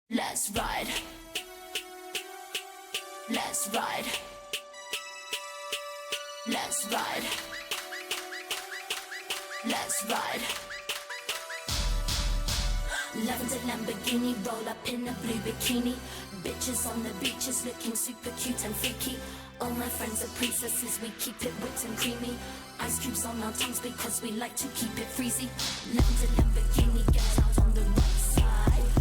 Let's ride. Let's ride. Let's ride. Let's ride. Lavender Lamborghini, roll up in a blue bikini. Bitches on the beaches looking super cute and freaky. All my friends are princesses, we keep it whipped and creamy. Ice cubes on our tongues because we like to keep it freezy. Lavender Lamborghini, get out on the right side.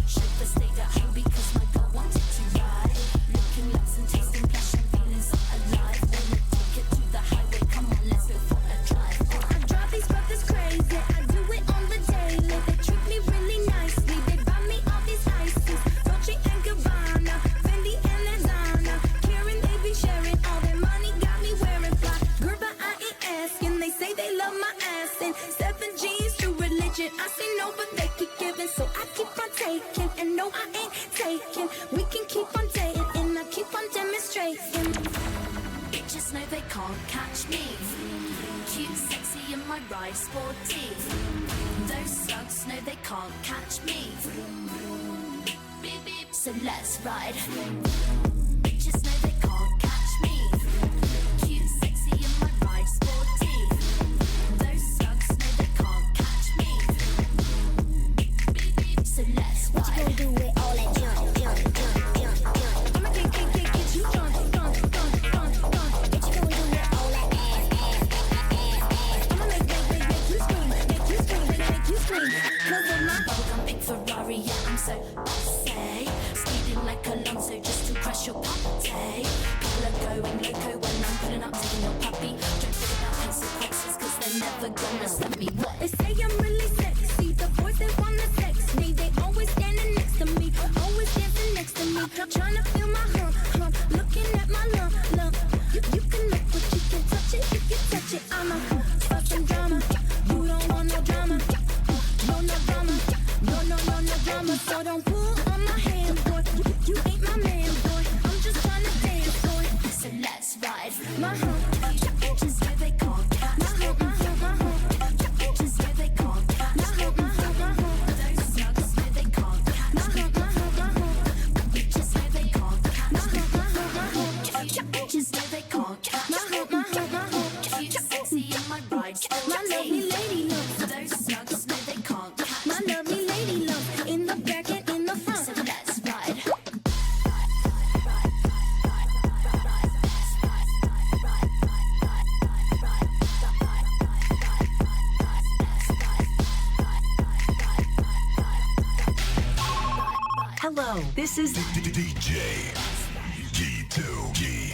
Chauffeur stayed at home because my girl wanted to ride. Looking laps and tasting flesh and feeling so alive. Wanna take it to the highway, come on, let's go for a drive. I drive these brothers crazy, I do it on the daily. They treat me really nicely, they buy me all these ices. Dolce and Gabbana, Fendi and Lazana. Karen, they be sharing all their money, got me wearing fly. Girl, but I ain't asking, they say they love my ass. And 7 G's to religion, I say no, but they keep giving. So I keep on taking, and no, I ain't taking. We can keep on dating, and I keep on demonstrating. Bitches know they can't catch me. Cute, sexy, in my ride, sporty. Those slugs know they can't catch me. Beep, beep. So let's ride. Bitches know they can't catch me. Cute, sexy, in my ride, sporty. Those slugs know they can't catch me. Beep, beep. So let's ride. What you gonna do with all that junk, junk, junk, junk, junk? I'ma get you drunk, drunk, drunk, drunk, drunk. What you gonna do with all that ass? I'ma make you scream, make you scream, make you scream. 'Cause of my bubblegum pink Ferrari, yeah, I'm so bossy. Speeding like Alonso just to crash your party. People are going loco when I'm pulling up, taking your puppy. Don't think about pencil boxes, cause they're never gonna stop me. What? They say I'm really sexy, the boys they wanna sex me. They always standing next to me, always dancing next to me. Trying to feel my hump, hump, looking at my lump, lump. You can look but you can touch it, you can touch it. I'm a for some drama, you don't want no drama. No, no drama, no, no, no, no drama. So don't pull on my hand, boy, you ain't my man, boy. I'm just trying to dance, boy. So let's ride. My hump, Bitches know they can't catch my hump, my hump, my hump. Bitches know they can't catch My hump, my hump, my hump. Those slugs know they can't catch My hump, my hump, my hump. Bitches know they can't catch My hump, my hump, my hump. Bitches know they can't catch My hump, my hump, my hump. Cute, sexy, in my ride, My lovely lady love, those slugs know they can't catch my lovely lady love. In the back and in the front. So let's ride. Hello, this is DJ G2G.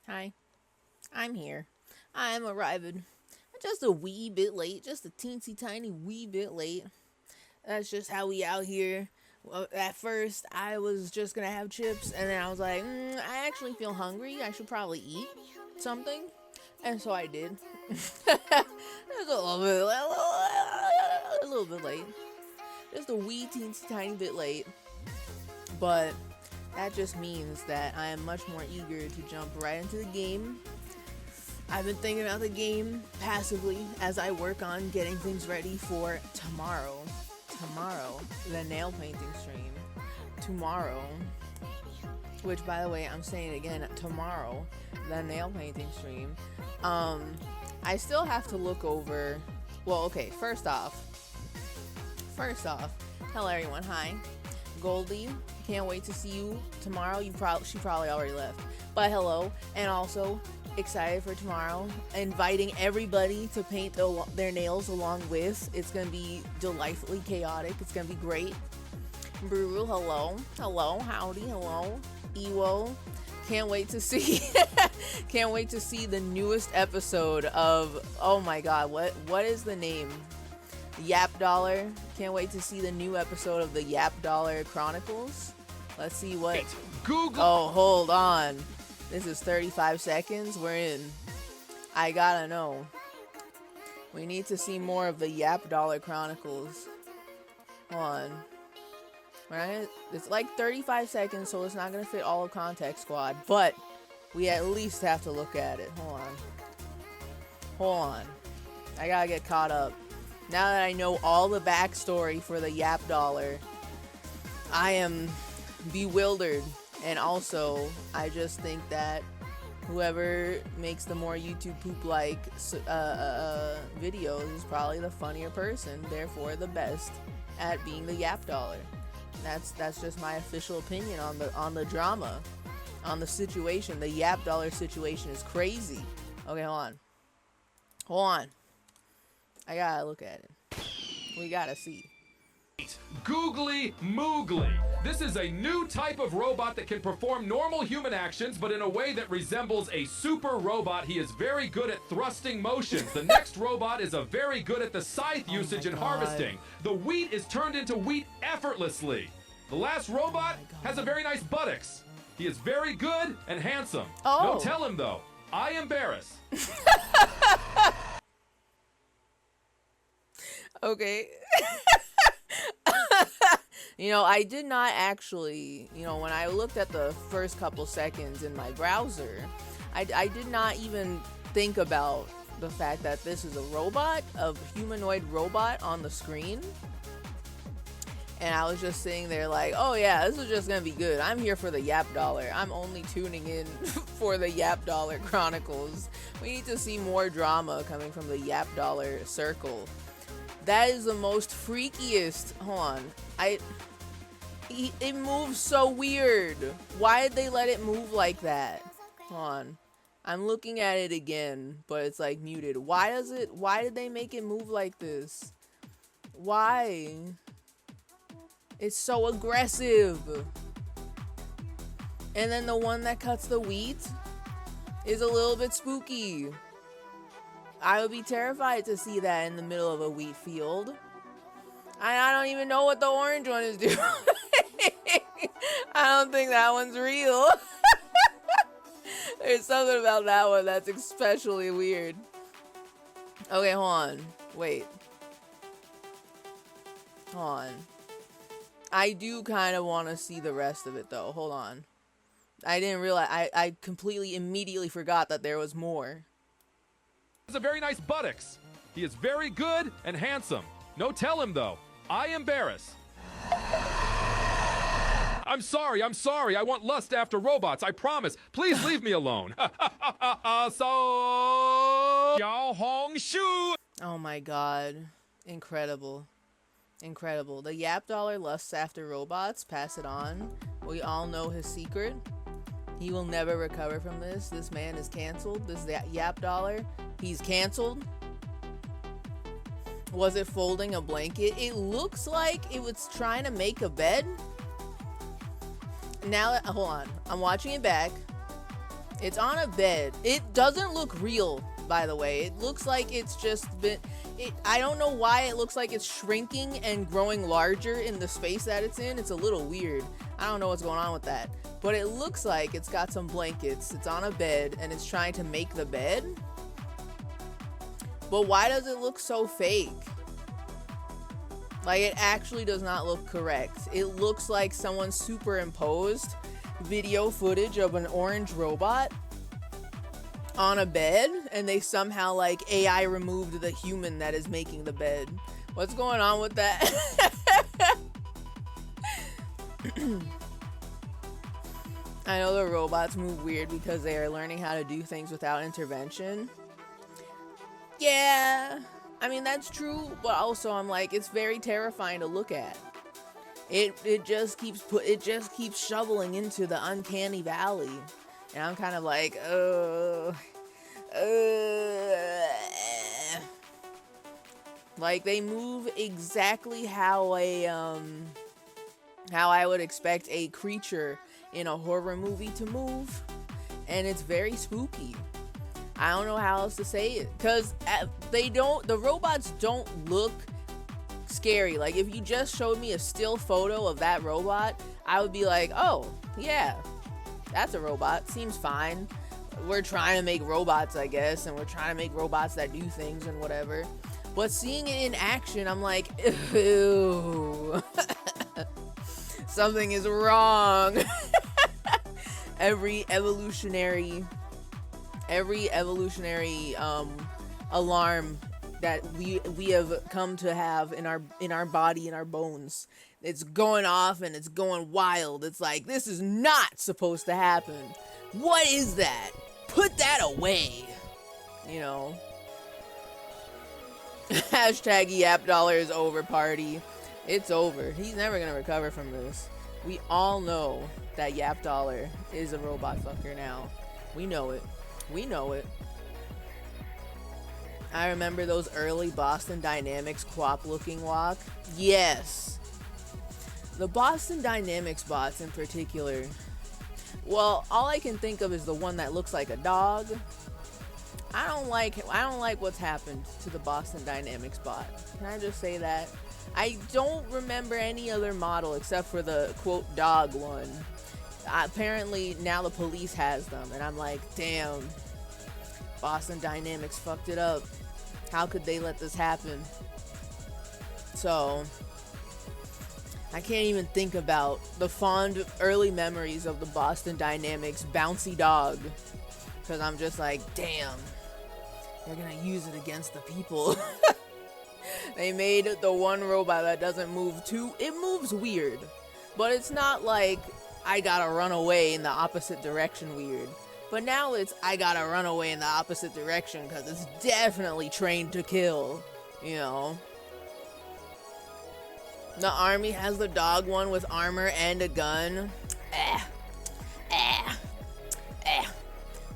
Hi, I'm here. I'm arriving. Just a wee bit late, just a teensy tiny wee bit late. That's just how we out here. Well, at first, I was just gonna have chips, and then I was like, I actually feel hungry. I should probably eat something. And so I did. It was a little bit late. Just a wee teensy tiny bit late. But that just means that I am much more eager to jump right into the game. I've been thinking about the game passively as I work on getting things ready for tomorrow. Tomorrow, the nail painting stream. Tomorrow, which by the way, I'm saying it again, tomorrow, the nail painting stream. I still have to look over, well, okay, first off, hello everyone, hi. Goldie, can't wait to see you tomorrow. She probably already left, but hello, and also excited for tomorrow. Inviting everybody to paint their nails along with. It's gonna be delightfully chaotic. It's gonna be great. Brew, hello, howdy, hello. Ewo, can't wait to see. Can't wait to see the newest episode of. Oh my God, what is the name? Yap Dollar. Can't wait to see the new episode of the Yap Dollar Chronicles. Let's see what. Google. Oh, hold on. This is 35 seconds. We're in. I gotta know. We need to see more of the Yap Dollar Chronicles. Hold on. Right? It's like 35 seconds, so it's not gonna fit all of Contact Squad, but we at least have to look at it. Hold on. I gotta get caught up. Now that I know all the backstory for the Yap Dollar, I am bewildered. And also, I just think that whoever makes the more YouTube poop-like videos is probably the funnier person, therefore the best at being the Yap Dollar. That's just my official opinion on the drama, on the situation. The Yap Dollar situation is crazy. Okay, hold on. I gotta look at it. We gotta see. Googly Moogly. This is a new type of robot that can perform normal human actions, but in a way that resembles a super robot. He is very good at thrusting motions. The next robot is very good at the scythe usage and harvesting. The wheat is turned into wheat effortlessly. The last robot has a very nice buttocks. He is very good and handsome. Oh. No, tell him though, I embarrass. Okay. You know, I did not actually, when I looked at the first couple seconds in my browser, I did not even think about the fact that this is a robot, a humanoid robot on the screen. And I was just sitting there like, oh yeah, this is just gonna be good. I'm here for the Yap Dollar. I'm only tuning in for the Yap Dollar Chronicles. We need to see more drama coming from the Yap Dollar circle. That is the most freakiest. Hold on. It moves so weird. Why did they let it move like that? Hold on. I'm looking at it again, but it's like muted. Why did they make it move like this? Why? It's so aggressive. And then the one that cuts the wheat is a little bit spooky. I would be terrified to see that in the middle of a wheat field. I don't even know what the orange one is doing. I don't think that one's real. There's something about that one that's especially weird. Okay, hold on. Wait. Hold on. I do kind of want to see the rest of it, though. Hold on. I didn't realize. I completely, immediately forgot that there was more. He has a very nice buttocks. He is very good and handsome. No, tell him though, I embarrass. I'm sorry. I want lust after robots. I promise. Please leave me alone. So, Yao Hong Shu. Oh my god. Incredible. Incredible. The Yap Dollar lusts after robots. Pass it on. We all know his secret. He will never recover from this. This man is canceled. This Yap Dollar. He's canceled. Was it folding a blanket? It looks like it was trying to make a bed. Now, hold on. I'm watching it back. It's on a bed. It doesn't look real, by the way. It looks like it's just been... I don't know why it looks like it's shrinking and growing larger in the space that it's in. It's a little weird. I don't know what's going on with that. But it looks like it's got some blankets. It's on a bed, and it's trying to make the bed. But why does it look so fake? Like, it actually does not look correct. It looks like someone superimposed video footage of an orange robot on a bed, and they somehow, like, AI removed the human that is making the bed. What's going on with that? I know the robots move weird because they are learning how to do things without intervention. Yeah, I mean, that's true, but also I'm like, it's very terrifying to look at. It just keeps shoveling into the uncanny valley. And I'm kind of like, like, they move exactly how how I would expect a creature in a horror movie to move, and it's very spooky. I don't know how else to say it, because the robots don't look scary. Like, if you just showed me a still photo of that robot, I would be like, oh, yeah, that's a robot, seems fine. We're trying to make robots, I guess, and we're trying to make robots that do things and whatever. But seeing it in action, I'm like, ew. Something is wrong. Every evolutionary alarm that we have come to have in our body, in our bones, it's going off and it's going wild. It's like, this is not supposed to happen. What is that? Put that away. You know. Hashtag EAP$ is over party. It's over. He's never gonna recover from this. We all know that EAP$ is a robot fucker now. We know it. We know it. I remember those early Boston Dynamics QWOP looking walk. Yes. The Boston Dynamics bots in particular. Well, all I can think of is the one that looks like a dog. I don't like what's happened to the Boston Dynamics bot. Can I just say that? I don't remember any other model except for the quote dog one. Apparently now the police has them, and I'm like, damn, Boston Dynamics fucked it up. How could they let this happen? So I can't even think about the fond early memories of the Boston Dynamics bouncy dog, because I'm just like, damn, they're gonna use it against the people. They made the one robot that doesn't move it moves weird, but it's not like I gotta run away in the opposite direction weird. But now it's I gotta run away in the opposite direction because it's definitely trained to kill, you know. The army has the dog one with armor and a gun.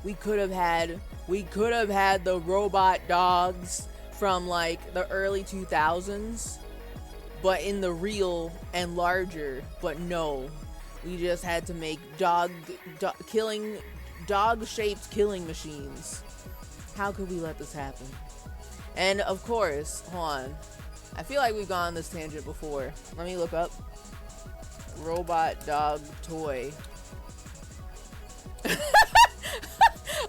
We could have had the robot dogs from like the early 2000s, but in the real and larger. But no, we just had to make dog-shaped killing machines. How could we let this happen? And of course, hold on, I feel like we've gone on this tangent before. Let me look up robot dog toy.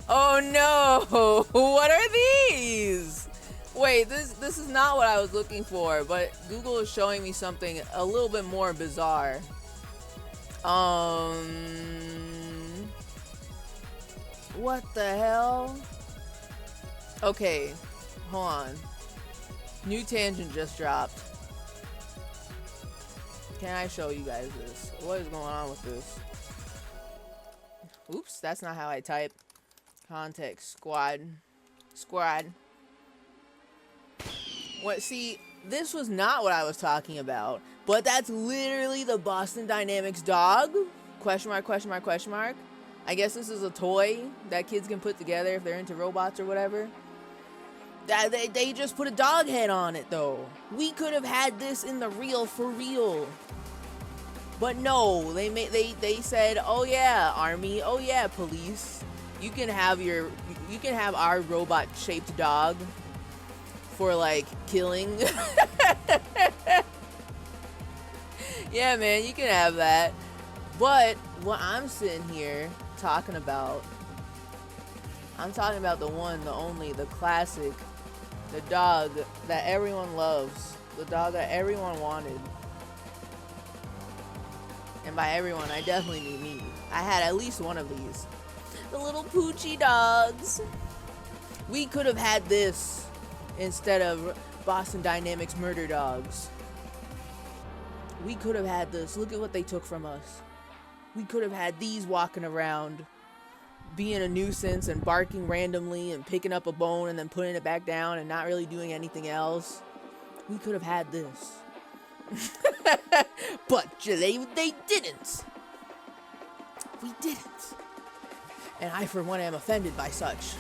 Oh no, what are these? Wait, this is not what I was looking for, but Google is showing me something a little bit more bizarre. What the hell? Okay, hold on. New tangent just dropped. Can I show you guys this? What is going on with this? Oops, that's not how I type. Context, squad. What? See, this was not what I was talking about, but that's literally the Boston Dynamics dog? Question mark, question mark, question mark. I guess this is a toy that kids can put together if they're into robots or whatever. They just put a dog head on it though. We could have had this in the real for real. But no, they said, oh yeah, army, oh yeah, police. You can have our robot shaped dog for like killing. Yeah, man, you can have that. But what I'm sitting here talking about, I'm talking about the one, the only, the classic, the dog that everyone loves, the dog that everyone wanted. And by everyone, I definitely mean me. I had at least one of these. The little Poochie dogs. We could have had this instead of Boston Dynamics murder dogs. We could have had this. Look at what they took from us. We could have had these walking around, being a nuisance and barking randomly and picking up a bone and then putting it back down and not really doing anything else. We could have had this. But they didn't. We didn't. And I, for one, am offended by such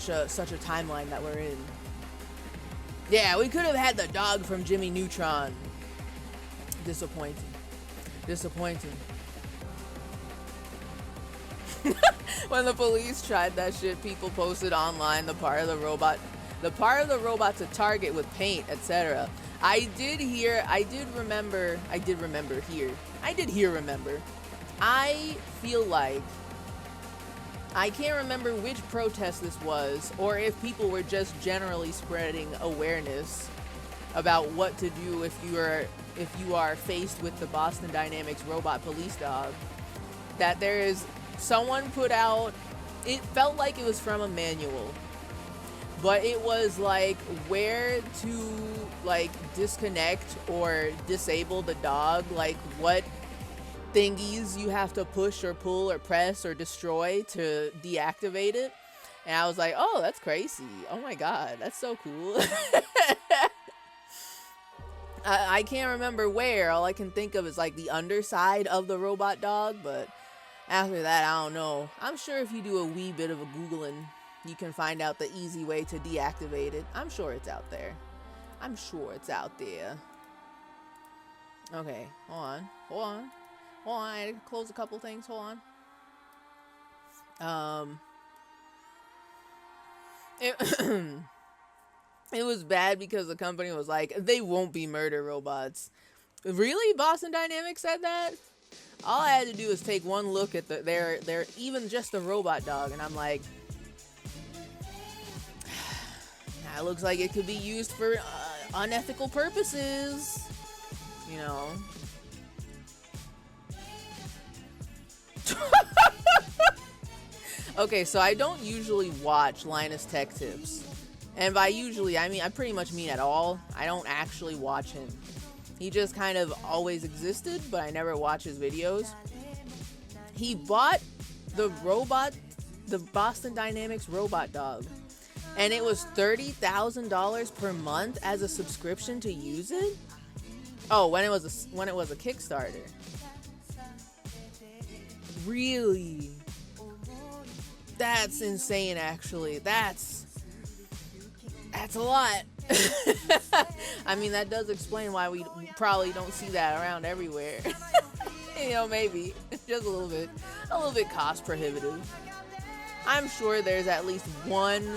a timeline that we're in. Yeah, we could have had the dog from Jimmy Neutron. Disappointing. When the police tried that shit, people posted online the part of the robot to target with paint, etc. I did remember. I feel like I can't remember which protest this was, or if people were just generally spreading awareness about what to do if you are faced with the Boston Dynamics robot police dog. That there is someone put out, it felt like it was from a manual, but it was like where to like disconnect or disable the dog, like what thingies you have to push or pull or press or destroy to deactivate it. And I was like, oh, that's crazy. Oh my god, that's so cool. I can't remember where. All I can think of is like the underside of the robot dog, but after that, I don't know. I'm sure if you do a wee bit of a Googling, you can find out the easy way to deactivate it. I'm sure it's out there. Okay, hold on. I had to close a couple things. Hold on. It was bad because the company was like, they won't be murder robots. Really? Boston Dynamics said that? All I had to do was take one look at their even just a robot dog, and I'm like, that looks like it could be used for unethical purposes, you know. Okay, so I don't usually watch Linus Tech Tips. And by usually, I pretty much mean at all. I don't actually watch him. He just kind of always existed, but I never watch his videos. He bought the Boston Dynamics robot dog. And it was $30,000 per month as a subscription to use it? Oh, when it was a Kickstarter. Really? That's insane, actually. That's a lot. I mean, that does explain why we probably don't see that around everywhere. You know, maybe just a little bit cost prohibitive. I'm sure there's at least one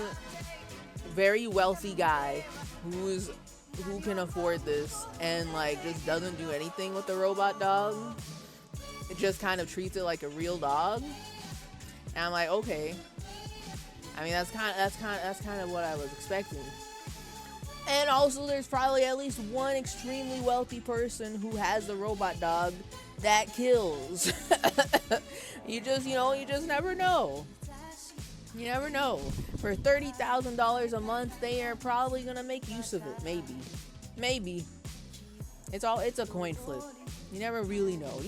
very wealthy guy who can afford this and like just doesn't do anything with the robot dog. It just kind of treats it like a real dog. And I'm like, okay. I mean, that's kind of what I was expecting. And also, there's probably at least one extremely wealthy person who has the robot dog that kills. You just never know. You never know. For $30,000 a month, they are probably gonna make use of it. Maybe. It's a coin flip. You never really know.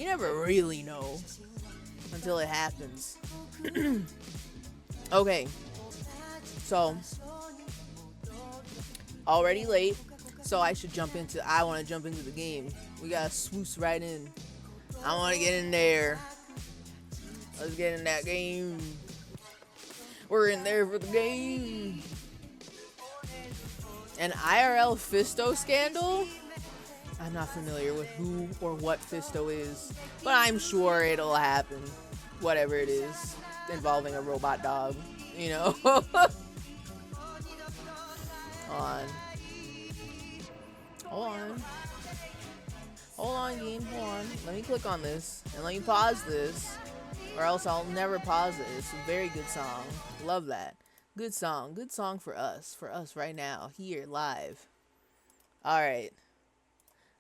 Until it happens. Okay. So, already late. So I want to jump into the game. We gotta swoosh right in. I want to get in there. Let's get in that game. We're in there for the game. An IRL Fisto scandal? I'm not familiar with who or what Fisto is, but I'm sure it'll happen. whatever it is involving a robot dog, you know. on. Hold on. Hold on, game. Hold on. Let me click on this and let me pause this, or else I'll never pause it. It's a very good song. Love that. Good song. Good song for us. For us right now. Here, live. Alright.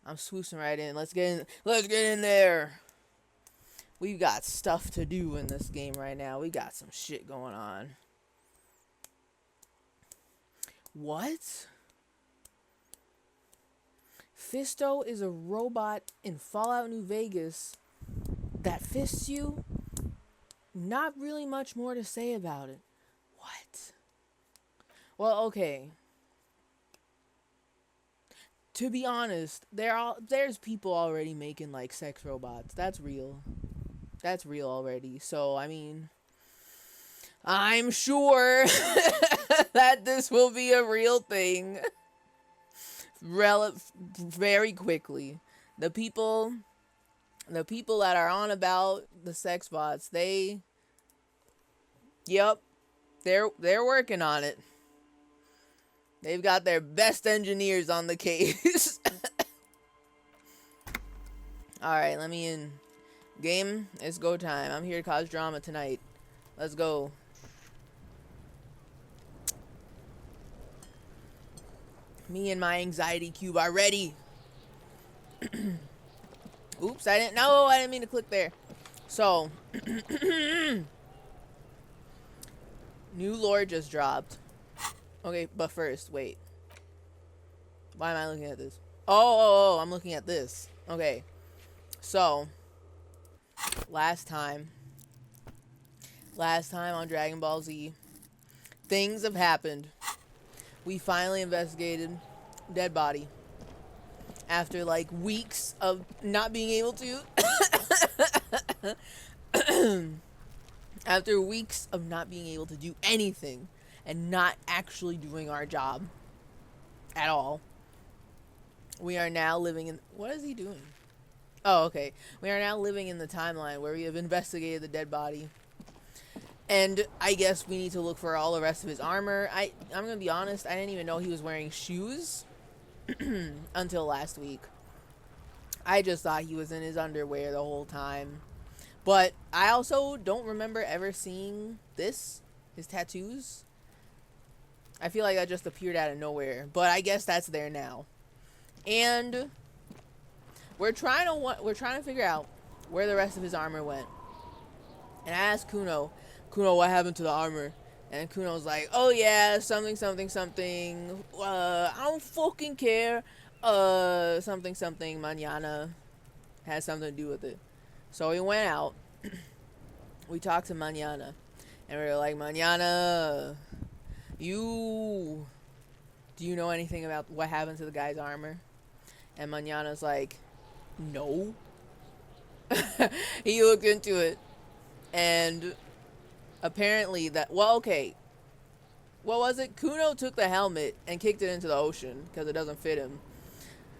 I'm swoosing right in. Let's get in. Let's get in there. We've got stuff to do in this game right now. We got some shit going on. What? Fisto is a robot in Fallout New Vegas that fists you? Not really much more to say about it. What? Well, okay. To be honest, there's people already making like sex robots. That's real. That's real already. So, I mean, I'm sure that this will be a real thing very quickly. The people that are on about the sex bots, they're working on it. They've got their best engineers on the case. Alright, let me in. Game, it's go time. I'm here to cause drama tonight. Let's go. Me and my anxiety cube are ready. Oops, I didn't mean to click there. So, new lore just dropped. Okay, but first, wait. Why am I looking at this? Oh, I'm looking at this. Okay. So, last time on Dragon Ball Z, things have happened. We finally investigated dead body. After like weeks of not being able to after weeks of not being able to do anything and not actually doing our job at all. We are now living in... What is he doing? Oh, okay. We are now living in the timeline where we have investigated the dead body. And I guess we need to look for all the rest of his armor. I'm going to be honest, I didn't even know he was wearing shoes until last week. I just thought he was in his underwear the whole time. But I also don't remember ever seeing this, his tattoos. I feel like that just appeared out of nowhere. But I guess that's there now. And we're trying to figure out where the rest of his armor went. And I asked Kuno, what happened to the armor? And Kuno's like, oh yeah, something. I don't fucking care. Something, mañana has something to do with it. So we went out. We talked to Mañana. And we were like, Mañana, do you know anything about what happened to the guy's armor? And Mañana's like, no. He looked into it. And apparently what was it? Kuno took the helmet and kicked it into the ocean because it doesn't fit him.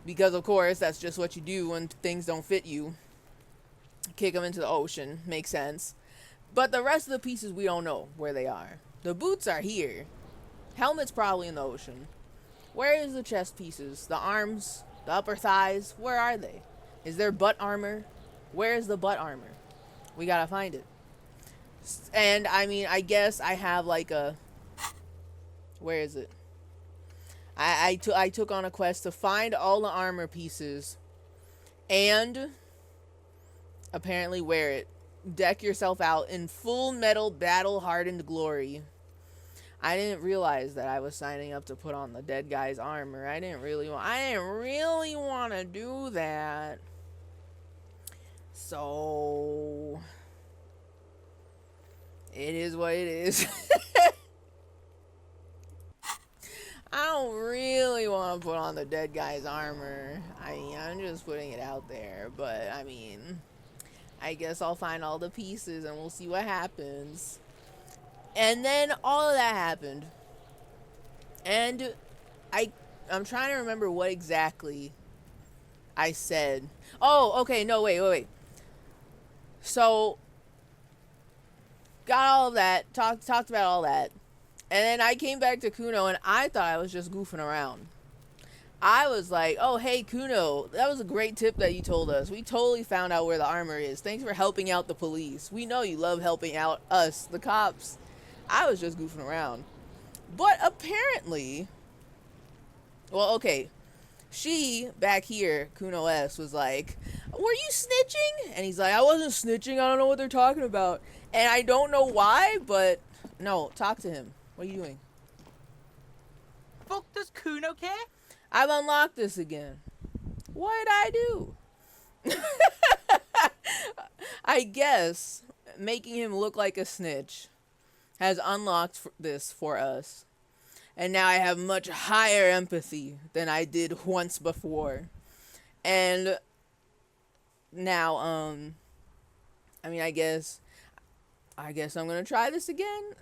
Because, of course, that's just what you do when things don't fit you. Kick them into the ocean. Makes sense. But the rest of the pieces, we don't know where they are. The boots are here. Helmet's probably in the ocean. Where is the chest pieces? The arms? The upper thighs? Where are they? Is there butt armor? Where is the butt armor? We gotta find it. And, I mean, I guess I have, like, a... Where is it? I took on a quest to find all the armor pieces and apparently wear it. Deck yourself out in full metal battle hardened glory. I didn't realize that I was signing up to put on the dead guy's armor. I didn't really want to do that. So it is what it is. I don't really want to put on the dead guy's armor. I'm just putting it out there. But, I mean, I guess I'll find all the pieces and we'll see what happens. And then all of that happened. And I'm trying to remember what exactly I said. Oh, okay, no, wait. So, got all of that, talked about all that. And then I came back to Kuno, and I thought I was just goofing around. I was like, oh, hey, Kuno, that was a great tip that you told us. We totally found out where the armor is. Thanks for helping out the police. We know you love helping out us, the cops. I was just goofing around. But apparently, well, okay, she, back here, Kuno S, was like, were you snitching? And he's like, I wasn't snitching. I don't know what they're talking about. And I don't know why, but no, talk to him. What are you doing? Fuck does Kuno care? I've unlocked this again. What did I do? I guess making him look like a snitch has unlocked this for us. And now I have much higher empathy than I did once before. And now, I mean, I guess I'm going to try this again.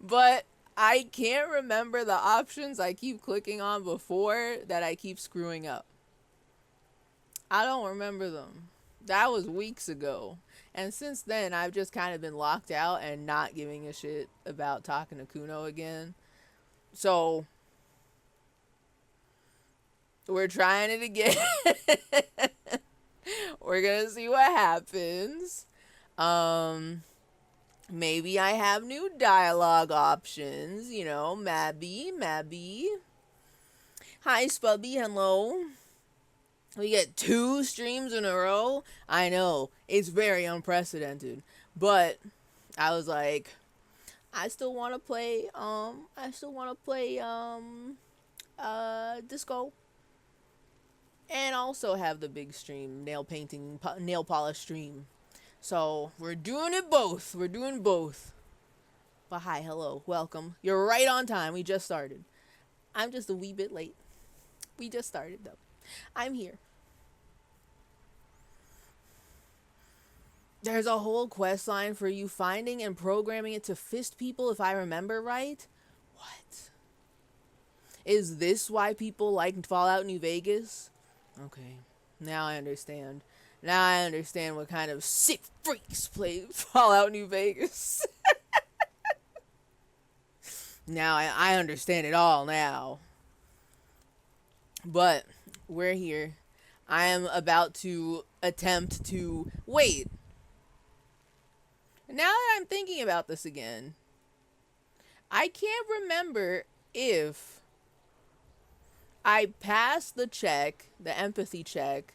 But I can't remember the options I keep clicking on before that I keep screwing up. I don't remember them. That was weeks ago. And since then, I've just kind of been locked out and not giving a shit about talking to Kuno again. So, we're trying it again. We're gonna see what happens. Maybe I have new dialogue options, you know, Mabby. Hi, Spubby, hello. We get 2 streams in a row. I know, it's very unprecedented. But I was like, I still want to play, disco. And also have the big stream, nail polish stream. So, we're doing it both. We're doing both. But hi, hello, welcome. You're right on time. We just started. I'm just a wee bit late. We just started, though. I'm here. There's a whole quest line for you finding and programming it to fist people, if I remember right. What? Is this why people like Fallout New Vegas? Okay, now I understand. Now I understand what kind of sick freaks play Fallout New Vegas. Now I understand it all now. But we're here. I am about to attempt to... Wait. Now that I'm thinking about this again, I can't remember if I passed the check, the empathy check,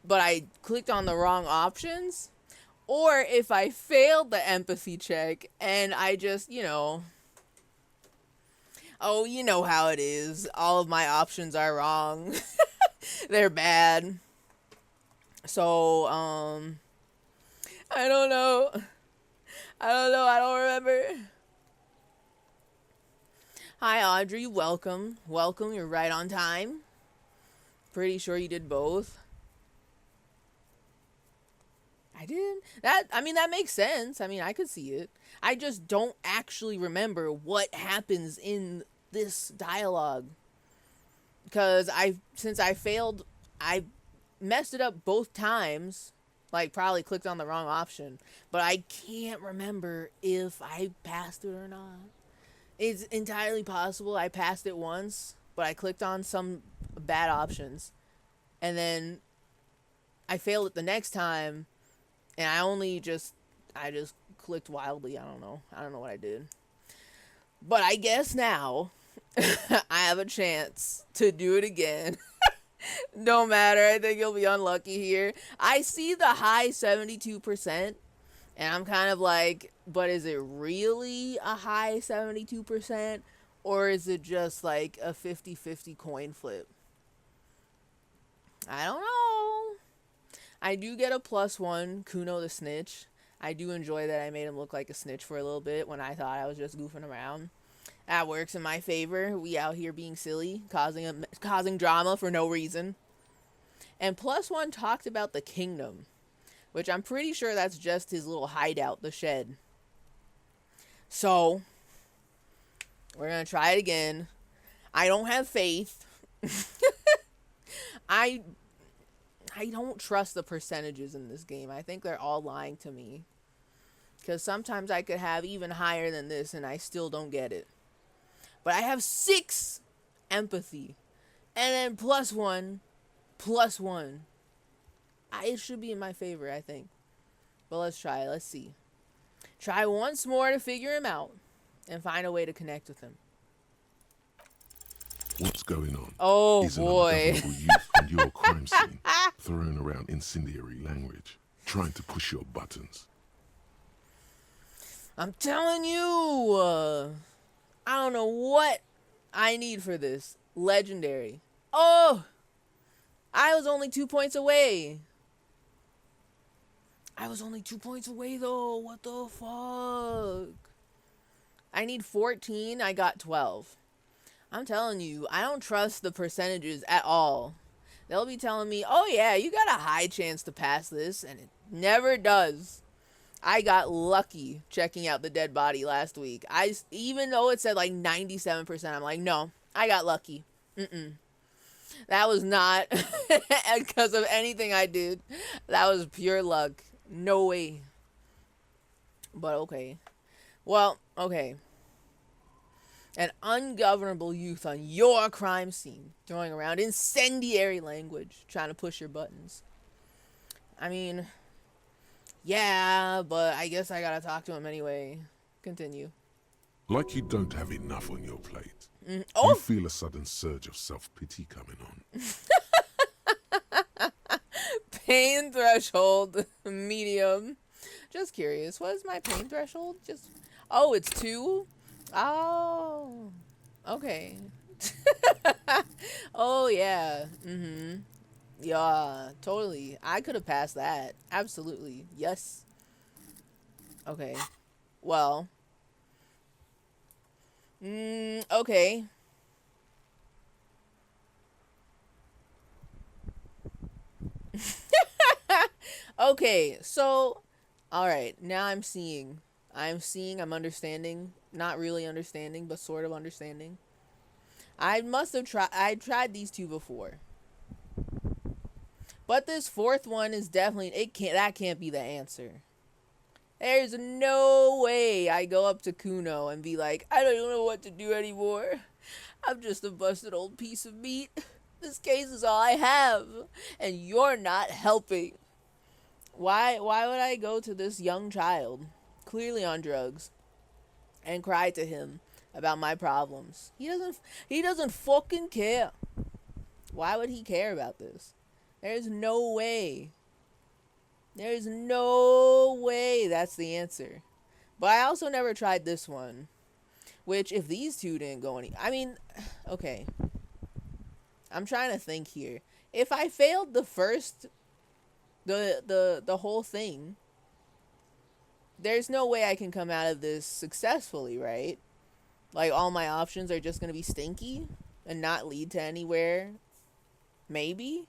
but I clicked on the wrong options, or if I failed the empathy check and I just, you know, oh, you know how it is. All of my options are wrong. They're bad. So, I don't know. I don't remember. Hi, Audrey. Welcome. Welcome. You're right on time. Pretty sure you did both. I didn't. That makes sense. I mean, I could see it. I just don't actually remember what happens in this dialogue. Because since I failed, I messed it up both times. Like, probably clicked on the wrong option. But I can't remember if I passed it or not. It's entirely possible I passed it once, but I clicked on some bad options. And then I failed it the next time. And I just clicked wildly. I don't know what I did. But I guess now I have a chance to do it again. No matter. I think you'll be unlucky here. I see the high 72%. And I'm kind of like, but is it really a high 72%? Or is it just like a 50-50 coin flip? I don't know. I do get a +1, Kuno the Snitch. I do enjoy that I made him look like a snitch for a little bit when I thought I was just goofing around. That works in my favor. We out here being silly, causing drama for no reason. And +1 talked about the kingdom, which I'm pretty sure that's just his little hideout, the shed. So, we're going to try it again. I don't have faith. I don't trust the percentages in this game. I think they're all lying to me. Because sometimes I could have even higher than this and I still don't get it. But I have 6 empathy. And then +1, +1. It should be in my favor, I think. But let's try it. Let's see. Try once more to figure him out. And find a way to connect with him. What's going on? Oh, Is boy. an ungovernable youth in your crime scene throwing around incendiary language, trying to push your buttons. I'm telling you. I don't know what I need for this. Legendary. Oh! I was only 2 points away. I was only 2 points away, though. What the fuck? I need 14. I got 12. I'm telling you, I don't trust the percentages at all. They'll be telling me, oh yeah, you got a high chance to pass this, and it never does. I got lucky checking out the dead body last week. Even though it said like 97%, I'm like, no, I got lucky. That was not because of anything I did. That was pure luck. No way. But okay. Well, okay. An ungovernable youth on your crime scene, throwing around incendiary language, trying to push your buttons. I mean, yeah, but I guess I gotta talk to him anyway. Continue. Like you don't have enough on your plate. Oh! You feel a sudden surge of self-pity coming on. Pain threshold, medium. Just curious, what is my pain threshold? Oh, it's 2? Oh, okay. Oh, yeah. Yeah, totally. I could have passed that. Absolutely. Yes. Okay. Well. Okay. Okay, so, alright, now I'm seeing, I'm understanding, not really understanding, but sort of understanding. I tried these 2 before. But this 4th one is definitely, that can't be the answer. There's no way I go up to Kuno and be like, I don't know what to do anymore. I'm just a busted old piece of meat. This case is all I have, and you're not helping. Why would I go to this young child, clearly on drugs, and cry to him about my problems? He doesn't fucking care. Why would he care about this? There's no way. There's no way that's the answer. But I also never tried this one, which if these 2 didn't go I mean, okay. I'm trying to think here. If I failed the first the whole thing, there's no way I can come out of this successfully, right? Like, all my options are just gonna be stinky and not lead to anywhere. Maybe?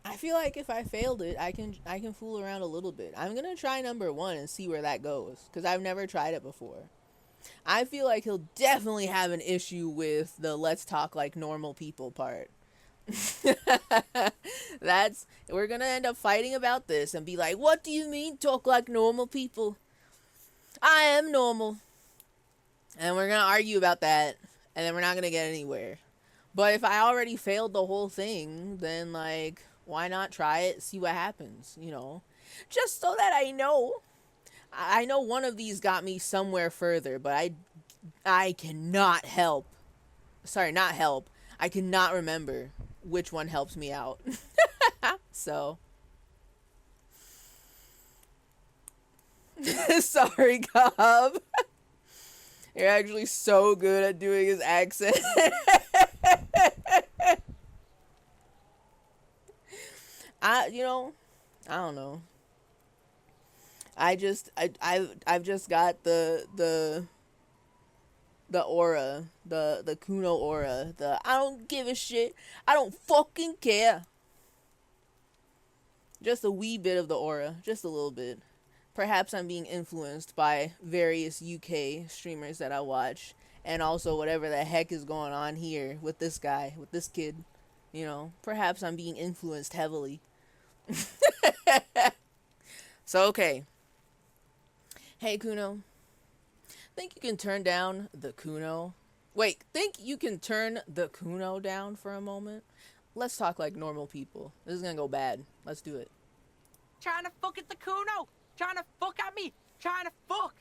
I feel like if I failed it, I can fool around a little bit. I'm gonna try number 1 and see where that goes, because I've never tried it before. I feel like he'll definitely have an issue with the let's talk like normal people part. We're gonna end up fighting about this and be like, what do you mean talk like normal people? I am normal. And we're gonna argue about that, and then we're not gonna get anywhere. But if I already failed the whole thing, then like, why not try it, see what happens, you know? Just so that I know. I know one of these got me somewhere further, but I cannot help. Sorry, not help. I cannot remember which one helps me out. So. Sorry, Cobb. You're actually so good at doing his accent. I don't know. I've just got the aura, the Kuno aura, I don't give a shit, I don't fucking care. Just a wee bit of the aura, just a little bit. Perhaps I'm being influenced by various UK streamers that I watch, and also whatever the heck is going on here with this guy, with this kid. You know, perhaps I'm being influenced heavily. So, okay. Hey, Kuno. Think you can turn down the Kuno? Wait, think you can turn the Kuno down for a moment? Let's talk like normal people. This is gonna go bad. Let's do it. Trying to fuck at the Kuno. Trying to fuck at me. Trying to fuck.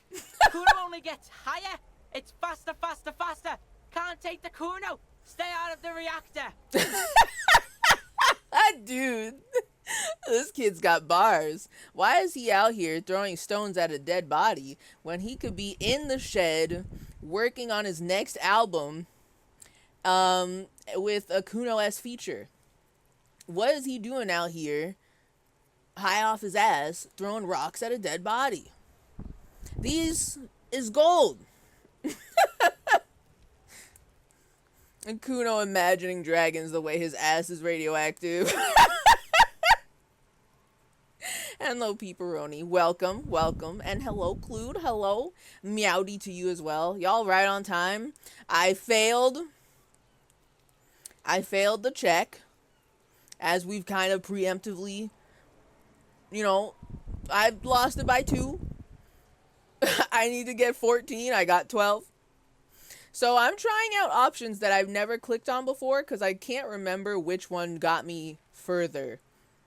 Kuno only gets higher. It's faster, faster, faster. Can't take the Kuno. Stay out of the reactor. Dude, this kid's got bars. Why is he out here throwing stones at a dead body when he could be in the shed working on his next album with a Kuno-esque feature? What is he doing out here high off his ass throwing rocks at a dead body? These is gold. And Kuno imagining dragons the way his ass is radioactive. Hello, Peeperoni. Welcome, welcome. And hello, Clued. Hello. Meowdy to you as well. Y'all right on time. I failed the check. As we've kind of preemptively, you know, I lost it by 2. I need to get 14. I got 12. So I'm trying out options that I've never clicked on before because I can't remember which one got me further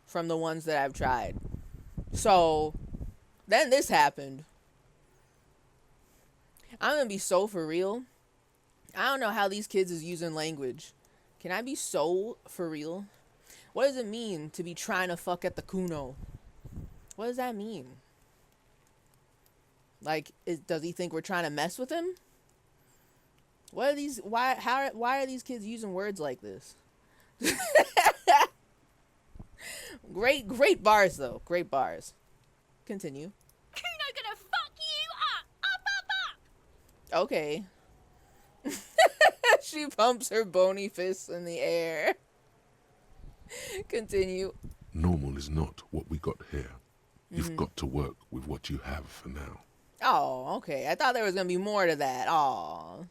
from the ones that I've tried. So then this happened. I'm going to be so for real. I don't know how these kids is using language. Can I be so for real? What does it mean to be trying to fuck at the Kuno? What does that mean? Like, does he think we're trying to mess with him? What are these? Why are these kids using words like this? Great bars though. Great bars. Continue. Kuno gonna fuck you up. Okay. She pumps her bony fists in the air. Continue. Normal is not what we got here. You've got to work with what you have for now. Oh, okay. I thought there was gonna be more to that. Oh.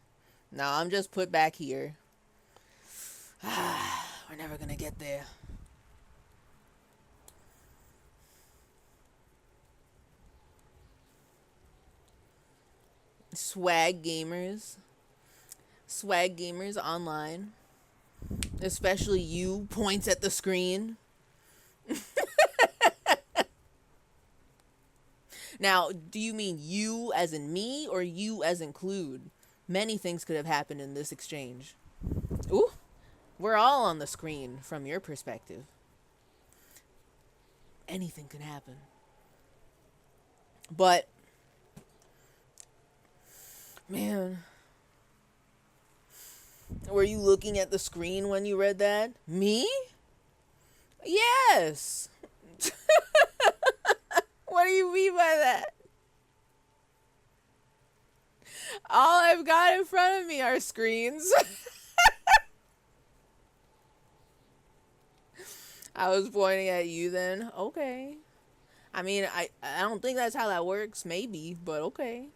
No, I'm just put back here. We're never gonna get there. Swag gamers online, especially you, points at the screen. Now, do you mean you as in me or you as include? Many things could have happened in this exchange. Ooh, we're all on the screen from your perspective. Anything can happen. But, man, were you looking at the screen when you read that? Me? Yes. What do you mean by that? All I've got in front of me are screens. I was pointing at you then. Okay. I mean, I don't think that's how that works. Maybe, but okay.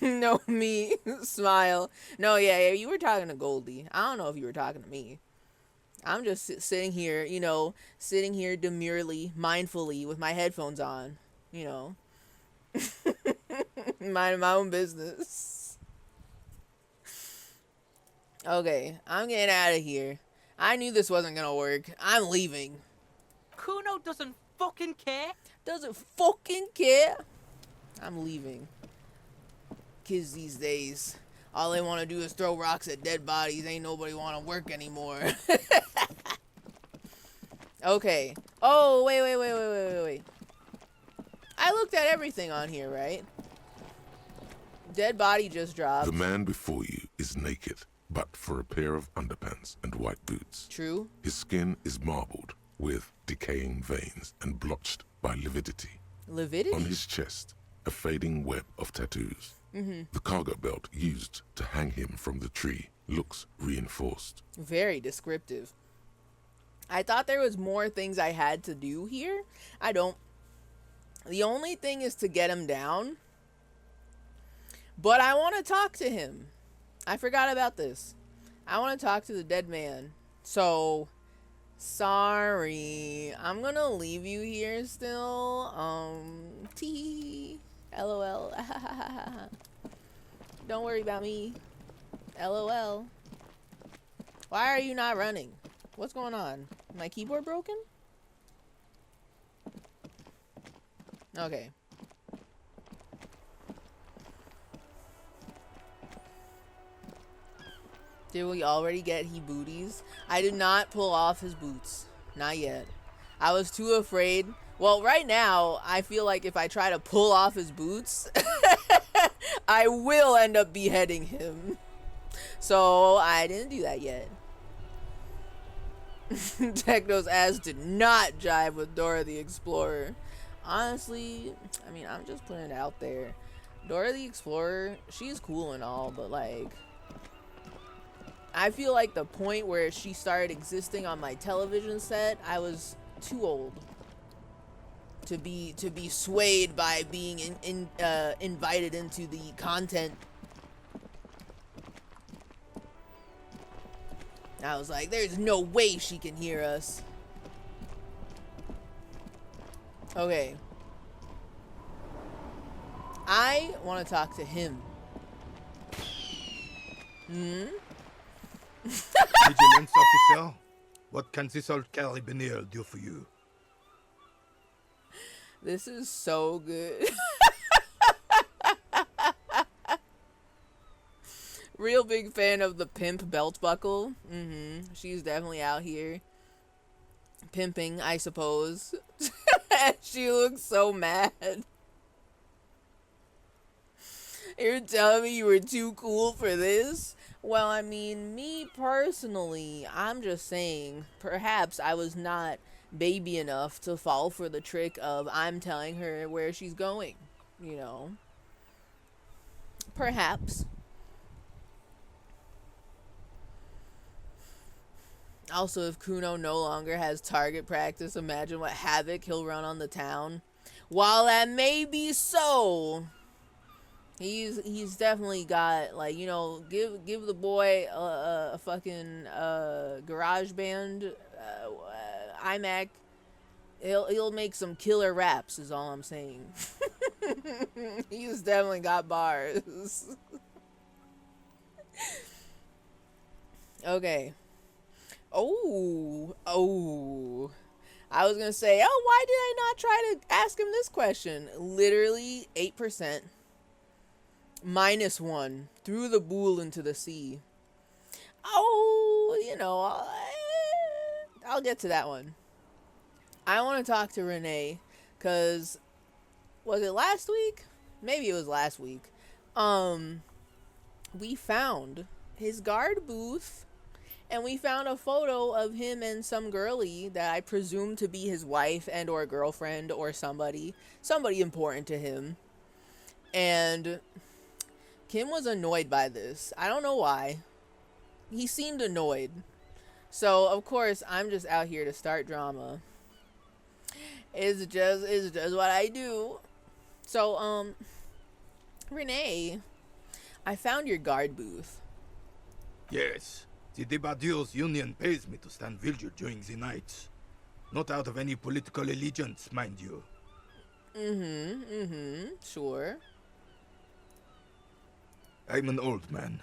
No, me. Smile. No, yeah, you were talking to Goldie. I don't know if you were talking to me. I'm just sitting here, you know, sitting here demurely, mindfully, with my headphones on, you know. Minding my own business. Okay, I'm getting out of here. I knew this wasn't gonna work. I'm leaving. Kuno doesn't fucking care. Doesn't fucking care. I'm leaving. Kids these days, all they want to do is throw rocks at dead bodies. Ain't nobody want to work anymore. Okay. Oh, wait. I looked at everything on here, right? Dead body just dropped. The man before you is naked, but for a pair of underpants and white boots. True. His skin is marbled with decaying veins and blotched by lividity. Lividity? On his chest, a fading web of tattoos. The cargo belt used to hang him from the tree looks reinforced. Very descriptive. I thought there was more things I had to do here. I don't. The only thing is to get him down. But I want to talk to him. I forgot about this. I want to talk to the dead man. So, sorry. I'm going to leave you here still. Tee. LOL. Don't worry about me. LOL. Why are you not running? What's going on? My keyboard broken? Okay. Did we already get he booties? I did not pull off his boots. Not yet. I was too afraid. Well, right now, I feel like if I try to pull off his boots, I will end up beheading him. So, I didn't do that yet. Techno's ass did not jive with Dora the Explorer. Honestly, I mean, I'm just putting it out there. Dora the Explorer, she's cool and all, but like, I feel like the point where she started existing on my television set, I was too old to be swayed by being invited into the content. I was like, there's no way she can hear us. Okay. I want to talk to him. Vigilance officer, what can this old carabiner do for you? This is so good. Real big fan of the pimp belt buckle. She's definitely out here pimping, I suppose. She looks so mad. You're telling me you were too cool for this? Well, I mean, me personally, I'm just saying, perhaps I was not baby enough to fall for the trick of I'm telling her where she's going, you know? Perhaps. Also, if Kuno no longer has target practice, imagine what havoc he'll run on the town. While that may be so, he's definitely got, like, you know, give the boy a fucking garage band iMac. He'll make some killer raps is all I'm saying. He's definitely got bars. Okay. Oh. I was gonna say, oh, why did I not try to ask him this question? Literally 8%. -1. Threw the bull into the sea. Oh, you know, I'll get to that one. I want to talk to Renee, because, was it last week? Maybe it was last week. We found his guard booth, and we found a photo of him and some girly that I presume to be his wife and or girlfriend or somebody important to him. And Kim was annoyed by this. I don't know why. He seemed annoyed. So, of course, I'm just out here to start drama. It's just what I do. So, Renee, I found your guard booth. Yes, the Debardeurs Union pays me to stand vigil during the nights. Not out of any political allegiance, mind you. Sure. I'm an old man.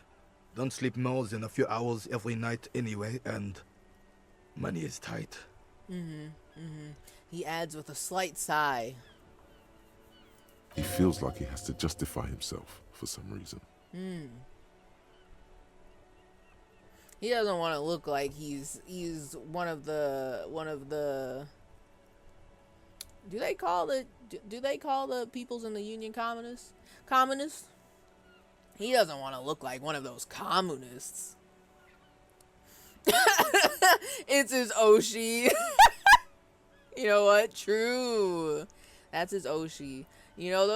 Don't sleep more than a few hours every night anyway, and money is tight. He adds with a slight sigh. He feels like he has to justify himself for some reason. He doesn't want to look like he's one of the do they call the peoples in the Union communists? Communists? He doesn't want to look like one of those communists. It's his Oshi. You know what? True. That's his Oshi. You know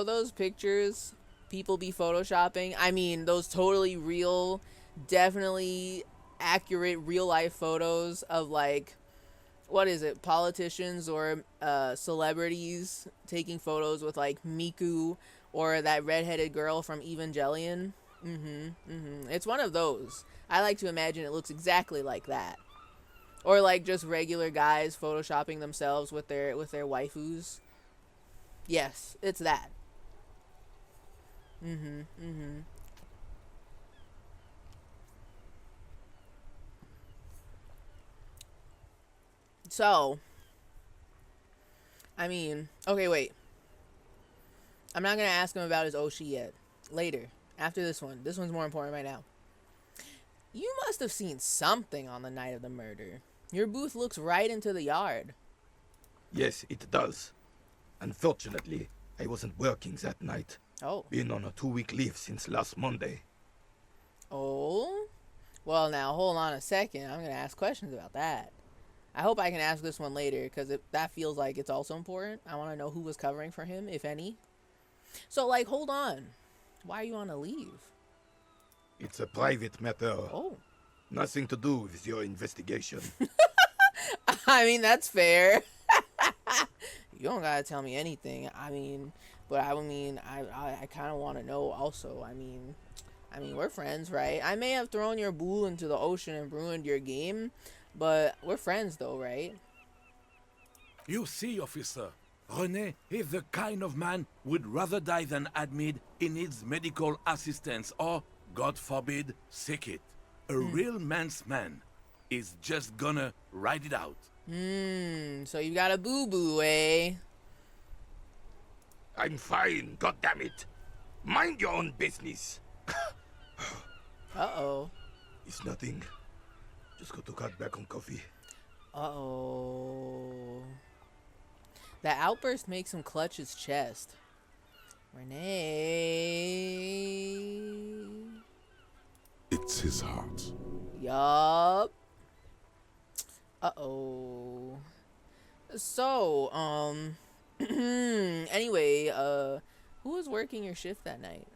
those pictures people be photoshopping? I mean, those totally real, definitely accurate real life photos of like what is it, politicians or celebrities taking photos with like Miku or that redheaded girl from Evangelion. It's one of those. I like to imagine it looks exactly like that. Or like just regular guys photoshopping themselves with their waifus. Yes, it's that. So, I mean, okay, wait. I'm not gonna ask him about his Oshi yet. Later, after this one. This one's more important right now. You must have seen something on the night of the murder. Your booth looks right into the yard. Yes, it does. Unfortunately, I wasn't working that night. Oh. Been on a 2-week leave since last Monday. Oh? Well, now, hold on a second. I'm going to ask questions about that. I hope I can ask this one later, because that feels like it's also important. I want to know who was covering for him, if any. So, like, hold on. Why are you on a leave? It's a private matter. Oh. Nothing to do with your investigation. I mean, that's fair. You don't gotta tell me anything. I mean, I kind of want to know also. I mean, we're friends, right? I may have thrown your bull into the ocean and ruined your game, but we're friends though, right? You see, officer, René is the kind of man would rather die than admit he needs medical assistance or, God forbid, sick it. A real man's man is just gonna ride it out. So you got a boo-boo, eh? I'm fine, goddammit. Mind your own business. Uh-oh. It's nothing. Just got to cut back on coffee. Uh-oh. That outburst makes him clutch his chest. Renee. It's his heart. Yup. Uh-oh. So, anyway, who was working your shift that night?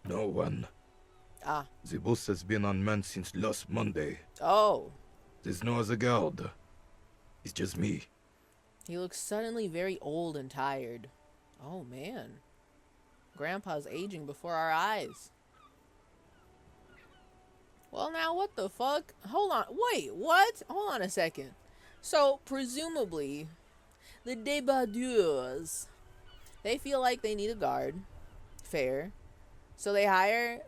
No one. Ah. The boss has been on man since last Monday. Oh. There's no other guard. It's just me. He looks suddenly very old and tired. Oh, man. Grandpa's aging before our eyes. Well, now, what the fuck? Hold on. Wait, what? Hold on a second. So, presumably, the débardeurs, they feel like they need a guard. Fair. So they hire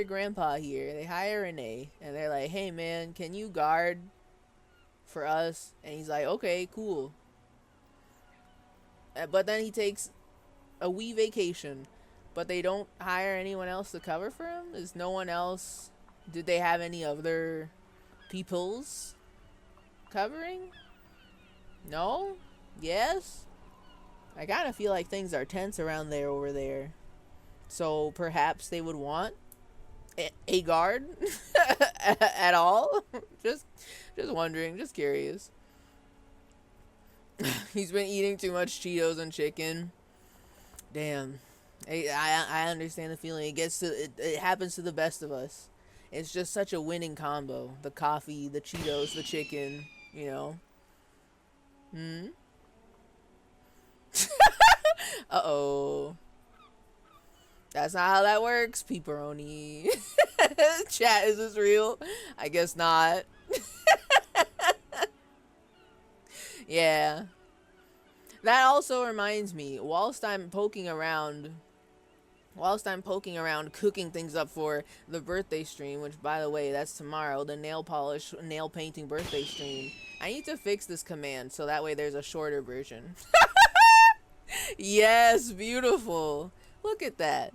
Grandpa here. They hire Renee. And they're like, hey, man, can you guard for us? And he's like, okay, cool. But then he takes a wee vacation. But they don't hire anyone else to cover for him? Is no one else... Did they have any other peoples covering? No? Yes? I kind of feel like things are tense around there over there. So perhaps they would want a guard at all? Just wondering, just curious. He's been eating too much Cheetos and chicken. Damn. I understand the feeling. It happens to the best of us. It's just such a winning combo. The coffee, the Cheetos, the chicken, you know. Uh-oh. That's not how that works, pepperoni. Chat, is this real? I guess not. Yeah. That also reminds me, whilst I'm poking around cooking things up for the birthday stream, which, by the way, that's tomorrow, the nail painting birthday stream, I need to fix this command so that way there's a shorter version. Yes, beautiful. Look at that.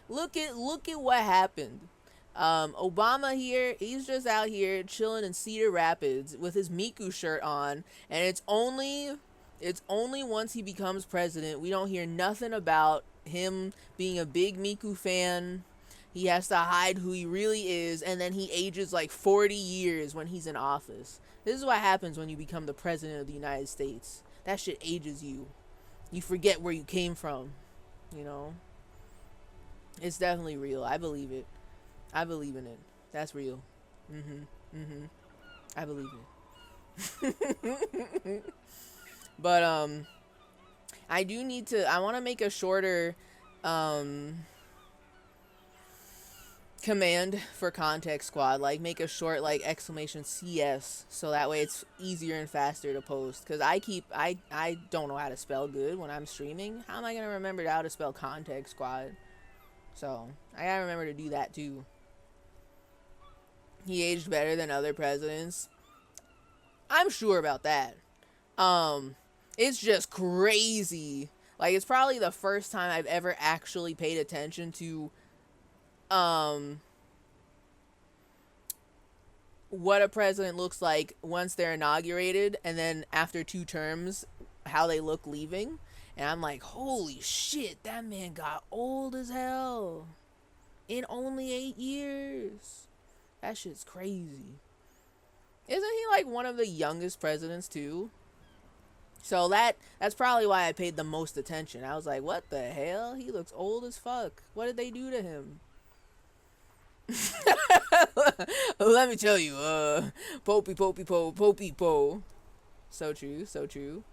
Look at what happened. Obama here, he's just out here chilling in Cedar Rapids with his Miku shirt on, and it's only once he becomes president we don't hear nothing about him being a big Miku fan. He has to hide who he really is, and then he ages like 40 years when he's in office. This is what happens when you become the president of the United States. That shit ages you. You forget where you came from, you know? It's definitely real. I believe it. I believe in it. That's real. I believe it. But I do need to. I want to make a shorter command for context squad, like make a short like exclamation CS, so that way it's easier and faster to post, because I don't know how to spell good when I'm streaming. How am I gonna remember how to spell context squad? So I gotta remember to do that too. He aged better than other presidents. I'm sure about that. It's just crazy. Like, it's probably the first time I've ever actually paid attention to what a president looks like once they're inaugurated, and then after 2 terms, how they look leaving. And I'm like, holy shit, that man got old as hell in only 8 years. That shit's crazy. Isn't he like one of the youngest presidents too? So that's probably why I paid the most attention. I was like, what the hell? He looks old as fuck. What did they do to him? Let me tell you, Popey Po. So true, so true.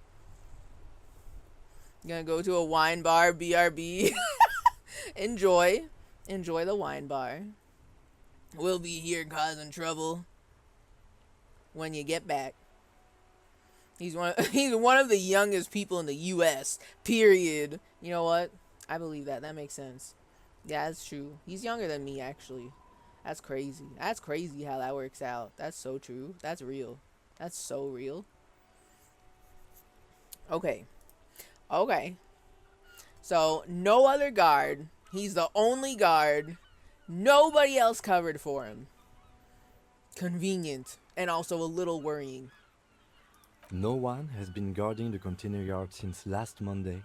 Gonna go to a wine bar, BRB. Enjoy the wine bar. We'll be here causing trouble when you get back. He's one of the youngest people in the US, period. You know what? I believe that. That makes sense. Yeah, that's true. He's younger than me, actually. That's crazy. That's crazy how that works out. That's so true. That's real. That's so real. Okay. So, no other guard. He's the only guard. Nobody else covered for him. Convenient. And also a little worrying. No one has been guarding the container yard since last Monday.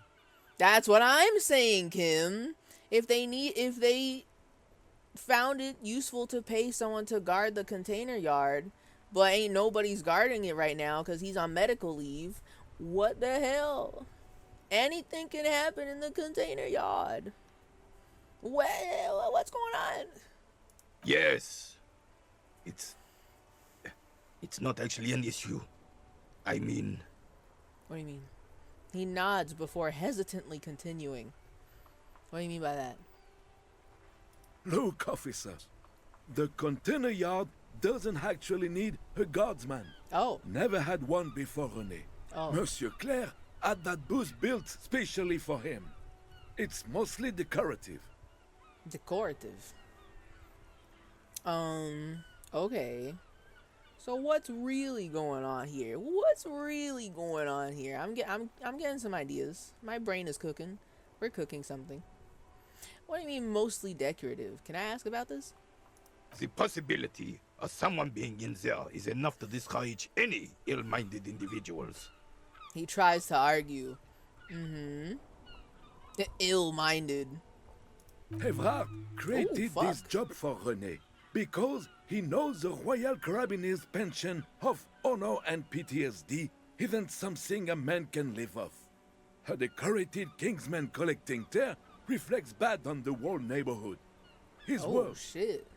That's what I'm saying, Kim. If they found it useful to pay someone to guard the container yard, but ain't nobody's guarding it right now because he's on medical leave, what the hell? Anything can happen in the container yard. Well, what's going on? Yes. It's not actually an issue. I mean... What do you mean? He nods before hesitantly continuing. What do you mean by that? Look, officers. The container yard doesn't actually need a guardsman. Oh. Never had one before René. Oh. Monsieur Claire had that booth built specially for him. It's mostly decorative. Decorative. Okay. So what's really going on here? I'm getting some ideas. My brain is cooking. We're cooking something. What do you mean mostly decorative? Can I ask about this? The possibility of someone being in there is enough to discourage any ill-minded individuals. He tries to argue. The ill-minded. Evrard created this job for René because he knows the Royal Carabiniers' pension of honor and PTSD isn't something a man can live off. A decorated Kingsman collecting tear reflects bad on the whole neighborhood. His work. Shit.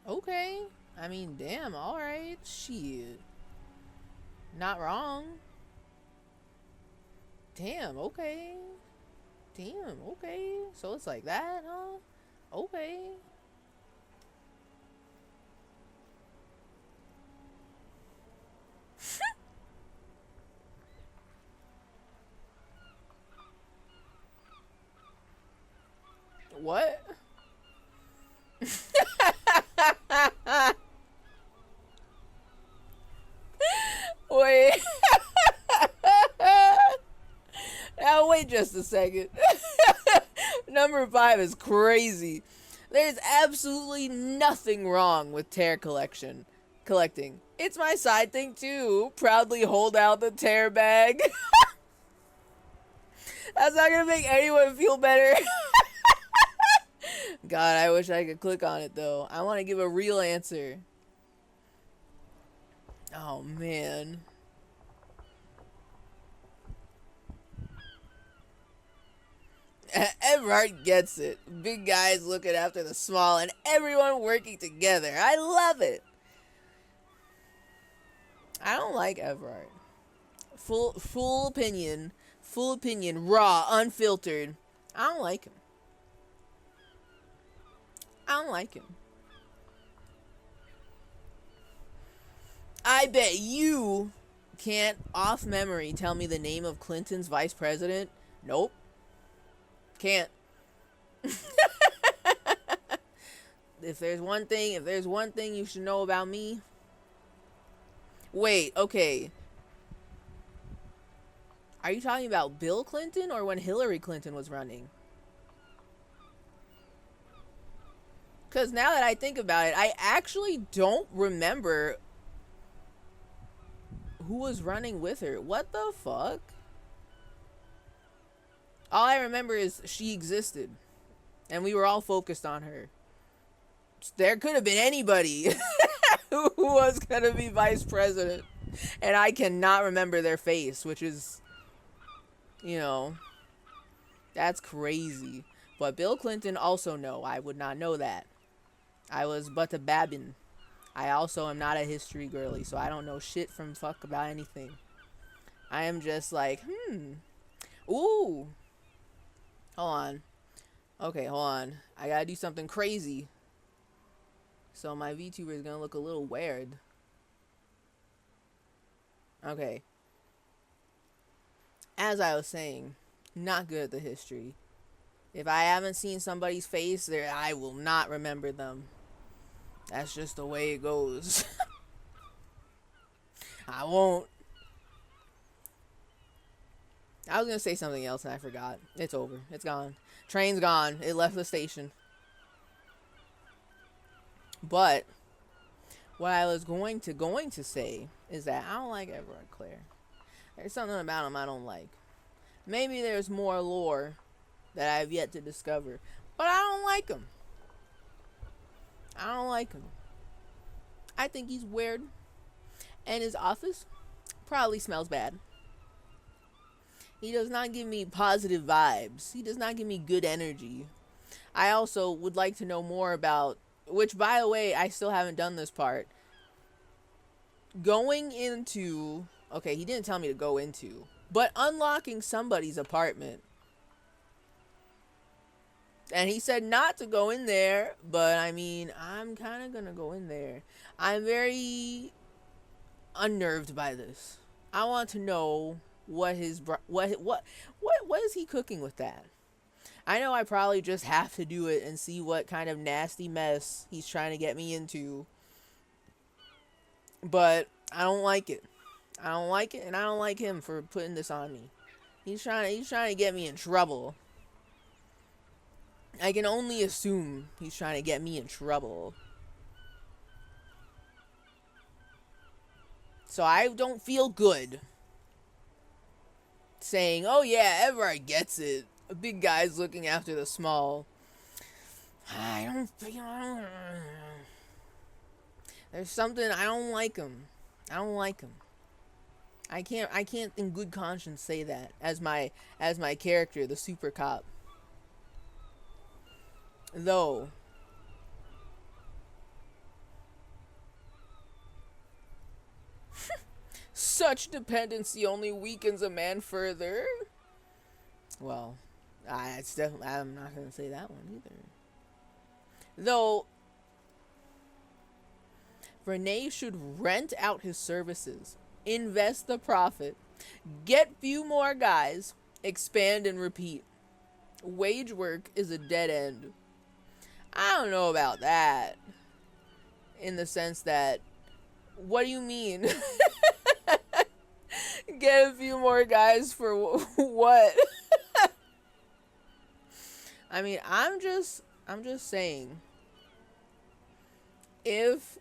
Okay. I mean, damn, alright. Shit. Not wrong. Damn, okay. So it's like that, huh? Okay. What? Wait. Now wait just a second. Number 5 is crazy. There's absolutely nothing wrong with tear collecting. It's my side thing too. Proudly hold out the tear bag. That's not gonna make anyone feel better. God, I wish I could click on it though. I want to give a real answer. Oh man. Everhart gets it. Big guys looking after the small and everyone working together. I love it. I don't like Everard. Full opinion, raw, unfiltered. I don't like him. I don't like him. I bet you can't, off memory, tell me the name of Clinton's vice president. Nope. Can't. If there's one thing you should know about me. Wait, okay. Are you talking about Bill Clinton or when Hillary Clinton was running? Because now that I think about it, I actually don't remember who was running with her. What the fuck? All I remember is she existed. And we were all focused on her. There could have been anybody who was going to be vice president. And I cannot remember their face, which is, you know, that's crazy. But Bill Clinton also, no, I would not know that. I was but a babbin. I also am not a history girly, so I don't know shit from fuck about anything. I am just like, ooh. Hold on. Okay, hold on. I gotta do something crazy. So my VTuber is gonna look a little weird. Okay. As I was saying, not good at the history. If I haven't seen somebody's face, there I will not remember them. That's just the way it goes. I won't. I was gonna say something else and I forgot. It's over. It's gone. Train's gone. It left the station. But what I was going to say is that I don't like Everard Clare. There's something about him I don't like. Maybe there's more lore that I've yet to discover, but I don't like him. I don't like him. I think he's weird. And his office probably smells bad. He does not give me positive vibes. He does not give me good energy. I also would like to know more about, which by the way, I still haven't done this part. Going into, okay, he didn't tell me to go into, but unlocking somebody's apartment. And he said not to go in there, but I mean, I'm kind of gonna go in there. I'm very unnerved by this. I want to know what his what is he cooking with that? I know I probably just have to do it and see what kind of nasty mess he's trying to get me into. But I don't like it. I don't like it, and I don't like him for putting this on me. He's trying to get me in trouble. I can only assume he's trying to get me in trouble. So I don't feel good saying, oh yeah, Everard gets it. A big guy's looking after the small. I don't feel... There's something, I don't like him. I don't like him. I can't in good conscience say that as my character, the super cop. Though such dependency only weakens a man further. Well, it's definitely, I'm not gonna say that one either. Though Renee should rent out his services, invest the profit, get few more guys, expand and repeat. Wage work is a dead end. I don't know about that. In the sense that, what do you mean? Get a few more guys for what? I mean, I'm just saying, if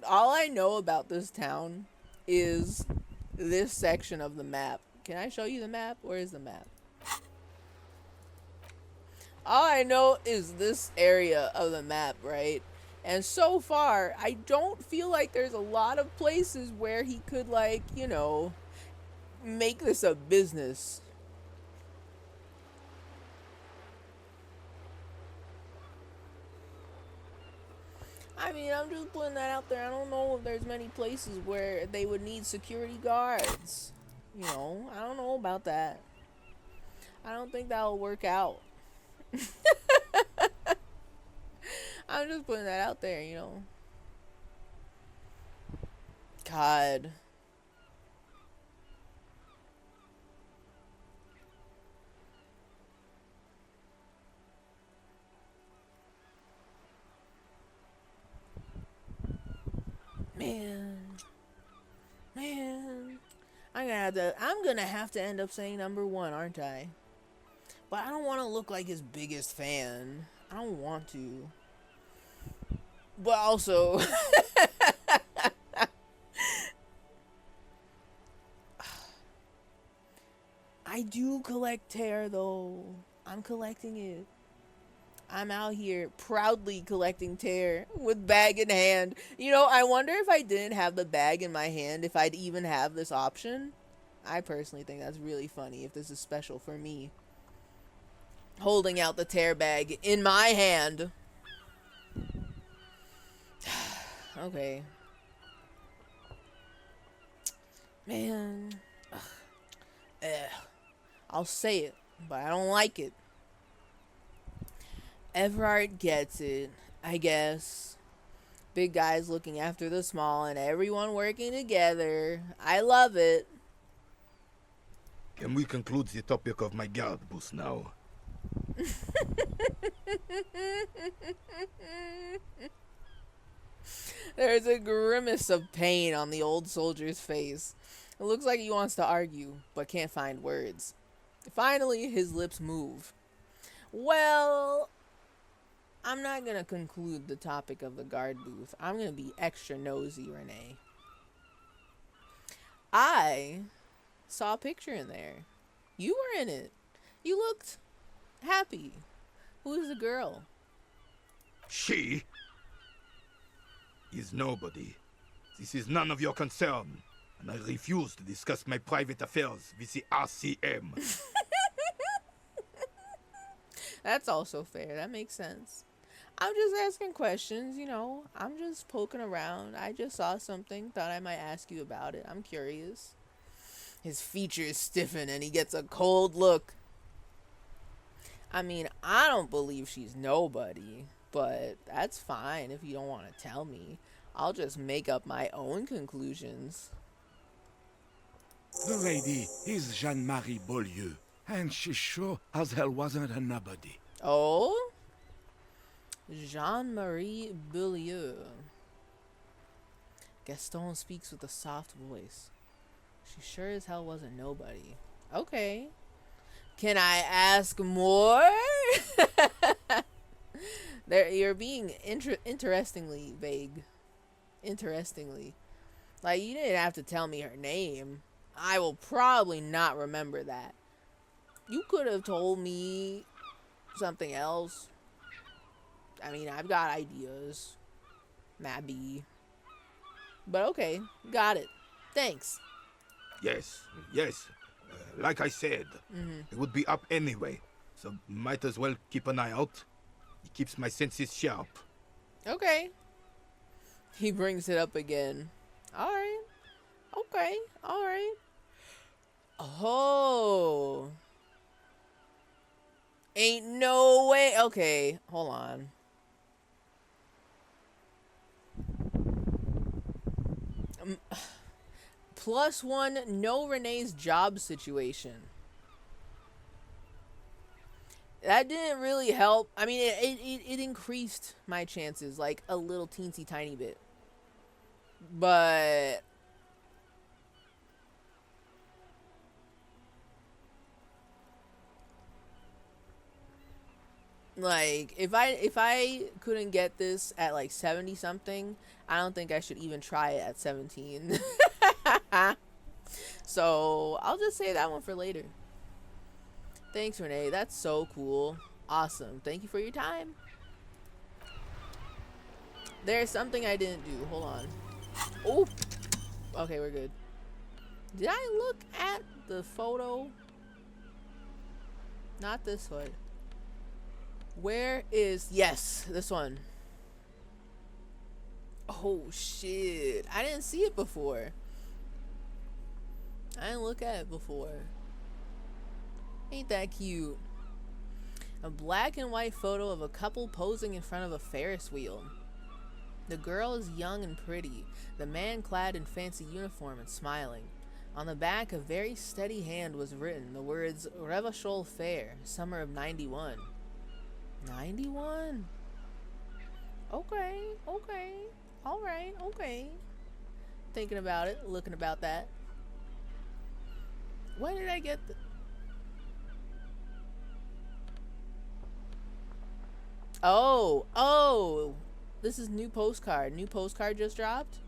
all I know about this town is this section of the map. Can I show you the map? Where is the map? All I know is this area of the map, right? And so far, I don't feel like there's a lot of places where he could, like, you know, make this a business. I mean, I'm just putting that out there. I don't know if there's many places where they would need security guards. You know, I don't know about that. I don't think that'll work out. I'm just putting that out there, you know. God. Man, I'm gonna have to end up saying number one, aren't I? But I don't want to look like his biggest fan. I don't want to. But also, I do collect tear though. I'm collecting it. I'm out here proudly collecting tear with bag in hand. You know, I wonder if I didn't have the bag in my hand, if I'd even have this option. I personally think that's really funny if this is special for me. Holding out the tear bag in my hand. Okay. Man. I'll say it, but I don't like it. Everard gets it, I guess. Big guys looking after the small and everyone working together. I love it. Can we conclude the topic of my guard boost now? There's a grimace of pain on the old soldier's face. It looks like he wants to argue, but can't find words. Finally, his lips move. Well, I'm not going to conclude the topic of the guard booth. I'm going to be extra nosy, Renee. I saw a picture in there. You were in it. You looked happy. Who's the girl? She is nobody. This is none of your concern, and I refuse to discuss my private affairs with the RCM. That's also fair. That makes sense. I'm just asking questions, you know. I'm just poking around. I just saw something. Thought I might ask you about it. I'm curious. His features stiffen and he gets a cold look. I mean, I don't believe she's nobody. But that's fine if you don't want to tell me. I'll just make up my own conclusions. The lady is Jeanne-Marie Beaulieu, and she sure as hell wasn't a nobody. Oh? Jean-Marie Beaulieu. Gaston speaks with a soft voice. She sure as hell wasn't nobody. Okay. Can I ask more? You're being interestingly vague. Interestingly. Like, you didn't have to tell me her name. I will probably not remember that. You could have told me something else. I mean, I've got ideas. Maybe. But okay, got it. Thanks. Yes. Like I said, it would be up anyway, so might as well keep an eye out. It keeps my senses sharp. Okay. He brings it up again. Alright. Okay. Alright. Oh. Ain't no way. Okay. Hold on. +1, no Renee's job situation. That didn't really help. I mean, it increased my chances like a little teensy tiny bit. But like if I couldn't get this at like 70 something, I don't think I should even try it at 17. So I'll just save that one for later. Thanks, Renee. That's so cool. Awesome. Thank you for your time. There's something I didn't do. Hold on. Oh. Okay, we're good. Did I look at the photo? Not this one. Where is... Yes, this one. Oh shit. I didn't see it before. I didn't look at it before. Ain't that cute? A black and white photo of a couple posing in front of a Ferris wheel. The girl is young and pretty, the man clad in fancy uniform and smiling. On the back, a very steady hand was written, the words Revachol Fair, summer of 91. 91? Okay, okay, alright, okay. Thinking about it, looking about that. When did I get the... Oh, this is new postcard. New postcard just dropped?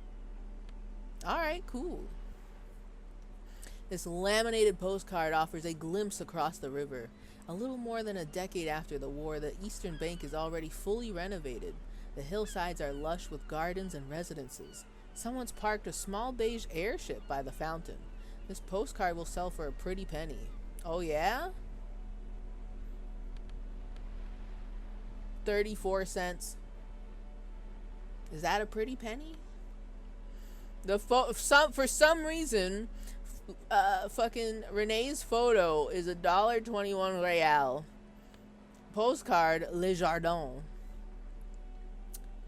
Alright, cool. This laminated postcard offers a glimpse across the river. A little more than a decade after the war, the eastern bank is already fully renovated. The hillsides are lush with gardens and residences. Someone's parked a small beige airship by the fountain. This postcard will sell for a pretty penny. Oh yeah? 34 cents. Is that a pretty penny? For some reason, fucking Renee's photo is $1.21 real. Postcard Le Jardin.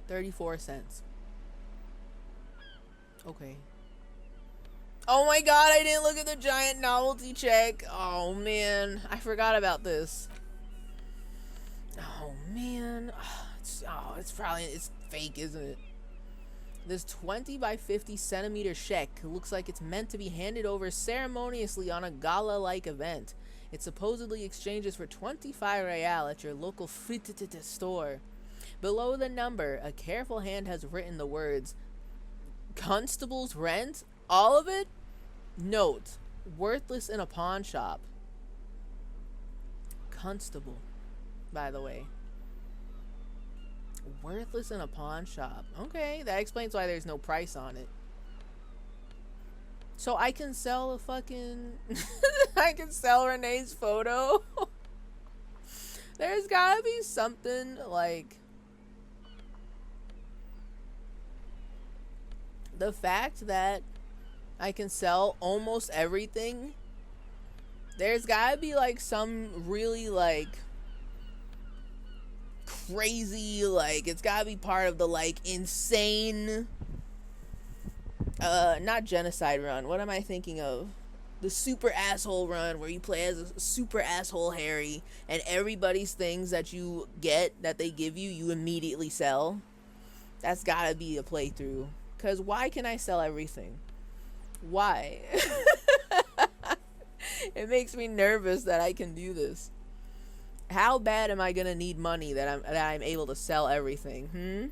34 cents. Okay. Oh my god, I didn't look at the giant novelty check. Oh man, I forgot about this. Oh man. It's fake, isn't it? This 20 by 50 centimeter check looks like it's meant to be handed over ceremoniously on a gala-like event. It supposedly exchanges for 25 real at your local frititita store. Below the number, a careful hand has written the words, Constable's rent? All of it? Note, worthless in a pawn shop. Constable, by the way. Worthless in a pawn shop. Okay, that explains why there's no price on it. So I can sell a fucking... I can sell Renee's photo? There's gotta be something like... The fact that I can sell almost everything, there's gotta be like some really like crazy, like it's gotta be part of the like insane not genocide run, what am I thinking of, the super asshole run where you play as a super asshole Harry and everybody's things that you get that they give you, you immediately sell. That's gotta be a playthrough. Because why can I sell everything? Why? It makes me nervous that I can do this. How bad am I gonna need money that I'm able to sell everything?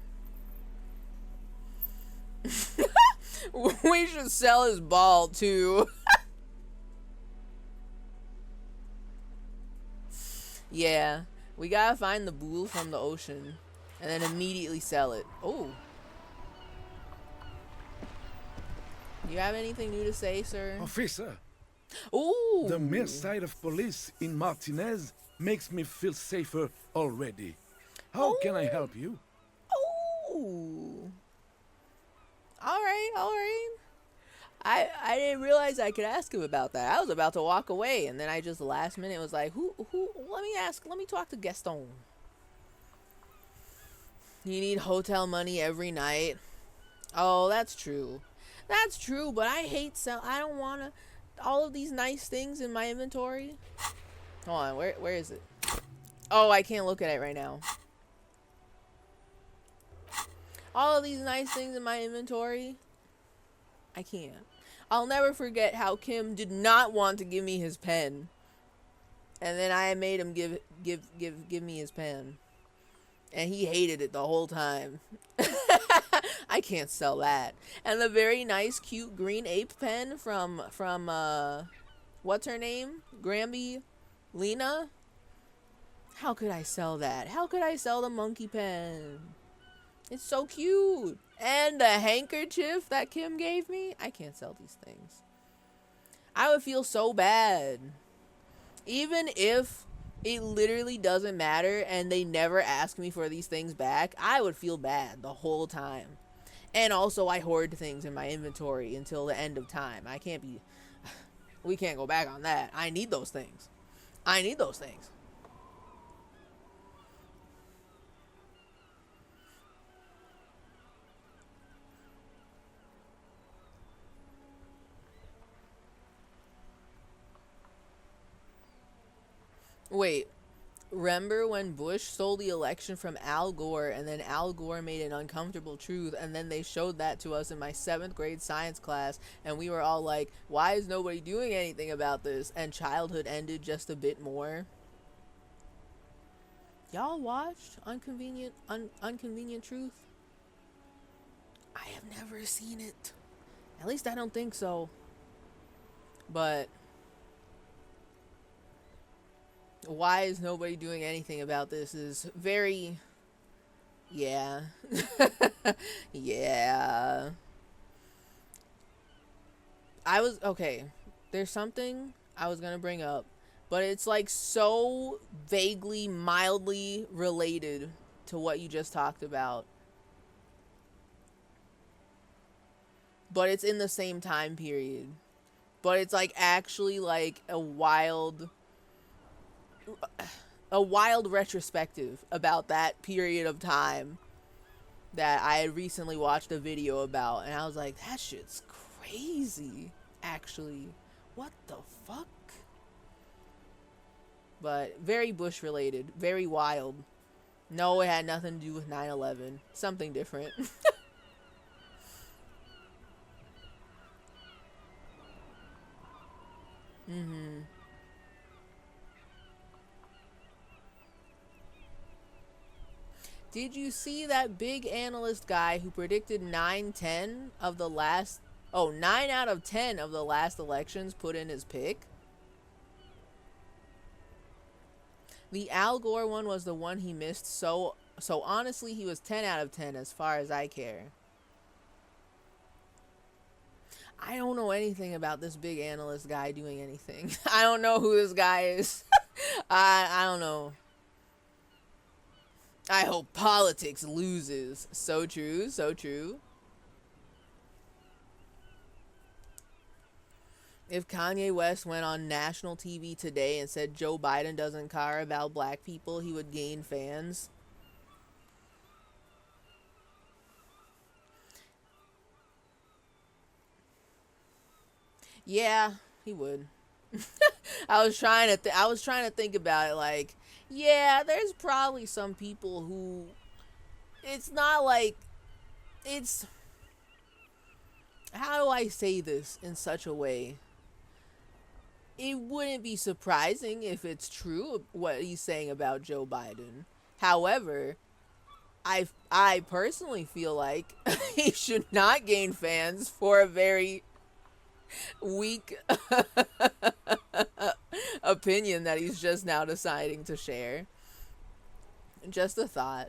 We should sell his ball too. Yeah, we gotta find the bull from the ocean and then immediately sell it. Oh. Do you have anything new to say, sir? Officer, Ooh. the mere sight of police in Martinez makes me feel safer already. How can I help you? Oh. All right. I didn't realize I could ask him about that. I was about to walk away, and then I just last minute was like, who, let me talk to Gaston. You need hotel money every night. Oh, that's true. That's true, but I hate I don't want to, all of these nice things in my inventory. Hold on, where is it? Oh, I can't look at it right now. All of these nice things in my inventory, I can't. I'll never forget how Kim did not want to give me his pen. And then I made him give me his pen. And he hated it the whole time. I can't sell that. And the very nice, cute green ape pen from what's her name? Gramby Lena? How could I sell that? How could I sell the monkey pen? It's so cute. And the handkerchief that Kim gave me? I can't sell these things. I would feel so bad. Even if it literally doesn't matter and they never ask me for these things back, I would feel bad the whole time. And also, I hoard things in my inventory until the end of time. I can't be... We can't go back on that. I need those things. I need those things. Wait. Remember when Bush stole the election from Al Gore, and then Al Gore made an uncomfortable truth, and then they showed that to us in my 7th grade science class, and we were all like, why is nobody doing anything about this? And childhood ended just a bit more. Y'all watched Unconvenient Truth? I have never seen it. At least I don't think so. But why is nobody doing anything about this is very... Yeah. Yeah. Okay, there's something I was gonna bring up, but it's like so vaguely, mildly related to what you just talked about. But it's in the same time period. But it's like actually like a wild retrospective about that period of time that I had recently watched a video about, and I was like, that shit's crazy, actually. What the fuck? But very Bush related, very wild. No, it had nothing to do with 9/11. Something different. Mm-hmm. Did you see that big analyst guy who predicted 9 out of 10 of the last elections put in his pick? The Al Gore one was the one he missed, so honestly he was 10 out of 10 as far as I care. I don't know anything about this big analyst guy doing anything. I don't know who this guy is. I don't know. I hope politics loses. So true, so true. If Kanye West went on national TV today and said Joe Biden doesn't care about black people, he would gain fans. Yeah, he would. I was trying to think about it, like, yeah, there's probably some people who it's not like it's, how do I say this in such a way? It wouldn't be surprising if it's true what he's saying about Joe Biden. However, I personally feel like he should not gain fans for a very weak opinion that he's just now deciding to share. Just a thought.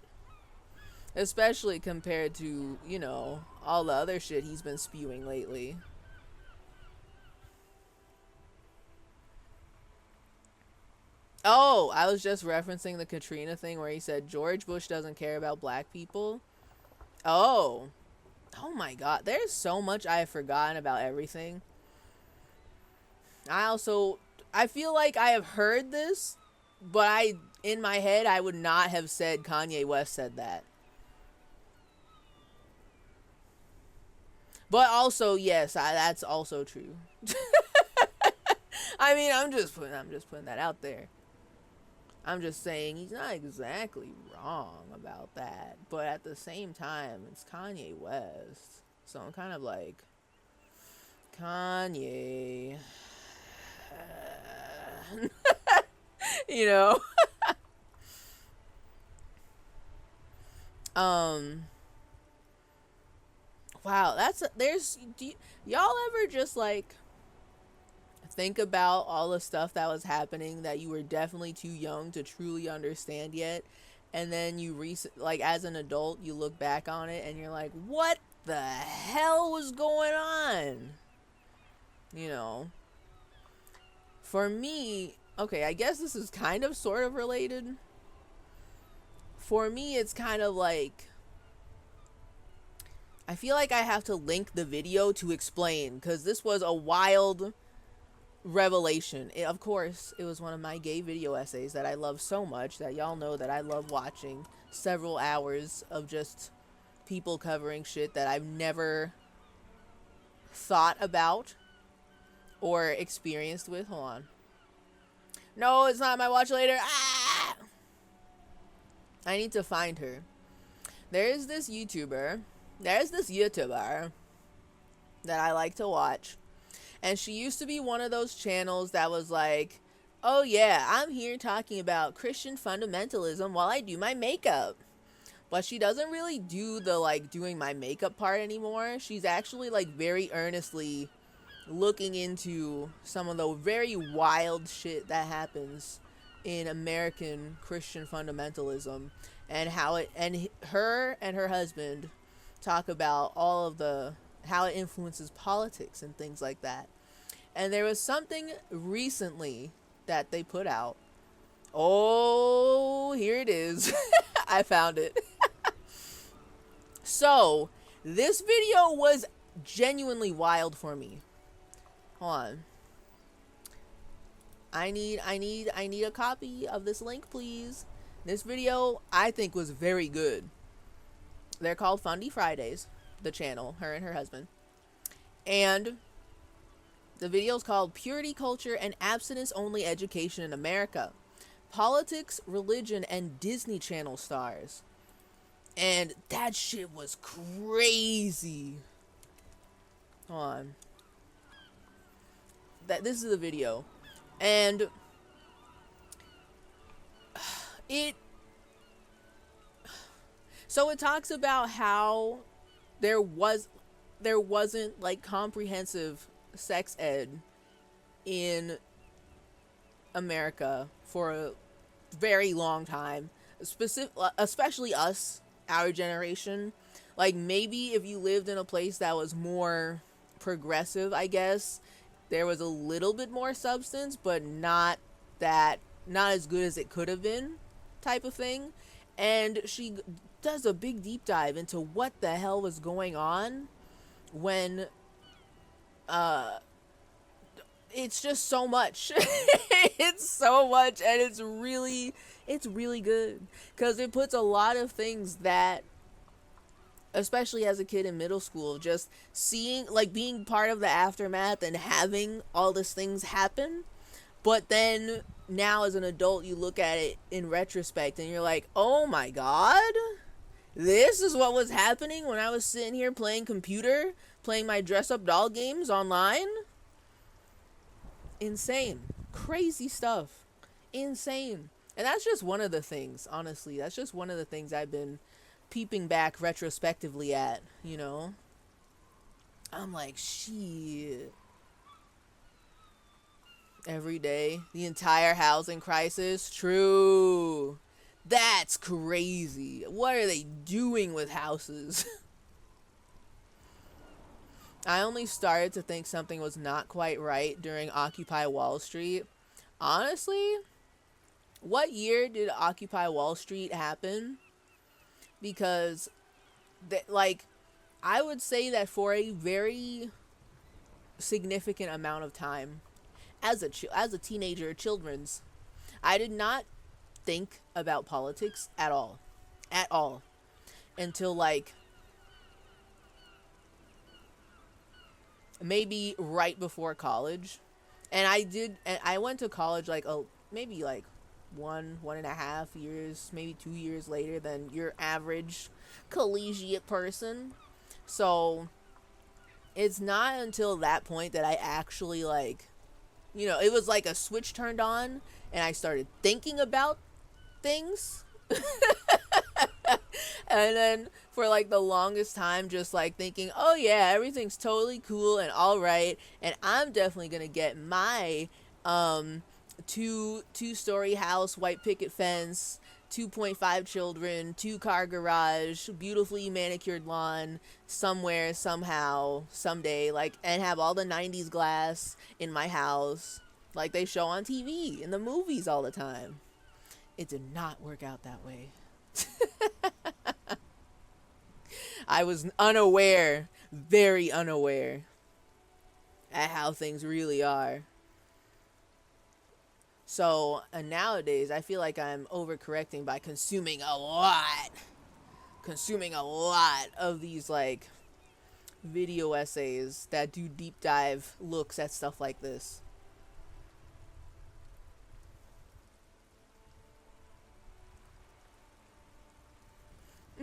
Especially compared to, you know, all the other shit he's been spewing lately. Oh, I was just referencing the Katrina thing where he said George Bush doesn't care about black people. Oh my god, there's so much I have forgotten about everything. I feel like I have heard this, but in my head I would not have said Kanye West said that. But also, yes, that's also true. I mean, I'm just putting that out there. I'm just saying he's not exactly wrong about that, but at the same time, it's Kanye West. So I'm kind of like, Kanye, you know. Wow, y'all ever just like think about all the stuff that was happening that you were definitely too young to truly understand yet, and then like as an adult you look back on it and you're like, what the hell was going on? You know, for me, okay, I guess this is kind of sort of related. For me, it's kind of like I feel like I have to link the video to explain, because this was a wild revelation. Of course, it was one of my gay video essays that I love so much, that y'all know that I love watching several hours of just people covering shit that I've never thought about or experienced with. Hold on. No, it's not my watch later. Ah! I need to find her. There's this YouTuber that I like to watch. And she used to be one of those channels that was like, oh yeah, I'm here talking about Christian fundamentalism while I do my makeup. But she doesn't really do the like doing my makeup part anymore. She's actually like very earnestly looking into some of the very wild shit that happens in American Christian fundamentalism, and how it, and her and her husband talk about all of the, how it influences politics and things like that. And there was something recently that they put out. Oh, here it is. I found it. So, this video was genuinely wild for me. Hold on. I need a copy of this link, please. This video, I think, was very good. They're called Fundy Fridays, the channel, her and her husband. And the video is called Purity Culture and Abstinence-Only Education in America. Politics, Religion, and Disney Channel Stars. And that shit was crazy. Hold on. This is the video. And so it talks about how there wasn't like comprehensive sex ed in America for a very long time, especially us, our generation. Like, maybe if you lived in a place that was more progressive, I guess there was a little bit more substance, but not as good as it could have been, type of thing. And she does a big deep dive into what the hell was going on when it's just so much. It's so much, and it's really good, because it puts a lot of things that, especially as a kid in middle school, just seeing, like, being part of the aftermath and having all these things happen. But then now as an adult, you look at it in retrospect and you're like, oh my god, this is what was happening when I was sitting here playing my dress-up doll games online. Insane. Crazy stuff. Insane. And that's just one of the things, honestly. That's just one of the things I've been peeping back retrospectively at, you know? I'm like, shit. Every day. The entire housing crisis. True. That's crazy. What are they doing with houses? I only started to think something was not quite right during Occupy Wall Street. Honestly, what year did Occupy Wall Street happen? Because, like, I would say that for a very significant amount of time, as a teenager, I did not think about politics at all, until like maybe right before college. And I went to college like maybe like 1.5 years, maybe 2 years later than your average collegiate person. So it's not until that point that I actually, like, you know, it was like a switch turned on and I started thinking about things. And then for like the longest time, just like thinking, oh yeah, everything's totally cool and all right, and I'm definitely gonna get my two-story house, white picket fence, 2.5 children, 2-car garage, beautifully manicured lawn, somewhere, somehow, someday, like, and have all the 90s glass in my house like they show on TV in the movies all the time. It did not work out that way. I was unaware, very unaware at how things really are. So nowadays, I feel like I'm overcorrecting by consuming a lot of these like video essays that do deep dive looks at stuff like this.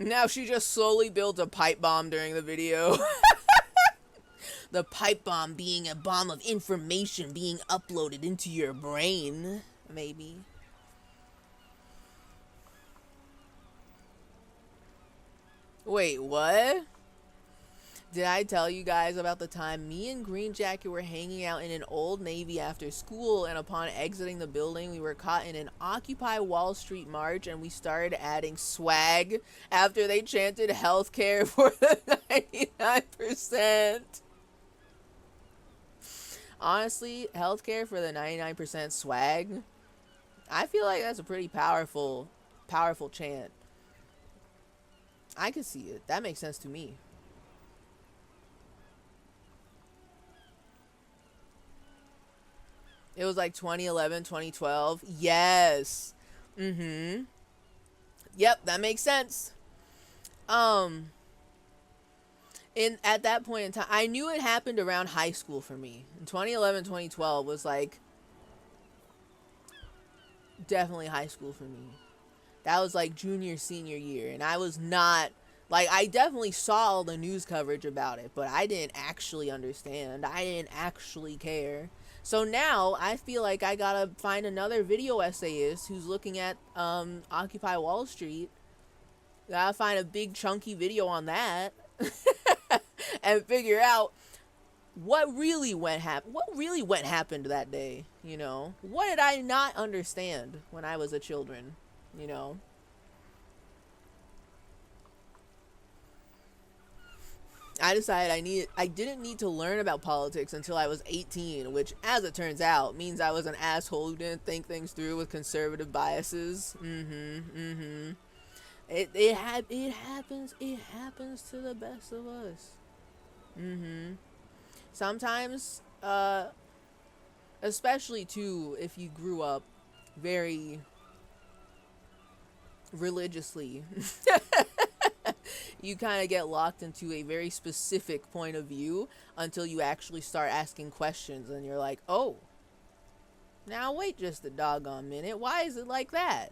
Now she just slowly builds a pipe bomb during the video. The pipe bomb being a bomb of information being uploaded into your brain, maybe. Wait, what? Did I tell you guys about the time me and Green Jacket were hanging out in an Old Navy after school, and upon exiting the building, we were caught in an Occupy Wall Street march, and we started adding swag after they chanted healthcare for the 99%? Honestly, healthcare for the 99% swag, I feel like that's a pretty powerful chant. I could see it. That makes sense to me. It was like 2011, 2012. Yes. Mm-hmm. Yep, that makes sense. At that point in time, I knew it happened around high school for me. In 2011, 2012 was like definitely high school for me. That was like junior, senior year, and I was not like, I definitely saw all the news coverage about it, but I didn't actually understand. I didn't actually care. So now I feel like I gotta find another video essayist who's looking at Occupy Wall Street. Gotta find a big chunky video on that and figure out what really went happened that day, you know? What did I not understand when I was a children, you know? I decided I didn't need to learn about politics until I was 18, which, as it turns out, means I was an asshole who didn't think things through with conservative biases. It happens to the best of us. Sometimes, especially too, if you grew up very religiously, you kind of get locked into a very specific point of view until you actually start asking questions, and you're like, oh, now wait just a doggone minute, why is it like that?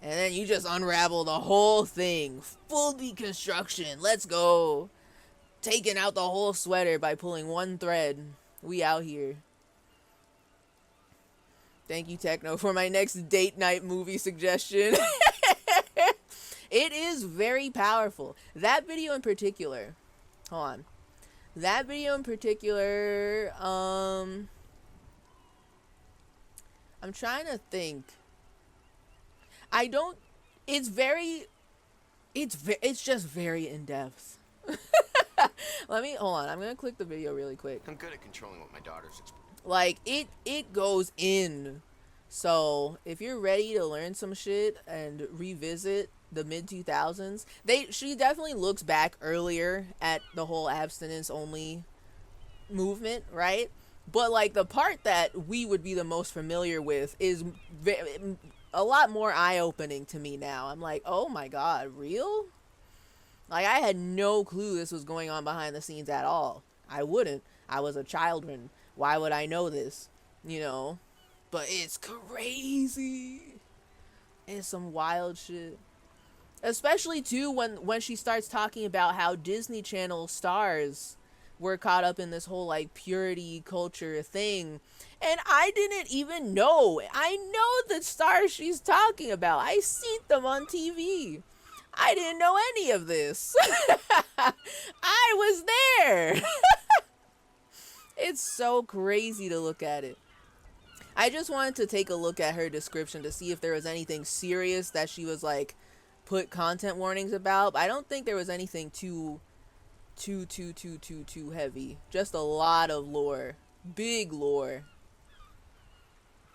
And then you just unravel the whole thing. Full deconstruction. Let's go. Taking out the whole sweater by pulling one thread. We out here. Thank you, Techno, for my next date night movie suggestion. It is very powerful. That video in particular. Hold on. That video in particular, I'm trying to think. It's just very in-depth. Hold on. I'm going to click the video really quick. I'm good at controlling what my daughter's like, it goes in. So, if you're ready to learn some shit and revisit the mid-2000s, she definitely looks back earlier at the whole abstinence-only movement, right? But, like, the part that we would be the most familiar with is a lot more eye-opening to me now. I'm like, oh my god, real? Like, I had no clue this was going on behind the scenes at all. I wouldn't. I was a children. Why would I know this? You know? But it's crazy. It's some wild shit. Especially, too, when she starts talking about how Disney Channel stars were caught up in this whole, like, purity culture thing. And I didn't even know. I know the stars she's talking about. I seen them on TV. I didn't know any of this. I was there. It's so crazy to look at it. I just wanted to take a look at her description to see if there was anything serious that she was, like, put content warnings about. But I don't think there was anything too heavy. Just a lot of lore. Big lore.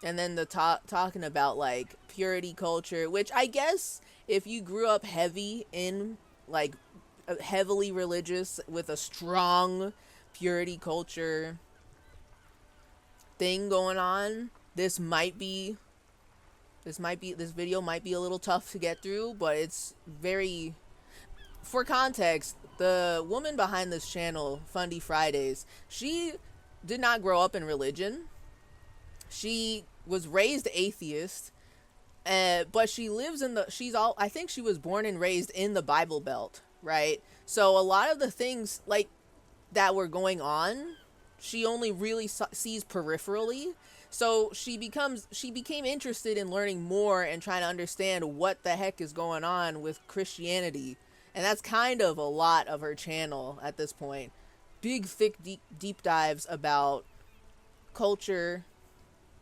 And then the talking about, like, purity culture, which I guess if you grew up heavy in, like, heavily religious with a strong purity culture thing going on, this video might be a little tough to get through, but it's very, for context, the woman behind this channel, Fundy Fridays, she did not grow up in religion. She was raised atheist, but she lives in I think she was born and raised in the Bible Belt, right? So a lot of the things like that were going on, she only really sees peripherally. So she became interested in learning more and trying to understand what the heck is going on with Christianity. And that's kind of a lot of her channel at this point. Big, thick, deep dives about culture,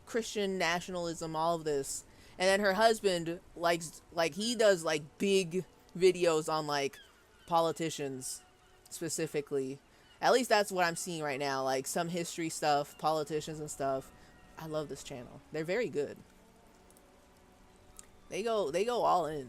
Christian nationalism, all of this. And then her husband he does like big videos on like politicians specifically. At least that's what I'm seeing right now. Like some history stuff, politicians and stuff. I love this channel. They're very good. They go all in.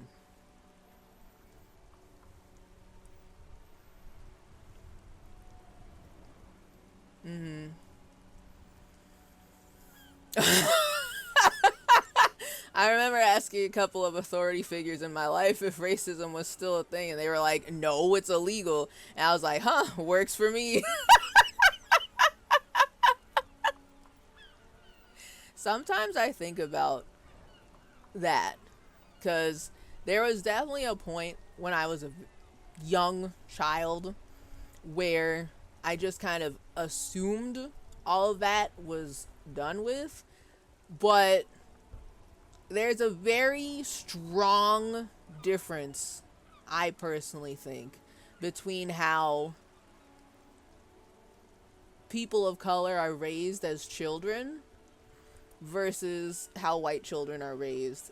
I remember asking a couple of authority figures in my life if racism was still a thing, and they were like, no, it's illegal. And I was like, works for me. Sometimes I think about that, because there was definitely a point when I was a young child where I just kind of assumed all of that was done with, but there's a very strong difference, I personally think, between how people of color are raised as children versus how white children are raised,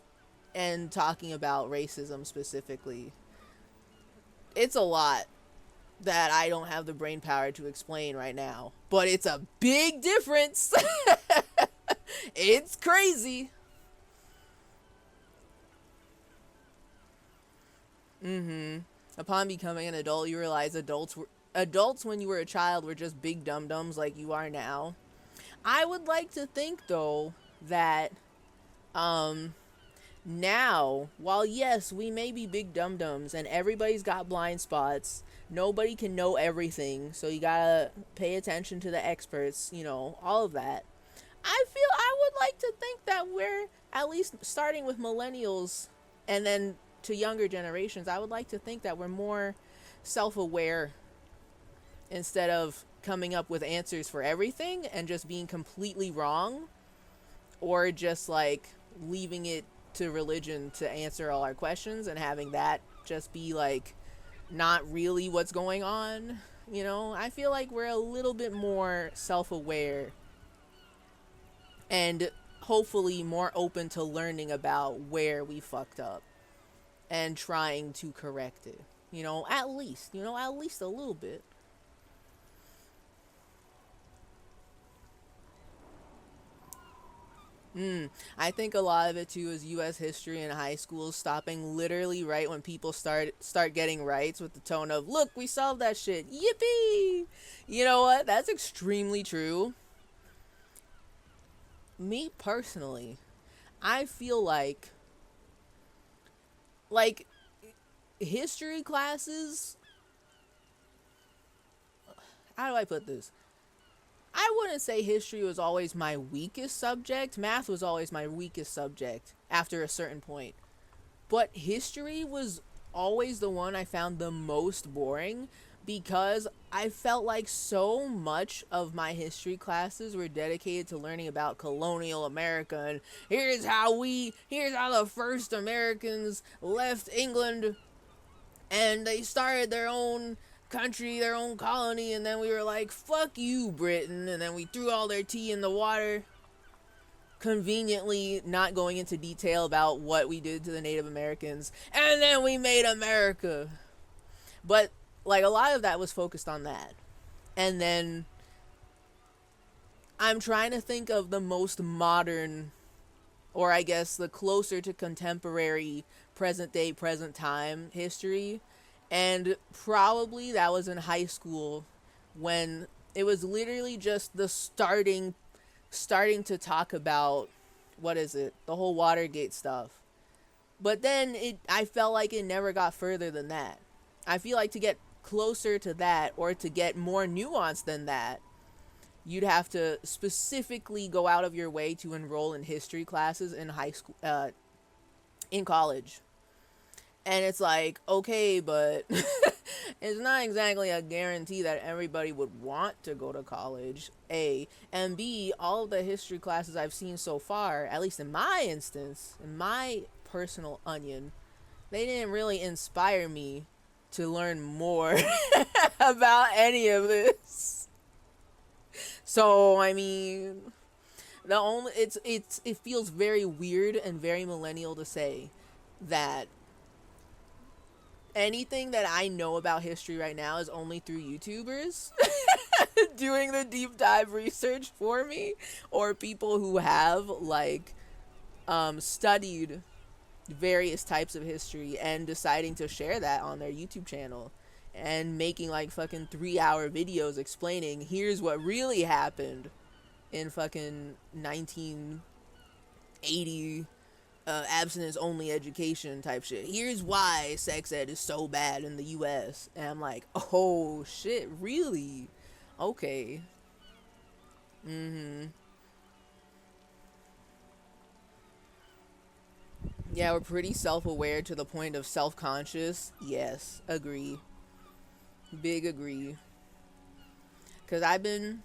and talking about racism specifically. It's a lot that I don't have the brain power to explain right now, but it's a big difference. It's crazy. Upon becoming an adult, you realize adults when you were a child were just big dum-dums like you are now. I would like to think, though, that now, while yes, we may be big dum-dums and everybody's got blind spots, nobody can know everything, so you gotta pay attention to the experts, all of that. I would like to think that we're, at least starting with millennials and then to younger generations, I would like to think that we're more self-aware instead of coming up with answers for everything and just being completely wrong, or just like leaving it to religion to answer all our questions and having that just be like not really what's going on. I feel like we're a little bit more self-aware and hopefully more open to learning about where we fucked up and trying to correct it, at least a little bit. I think a lot of it too is U.S. history in high school stopping literally right when people start getting rights, with the tone of, look, we solved that shit, yippee. You know what? That's extremely true. Me personally, I feel like history classes, how do I put this? I wouldn't say history was always my weakest subject. Math was always my weakest subject after a certain point. But history was always the one I found the most boring, because I felt like so much of my history classes were dedicated to learning about colonial America, and here's how the first Americans left England and they started their own country, their own colony, and then we were like, fuck you, Britain, and then we threw all their tea in the water, conveniently not going into detail about what we did to the Native Americans, and then we made America. But like a lot of that was focused on that. And then I'm trying to think of the most modern, or I guess the closer to contemporary, present day, present time history. And probably that was in high school when it was literally just the starting to talk about, what is it, the whole Watergate stuff. But then I felt like it never got further than that. I feel like to get closer to that, or to get more nuanced than that, you'd have to specifically go out of your way to enroll in history classes in high school, in college. And it's like, okay, but it's not exactly a guarantee that everybody would want to go to college, A. And B, all of the history classes I've seen so far, at least in my instance, in my personal onion, they didn't really inspire me to learn more about any of this. So, I mean, it feels very weird and very millennial to say that anything that I know about history right now is only through YouTubers doing the deep dive research for me, or people who have like studied various types of history and deciding to share that on their YouTube channel and making like fucking 3-hour videos explaining, here's what really happened in fucking 1980 abstinence only education type shit. Here's why sex ed is so bad in the US. And I'm like, oh shit, really? Okay. Yeah, we're pretty self-aware to the point of self-conscious. Yes, agree. Big agree. Cause I've been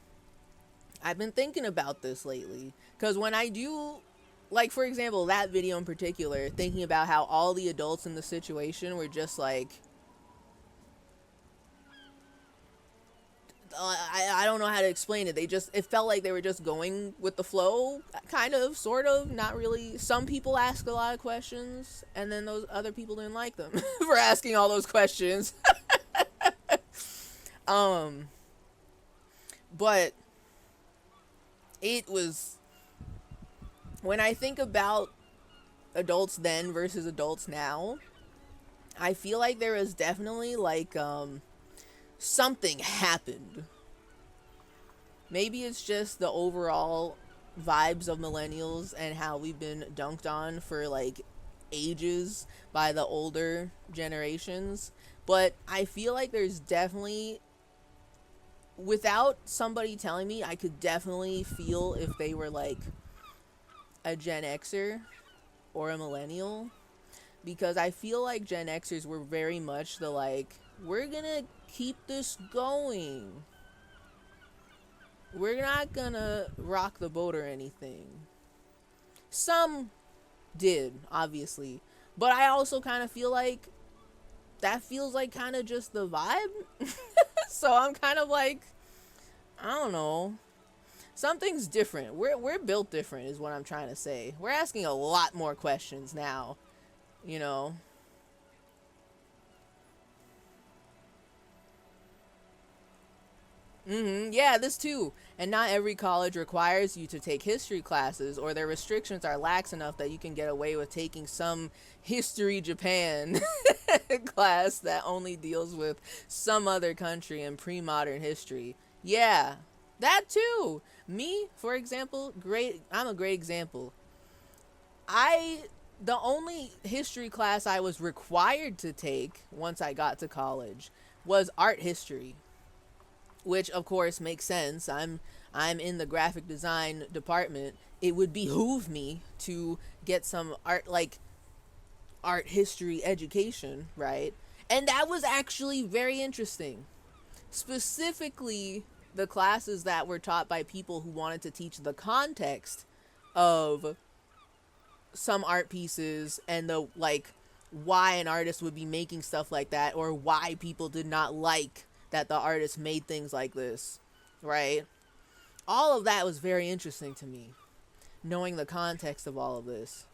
thinking about this lately. Cause when I do, like, for example, that video in particular, thinking about how all the adults in the situation were just like, I don't know how to explain it. It felt like they were just going with the flow, kind of, sort of, not really. Some people ask a lot of questions, and then those other people didn't like them for asking all those questions. But it was, when I think about adults then versus adults now, I feel like there was definitely like something happened. Maybe it's just the overall vibes of millennials and how we've been dunked on for like ages by the older generations. But I feel like there's definitely, without somebody telling me, I could definitely feel if they were like a Gen Xer or a millennial, because I feel like Gen Xers were very much the like, we're gonna keep this going, we're not gonna rock the boat or anything. Some did, obviously, but I also kind of feel like that feels like kind of just the vibe. So I'm kind of like, I don't know, something's different. We're built different is what I'm trying to say. We're asking a lot more questions now, you know. Yeah, this too. And not every college requires you to take history classes, or their restrictions are lax enough that you can get away with taking some History Japan class that only deals with some other country and pre-modern history. Yeah, that too. Me, for example, I'm a great example. The only history class I was required to take once I got to college was art history, which of course makes sense. I'm in the graphic design department. It would behoove me to get some art history education, right? And that was actually very interesting. Specifically, the classes that were taught by people who wanted to teach the context of some art pieces and the like, why an artist would be making stuff like that, or why people did not like that the artist made things like this, right? All of that was very interesting to me, knowing the context of all of this,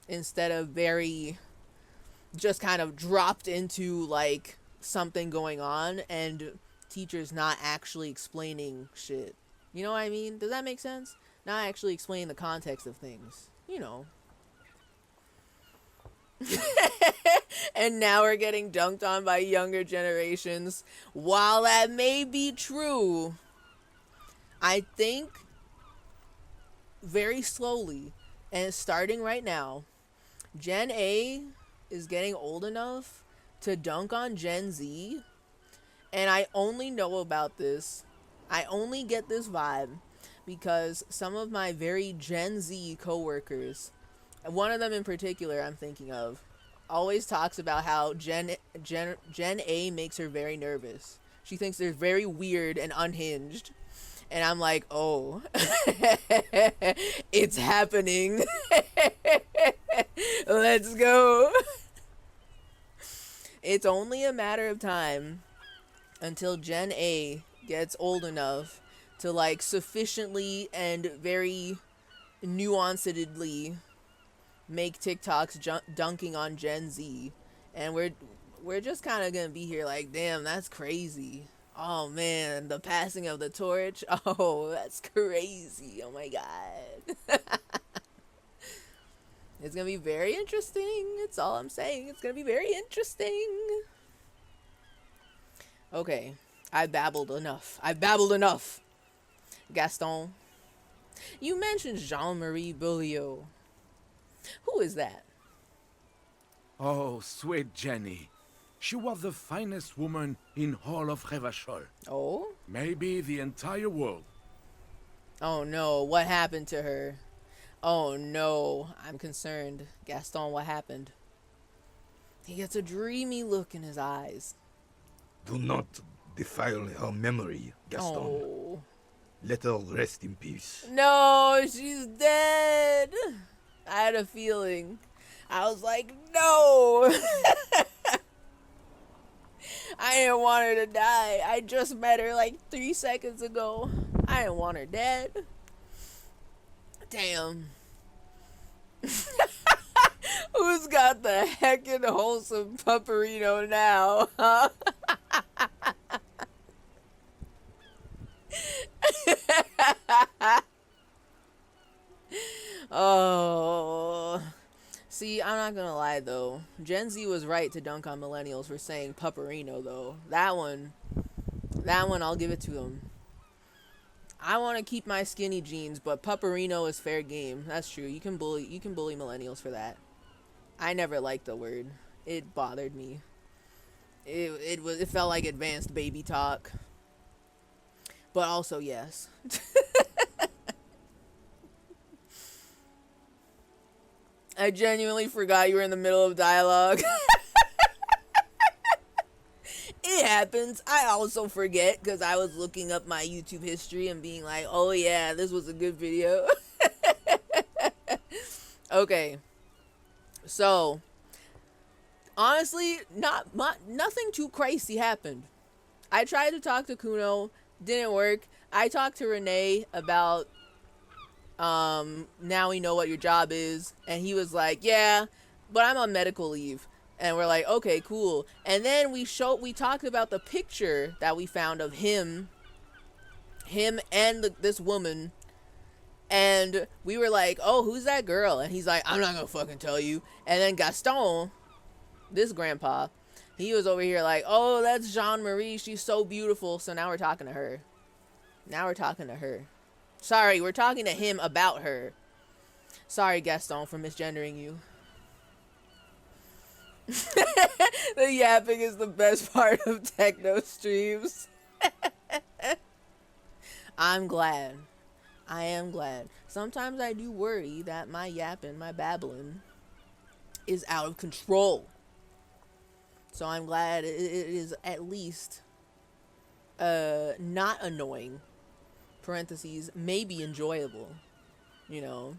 instead of very just kind of dropped into like something going on and teachers not actually explaining shit. You know what I mean? Does that make sense? Not actually explaining the context of things, you know. And now we're getting dunked on by younger generations. While that may be true, I think very slowly, and it's starting right now, Gen A is getting old enough to dunk on Gen Z. And I only know about this. I only get this vibe because some of my very Gen Z coworkers, one of them in particular I'm thinking of, always talks about how Gen A makes her very nervous. She thinks they're very weird and unhinged. And I'm like, oh, it's happening. Let's go. It's only a matter of time until Gen A gets old enough to like sufficiently and very nuancedly make TikToks dunking on Gen Z, and we're just kind of gonna be here like, damn, that's crazy. Oh man, the passing of the torch. Oh, that's crazy. Oh my god. It's gonna be very interesting. It's all I'm saying. It's gonna be very interesting. Okay, I babbled enough. Gaston, you mentioned Jean-Marie Beaulieu. Who is that? Oh, sweet Jenny. She was the finest woman in all of Revachol. Oh? Maybe the entire world. Oh no, what happened to her? Oh no, I'm concerned. Gaston, what happened? He gets a dreamy look in his eyes. Do not defile her memory, Gaston. Oh. Let her rest in peace. No, she's dead. I had a feeling. I was like, no. I didn't want her to die. I just met her like 3 seconds ago. I didn't want her dead. Damn. Who's got the heckin' wholesome pupperino now, huh? Oh. See, I'm not gonna lie though. Gen Z was right to dunk on millennials for saying pupperino though. That one I'll give it to them. I want to keep my skinny jeans, but pupperino is fair game. That's true. You can bully millennials for that. I never liked the word. It bothered me. It felt like advanced baby talk. But also yes. I genuinely forgot you were in the middle of dialogue. It happens. I also forget because I was looking up my YouTube history and being like, oh yeah, this was a good video. Okay. So, honestly, nothing too crazy happened. I tried to talk to Kuno, didn't work. I talked to Renee about now we know what your job is, and he was like, yeah, but I'm on medical leave. And we're like, okay, cool. And then we talked about the picture that we found of him and this woman, and we were like, oh, who's that girl? And he's like, I'm not gonna fucking tell you. And then Gaston, this grandpa, he was over here like, oh, that's Jean-Marie, she's so beautiful. So now we're talking to her. Sorry, we're talking to him about her. Sorry, Gaston, for misgendering you. The yapping is the best part of techno streams. I am glad. Sometimes I do worry that my yapping, my babbling, is out of control. So I'm glad it is at least not annoying. Parentheses, maybe enjoyable. You know.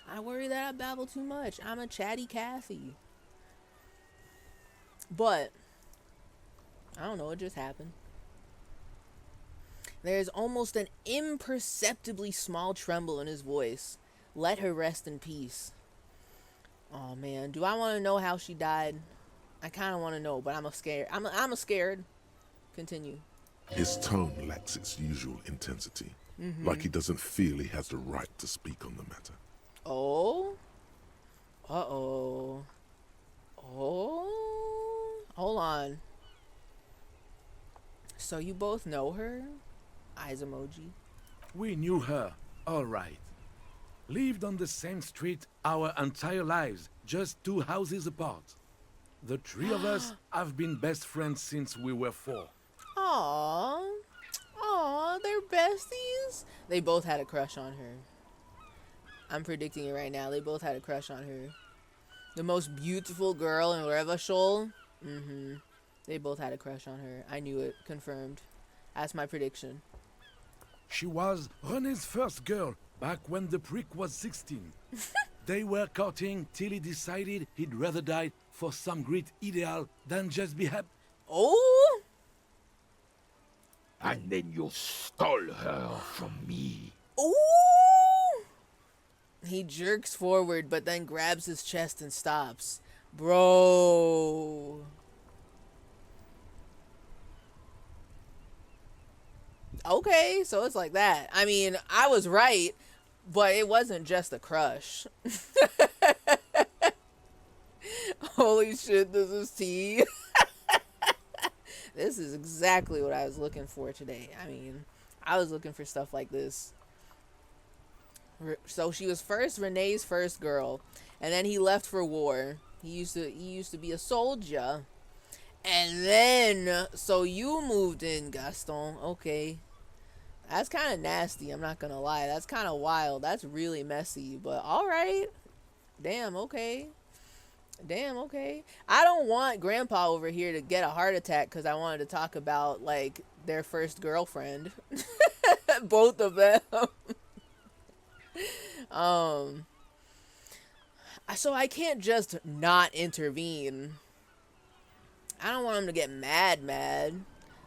I worry that I babble too much. I'm a chatty Cathy. But I don't know, it just happened. There's almost an imperceptibly small tremble in his voice. Let her rest in peace. Oh man, do I want to know how she died? I kind of want to know, but I'm scared. I'm scared. Continue. His tone lacks its usual intensity, like he doesn't feel he has the right to speak on the matter. Oh? Uh-oh. Oh, hold on. So you both know her? Eyes emoji. We knew her, all right. Lived on the same street our entire lives, just 2 houses apart. The 3 of us have been best friends since we were 4. Aww. Aww, they're besties? They both had a crush on her. I'm predicting it right now. They both had a crush on her. The most beautiful girl in Revachol. They both had a crush on her. I knew it. Confirmed. That's my prediction. She was René's first girl, back when the prick was 16. They were courting till he decided he'd rather die for some great ideal than just be happy. Oh! And then you stole her from me. Ooh! He jerks forward, but then grabs his chest and stops. Bro. Okay, so it's like that. I mean, I was right, but it wasn't just a crush. Holy shit, this is tea. This is exactly what I was looking for today. I mean, I was looking for stuff like this. So she was first René's first girl, and then he left for war. He used to be a soldier. And then so you moved in, Gaston. Okay. That's kind of nasty, I'm not going to lie. That's kind of wild. That's really messy, but all right. Damn, okay. Damn, okay. I don't want Grandpa over here to get a heart attack because I wanted to talk about, like, their first girlfriend. Both of them. So I can't just not intervene. I don't want him to get mad.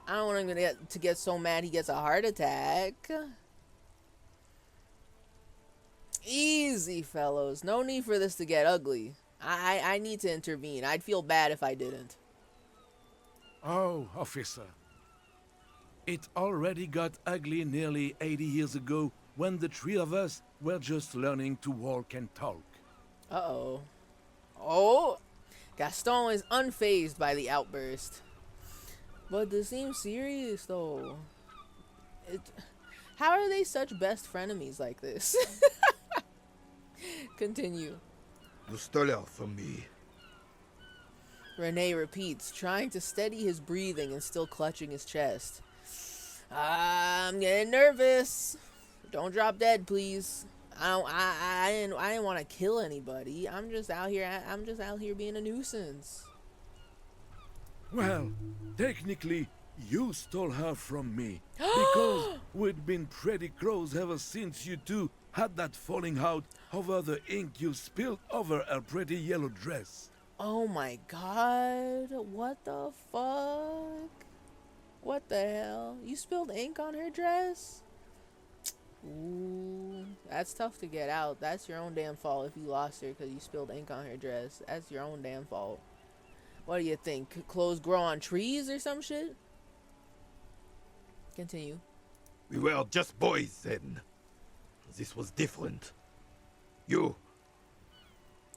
I don't want him to get so mad he gets a heart attack. Easy, fellows. No need for this to get ugly. I need to intervene. I'd feel bad if I didn't. Oh, officer. It already got ugly nearly 80 years ago when the 3 of us were just learning to walk and talk. Uh-oh. Oh! Gaston is unfazed by the outburst. But this seems serious, though. How are they such best frenemies like this? Continue. You stole her from me. René repeats, trying to steady his breathing and still clutching his chest. I'm getting nervous. Don't drop dead, please. I didn't want to kill anybody. I'm just out here being a nuisance. Well, technically, you stole her from me. Because we'd been pretty close ever since you two had that falling out over the ink you spilled over her pretty yellow dress. Oh my god. What the fuck? What the hell? You spilled ink on her dress? Ooh, that's tough to get out. That's your own damn fault if you lost her because you spilled ink on her dress. That's your own damn fault. What do you think? Clothes grow on trees or some shit? Continue. We were just boys then. This was different. You.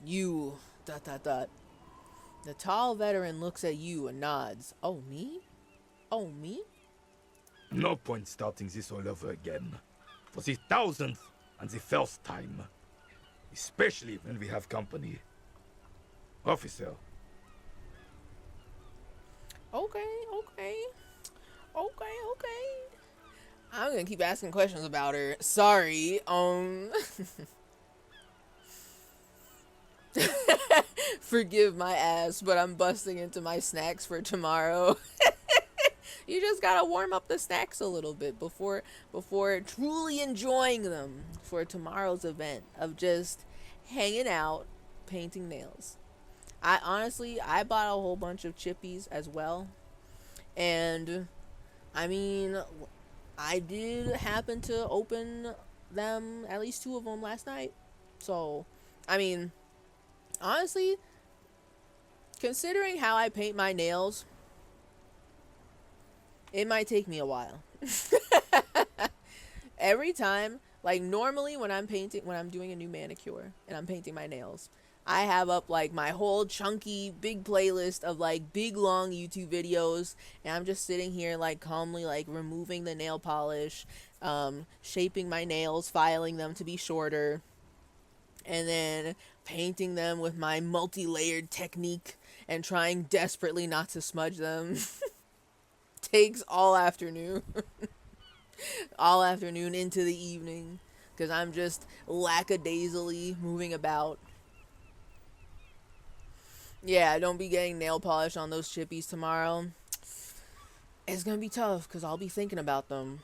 The tall veteran looks at you and nods. Oh, me? Oh, me? No point starting this all over again. For the 1000th and the first time. Especially when we have company. Officer. Okay. I'm gonna keep asking questions about her. Sorry. Forgive my ass, but I'm busting into my snacks for tomorrow. You just gotta warm up the snacks a little bit before truly enjoying them for tomorrow's event of just hanging out, painting nails. I bought a whole bunch of chippies as well. And I mean, I did happen to open them, at least 2 of them last night. So, I mean, honestly, considering how I paint my nails, it might take me a while. Every time, like normally when I'm doing a new manicure and I'm painting my nails, I have up like my whole chunky big playlist of like big long YouTube videos, and I'm just sitting here like calmly like removing the nail polish, shaping my nails, filing them to be shorter, and then painting them with my multi-layered technique and trying desperately not to smudge them. Takes all afternoon. All afternoon into the evening, because I'm just lackadaisically moving about. Yeah, don't be getting nail polish on those chippies tomorrow. It's gonna be tough because I'll be thinking about them.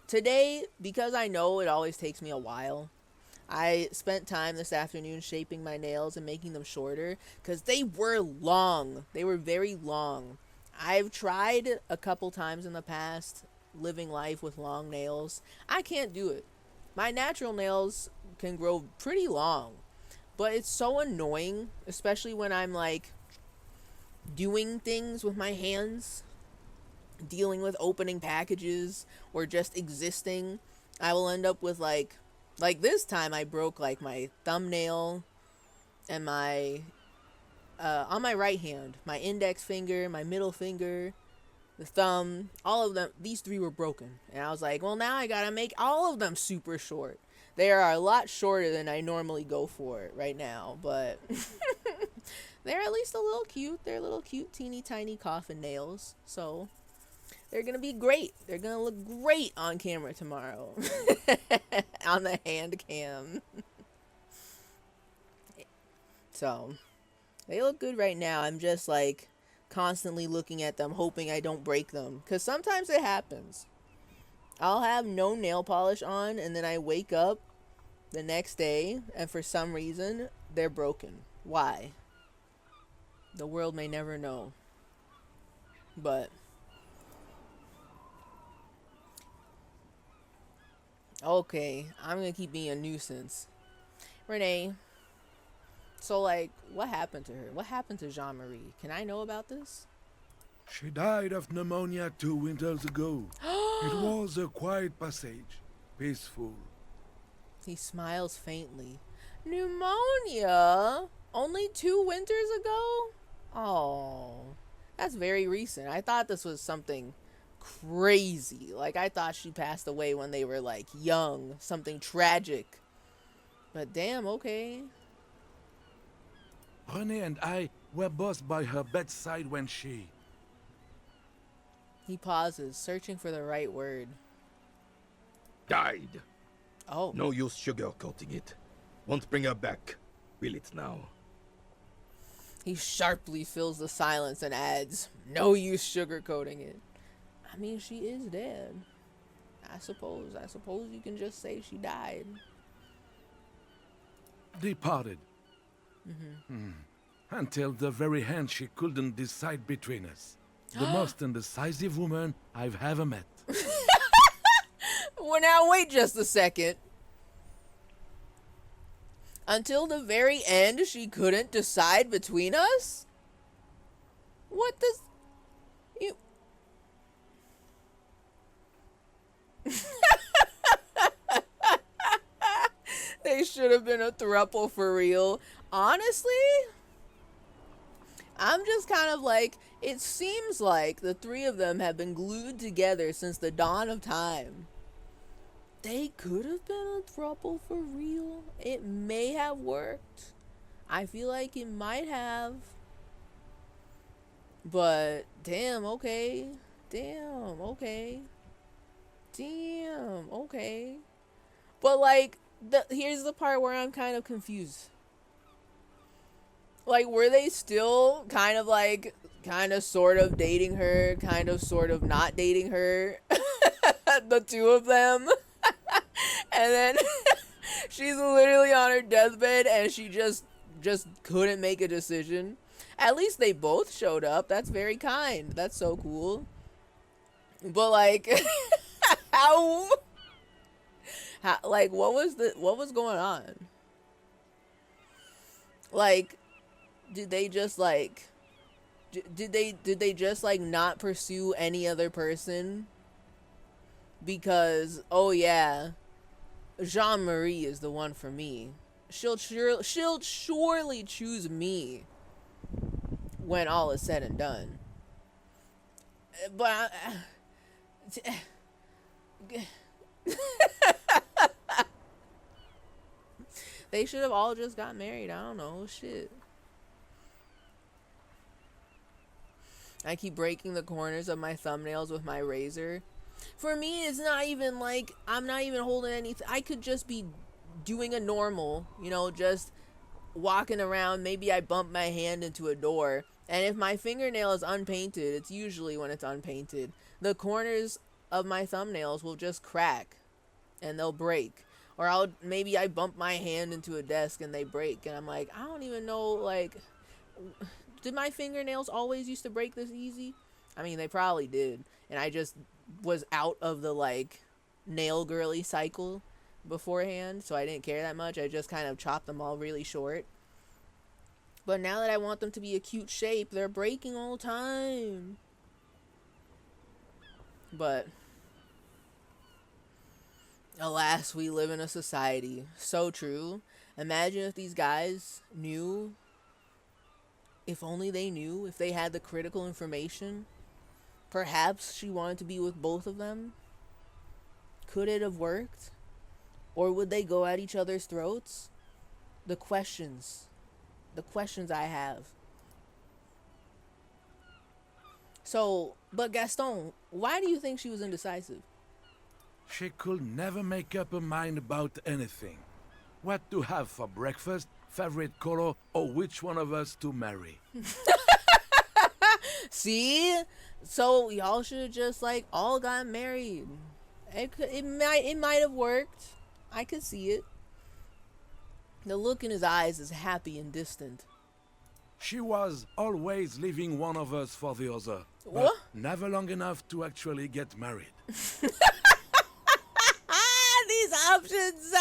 Today, because I know it always takes me a while, I spent time this afternoon shaping my nails and making them shorter because they were long. They were very long. I've tried a couple times in the past living life with long nails. I can't do it. My natural nails can grow pretty long. But it's so annoying, especially when I'm like doing things with my hands, dealing with opening packages or just existing. I will end up with like this time I broke like my thumbnail and my on my right hand, my index finger, my middle finger, the thumb, all of them, these three were broken. And I was like, well, now I gotta make all of them super short. They are a lot shorter than I normally go for right now, but they're at least a little cute. They're little cute, teeny tiny coffin nails. So they're gonna be great. They're gonna look great on camera tomorrow. On the hand cam. So they look good right now. I'm just like constantly looking at them, hoping I don't break them. Because sometimes it happens. I'll have no nail polish on, and then I wake up the next day, and for some reason, they're broken. Why? The world may never know. But okay, I'm gonna keep being a nuisance. Renee, so like, what happened to her? What happened to Jean-Marie? Can I know about this? She died of pneumonia 2 winters ago. It was a quiet passage, peaceful. He smiles faintly. Pneumonia? Only 2 winters ago? Oh, that's very recent. I thought this was something crazy. Like, I thought she passed away when they were, like, young. Something tragic. But damn, okay. René and I were both by her bedside when she... He pauses, searching for the right word. Died. Oh. No use sugarcoating it. Won't bring her back. Will it now? He sharply fills the silence and adds, no use sugarcoating it. I mean, she is dead. I suppose you can just say she died. Departed. Until the very end she couldn't decide between us. The most indecisive woman I've ever met. Well, now wait just a second. Until the very end, she couldn't decide between us? What does... You... They should have been a throuple for real. Honestly, I'm just kind of like, it seems like the three of them have been glued together since the dawn of time. They could have been a throuple for real. It may have worked. I feel like it might have. But damn, okay. Damn, okay. Damn, okay. But like, here's the part where I'm kind of confused. Like, were they still kind of sort of dating her, kind of sort of not dating her? The two of them. And then she's literally on her deathbed and she just couldn't make a decision. At least they both showed up. That's very kind. That's so cool. But like, how like, what was going on? Like, did they just like did they just like not pursue any other person? Because, oh yeah, Jean-Marie is the one for me. she'll surely choose me when all is said and done. But they should have all just got married. I don't know. Shit. I keep breaking the corners of my thumbnails with my razor. For me, it's not even like I'm not even holding anything. I could just be doing a normal, you know, just walking around. Maybe I bump my hand into a door. And if my fingernail is unpainted, it's usually when it's unpainted, the corners of my thumbnails will just crack and they'll break. Or maybe I bump my hand into a desk and they break. And I'm like, I don't even know, like, did my fingernails always used to break this easy? I mean, they probably did. And I just was out of the, like, nail girly cycle beforehand. So I didn't care that much. I just kind of chopped them all really short. But now that I want them to be a cute shape, they're breaking all the time. But alas, we live in a society. So true. Imagine if these guys knew, if only they knew, if they had the critical information. Perhaps she wanted to be with both of them. Could it have worked? Or would they go at each other's throats? The questions I have. So, but Gaston, why do you think she was indecisive? She could never make up her mind about anything. What to have for breakfast, favorite color, or which one of us to marry. See? So y'all should have just like all got married. It might have worked. I could see it. The look in his eyes is happy and distant. She was always leaving one of us for the other. But What? never long enough to actually get married. These options,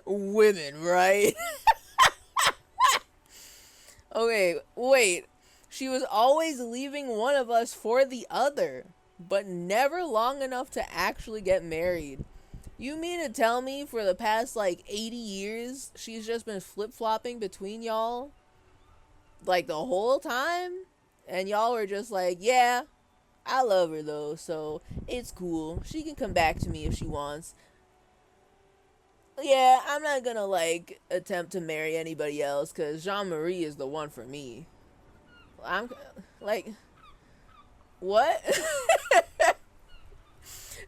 women, right? Okay, wait. She was always leaving one of us for the other, but never long enough to actually get married. You mean to tell me for the past, like, 80 years, she's just been flip-flopping between y'all? Like, the whole time? And y'all were just like, yeah, I love her, though, so it's cool. She can come back to me if she wants. Yeah, I'm not gonna, like, attempt to marry anybody else, because Jean-Marie is the one for me. I'm, like, what?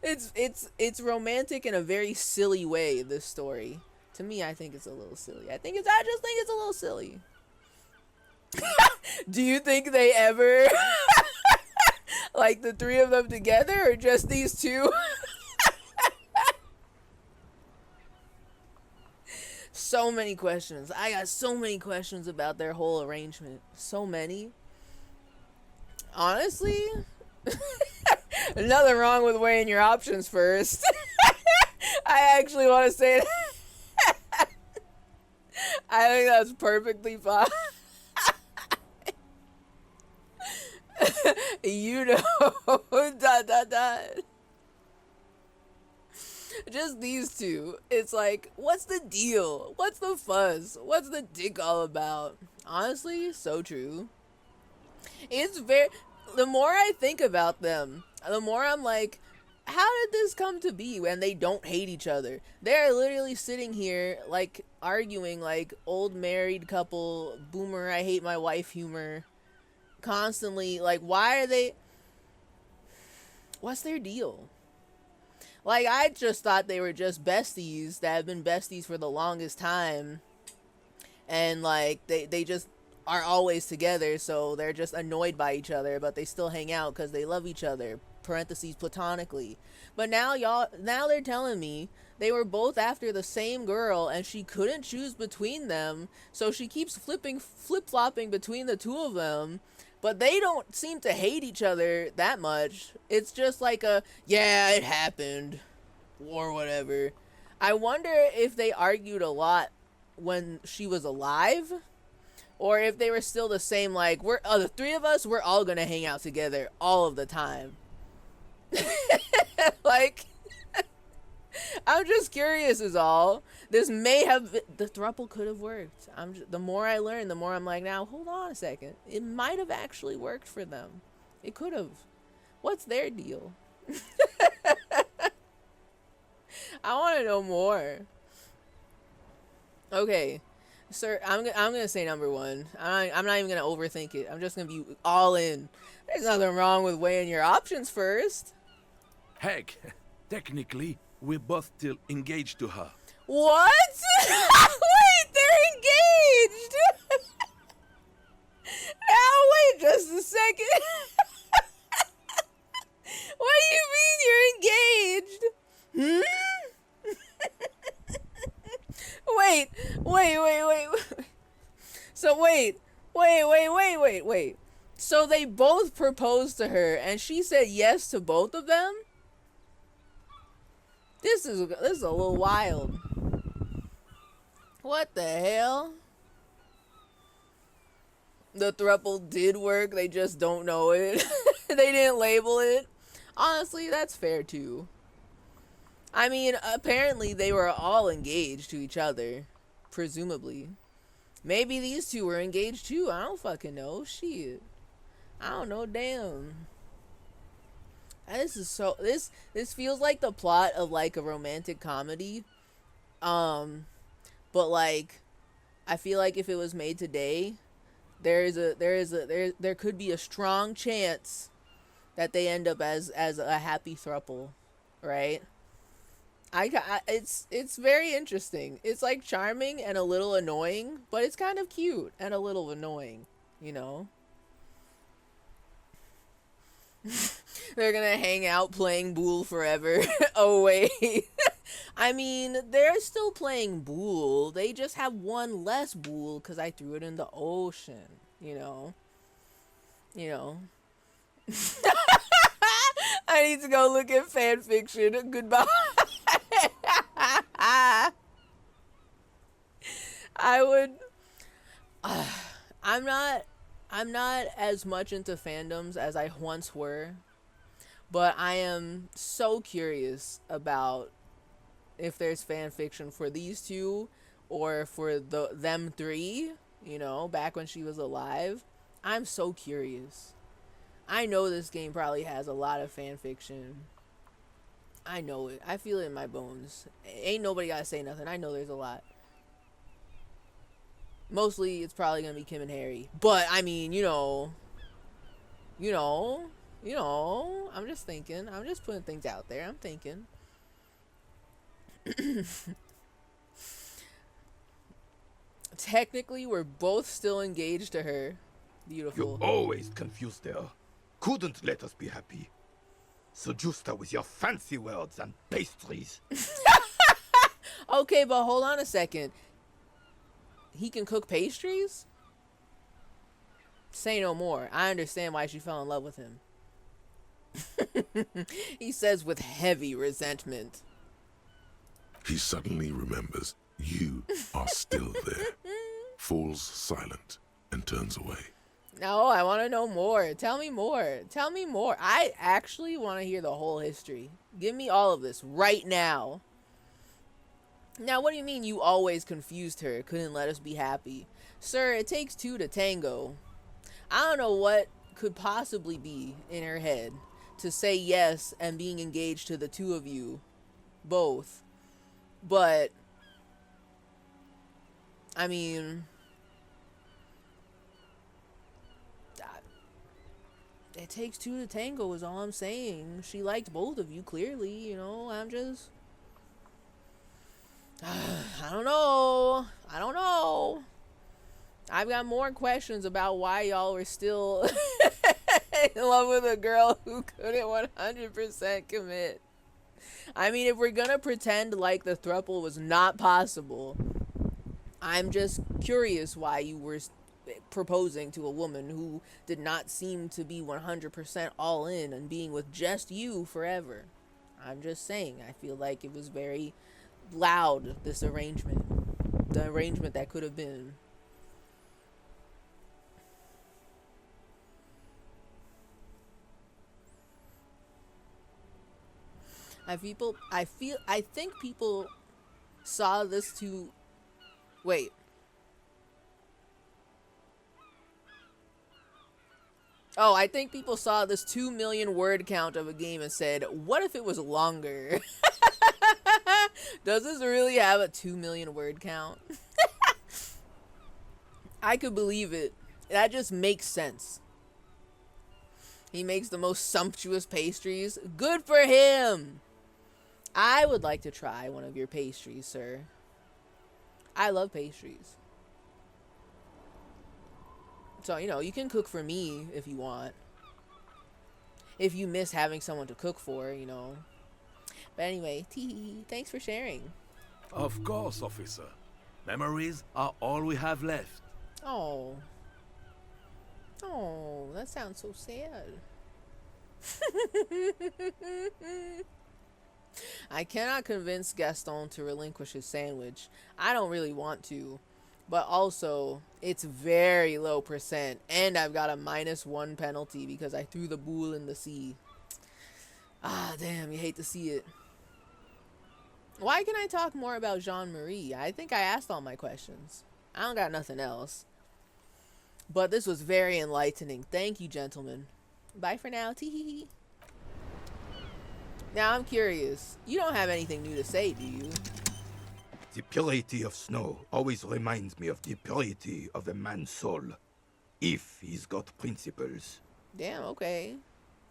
It's romantic in a very silly way, this story. To me, I think it's a little silly. I just think it's a little silly. Do you think they ever like the three of them together or just these two? So many questions. I got so many questions about their whole arrangement. So many. Honestly, nothing wrong with weighing your options first. I actually want to say that. I think that's perfectly fine. You know, ... Just these two. It's like, what's the deal? What's the fuzz? What's the dick all about? Honestly, so true. It's very... The more I think about them, the more I'm like, how did this come to be when they don't hate each other? They're literally sitting here, like, arguing like old married couple, boomer, I hate my wife humor. Constantly, like, why are they... What's their deal? Like, I just thought they were just besties that have been besties for the longest time. And, like, they just are always together, so they're just annoyed by each other, but they still hang out because they love each other, parentheses, platonically. But now they're telling me they were both after the same girl, and she couldn't choose between them, so she keeps flip-flopping between the two of them. But they don't seem to hate each other that much. It's just like a, yeah, it happened, or whatever. I wonder if they argued a lot when she was alive, or if they were still the same, like, the three of us, we're all gonna hang out together all of the time. Like, I'm just curious is all. This may have the throuple could have worked. The more I learn, the more I'm like, now hold on a second. It might have actually worked for them. It could have. What's their deal? I want to know more. Okay, sir, I'm gonna say number one. I'm not even gonna overthink it. I'm just gonna be all in. There's nothing wrong with weighing your options first. Heck, technically, we're both still engaged to her. What? Wait, they're engaged. Now wait just a second. What do you mean you're engaged? Wait. So wait. So they both proposed to her and she said yes to both of them? This is a little wild. What the hell? The throuple did work, they just don't know it. They didn't label it. Honestly, that's fair too. I mean, apparently they were all engaged to each other. Presumably. Maybe these two were engaged too. I don't fucking know. Shit. I don't know. Damn. This is so... This feels like the plot of, like, a romantic comedy. But, like, I feel like if it was made today, there could be a strong chance that they end up as a happy throuple, right? It's very interesting. It's like charming and a little annoying, but it's kind of cute and a little annoying, you know? They're gonna hang out playing Bool forever. Oh wait. I mean, they're still playing Bool. They just have one less Bool because I threw it in the ocean, you know? I need to go look at fan fiction. Goodbye. I would I'm not as much into fandoms as I once were, but I am so curious about if there's fan fiction for these two or for them three, you know, back when she was alive. I'm so curious. I know this game probably has a lot of fan fiction. I know it. I feel it in my bones. Ain't nobody gotta say nothing. I know there's a lot. Mostly it's probably gonna be Kim and Harry. But I mean, you know, I'm just thinking. I'm just putting things out there. I'm thinking. Technically, we're both still engaged to her. Beautiful. You always confused her. Couldn't let us be happy. Seduced her with your fancy words and pastries. Okay, but hold on a second. He can cook pastries? Say no more. I understand why she fell in love with him. He says with heavy resentment. He suddenly remembers you are still there, falls silent, and turns away. No, I want to know more. Tell me more. Tell me more. I actually want to hear the whole history. Give me all of this right now. Now, what do you mean you always confused her, couldn't let us be happy? Sir, it takes two to tango. I don't know what could possibly be in her head to say yes and being engaged to the two of you both. But, I mean, it takes two to tango is all I'm saying. She liked both of you, clearly, you know. I'm just... I don't know. I've got more questions about why y'all were still in love with a girl who couldn't 100% commit. I mean, if we're gonna pretend like the throuple was not possible, I'm just curious why you were proposing to a woman who did not seem to be 100% all in and being with just you forever. I'm just saying, I feel like it was very loud, this arrangement. The arrangement that could have been. I think people saw this two... Wait. Oh, I think people saw this 2 million word count of a game and said, what if it was longer? Does this really have a 2 million word count? I could believe it. That just makes sense. He makes the most sumptuous pastries. Good for him! I would like to try one of your pastries, sir. I love pastries. So, you know, you can cook for me if you want. If you miss having someone to cook for, you know. But anyway, thanks for sharing. Of course, officer. Memories are all we have left. Oh. Oh, that sounds so sad. I cannot convince Gaston to relinquish his sandwich. I don't really want to. But also, it's very low %, and I've got a -1 penalty because I threw the boule in the sea. Ah, damn, you hate to see it. Why can I talk more about Jean-Marie? I think I asked all my questions. I don't got nothing else. But this was very enlightening. Thank you, gentlemen. Bye for now. Tee-hee-hee. Now, I'm curious. You don't have anything new to say, do you? The purity of snow always reminds me of the purity of a man's soul, if he's got principles. Damn, okay.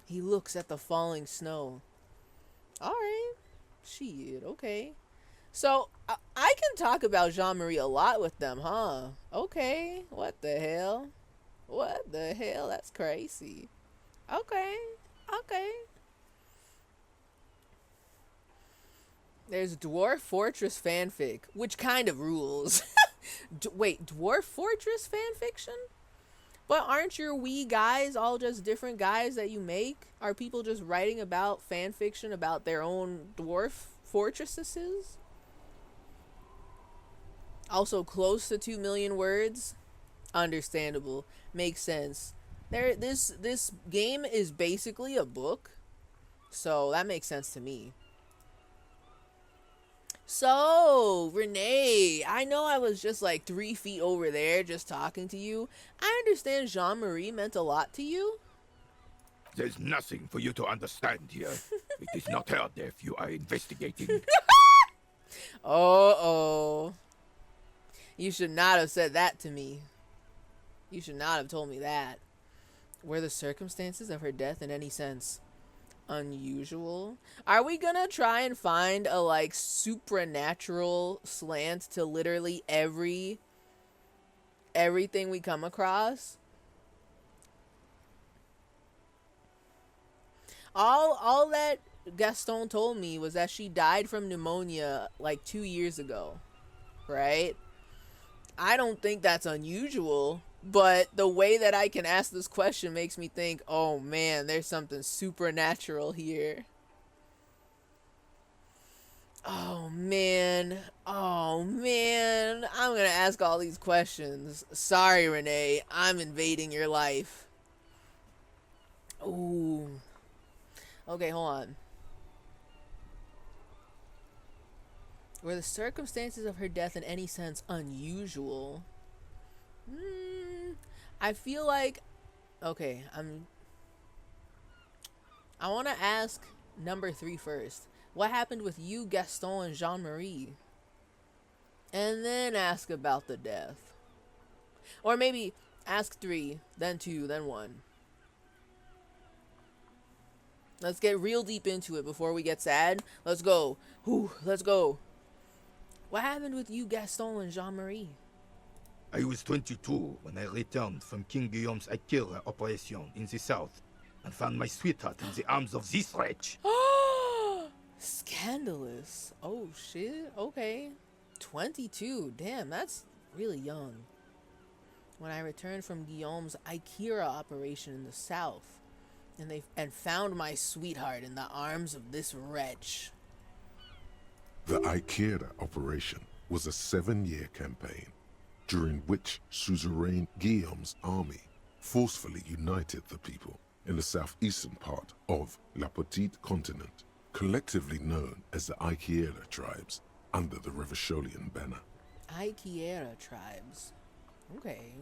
He looks at the falling snow. Alright. Shit, okay. So, I can talk about Jean-Marie a lot with them, huh? Okay. What the hell? What the hell? That's crazy. Okay. Okay. There's Dwarf Fortress fanfic, which kind of rules. Wait, Dwarf Fortress fanfiction? But aren't your wee guys all just different guys that you make? Are people just writing about fanfiction about their own dwarf fortresses? Also close to 2 million words? Understandable. Makes sense. This game is basically a book, so that makes sense to me. So, Renee, I know I was just like 3 feet over there just talking to you. I understand Jean-Marie meant a lot to you. There's nothing for you to understand here. It is not heard if you are investigating. Oh. You should not have said that to me. You should not have told me that. Were the circumstances of her death in any sense unusual? Are we gonna try and find a like supernatural slant to literally everything we come across? All that Gaston told me was that she died from pneumonia like 2 years ago, right? I don't think that's unusual. But the way that I can ask this question makes me think, oh man, there's something supernatural here. Oh man. Oh man. I'm gonna ask all these questions. Sorry, Renee. I'm invading your life. Ooh. Okay, hold on. Were the circumstances of her death in any sense unusual? I feel like, okay, I want to ask number 3 first. What happened with you, Gaston, and Jean-Marie? And then ask about the death. Or maybe ask 3, then 2, then 1. Let's get real deep into it before we get sad. Let's go. Whew, let's go. What happened with you, Gaston, and Jean-Marie? I was 22 when I returned from King Guillaume's Akira operation in the south and found my sweetheart in the arms of this wretch. Scandalous. Oh shit. Okay. 22. Damn, that's really young. When I returned from Guillaume's Akira operation in the south and found my sweetheart in the arms of this wretch. The Ikeda operation was a 7-year campaign, during which suzerain Guillaume's army forcefully united the people in the southeastern part of La Petite Continent, collectively known as the Ikeda tribes. under the Revacholian banner. Aikiera tribes. Okay.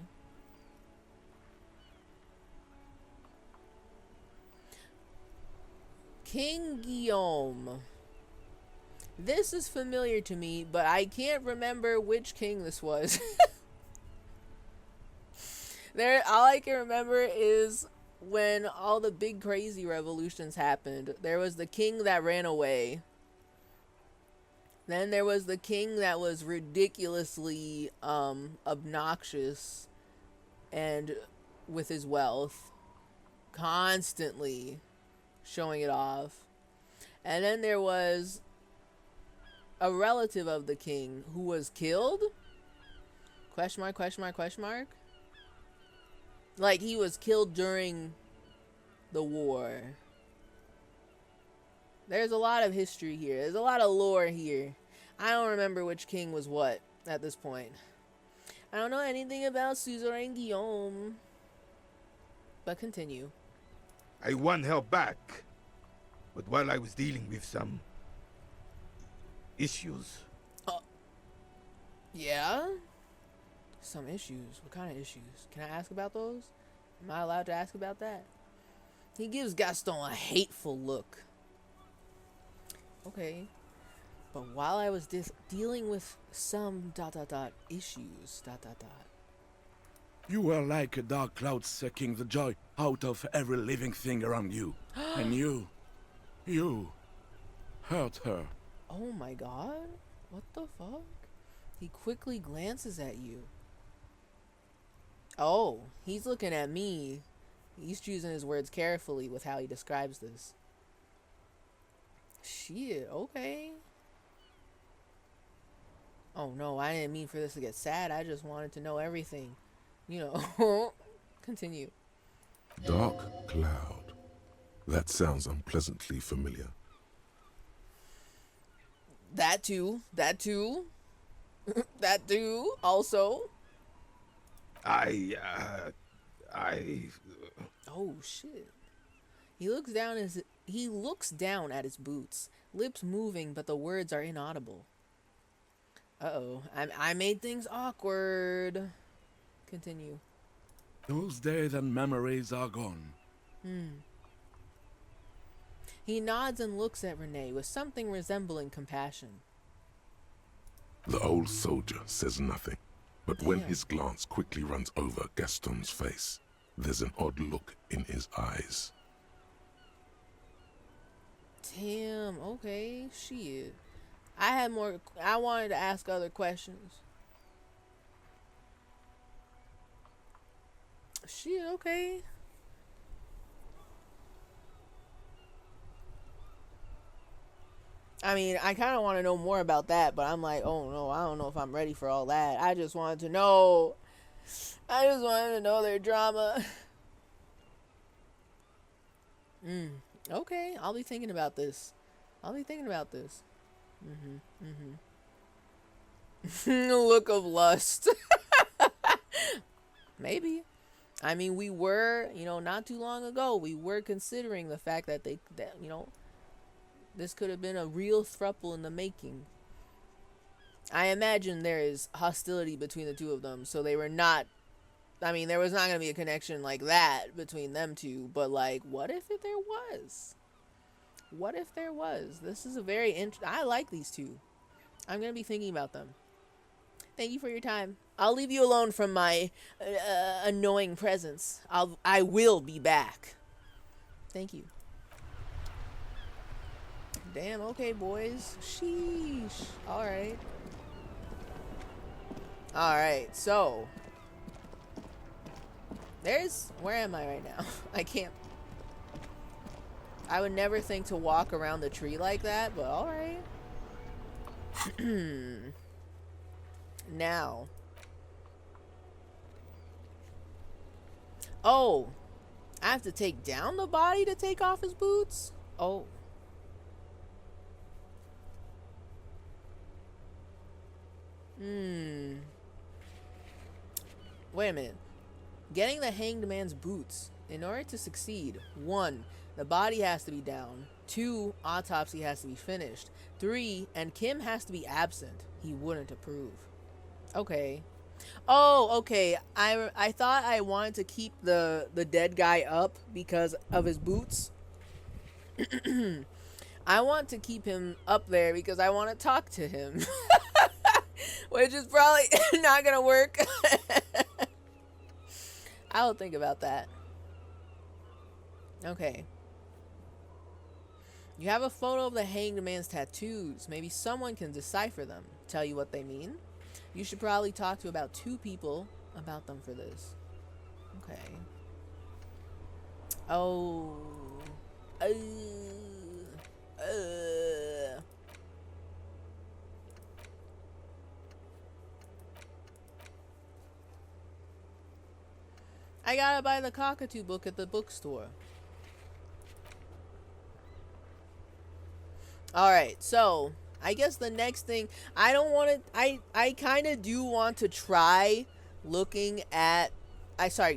King Guillaume. This is familiar to me, but I can't remember which king this was. All I can remember is when all the big crazy revolutions happened. There was the king that ran away. Then there was the king that was ridiculously obnoxious and with his wealth, constantly showing it off. And then there was a relative of the king who was killed? Question mark, question mark, question mark? Like, he was killed during the war. There's a lot of history here. There's a lot of lore here. I don't remember which king was what at this point. I don't know anything about Suzerain Guillaume. But continue. I won her back. But while I was dealing with some issues. Yeah? Some issues. What kind of issues? Can I ask about those? Am I allowed to ask about that? He gives Gaston a hateful look. Okay. But while I was dealing with some ... issues ... You were like a dark cloud sucking the joy out of every living thing around you. And you hurt her. Oh my god. What the fuck? He quickly glances at you. Oh, he's looking at me. He's choosing his words carefully with how he describes this. Shit, okay. Oh no, I didn't mean for this to get sad. I just wanted to know everything. You know. Continue. Dark cloud. That sounds unpleasantly familiar. That too. That too. That too. Also. Oh shit. He looks down at his boots, lips moving, but the words are inaudible. Uh-oh. I made things awkward. Continue. Those days and memories are gone. He nods and looks at Renee with something resembling compassion. The old soldier says nothing, but when Damn. his glance quickly runs over Gaston's face, there's an odd look in his eyes. Damn, okay, shit. I wanted to ask other questions. Shit, okay. I mean, I kind of want to know more about that, but I'm like, oh no, I don't know if I'm ready for all that. I just wanted to know their drama. Okay, I'll be thinking about this. Look of lust. Maybe. I mean, we were, not too long ago, we were considering the fact that this could have been a real throuple in the making. I imagine there is hostility between the two of them, so there was not going to be a connection like that between them two, but like, what if there was? What if there was? This is a very I like these two. I'm going to be thinking about them. Thank you for your time. I'll leave you alone from my annoying presence. I will be back. Thank you. Damn, okay, boys. Sheesh. Alright. Alright, so. Where am I right now? I can't. I would never think to walk around the tree like that, but alright. Now. Oh. I have to take down the body to take off his boots? Oh. Wait a minute. Getting the hanged man's boots. In order to succeed, 1, the body has to be down. 2, autopsy has to be finished. 3, and Kim has to be absent. He wouldn't approve. Okay. Oh, okay. I thought I wanted to keep the dead guy up because of his boots. I want to keep him up there because I want to talk to him. Which is probably not gonna work. I'll think about that. Okay. You have a photo of the hanged man's tattoos. Maybe someone can decipher them. Tell you what they mean. You should probably talk to about 2 people about them for this. Okay. Oh. I gotta buy the cockatoo book at the bookstore. Alright, so I guess the next thing, I don't want to, I kind of do want to try looking at,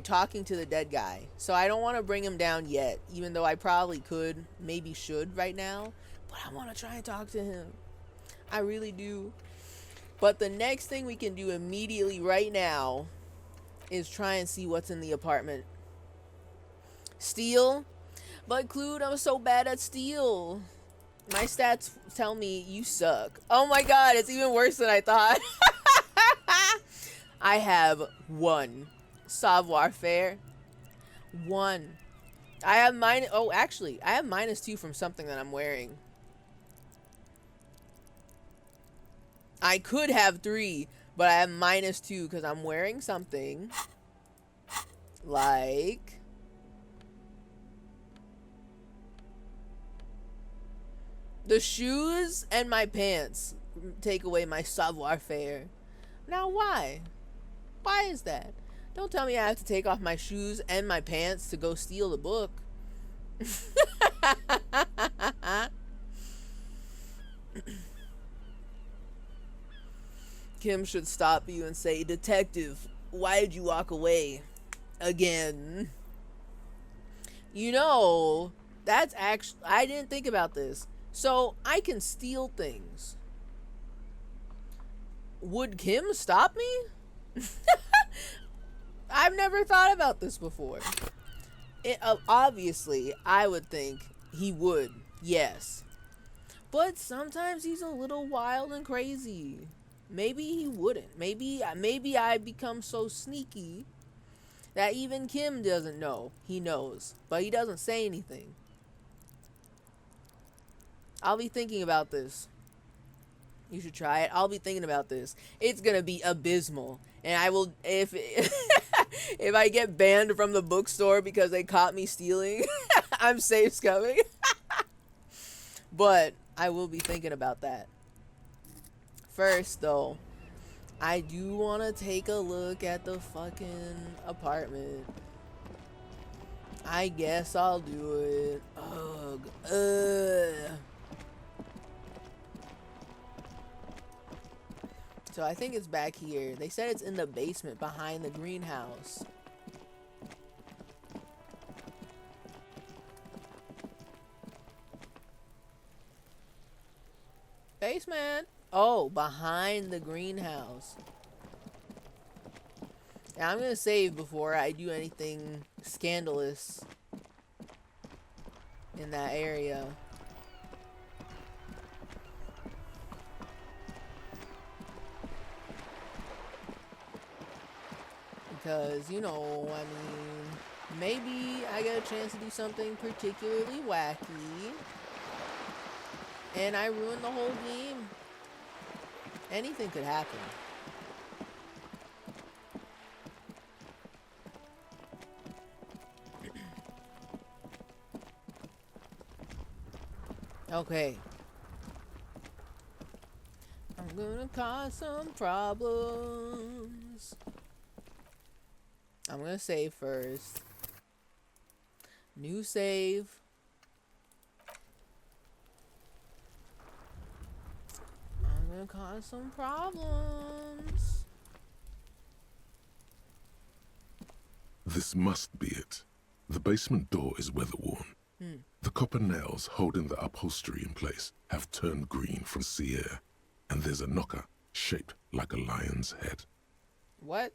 talking to the dead guy. So I don't want to bring him down yet, even though I probably could, maybe should right now. But I want to try and talk to him. I really do. But the next thing we can do immediately right now is try and see what's in the apartment. Steal? But Clued, I'm so bad at steal. My stats tell me you suck. Oh my god, it's even worse than I thought. I have 1. Savoir-faire. 1. I have minus... Oh, actually, I have -2 from something that I'm wearing. I could have 3, but I have -2 because I'm wearing something. Like... the shoes and my pants take away my savoir-faire. Now why? Why is that? Don't tell me I have to take off my shoes and my pants to go steal the book. Kim should stop you and say, "Detective, why did you walk away? Again." You know, that's actually... I didn't think about this. So, I can steal things. Would Kim stop me? I've never thought about this before. Obviously, I would think he would, yes. But sometimes he's a little wild and crazy. Maybe he wouldn't. Maybe I become so sneaky that even Kim doesn't know. He knows, but he doesn't say anything. I'll be thinking about this. You should try it. I'll be thinking about this. It's gonna be abysmal, and I will if if I get banned from the bookstore because they caught me stealing. I'm safe scumming. But I will be thinking about that. First, though, I do want to take a look at the fucking apartment. I guess I'll do it. Ugh. So I think it's back here. They said it's in the basement behind the greenhouse. Basement. Oh, behind the greenhouse. Now I'm gonna save before I do anything scandalous in that area. Because, you know, I mean, maybe I get a chance to do something particularly wacky and I ruin the whole game. Anything could happen. Okay. I'm gonna cause some problems. I'm gonna save first. New save. I'm gonna cause some problems. This must be it. The basement door is weather-worn. The copper nails holding the upholstery in place have turned green from sea air, and there's a knocker shaped like a lion's head. What?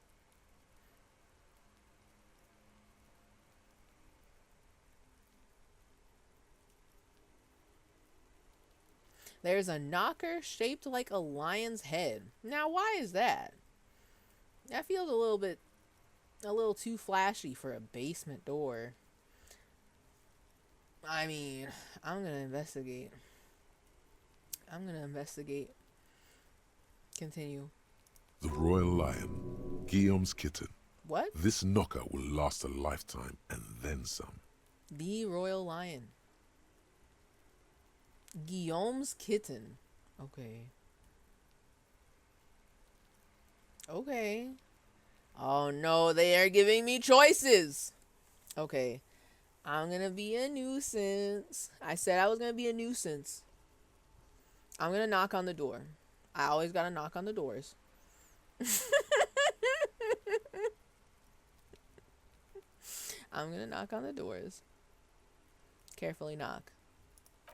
There's a knocker shaped like a lion's head. Now, why is that? That feels a little too flashy for a basement door. I mean, I'm gonna investigate. Continue. The royal lion, Guillaume's kitten. What? This knocker will last a lifetime and then some. The royal lion. Guillaume's kitten. Okay. Okay. Oh no, they are giving me choices. Okay. I'm gonna be a nuisance. I said I was gonna be a nuisance. I'm gonna knock on the door. I always gotta knock on the doors. I'm gonna knock on the doors. Carefully knock.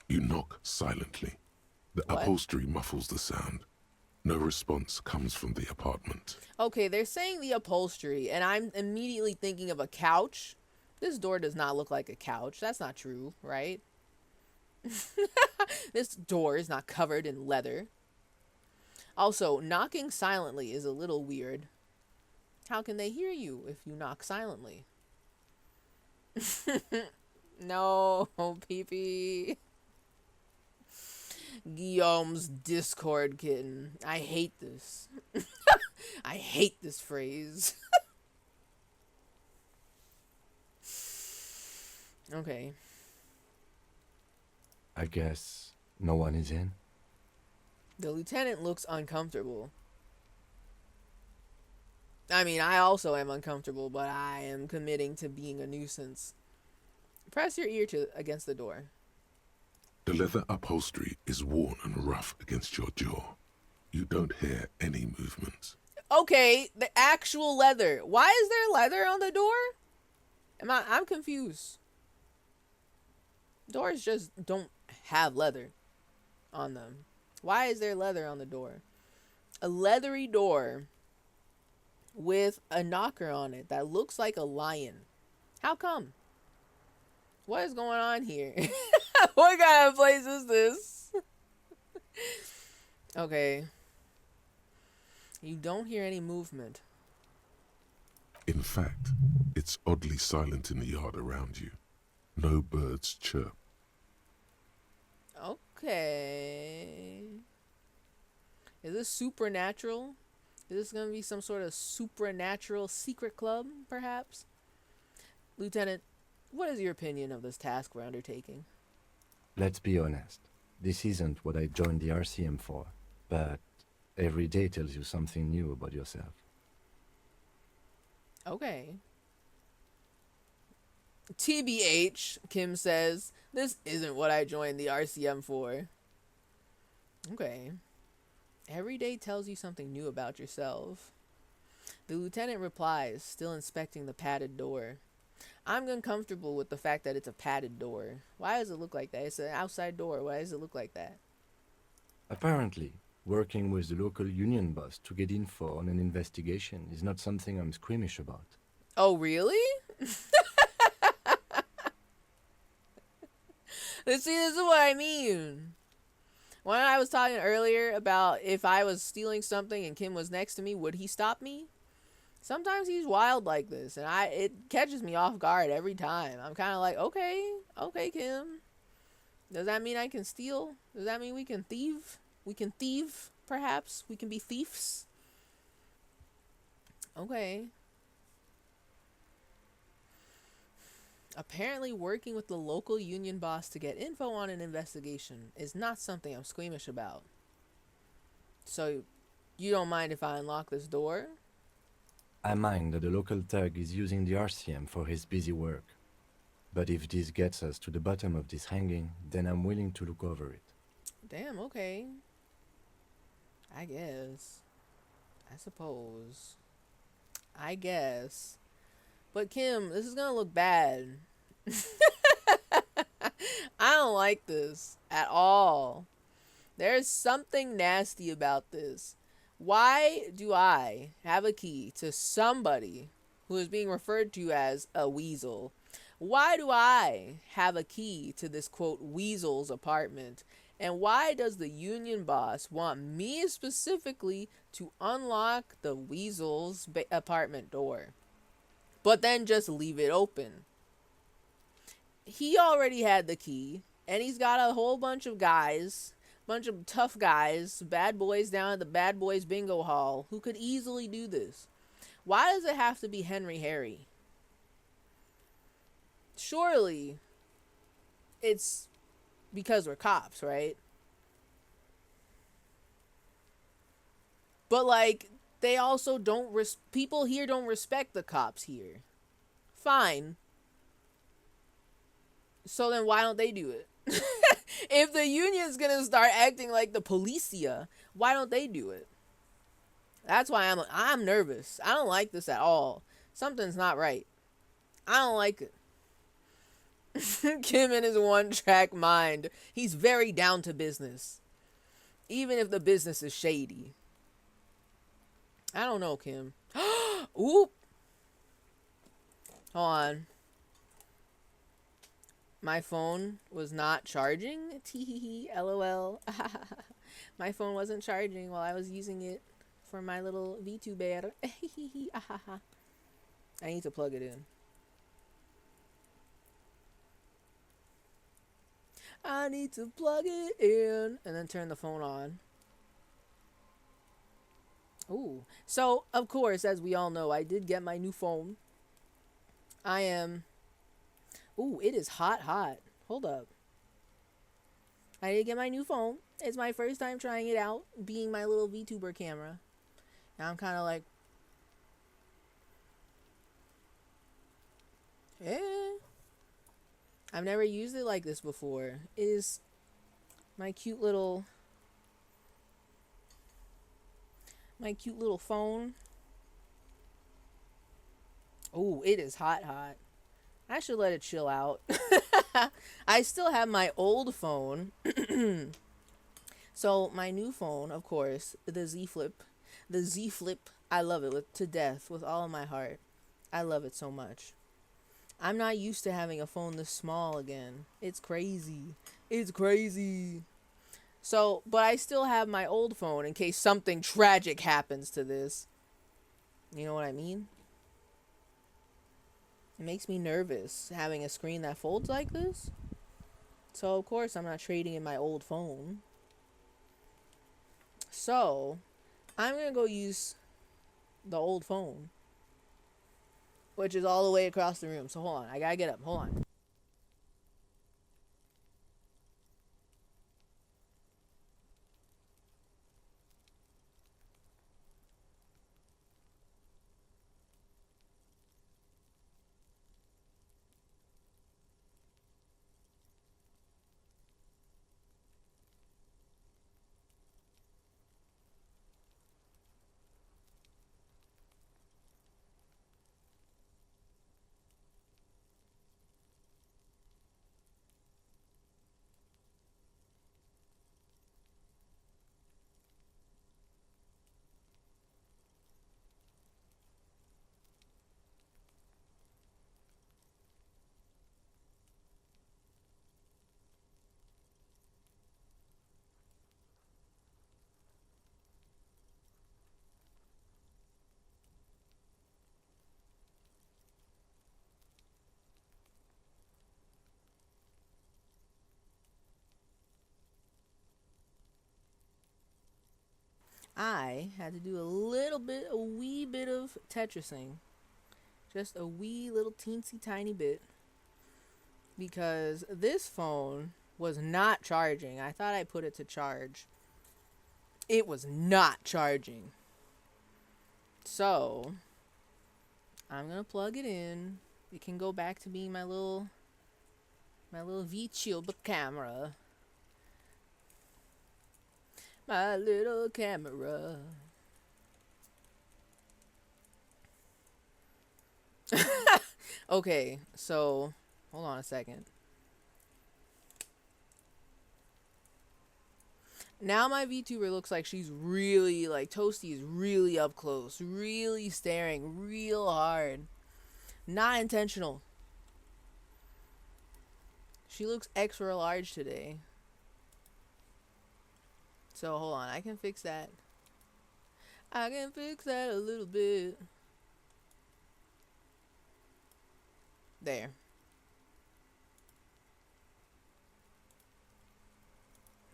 You knock silently. The What? upholstery muffles the sound. No response comes from the apartment. Okay, they're saying the upholstery, and I'm immediately thinking of a couch. This door does not look like a couch. That's not true, right? This door is not covered in leather. Also, knocking silently is a little weird. How can they hear you if you knock silently? No, pee-pee. Guillaume's Discord kitten. I hate this. I hate this phrase. Okay. I guess no one is in. The lieutenant looks uncomfortable. I mean, I also am uncomfortable, but I am committing to being a nuisance. Press your ear against the door. The leather upholstery is worn and rough against your jaw. You don't hear any movements. Okay, the actual leather. Why is there leather on the door? I'm confused. Doors just don't have leather on them. Why is there leather on the door? A leathery door with a knocker on it that looks like a lion. How come? What is going on here? What kind of place is this? Okay. You don't hear any movement. In fact, it's oddly silent in the yard around you. No birds chirp. Okay. Is this supernatural? Is this going to be some sort of supernatural secret club, perhaps? Lieutenant, what is your opinion of this task we're undertaking? Let's be honest. This isn't what I joined the RCM for, but every day tells you something new about yourself. Okay. TBH, Kim says, this isn't what I joined the RCM for. Okay. Every day tells you something new about yourself. The lieutenant replies, still inspecting the padded door. I'm uncomfortable with the fact that it's a padded door. Why does it look like that? It's an outside door. Why does it look like that? Apparently, working with the local union boss to get info on an investigation is not something I'm squeamish about. Oh, really? See, this is what I mean. When I was talking earlier about if I was stealing something and Kim was next to me, would he stop me? Sometimes he's wild like this, and it catches me off guard every time. I'm kind of like, okay, Kim. Does that mean I can steal? Does that mean we can thieve? We can thieve, perhaps? We can be thieves? Okay. Apparently working with the local union boss to get info on an investigation is not something I'm squeamish about. So, you don't mind if I unlock this door? I mind that the local thug is using the RCM for his busy work. But if this gets us to the bottom of this hanging, then I'm willing to look over it. Damn, okay. I guess. I suppose. I guess. But Kim, this is gonna look bad. I don't like this at all. There's something nasty about this. Why do I have a key to somebody who is being referred to as a weasel? Why do I have a key to this quote weasel's apartment? And why does the union boss want me specifically to unlock the weasel's apartment door, but then just leave it open? He already had the key, and he's got a whole bunch of guys, bunch of tough guys, bad boys down at the bad boys bingo hall who could easily do this. Why does it have to be Henry Harry? Surely it's because we're cops, right? But like, they also don't people here don't respect the cops here. Fine. So then why don't they do it? If the union's gonna start acting like the policia, why don't they do it? That's why I'm nervous. I don't like this at all. Something's not right. I don't like it. Kim in his one-track mind. He's very down to business. Even if the business is shady. I don't know, Kim. Oop. Hold on. My phone was not charging. Tee lol. My phone wasn't charging while I was using it for my little VTuber. I need to plug it in. I need to plug it in and then turn the phone on. Ooh. So, of course, as we all know, I did get my new phone. I am... Ooh, it is hot. Hold up. I did get my new phone. It's my first time trying it out, being my little VTuber camera. Now I'm kind of like... I've never used it like this before. It is my cute little phone. Oh, it is hot. I should let it chill out. I still have my old phone. So my new phone, of course, the Z Flip. I love it to death with all of my heart. I love it so much. I'm not used to having a phone this small again. It's crazy. So, but I still have my old phone in case something tragic happens to this. You know what I mean? It makes me nervous having a screen that folds like this. So, of course, I'm not trading in my old phone. So, I'm going to go use the old phone, which is all the way across the room. So, hold on. I got to get up. Hold on. I had to do a wee bit of Tetrising. Just a wee little teensy tiny bit. Because this phone was not charging. I thought I put it to charge. It was not charging. So, I'm going to plug it in. It can go back to being my little VTuber camera. My little camera. Okay, so hold on a second. Now my VTuber looks like she's really, like, Toasty is really up close, really staring real hard. Not intentional. She looks extra large today. So hold on, I can fix that. I can fix that a little bit. There.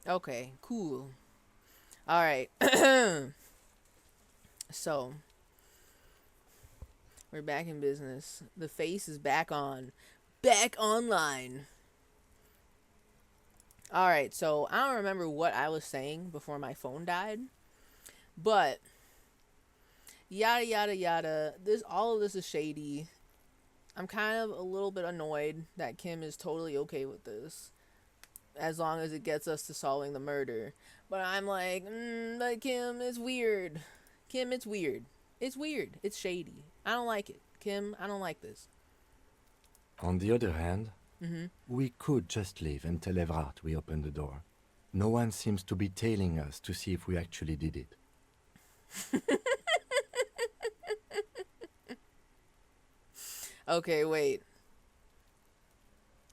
Okay, cool. Alright. So, we're back in business. The face is back on. Back online. Alright, so I don't remember what I was saying before my phone died. But, yada yada yada. All of this is shady. I'm kind of a little bit annoyed that Kim is totally okay with this, as long as it gets us to solving the murder. But I'm like, but Kim, it's weird. Kim, it's weird. It's weird. It's shady. I don't like it. Kim, I don't like this. On the other hand, we could just leave and tell Everard we opened the door. No one seems to be tailing us to see if we actually did it. Okay, wait.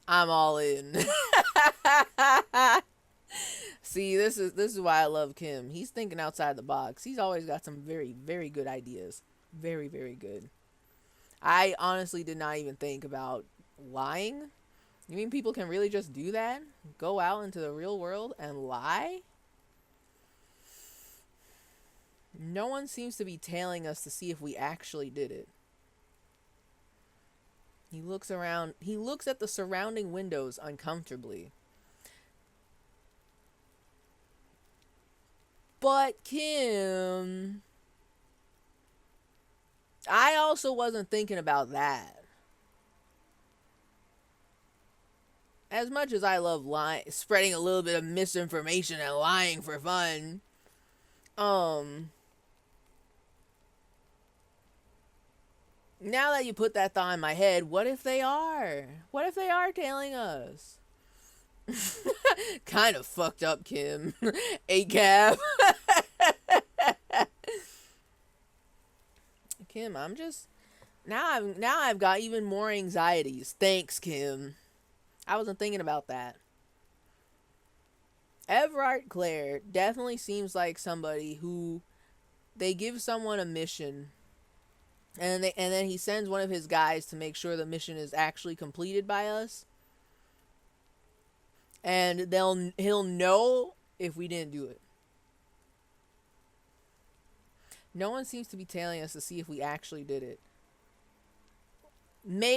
I'm all in. See, this is why I love Kim. He's thinking outside the box. He's always got some very, very good ideas. Very, very good. I honestly did not even think about lying. You mean people can really just do that? Go out into the real world and lie? No one seems to be tailing us to see if we actually did it. He looks around. He looks at the surrounding windows uncomfortably. But Kim, I also wasn't thinking about that. As much as I love lying, spreading a little bit of misinformation and lying for fun, now that you put that thought in my head, what if they are? What if they are tailing us? Kind of fucked up, Kim. A-cab. Kim, I'm just... Now I've got even more anxieties. Thanks, Kim. I wasn't thinking about that. Everard Clare definitely seems like somebody who... They give someone a mission... And then he sends one of his guys to make sure the mission is actually completed by us. And he'll know if we didn't do it. No one seems to be tailing us to see if we actually did it.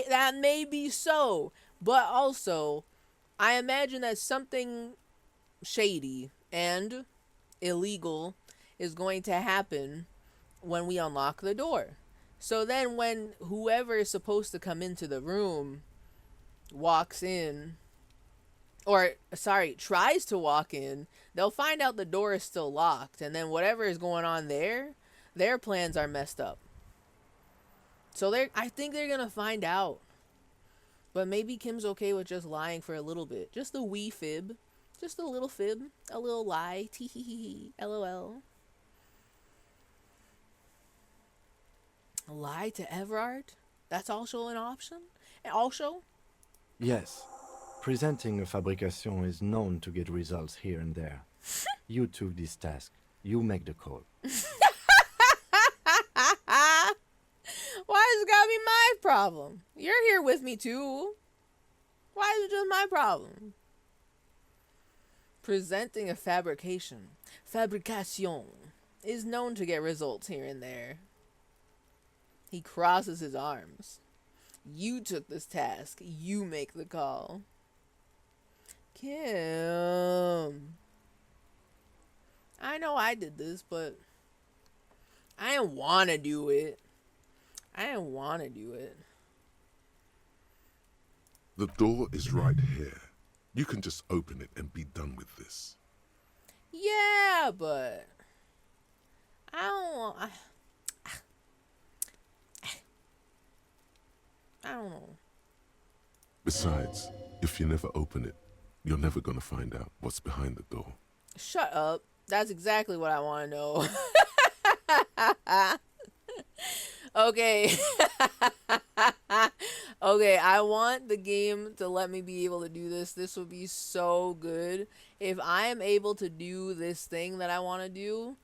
That may be so, but also, I imagine that something shady and illegal is going to happen when we unlock the door. So then when whoever is supposed to come into the room walks in, or sorry, tries to walk in, they'll find out the door is still locked, and then whatever is going on there, their plans are messed up. So I think they're gonna find out. But maybe Kim's okay with just lying for a little bit. Just a wee fib. Just a little fib. A little lie. Tee-hee-hee-hee. LOL. Lie to Everard? That's also an option? And also? Yes. Presenting a fabrication is known to get results here and there. You took this task. You make the call. Why has it gotta be my problem? You're here with me too. Why is it just my problem? Presenting a fabrication is known to get results here and there. He crosses his arms. You took this task. You make the call. Kim. I know I did this, but I didn't want to do it. The door is right here. You can just open it and be done with this. Yeah, but I don't want... I don't know. Besides, if you never open it, you're never gonna find out what's behind the door. Shut up. That's exactly what I want to know. Okay. Okay, I want the game to let me be able to do this. This would be so good. If I am able to do this thing that I want to do,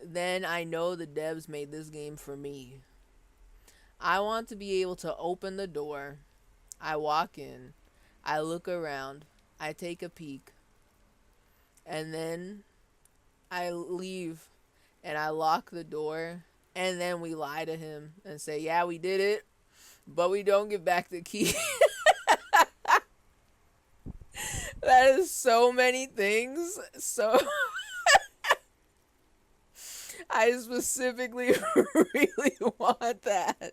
then I know the devs made this game for me. I want to be able to open the door. I walk in. I look around. I take a peek. And then I leave. And I lock the door. And then we lie to him and say, yeah, we did it. But we don't give back the key. That is so many things. So I specifically really want that.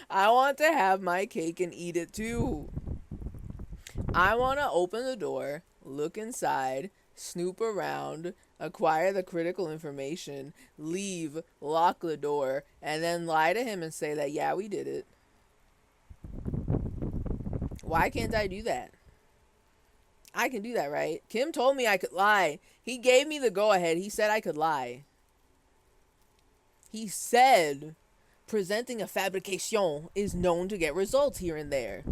I want to have my cake and eat it too. I want to open the door, look inside, snoop around, acquire the critical information, leave, lock the door, and then lie to him and say that, yeah, we did it. Why can't I do that? I can do that, right? Kim told me I could lie. He gave me the go-ahead. He said I could lie. He said presenting a fabrication is known to get results here and there.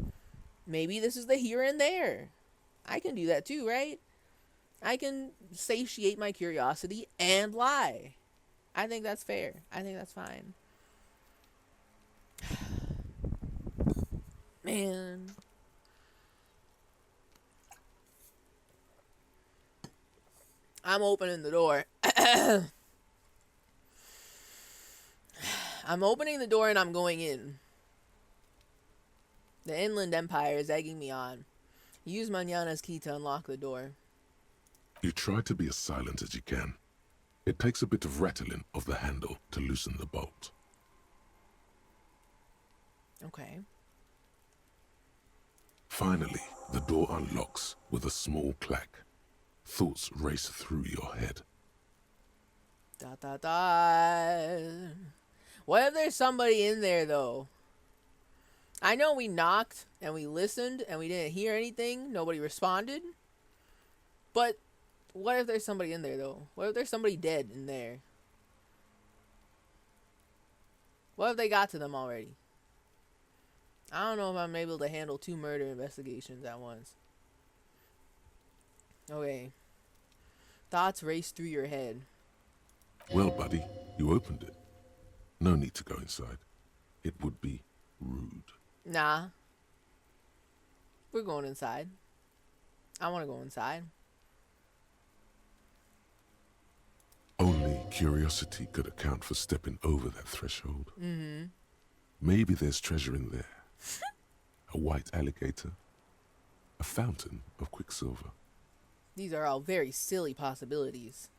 Maybe this is the here and there. I can do that too, right? I can satiate my curiosity and lie. I think that's fair. I think that's fine. Man. I'm opening the door. I'm opening the door and I'm going in. The Inland Empire is egging me on. Use Manana's key to unlock the door. You try to be as silent as you can. It takes a bit of rattling of the handle to loosen the bolt. Okay. Finally, the door unlocks with a small clack. Thoughts race through your head. Da da da. What if there's somebody in there though? I know we knocked and we listened and we didn't hear anything. Nobody responded. But what if there's somebody in there though? What if there's somebody dead in there? What if they got to them already? I don't know if I'm able to handle 2 murder investigations at once. Okay. Thoughts race through your head. Well, buddy, you opened it. No need to go inside. It would be rude. Nah. We're going inside. I want to go inside. Only curiosity could account for stepping over that threshold. Mm-hmm. Maybe there's treasure in there. A white alligator. A fountain of quicksilver. These are all very silly possibilities.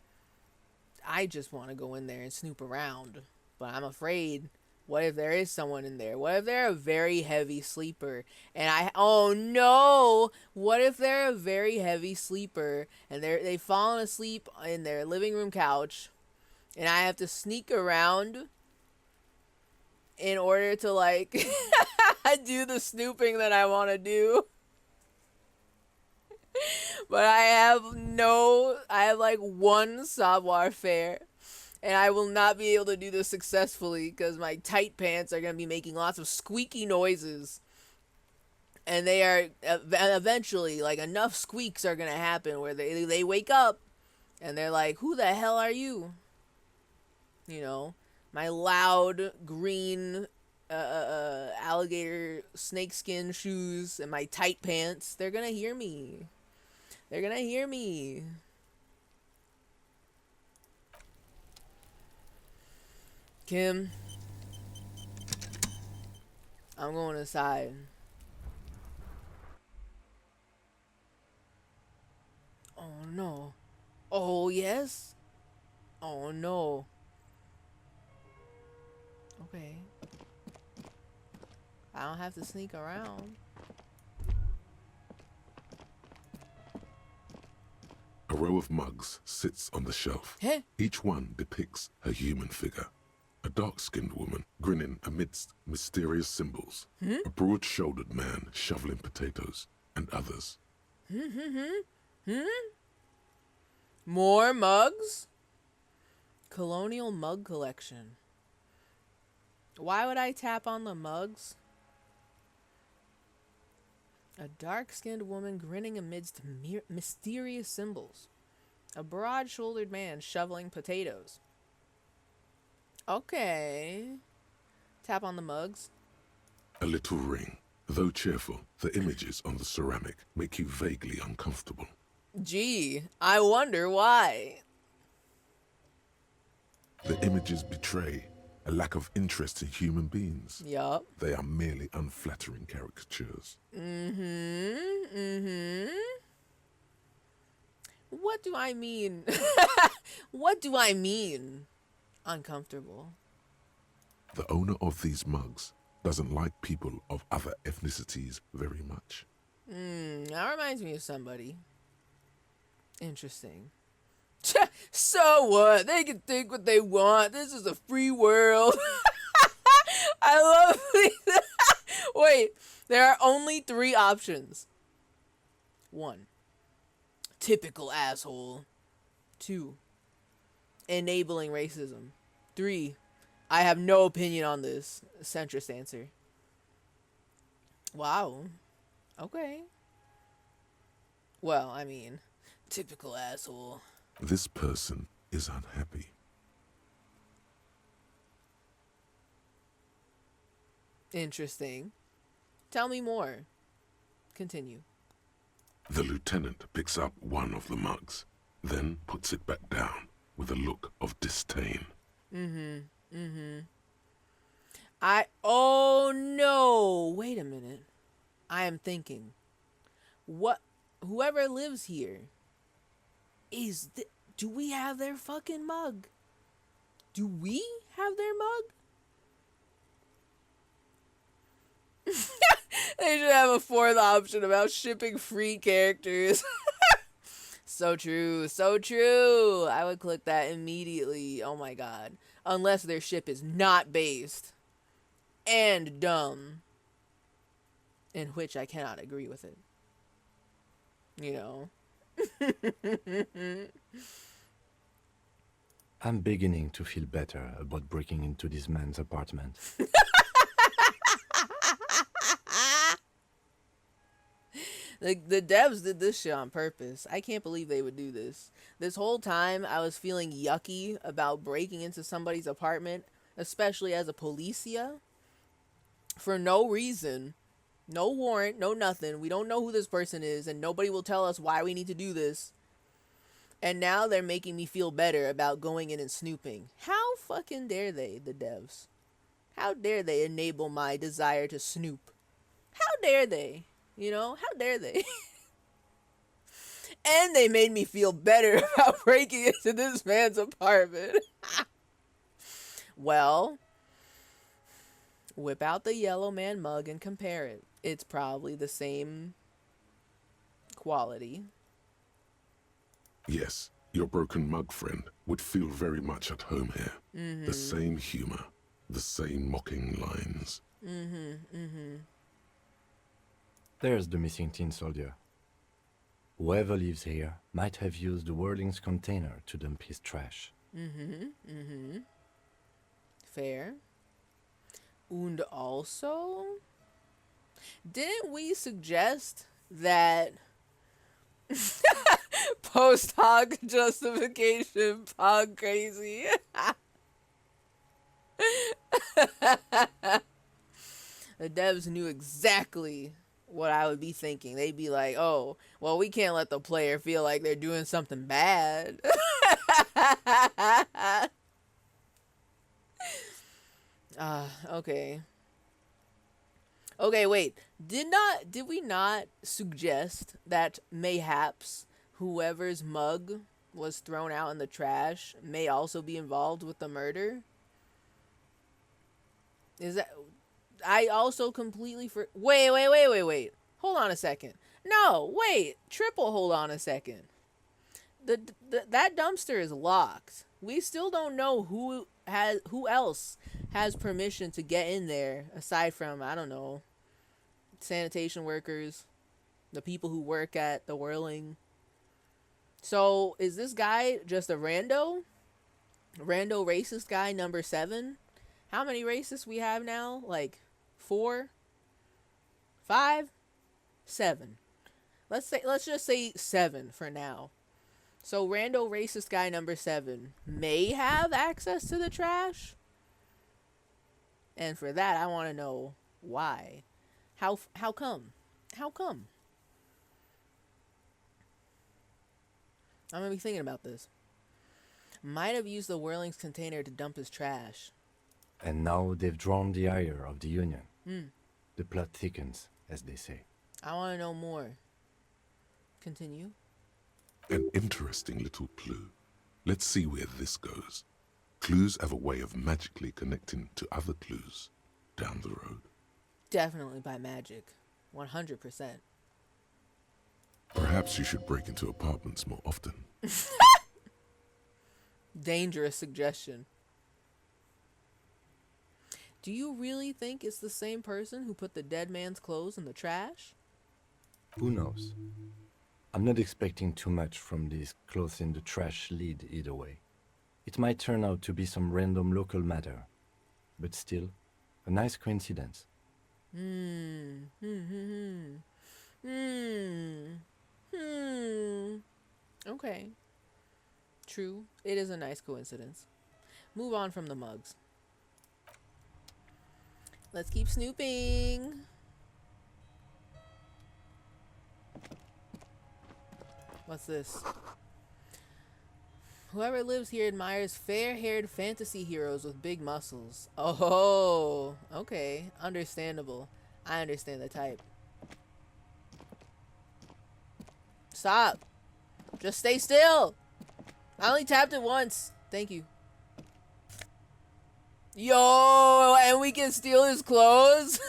I just want to go in there and snoop around. But I'm afraid, what if there is someone in there? What if they're a very heavy sleeper? And oh no! What if they're a very heavy sleeper and they've fallen asleep in their living room couch and I have to sneak around in order to like do the snooping that I want to do? But I have like 1 savoir faire. And I will not be able to do this successfully because my tight pants are going to be making lots of squeaky noises. And they are eventually, like, enough squeaks are going to happen where they wake up and they're like, who the hell are you? You know, my loud green alligator snakeskin shoes and my tight pants, they're going to hear me. They're going to hear me. Kim, I'm going inside. Oh no. Oh yes? Oh no. Okay. I don't have to sneak around. A row of mugs sits on the shelf. Hey. Each one depicts a human figure. A dark-skinned woman grinning amidst mysterious symbols. A broad-shouldered man shoveling potatoes, and others. More mugs? Colonial mug collection. Why would I tap on the mugs? A dark-skinned woman grinning amidst mysterious symbols. A broad-shouldered man shoveling potatoes. Okay. Tap on the mugs. A little ring. Though cheerful, the images on the ceramic make you vaguely uncomfortable. Gee, I wonder why. The images betray a lack of interest in human beings. Yup. They are merely unflattering caricatures. What do I mean? What do I mean? Uncomfortable. The owner of these mugs doesn't like people of other ethnicities very much. That reminds me of somebody. Interesting. So what? They can think what they want. This is a free world. I love these. Wait, there are only 3 options. 1. Typical asshole. 2. Enabling racism. 3. I have no opinion on this. Centrist answer. Wow. Okay. Well, I mean, typical asshole. This person is unhappy. Interesting. Tell me more. Continue. The lieutenant picks up one of the mugs, then puts it back down with a look of disdain. Oh no! Wait a minute. I am thinking. Whoever lives here do we have their fucking mug? Do we have their mug? They should have a 4th option about shipping free characters. So true, so true. I would click that immediately. Oh my god. Unless their ship is not based. And dumb. In which I cannot agree with it. You know. I'm beginning to feel better about breaking into this man's apartment. The devs did this shit on purpose. I can't believe they would do this. This whole time, I was feeling yucky about breaking into somebody's apartment, especially as a policia, for no reason. No warrant, no nothing. We don't know who this person is, and nobody will tell us why we need to do this. And now they're making me feel better about going in and snooping. How fucking dare they, the devs? How dare they enable my desire to snoop? How dare they? You know, how dare they? And they made me feel better about breaking into this man's apartment. Well, whip out the yellow man mug and compare it. It's probably the same quality. Yes, your broken mug friend would feel very much at home here. The same humor, the same mocking lines. There's the missing tin soldier. Whoever lives here might have used the Whirling's container to dump his trash. Fair. And also, didn't we suggest that post hoc justification pog crazy? The devs knew exactly what I would be thinking. They'd be like, oh, well, we can't let the player feel like they're doing something bad. Okay. Okay, wait. Did we not suggest that mayhaps whoever's mug was thrown out in the trash may also be involved with the murder? Is that... I also completely wait. Hold on a second. No, wait. Triple hold on a second. That dumpster is locked. We still don't know who else has permission to get in there aside from, I don't know, sanitation workers, the people who work at the Whirling. So is this guy just a rando racist guy number 7? How many racists we have now? Like 4, 5, 7. Let's just say 7 for now. So rando racist guy number 7 may have access to the trash. And for that, I want to know why. How come? How come? I'm going to be thinking about this. Might have used the Whirling's container to dump his trash. And now they've drawn the ire of the Union. The plot thickens, as they say. I want to know more. Continue. An interesting little clue. Let's see where this goes. Clues have a way of magically connecting to other clues down the road. Definitely by magic. 100%. Perhaps you should break into apartments more often. Dangerous suggestion. Do you really think it's the same person who put the dead man's clothes in the trash? Who knows? I'm not expecting too much from this clothes in the trash lead either way. It might turn out to be some random local matter, but still, a nice coincidence. Okay. True. It is a nice coincidence. Move on from the mugs. Let's keep snooping. What's this? Whoever lives here admires fair-haired fantasy heroes with big muscles. Oh, okay. Understandable. I understand the type. Stop. Just stay still. I only tapped it once. Thank you. Yo, and we can steal his clothes?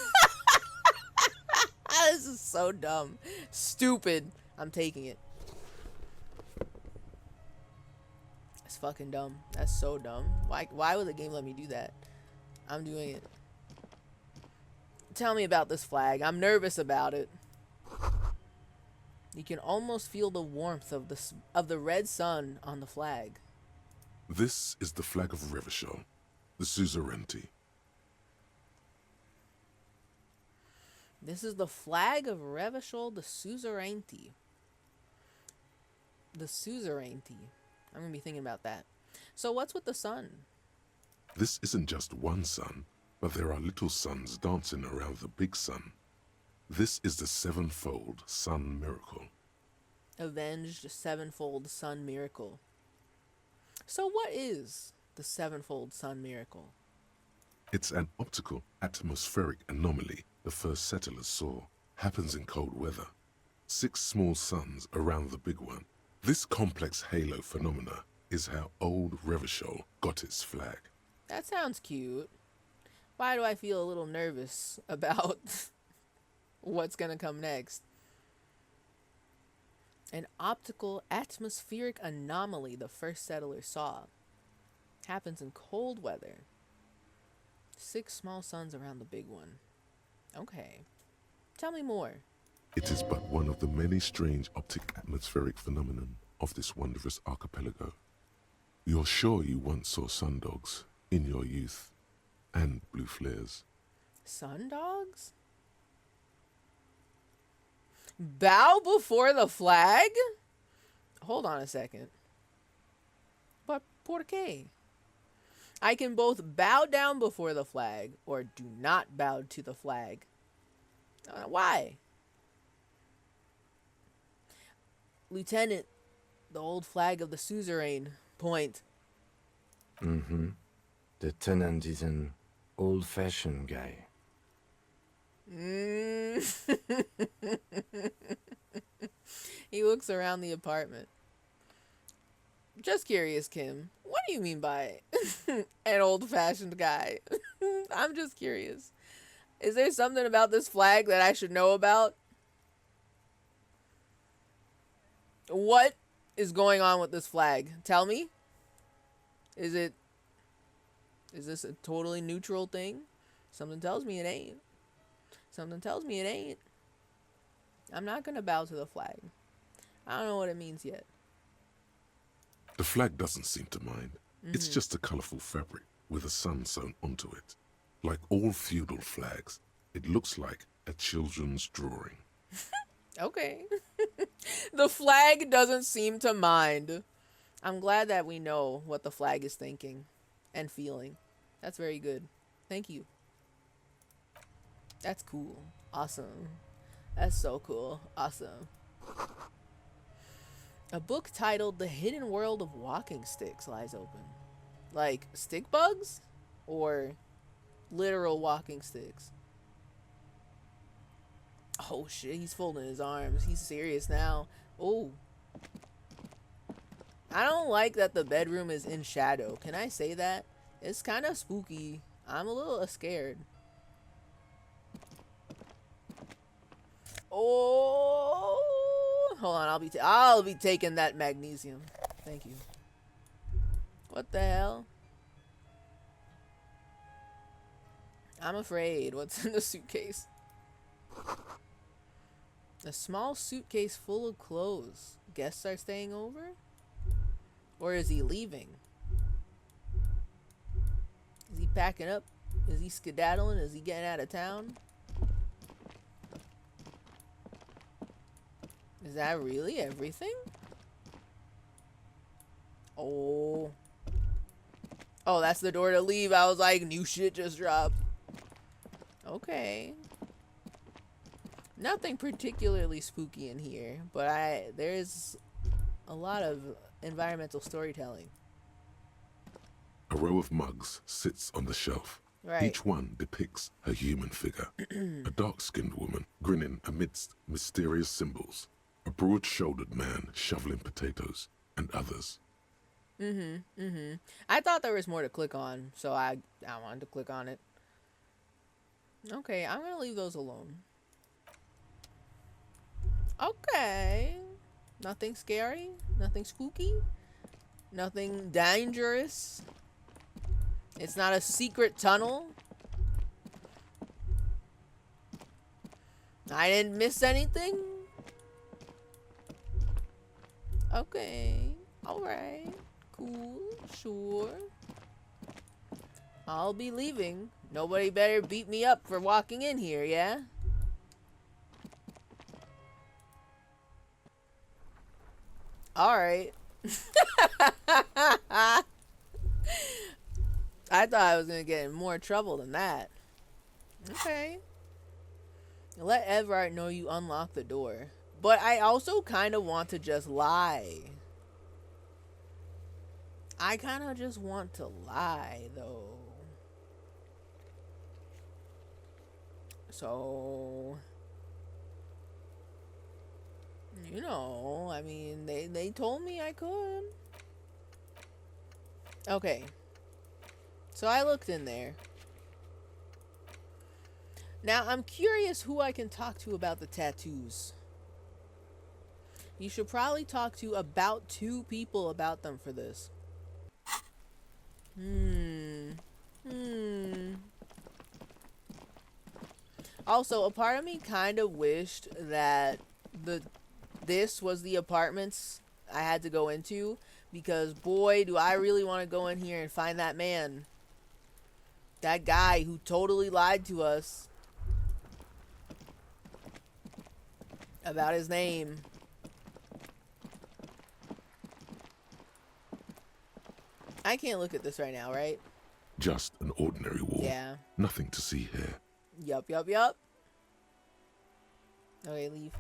This is so dumb. Stupid. I'm taking it. That's fucking dumb. That's so dumb. Why would the game let me do that? I'm doing it. Tell me about this flag. I'm nervous about it. You can almost feel the warmth of the red sun on the flag. This is the flag of Revachol, the suzerainty. This is the flag of Revachol, the suzerainty. The suzerainty. I'm going to be thinking about that. So what's with the sun? This isn't just one sun, but there are little suns dancing around the big sun. This is the sevenfold sun miracle. Avenged sevenfold sun miracle. So what is the sevenfold sun miracle? It's an optical atmospheric anomaly the first settlers saw. Happens in cold weather. 6 small suns around the big one. This complex halo phenomena is how old Revachol got its flag. That sounds cute. Why do I feel a little nervous about what's gonna come next? An optical atmospheric anomaly the first settlers saw. Happens in cold weather. 6 small suns around the big one. Okay. Tell me more. It is but one of the many strange optic atmospheric phenomenon of this wondrous archipelago. You're sure you once saw sundogs in your youth, and blue flares. Sundogs? Bow before the flag? Hold on a second. But por qué? I can both bow down before the flag or do not bow to the flag. Why? Lieutenant, the old flag of the suzerain. Point. The tenant is an old-fashioned guy. He looks around the apartment. Just curious, Kim. What do you mean by an old-fashioned guy? I'm just curious. Is there something about this flag that I should know about? What is going on with this flag? Tell me. Is this a totally neutral thing? Something tells me it ain't. Something tells me it ain't. I'm not gonna bow to the flag. I don't know what it means yet. The flag doesn't seem to mind. It's just a colorful fabric with a sun sewn onto it. Like all feudal flags, it looks like a children's drawing. Okay. The flag doesn't seem to mind. I'm glad that we know what the flag is thinking and feeling. That's very good. Thank you. That's cool. Awesome. That's so cool. Awesome. A book titled The Hidden World of Walking Sticks lies open. Like stick bugs? Or literal walking sticks? Oh shit, he's folding his arms. He's serious now. Oh. I don't like that the bedroom is in shadow. Can I say that? It's kind of spooky. I'm a little scared. Oh, hold on. I'll be taking that magnesium. Thank you. What the hell? I'm afraid. What's in the suitcase? A small suitcase full of clothes. Guests are staying over? Or is he leaving? Is he packing up? Is he skedaddling? Is he getting out of town? Is that really everything? Oh. Oh, that's the door to leave. I was like, new shit just dropped. Okay. Nothing particularly spooky in here, but there's a lot of environmental storytelling. A row of mugs sits on the shelf. Right. Each one depicts a human figure. A dark-skinned woman grinning amidst mysterious symbols. A broad-shouldered man shoveling potatoes, and others. I thought there was more to click on, so I wanted to click on it. Okay, I'm gonna leave those alone. Okay. Nothing scary, nothing spooky, nothing dangerous. It's not a secret tunnel. I didn't miss anything. Okay. Alright. Cool. Sure. I'll be leaving. Nobody better beat me up for walking in here, yeah? Alright. I thought I was gonna get in more trouble than that. Okay. Let Everard know you unlocked the door. But I also kind of want to just lie. I kind of just want to lie, though. So, you know, I mean, they told me I could. Okay. So I looked in there. Now, I'm curious who I can talk to about the tattoos. You should probably talk to about 2 people about them for this. Also, a part of me kind of wished that this was the apartments I had to go into, because boy, do I really want to go in here and find that man. That guy who totally lied to us about his name. I can't look at this right now, right? Just an ordinary wall. Yeah. Nothing to see here. Yup. Okay, leave.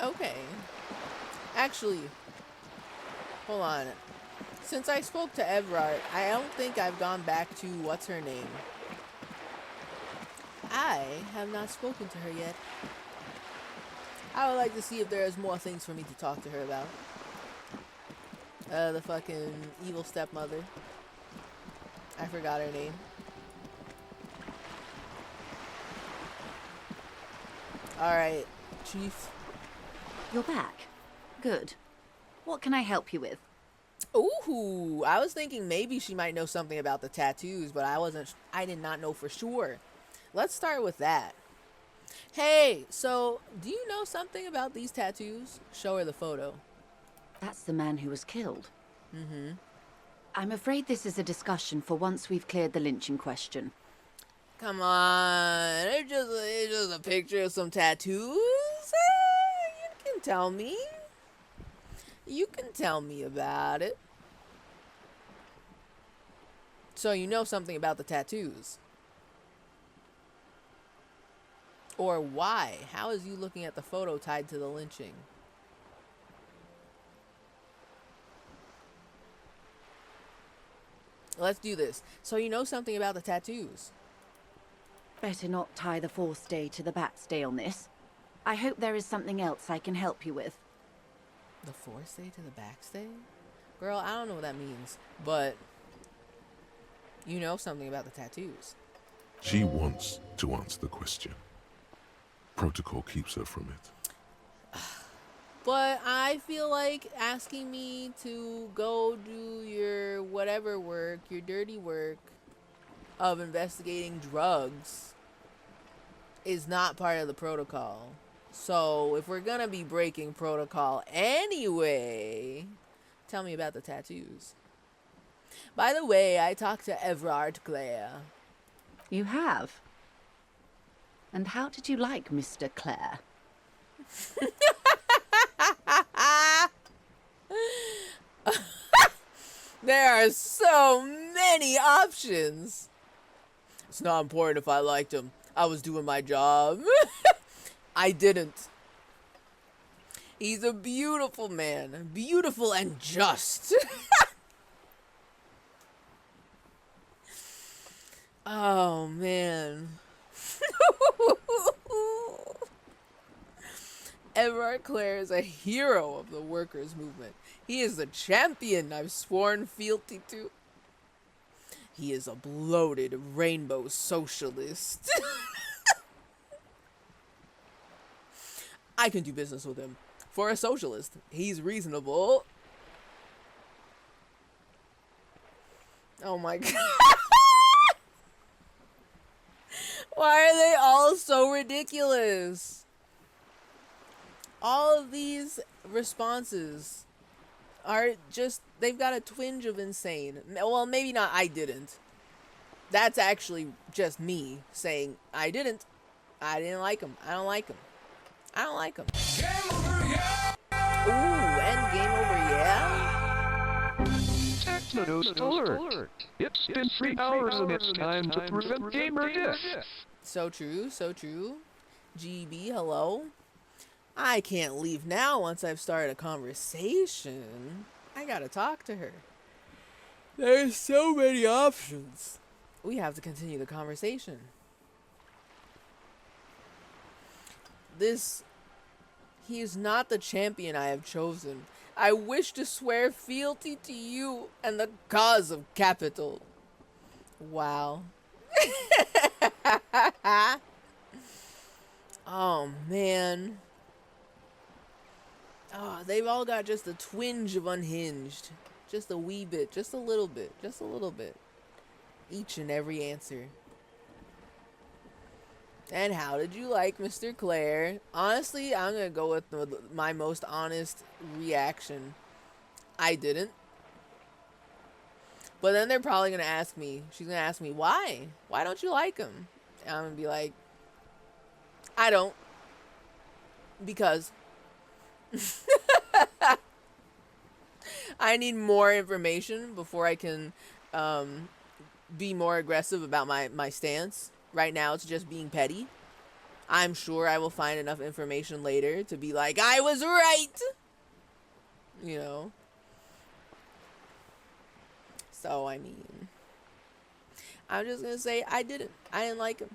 Okay. Actually, hold on. Since I spoke to Everard, I don't think I've gone back to what's her name. I have not spoken to her yet. I would like to see if there's more things for me to talk to her about. The fucking evil stepmother. I forgot her name. Alright, Chief. You're back. Good. What can I help you with? Ooh, I was thinking maybe she might know something about the tattoos, but I did not know for sure. Let's start with that. Hey, so do you know something about these tattoos? Show her the photo. That's the man who was killed. Mm-hmm. I'm afraid this is a discussion for once we've cleared the lynching question. Come on, it's just a picture of some tattoos. You can tell me. You can tell me about it. So you know something about the tattoos. Or why? How is you looking at the photo tied to the lynching? Let's do this. So you know something about the tattoos. Better not tie the forestay to the backstay on this. I hope there is something else I can help you with. The forestay to the backstay? Girl, I don't know what that means, but you know something about the tattoos. She wants to answer the question. Protocol keeps her from it. But I feel like asking me to go do your whatever work, your dirty work of investigating drugs is not part of the protocol. So if we're gonna be breaking protocol anyway, tell me about the tattoos. By the way, I talked to Everard Clare. You have? And how did you like Mr. Clare? There are so many options. It's not important if I liked him. I was doing my job. I didn't. He's a beautiful man. Beautiful and just. Oh, man. Everard Clare is a hero of the workers' movement. He is the champion I've sworn fealty to. He is a bloated rainbow socialist. I can do business with him. For a socialist, he's reasonable. Oh my god. Why are they all so ridiculous? All of these responses are just, they've got a twinge of insane. Well, maybe not I didn't. That's actually just me saying I didn't. I didn't like him. I don't like him. I don't like him. Game over, yeah! Ooh, and game over, yeah? TechnoToast alert! It's been 3 hours and it's time to prevent gamer death. So true, so true. GB, hello. I can't leave now once I've started a conversation. I gotta talk to her. There's so many options. We have to continue the conversation. He is not the champion I have chosen. I wish to swear fealty to you and the cause of capital. Wow. Oh, man. Oh, they've all got just a twinge of unhinged. Just a wee bit, just a little bit, just a little bit. Each and every answer. And how did you like Mr. Clare? Honestly, I'm going to go with my most honest reaction. I didn't. But then they're probably going to ask me. She's going to ask me, why? Why don't you like him? And I'm going to be like, I don't. Because. I need more information before I can be more aggressive about my stance. Right now, it's just being petty. I'm sure I will find enough information later to be like, I was right! You know? So, I mean, I'm just gonna say I didn't like him.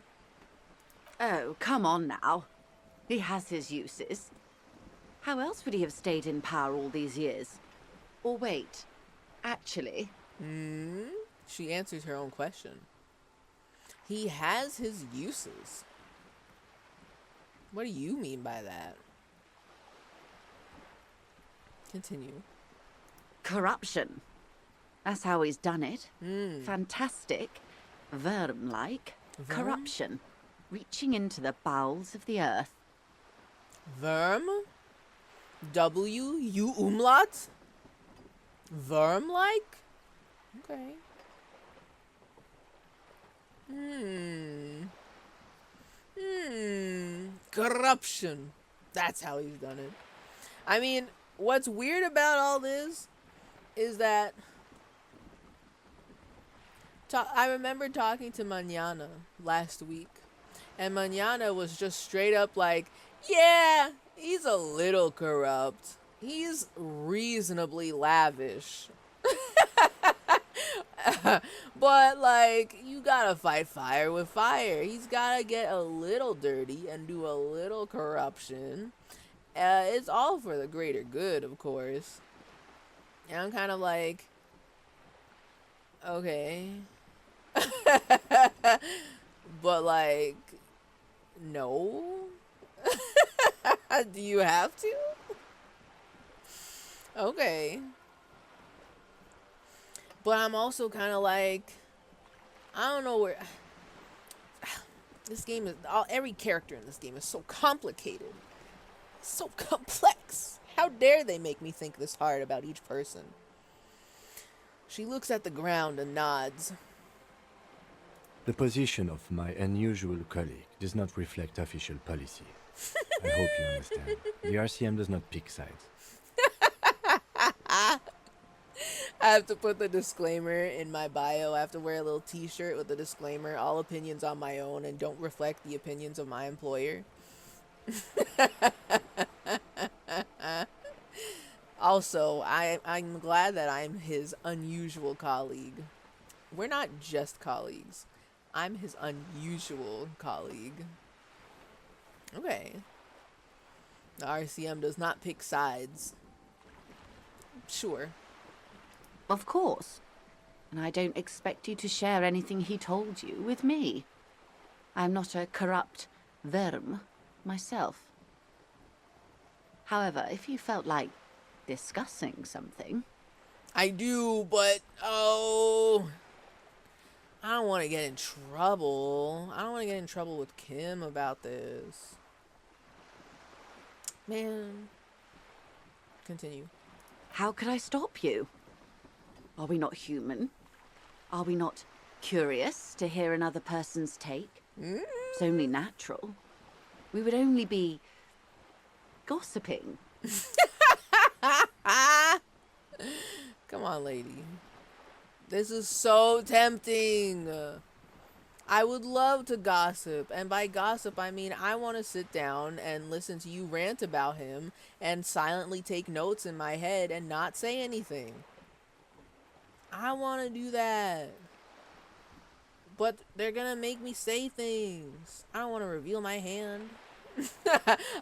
Oh, come on now. He has his uses. How else would he have stayed in power all these years? Or wait, actually... She answers her own question. He has his uses. What do you mean by that? Continue. Corruption. That's how he's done it. Fantastic. Verm-like. Corruption. reaching into the bowels of the earth. Verm? U umlaut? Verm-like? Okay. Corruption. That's how he's done it. I mean, what's weird about all this is that I remember talking to Manana last week, and Manana was just straight up like, yeah, he's a little corrupt. He's reasonably lavish. But, like, you gotta fight fire with fire. He's gotta get a little dirty and do a little corruption. It's all for the greater good, of course. And I'm kind of like, okay. But, like, no. Do you have to? Okay. But I'm also kind of like, I don't know where. This game is, every character in this game is so complicated. So complex. How dare they make me think this hard about each person? She looks at the ground and nods. The position of my unusual colleague does not reflect official policy. I hope you understand. The RCM does not pick sides. I have to put the disclaimer in my bio. I have to wear a little t-shirt with the disclaimer, all opinions on my own and don't reflect the opinions of my employer. Also, I'm glad that I'm his unusual colleague. We're not just colleagues. I'm his unusual colleague. Okay. The RCM does not pick sides. Sure. Of course. And I don't expect you to share anything he told you with me. I'm not a corrupt verm myself. However, if you felt like discussing something... I do, but, oh... I don't want to get in trouble. I don't want to get in trouble with Kim about this. Man. Continue. How could I stop you? Are we not human? Are we not curious to hear another person's take? It's only natural. We would only be gossiping. Come on, lady. This is so tempting. I would love to gossip. And by gossip, I mean I want to sit down and listen to you rant about him and silently take notes in my head and not say anything. I want to do that. But they're going to make me say things. I don't want to reveal my hand.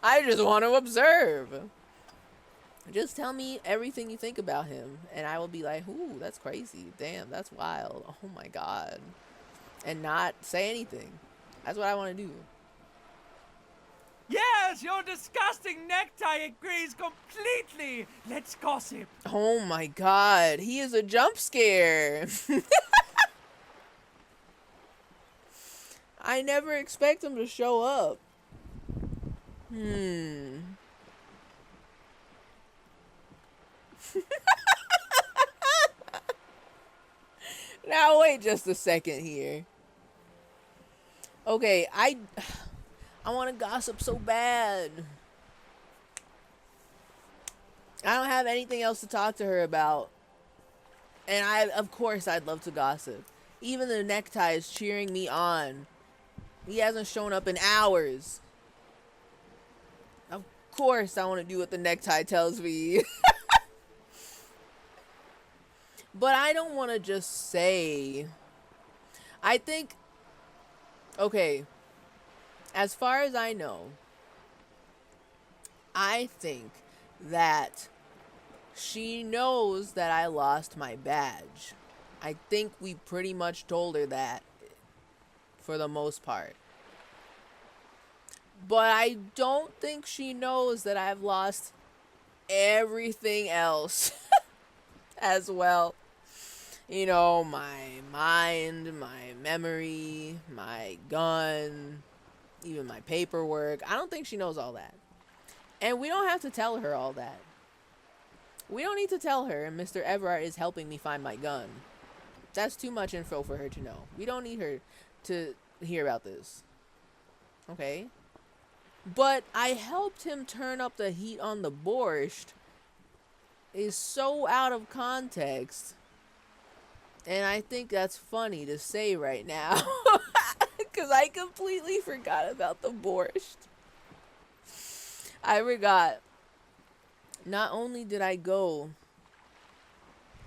I just want to observe. Just tell me everything you think about him. And I will be like, ooh, that's crazy. Damn, that's wild. Oh my God. And not say anything. That's what I want to do. Yes, your disgusting necktie agrees completely. Let's gossip. Oh my God. He is a jump scare. I never expect him to show up. Now wait just a second here. Okay, I want to gossip so bad. I don't have anything else to talk to her about. And of course I'd love to gossip. Even the necktie is cheering me on. He hasn't shown up in hours. Of course I want to do what the necktie tells me. But I don't want to just say. I think, okay, as far as I know, I think that she knows that I lost my badge. I think we pretty much told her that for the most part. But I don't think she knows that I've lost everything else as well. You know, my mind, my memory, my gun, even my paperwork. I don't think she knows all that. And we don't have to tell her all that. We don't need to tell her Mr. Everard is helping me find my gun. That's too much info for her to know. We don't need her to hear about this. Okay? But I helped him turn up the heat on the borscht is so out of context. And I think that's funny to say right now. Because I completely forgot about the borscht. I forgot. Not only did I go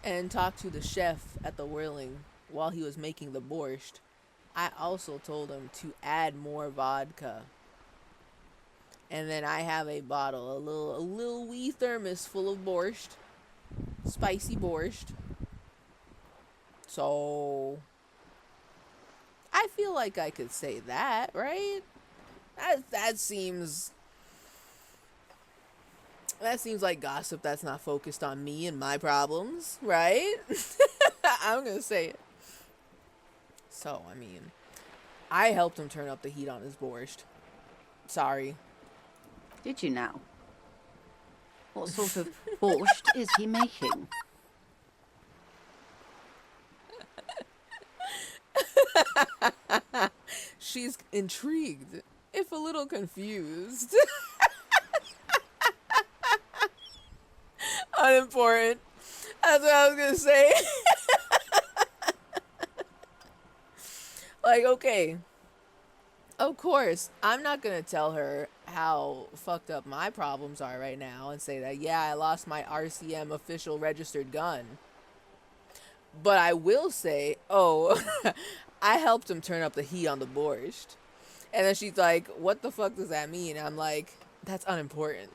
and talk to the chef at the Whirling while he was making the borscht, I also told him to add more vodka. And then I have a bottle, a little wee thermos full of borscht. Spicy borscht. So I feel like I could say that, right? That seems like gossip that's not focused on me and my problems, right? I'm gonna say it. So, I mean, I helped him turn up the heat on his borscht. Sorry. Did you now? What sort of borscht is he making? She's intrigued, if a little confused. Unimportant. That's what I was gonna say. Like, okay. Of course, I'm not gonna tell her how fucked up my problems are right now and say that, yeah, I lost my RCM official registered gun. But I will say, oh, I helped him turn up the heat on the borscht. And then she's like, what the fuck does that mean? I'm like, that's unimportant.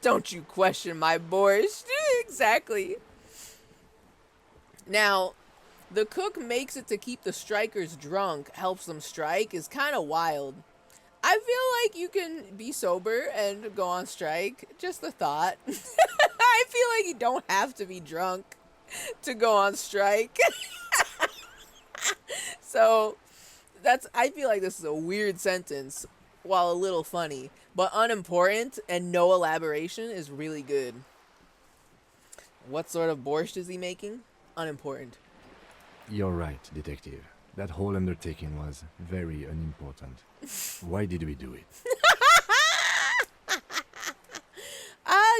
Don't you question my borscht. Exactly. Now, the cook makes it to keep the strikers drunk, helps them strike, is kind of wild. I feel like you can be sober and go on strike. Just a thought. I feel like you don't have to be drunk to go on strike. So, I feel like this is a weird sentence, while a little funny, but unimportant and no elaboration is really good. What sort of borscht is he making? Unimportant. You're right, detective. That whole undertaking was very unimportant. Why did we do it?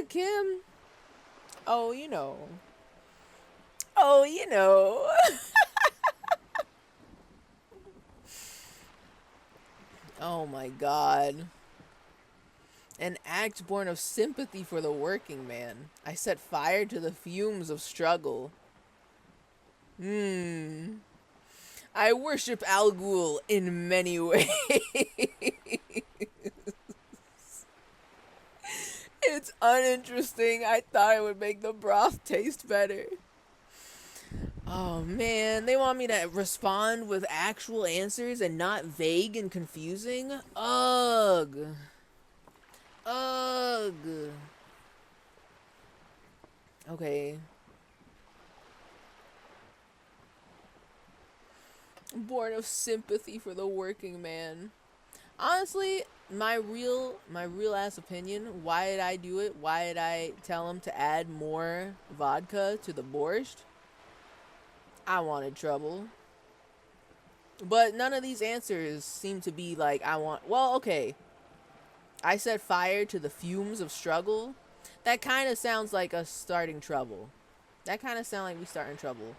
Kim. Oh, you know. Oh, you know. Oh my God. An act born of sympathy for the working man. I set fire to the fumes of struggle. I worship Al Ghul in many ways. It's uninteresting. I thought it would make the broth taste better. Oh man, they want me to respond with actual answers and not vague and confusing? Ugh. Ugh. Okay. Born of sympathy for the working man. Honestly, my real ass opinion, why did I do it? Why did I tell him to add more vodka to the borscht? I wanted trouble. But none of these answers seem to be like, well, okay. I set fire to the fumes of struggle. That kind of sounds like us starting trouble. That kind of sounds like we starting trouble.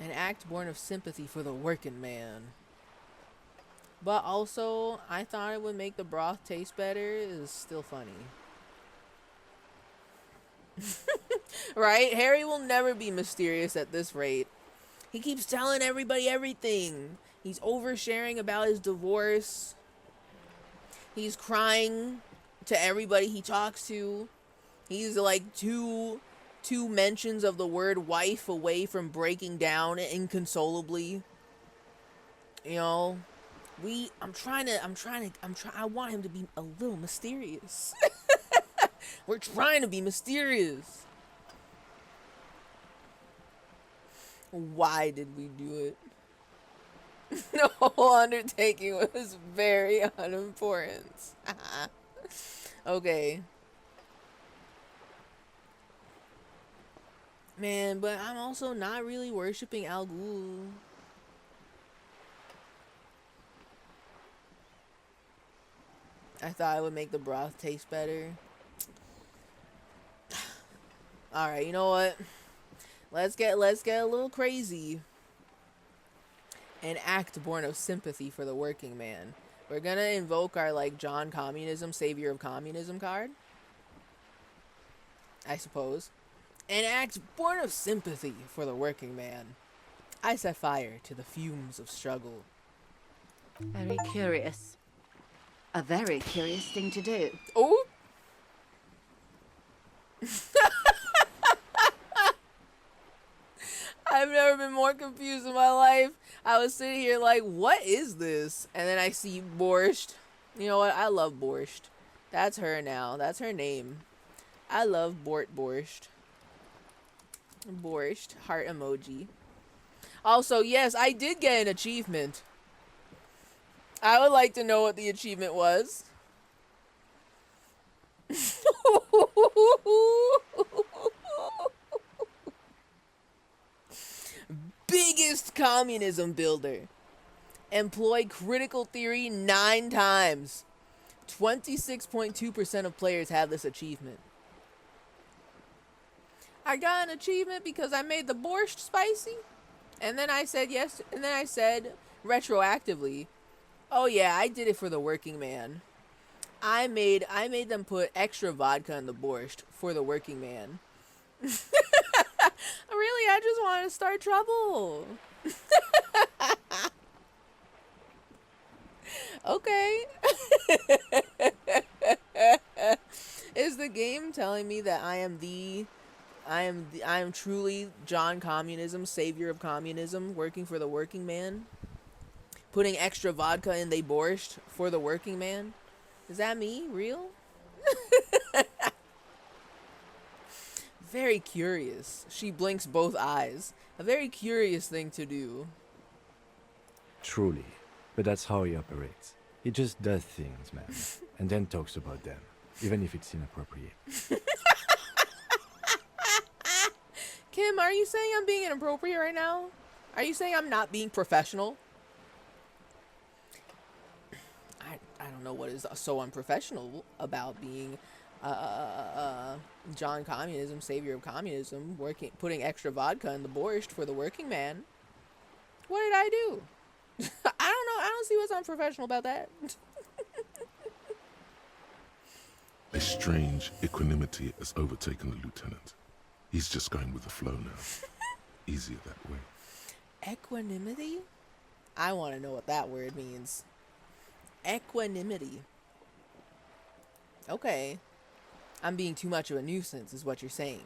An act born of sympathy for the working man. But also, I thought it would make the broth taste better is still funny. Right? Harry will never be mysterious at this rate. He keeps telling everybody everything. He's oversharing about his divorce. He's crying to everybody he talks to. He's like two mentions of the word wife away from breaking down inconsolably. You know, I want him to be a little mysterious. We're trying to be mysterious. Why did we do it? The whole undertaking was very unimportant. Okay. Man, but I'm also not really worshipping Al Ghul. I thought it would make the broth taste better. Alright, you know what? Let's get a little crazy. An act born of sympathy for the working man. We're gonna invoke our, like, John Communism, Savior of Communism card. I suppose. An act born of sympathy for the working man. I set fire to the fumes of struggle. Very curious. A very curious thing to do. Oh! I've never been more confused in my life. I was sitting here like, what is this? And then I see Borscht. You know what? I love Borscht. That's her now. That's her name. I love Borscht. Borscht. Heart emoji. Also, yes, I did get an achievement. I would like to know what the achievement was. Biggest communism builder. Employ critical theory 9 times. 26.2% of players have this achievement. I got an achievement because I made the borscht spicy. And then I said yes. And then I said retroactively, oh yeah, I did it for the working man. I made them put extra vodka in the borscht for the working man. Really, I just wanted to start trouble. Okay. Is the game telling me that I am truly John Communism, Savior of Communism, working for the working man? Putting extra vodka in the borscht for the working man? Is that me? Real? Very curious. She blinks both eyes. A very curious thing to do. Truly. But that's how he operates. He just does things, man. And then talks about them. Even if it's inappropriate. Kim, are you saying I'm being inappropriate right now? Are you saying I'm not being professional? I don't know what is so unprofessional about being John Communism, Savior of Communism, putting extra vodka in the borscht for the working man. What did I do? I don't know. I don't see what's unprofessional about that. A strange equanimity has overtaken the lieutenant. He's just going with the flow now. Easier that way. Equanimity? I want to know what that word means. Equanimity. Okay. I'm being too much of a nuisance, is what you're saying.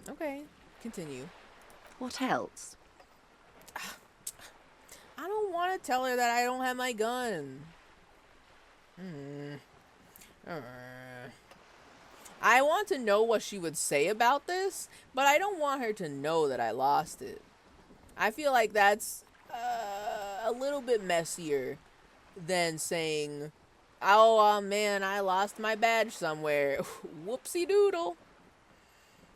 Okay. Continue. What else? I don't want to tell her that I don't have my gun. I want to know what she would say about this, but I don't want her to know that I lost it. I feel like that's a little bit messier than saying, oh man, I lost my badge somewhere. Whoopsie doodle.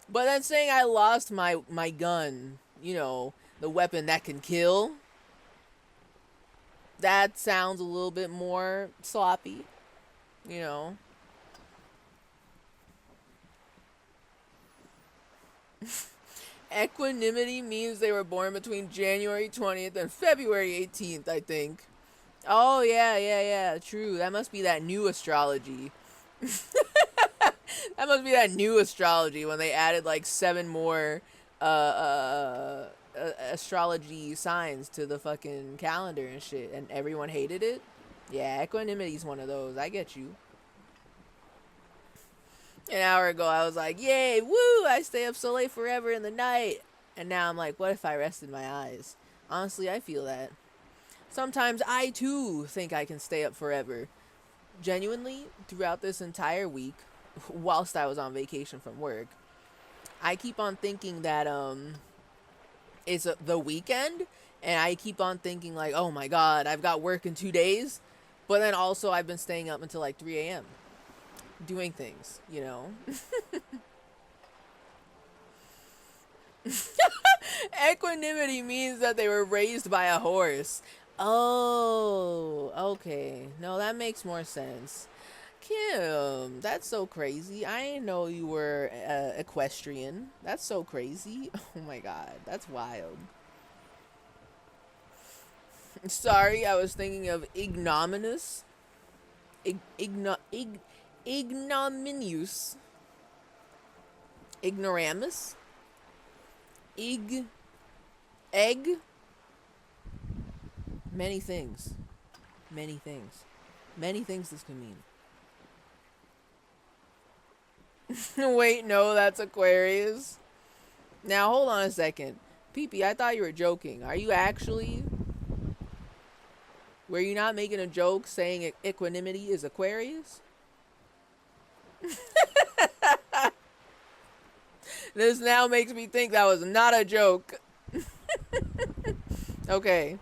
But then saying I lost my gun, you know, the weapon that can kill, that sounds a little bit more sloppy, you know. Equanimity means they were born between January 20th and February 18th, I think. Oh, yeah, true. That must be that new astrology. That must be that new astrology when they added like 7 more astrology signs to the fucking calendar and shit, and everyone hated it. Yeah, equanimity's one of those. I get you. An hour ago, I was like, yay, woo, I stay up so late forever in the night. And now I'm like, what if I rested my eyes? Honestly, I feel that. Sometimes I, too, think I can stay up forever. genuinely, throughout this entire week, whilst I was on vacation from work, I keep on thinking that it's the weekend, and I keep on thinking like, oh my god, I've got work in 2 days, but then also I've been staying up until like 3 a.m. doing things, you know. Equanimity means that they were raised by a horse. Oh, okay. No, that makes more sense. Kim, that's so crazy. I didn't know you were equestrian. That's so crazy. Oh my god, that's wild. Sorry, I was thinking of ignominious. Ignominious. Ignoramus. Egg. Many things. Many things. Many things this can mean. Wait, no, that's Aquarius. Now, hold on a second. Pee-pee, I thought you were joking. Are you actually? Were you not making a joke saying equanimity is Aquarius? This now makes me think that was not a joke. Okay.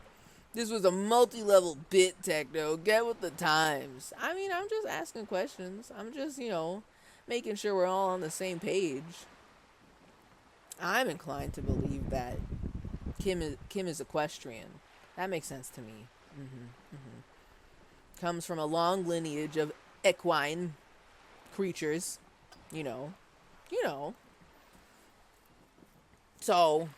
This was a multi-level bit, Techno. Get with the times. I mean, I'm just asking questions. I'm just, you know, making sure we're all on the same page. I'm inclined to believe that Kim is equestrian. That makes sense to me. Comes from a long lineage of equine creatures. You know. So,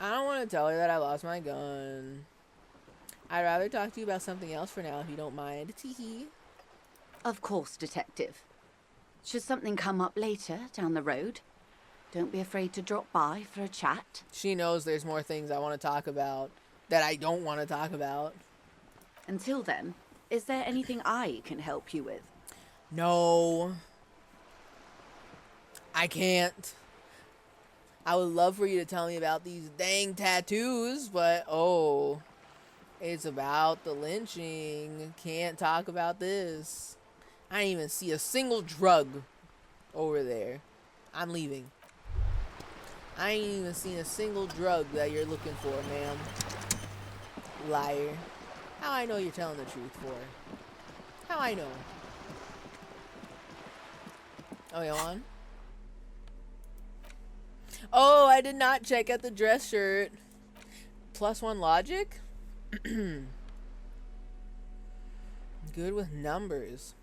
I don't want to tell her that I lost my gun. I'd rather talk to you about something else for now, if you don't mind. Teehee. Of course, Detective. Should something come up later down the road, don't be afraid to drop by for a chat. She knows there's more things I want to talk about that I don't want to talk about. Until then, is there anything I can help you with? No. I can't. I would love for you to tell me about these dang tattoos, but oh, it's about the lynching. Can't talk about this. I didn't even see a single drug over there. I'm leaving. I ain't even seen a single drug that you're looking for, ma'am. Liar. How I know you're telling the truth for? How I know? Oh, you on? Oh, I did not check at the dress shirt. +1 logic? Good with numbers.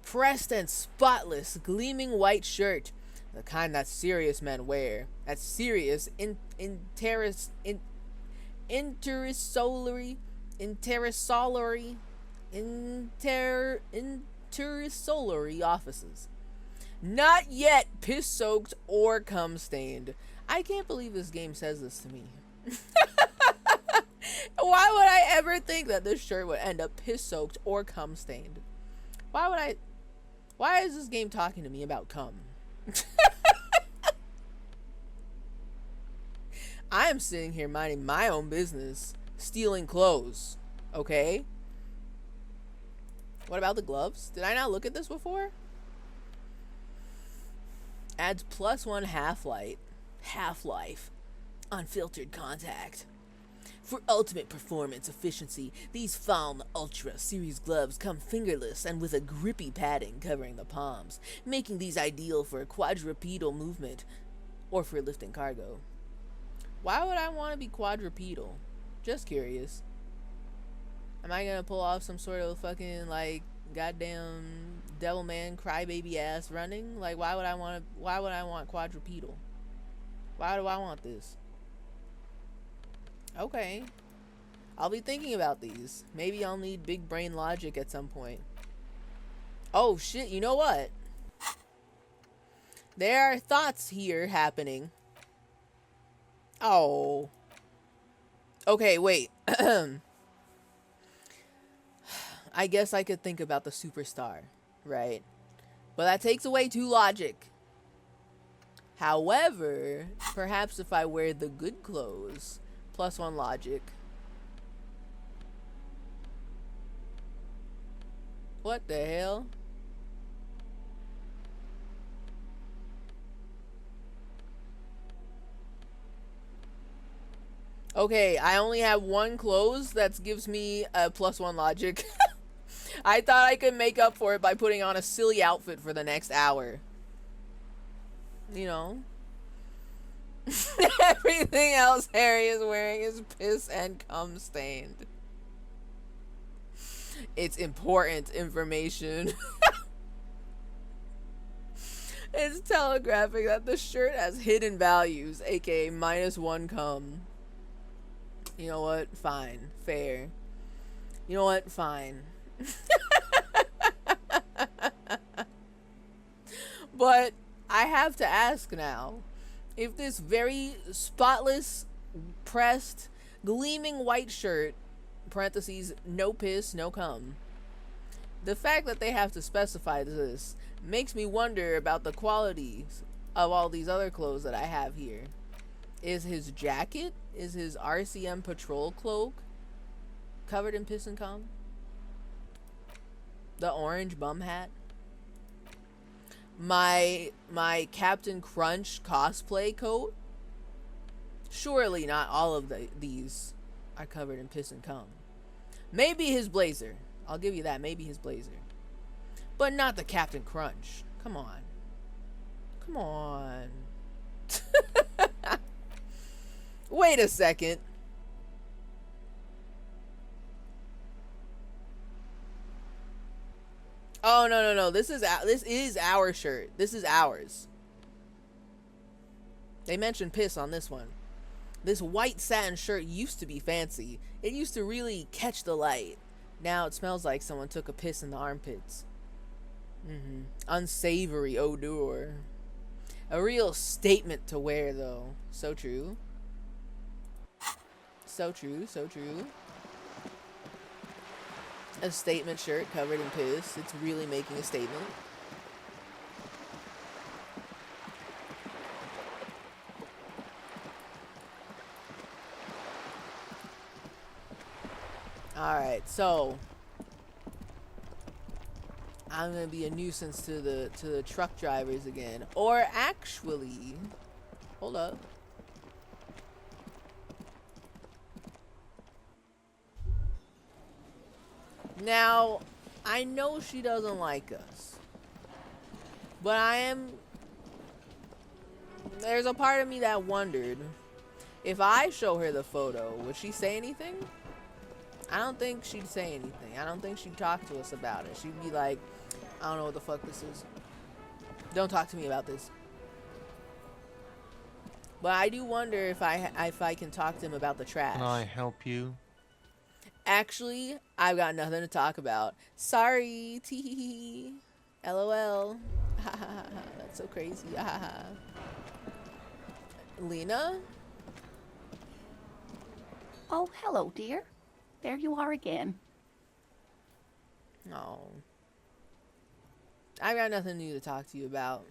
Pressed and spotless, gleaming white shirt. The kind that serious men wear. That's serious, intersolary offices. Not yet piss-soaked or cum-stained. I can't believe this game says this to me. Why would I ever think that this shirt would end up piss-soaked or cum-stained? Why is this game talking to me about cum? I am sitting here minding my own business, stealing clothes, okay? What about the gloves? Did I not look at this before? Adds +1 half-life, unfiltered contact. For ultimate performance efficiency, these Falm Ultra Series gloves come fingerless and with a grippy padding covering the palms, making these ideal for quadrupedal movement or for lifting cargo. Why would I want to be quadrupedal? Just curious. Am I gonna pull off some sort of fucking like goddamn devilman crybaby ass running? Like why would I want quadrupedal? Why do I want this? Okay. I'll be thinking about these. Maybe I'll need big brain logic at some point. Oh shit, you know what? There are thoughts here happening. Oh. Okay, wait. I guess I could think about the superstar, right? But that takes away 2 logic. However, perhaps if I wear the good clothes, +1 logic. What the hell? Okay, I only have one clothes that gives me a +1 logic. I thought I could make up for it by putting on a silly outfit for the next hour. You know? Everything else Harry is wearing is piss and cum stained. It's important information. It's telegraphing that the shirt has hidden values, aka -1 cum. You know what? Fine. Fair. You know what? Fine. But I have to ask now, if this very spotless, pressed, gleaming white shirt, parentheses, no piss, no cum, the fact that they have to specify this makes me wonder about the qualities of all these other clothes that I have here. Is his jacket, is his RCM patrol cloak covered in piss and cum? The orange bum hat? My Captain Crunch cosplay coat? Surely not all of these are covered in piss and cum. Maybe his blazer. I'll give you that. Maybe his blazer. But not the Captain Crunch. Come on. Come on. Wait a second. Oh, no. This is our shirt. This is ours. They mentioned piss on this one. This white satin shirt used to be fancy. It used to really catch the light. Now it smells like someone took a piss in the armpits. Unsavory odor. A real statement to wear, though. So true. So true, so true. A statement shirt covered in piss. It's really making a statement. Alright, so I'm gonna be a nuisance to the truck drivers again. Or actually, hold up. Now, I know she doesn't like us. But there's a part of me that wondered, if I show her the photo, would she say anything? I don't think she'd say anything. I don't think she'd talk to us about it. She'd be like, I don't know what the fuck this is. Don't talk to me about this. But I do wonder if I can talk to him about the trash. Can I help you? Actually, I've got nothing to talk about. Sorry. Tee. LOL. That's so crazy. Lena? Oh, hello, dear. There you are again. Oh. I've got nothing new to talk to you about.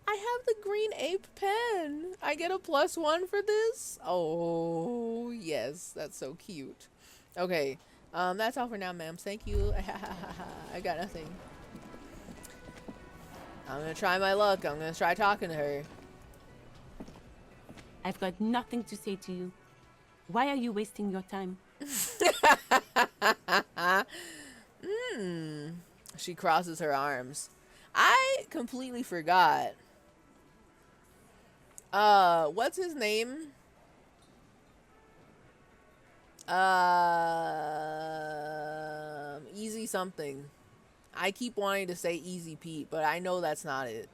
I have the green ape pen. I get a +1 for this? Oh, yes. That's so cute. Okay. That's all for now, ma'am. Thank you. I got nothing. I'm gonna try my luck. I'm gonna try talking to her. I've got nothing to say to you. Why are you wasting your time? She crosses her arms. I completely forgot. What's his name? Easy something. I keep wanting to say Easy Pete, but I know that's not it.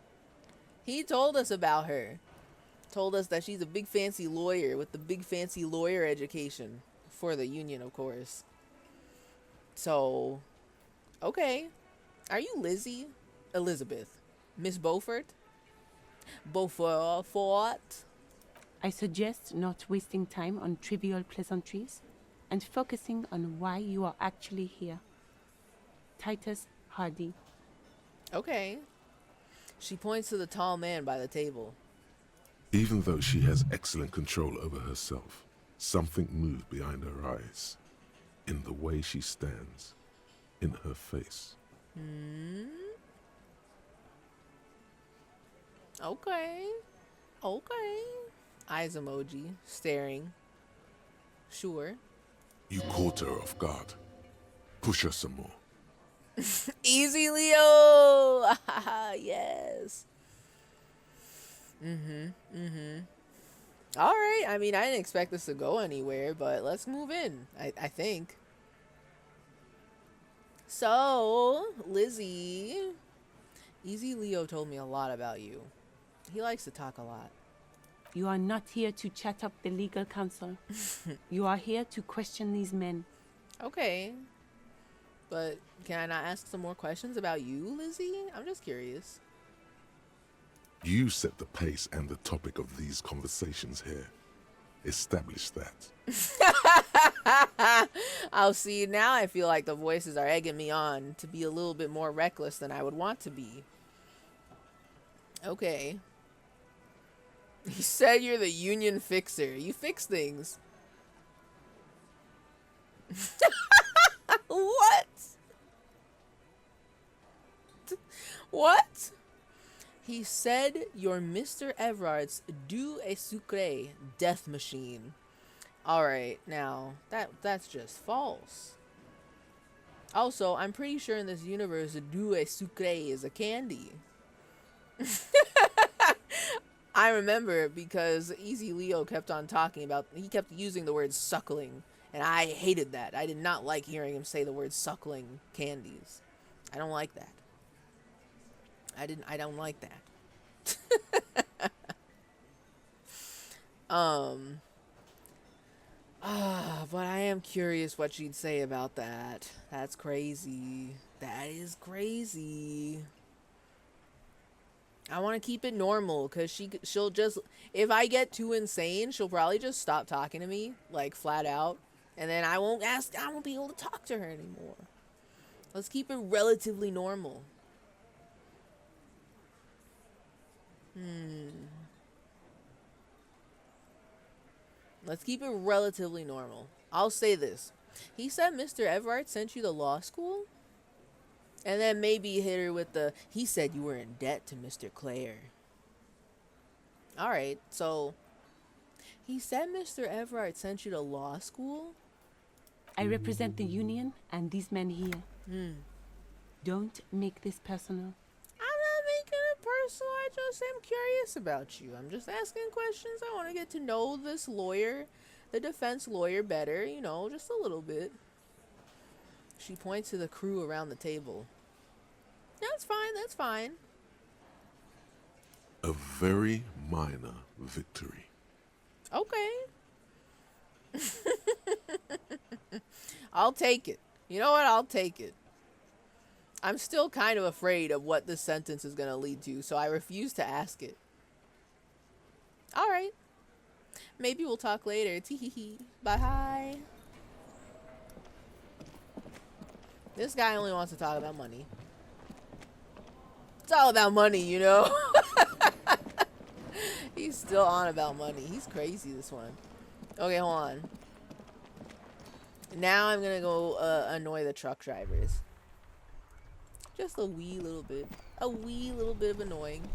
He told us about her. Told us that she's a big fancy lawyer with the big fancy lawyer education for the union, of course. So, okay. Are you Lizzie? Elizabeth? Miss Beaufort? Beaufort? I suggest not wasting time on trivial pleasantries and focusing on why you are actually here. Titus Hardy. Okay. She points to the tall man by the table. Even though she has excellent control over herself, something moved behind her eyes. in the way she stands, in her face. Okay. Okay. Eyes emoji. Staring. Sure. You caught her off guard. Push her some more. Easy, Leo! Yes. Alright, I mean, I didn't expect this to go anywhere, but let's move in, I think. So, Lizzie. Easy Leo told me a lot about you. He likes to talk a lot. You are not here to chat up the legal counsel. You are here to question these men. Okay. But can I not ask some more questions about you, Lizzie? I'm just curious. You set the pace and the topic of these conversations here. Establish that. I'll see. Now I feel like the voices are egging me on to be a little bit more reckless than I would want to be. Okay. You said you're the union fixer. You fix things. What? What? He said you're Mr. Everard's Deux et Sucré death machine. Alright, now, that's just false. Also, I'm pretty sure in this universe, Deux et Sucré is a candy. I remember because Easy Leo kept on talking about, he kept using the word suckling, and I hated that. I did not like hearing him say the word suckling candies. I don't like that. I don't like that. But I am curious what she'd say about that. That's crazy. That is crazy. I want to keep it normal because she'll just, if I get too insane, she'll probably just stop talking to me, like flat out, and then I won't be able to talk to her anymore. Let's keep it relatively normal. Let's keep it relatively normal. I'll say this. He said Mr. Everard sent you to law school? And then maybe hit her with the, he said you were in debt to Mr. Clare. Alright, so he said Mr. Everard sent you to law school? I represent the union and these men here. Don't make this personal. I'm not making it personal. I just am curious about you. I'm just asking questions. I want to get to know this lawyer, the defense lawyer, better, you know, just a little bit. She points to the crew around the table. That's fine, that's fine. A very minor victory. Okay. I'll take it. You know what? I'll take it. I'm still kind of afraid of what this sentence is going to lead to, so I refuse to ask it. Alright. Maybe we'll talk later. Tee-hee-hee. Bye. This guy only wants to talk about money. It's all about money, you know? He's still on about money. He's crazy, this one. Okay, hold on. Now I'm gonna go annoy the truck drivers. Just a wee little bit. A wee little bit of annoying.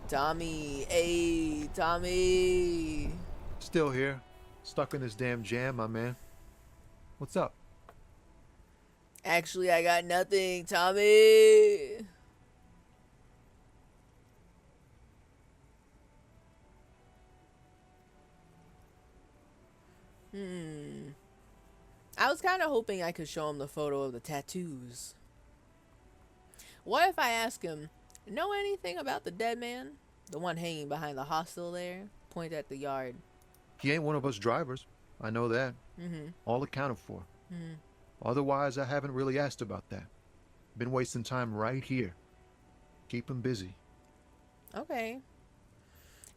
Tommy. Hey, Tommy. Still here. Stuck in this damn jam, my man. What's up? Actually, I got nothing, Tommy. I was kind of hoping I could show him the photo of the tattoos. What if I ask him, know anything about the dead man? The one hanging behind the hostel there? Point at the yard. He ain't one of us drivers. I know that. All accounted for. Otherwise, I haven't really asked about that. Been wasting time right here. Keep him busy. Okay.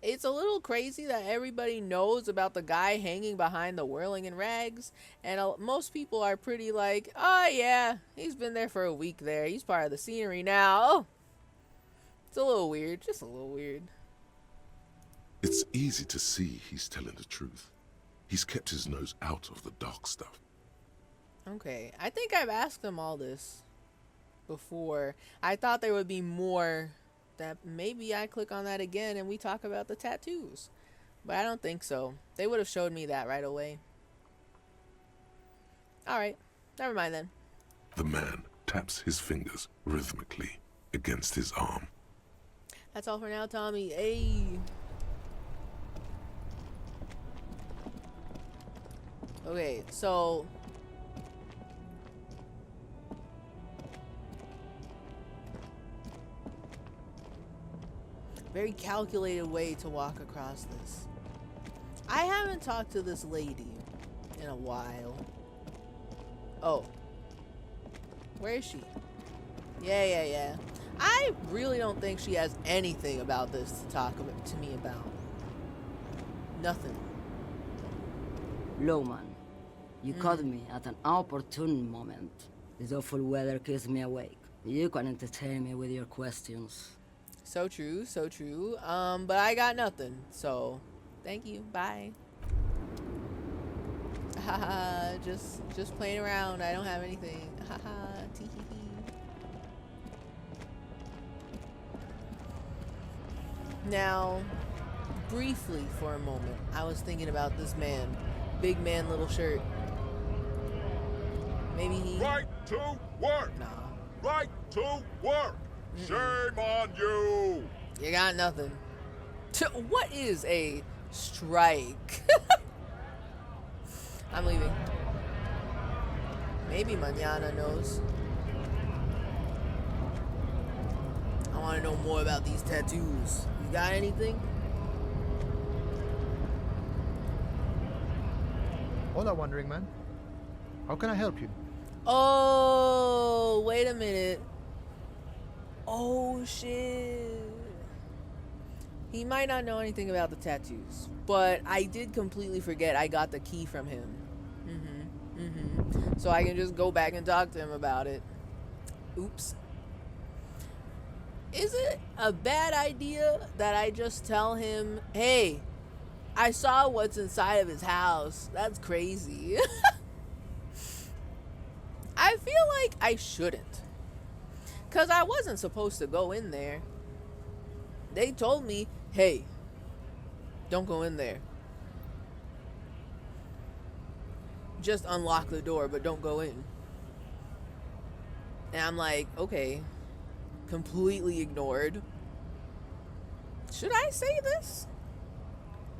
It's a little crazy that everybody knows about the guy hanging behind the whirling in rags, and most people are pretty like, oh yeah, he's been there for a week there. He's part of the scenery now. Oh. It's a little weird. Just a little weird. It's easy to see he's telling the truth. He's kept his nose out of the dark stuff. Okay, I think I've asked them all this before. I thought there would be more, that maybe I click on that again and we talk about the tattoos. But I don't think so. They would have showed me that right away. Alright, never mind then. The man taps his fingers rhythmically against his arm. That's all for now, Tommy. Hey. Okay, so very calculated way to walk across this. I haven't talked to this lady in a while. Oh. Where is she? Yeah. I really don't think she has anything about this to talk to me about. Nothing. Lowman, you caught me at an opportune moment. This awful weather keeps me awake. You can entertain me with your questions. So true, so true. But I got nothing, so thank you. Bye. Haha, just playing around. I don't have anything. Haha, tee hee hee. Now, briefly for a moment, I was thinking about this man. Big man, little shirt. Maybe he... Right to work! Nah. Right to work! Shame on you! You got nothing. What is a strike? I'm leaving. Maybe Mañana knows. I want to know more about these tattoos. You got anything? Hola, Wandering Man. How can I help you? Oh, wait a minute. Oh, shit. He might not know anything about the tattoos, but I did completely forget I got the key from him. So I can just go back and talk to him about it. Oops. Is it a bad idea that I just tell him, hey, I saw what's inside of his house. That's crazy. I feel like I shouldn't. Because I wasn't supposed to go in there. They told me, hey, don't go in there. Just unlock the door, but don't go in. And I'm like, okay. Completely ignored. Should I say this?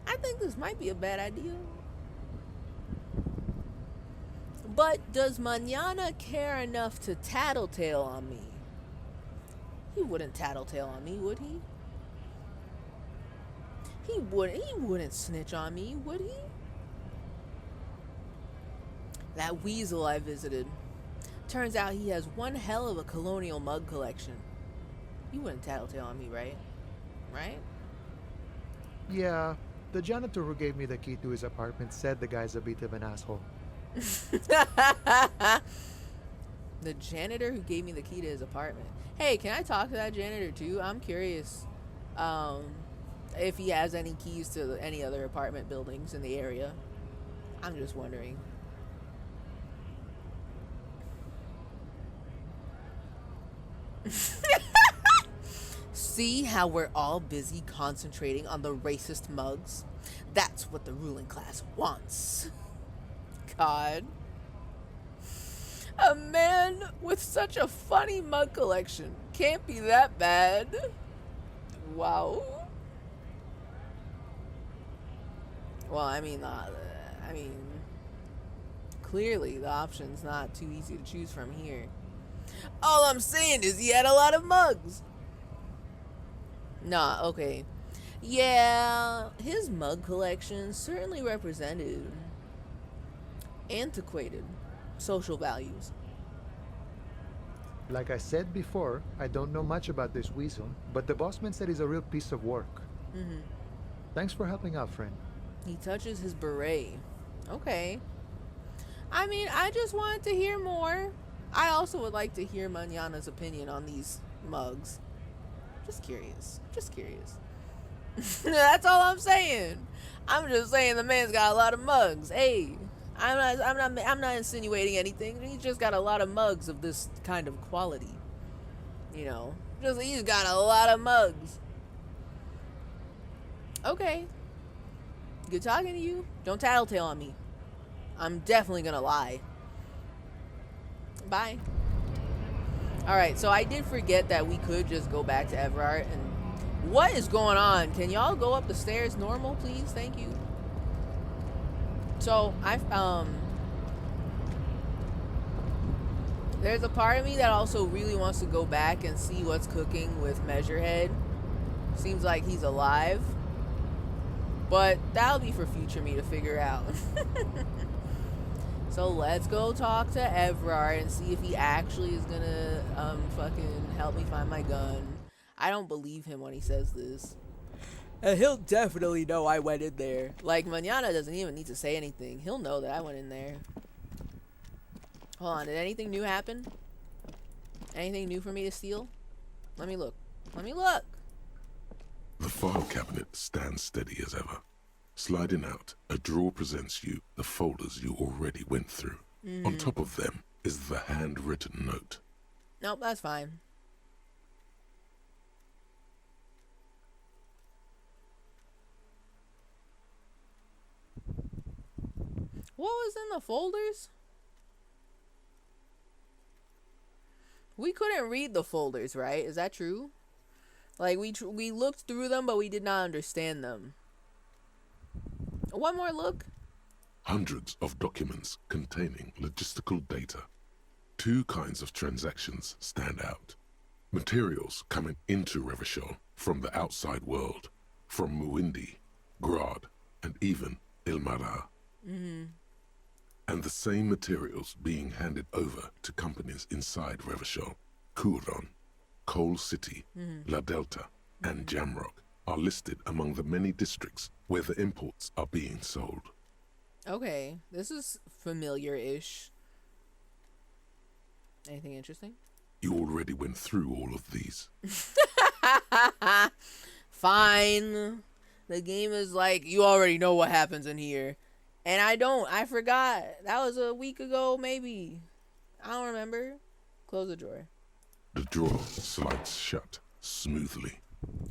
I think this might be a bad idea. But does Mañana care enough to tattletale on me? He wouldn't tattletale on me, would he? He wouldn't snitch on me, would he? That weasel I visited. Turns out he has one hell of a colonial mug collection. He wouldn't tattletale on me, right? Right? Yeah, the janitor who gave me the key to his apartment said the guy's a bit of an asshole. The janitor who gave me the key to his apartment. Hey, can I talk to that janitor too? I'm curious if he has any keys to any other apartment buildings in the area. I'm just wondering. See how we're all busy concentrating on the racist mugs? That's what the ruling class wants. God. A man with such a funny mug collection can't be that bad. Wow. Well, I mean, clearly the option's not too easy to choose from here. All I'm saying is he had a lot of mugs. Nah, okay. Yeah, his mug collection certainly represented antiquated social values. Like I said before, I don't know much about this weasel, but the bossman said he's a real piece of work. Thanks for helping out, friend. He touches his beret. Okay. I mean, I just wanted to hear more. I also would like to hear Mañana's opinion on these mugs. Just curious. Just curious. That's all I'm saying. I'm just saying the man's got a lot of mugs. Hey, I'm not insinuating anything. He's just got a lot of mugs of this kind of quality. You know, he's got a lot of mugs. Okay. Good talking to you. Don't tattletale on me. I'm definitely gonna lie. Bye. Alright, so I did forget that we could just go back to Everard. And what is going on? Can y'all go up the stairs normal, please? Thank you. So, there's a part of me that also really wants to go back and see what's cooking with Measurehead. Seems like he's alive. But that'll be for future me to figure out. So let's go talk to Everard and see if he actually is gonna fucking help me find my gun. I don't believe him when he says this. And he'll definitely know I went in there. Like, Manana doesn't even need to say anything. He'll know that I went in there. Hold on, did anything new happen? Anything new for me to steal? Let me look. Let me look! The file cabinet stands steady as ever. Sliding out, a drawer presents you the folders you already went through. On top of them is the handwritten note. Nope, that's fine. What was in the folders? We couldn't read the folders, right? Is that true? Like, we looked through them, but we did not understand them. One more look. Hundreds of documents containing logistical data. Two kinds of transactions stand out. Materials coming into Revachol from the outside world, from Muindi, Grad, and even Ilmara. And the same materials being handed over to companies inside Revachol, Kuron, Coal City, La Delta, and Jamrock are listed among the many districts where the imports are being sold. Okay, this is familiar-ish. Anything interesting? You already went through all of these. Fine. The game is like, you already know what happens in here. And I don't. I forgot. That was a week ago, maybe. I don't remember. Close the drawer. The drawer slides shut smoothly.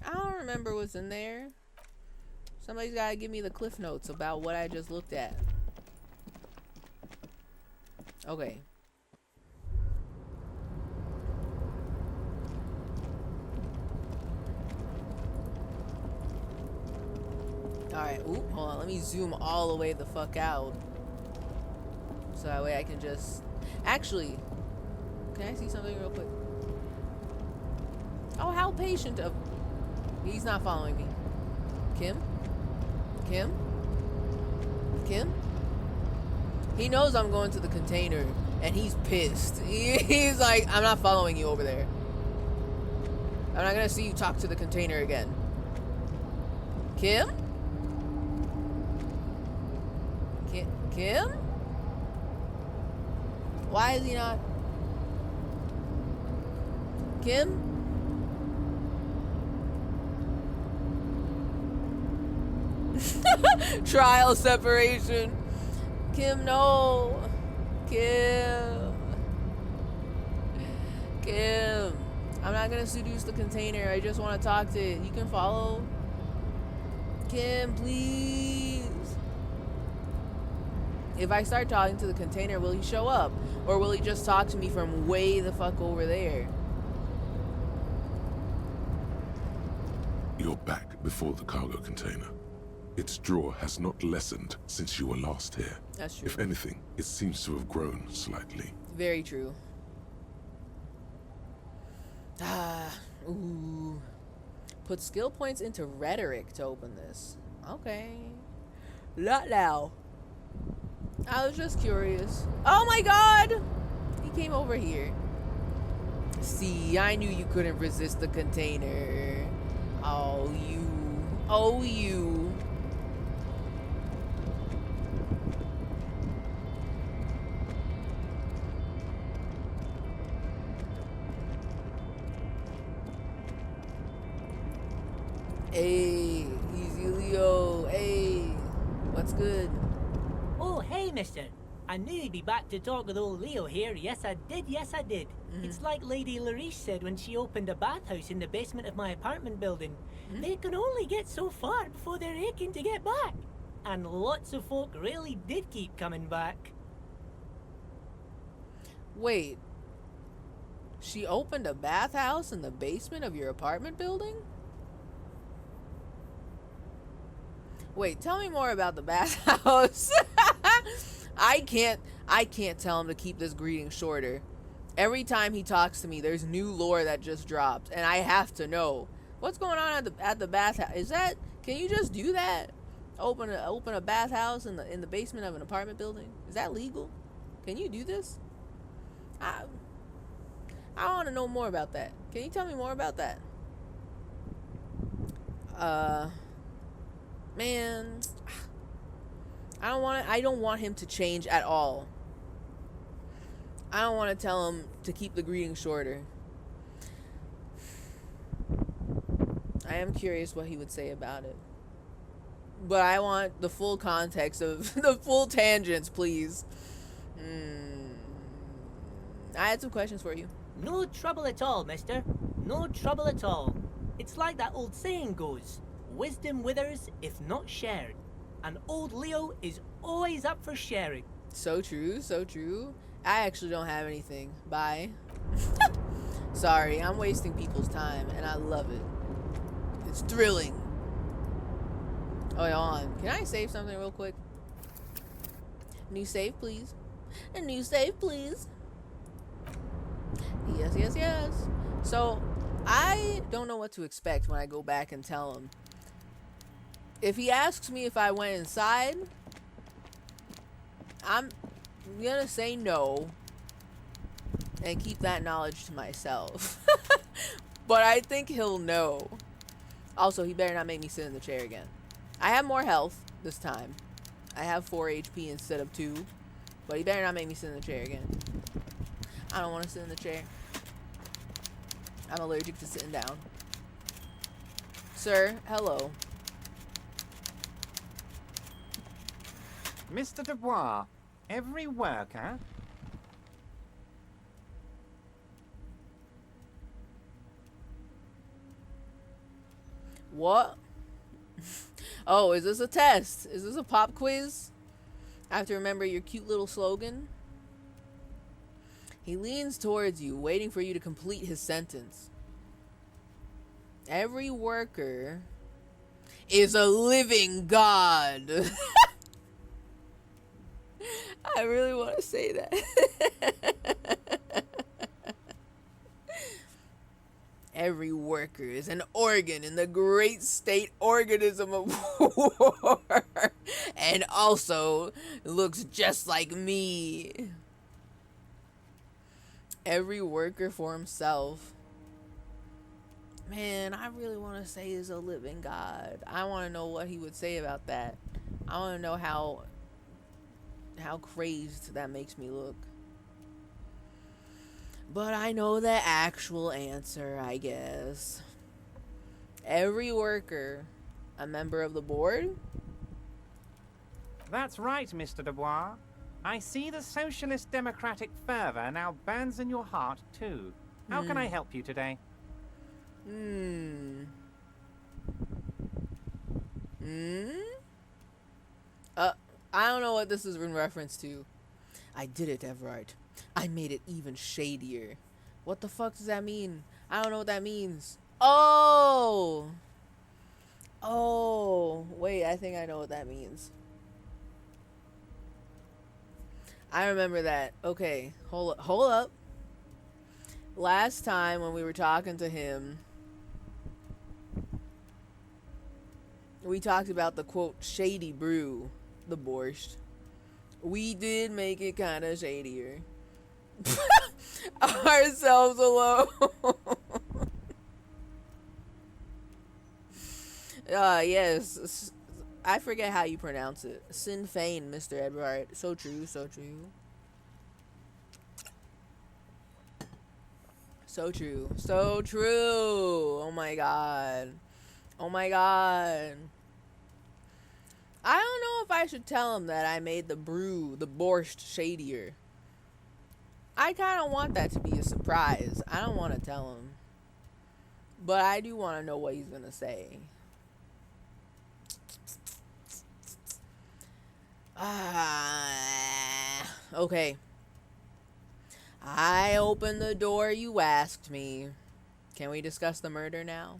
I don't remember what's in there. Somebody's got to give me the cliff notes about what I just looked at. Okay. Alright, oop, hold on. Let me zoom all the way the fuck out. So that way I can just... Actually, can I see something real quick? Oh, how patient of... He's not following me. Kim? Kim? Kim? He knows I'm going to the container, and he's pissed. He's like, I'm not following you over there. I'm not gonna see you talk to the container again. Kim? Kim? Why is he not? Kim? Trial separation. Kim, no. Kim. I'm not gonna seduce the container. I just want to talk to it. You can follow. Kim, please. If I start talking to the container, will he show up? Or will he just talk to me from way the fuck over there? You're back before the cargo container. Its drawer has not lessened since you were last here. That's true. If anything, it seems to have grown slightly. Very true. Ooh. Put skill points into rhetoric to open this. Okay. Not now. I was just curious. Oh my god! He came over here. See, I knew you couldn't resist the container. Oh, you. Oh, you. Hey, easy Leo. Hey, what's good? Oh, hey, mister. I knew you'd be back to talk with old Leo here. Yes, I did. Yes, I did. It's like Lady Larice said when she opened a bathhouse in the basement of my apartment building. They can only get so far before they're aching to get back. And lots of folk really did keep coming back. Wait. She opened a bathhouse in the basement of your apartment building? Wait, tell me more about the bathhouse. I can't tell him to keep this greeting shorter. Every time he talks to me, there's new lore that just dropped, and I have to know what's going on at the bathhouse. Is that, can you just do that? Open a bathhouse in the basement of an apartment building? Is that legal? Can you do this? I want to know more about that. Can you tell me more about that? Man, I don't want him to change at all. I don't want to tell him to keep the greeting shorter. I am curious what he would say about it. But I want the full context of the full tangents, please. I had some questions for you. No trouble at all, mister. No trouble at all. It's like that old saying goes, wisdom withers if not shared. And old Leo is always up for sharing. So true, so true. I actually don't have anything. Bye. Sorry, I'm wasting people's time, and I love it. It's thrilling. Oh, hold on. Can I save something real quick? New save, please. A new save, please. Yes, yes, yes. So, I don't know what to expect when I go back and tell him. If he asks me if I went inside, I'm gonna say no and keep that knowledge to myself. But I think he'll know. Also, he better not make me sit in the chair again. I have more health this time. I have 4 HP instead of 2. But he better not make me sit in the chair again. I don't want to sit in the chair. I'm allergic to sitting down. Sir, hello. Mr. Dubois, every worker... What? Oh, is this a test? Is this a pop quiz? I have to remember your cute little slogan. He leans towards you, waiting for you to complete his sentence. Every worker is a living god. I really want to say that. Every worker is an organ in the great state organism of war. And also looks just like me. Every worker for himself. Man, I really want to say he's a living god. I want to know what he would say about that. I want to know how crazed that makes me look. But I know the actual answer, I guess. Every worker, a member of the board? That's right, Mr. Dubois. I see the socialist democratic fervor now burns in your heart, too. How can I help you today? I don't know what this is in reference to. I did it, Everard. I made it even shadier. What the fuck does that mean? I don't know what that means. Oh! Oh, wait, I think I know what that means. I remember that. Okay, hold up. Last time when we were talking to him, we talked about the quote shady brew, the borscht. We did make it kind of shadier. Ourselves alone. Yes. I forget how you pronounce it. Sinn Fein, Mr. Edward. So true, so true. So true. So true. Oh my god. Oh my god. I don't know if I should tell him that I made the borscht shadier. I kind of want that to be a surprise. I don't want to tell him. But I do want to know what he's going to say. Okay. I opened the door you asked me. Can we discuss the murder now?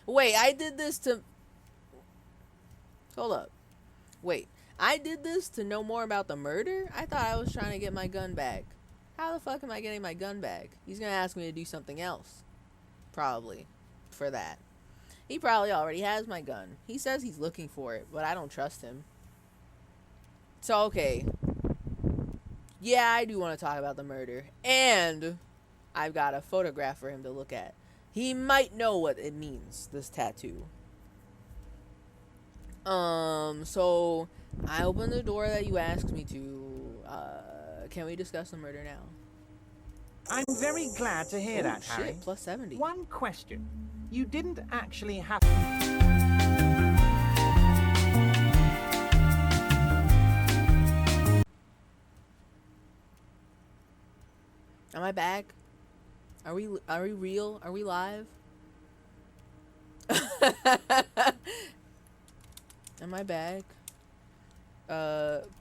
Wait, I did this to... Hold up. Wait, I did this to know more about the murder? I thought I was trying to get my gun back. How the fuck am I getting my gun back? He's gonna ask me to do something else. Probably. For that. He probably already has my gun. He says he's looking for it, but I don't trust him. So, okay. Yeah, I do want to talk about the murder. And I've got a photograph for him to look at. He might know what it means, this tattoo. So I opened the door that you asked me to. Can we discuss the murder now? I'm very glad to hear that, shit, Harry. plus 70. One question. You didn't actually have... Am I back? Are we real? Are we live? Am I back?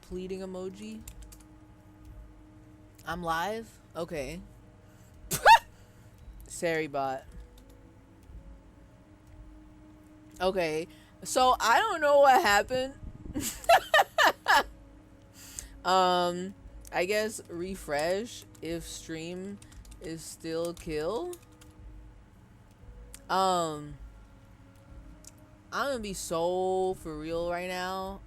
Pleading emoji. I'm live? Okay. Saribot. Okay. So I don't know what happened. I guess refresh if stream is still kill. I'm gonna be so for real right now.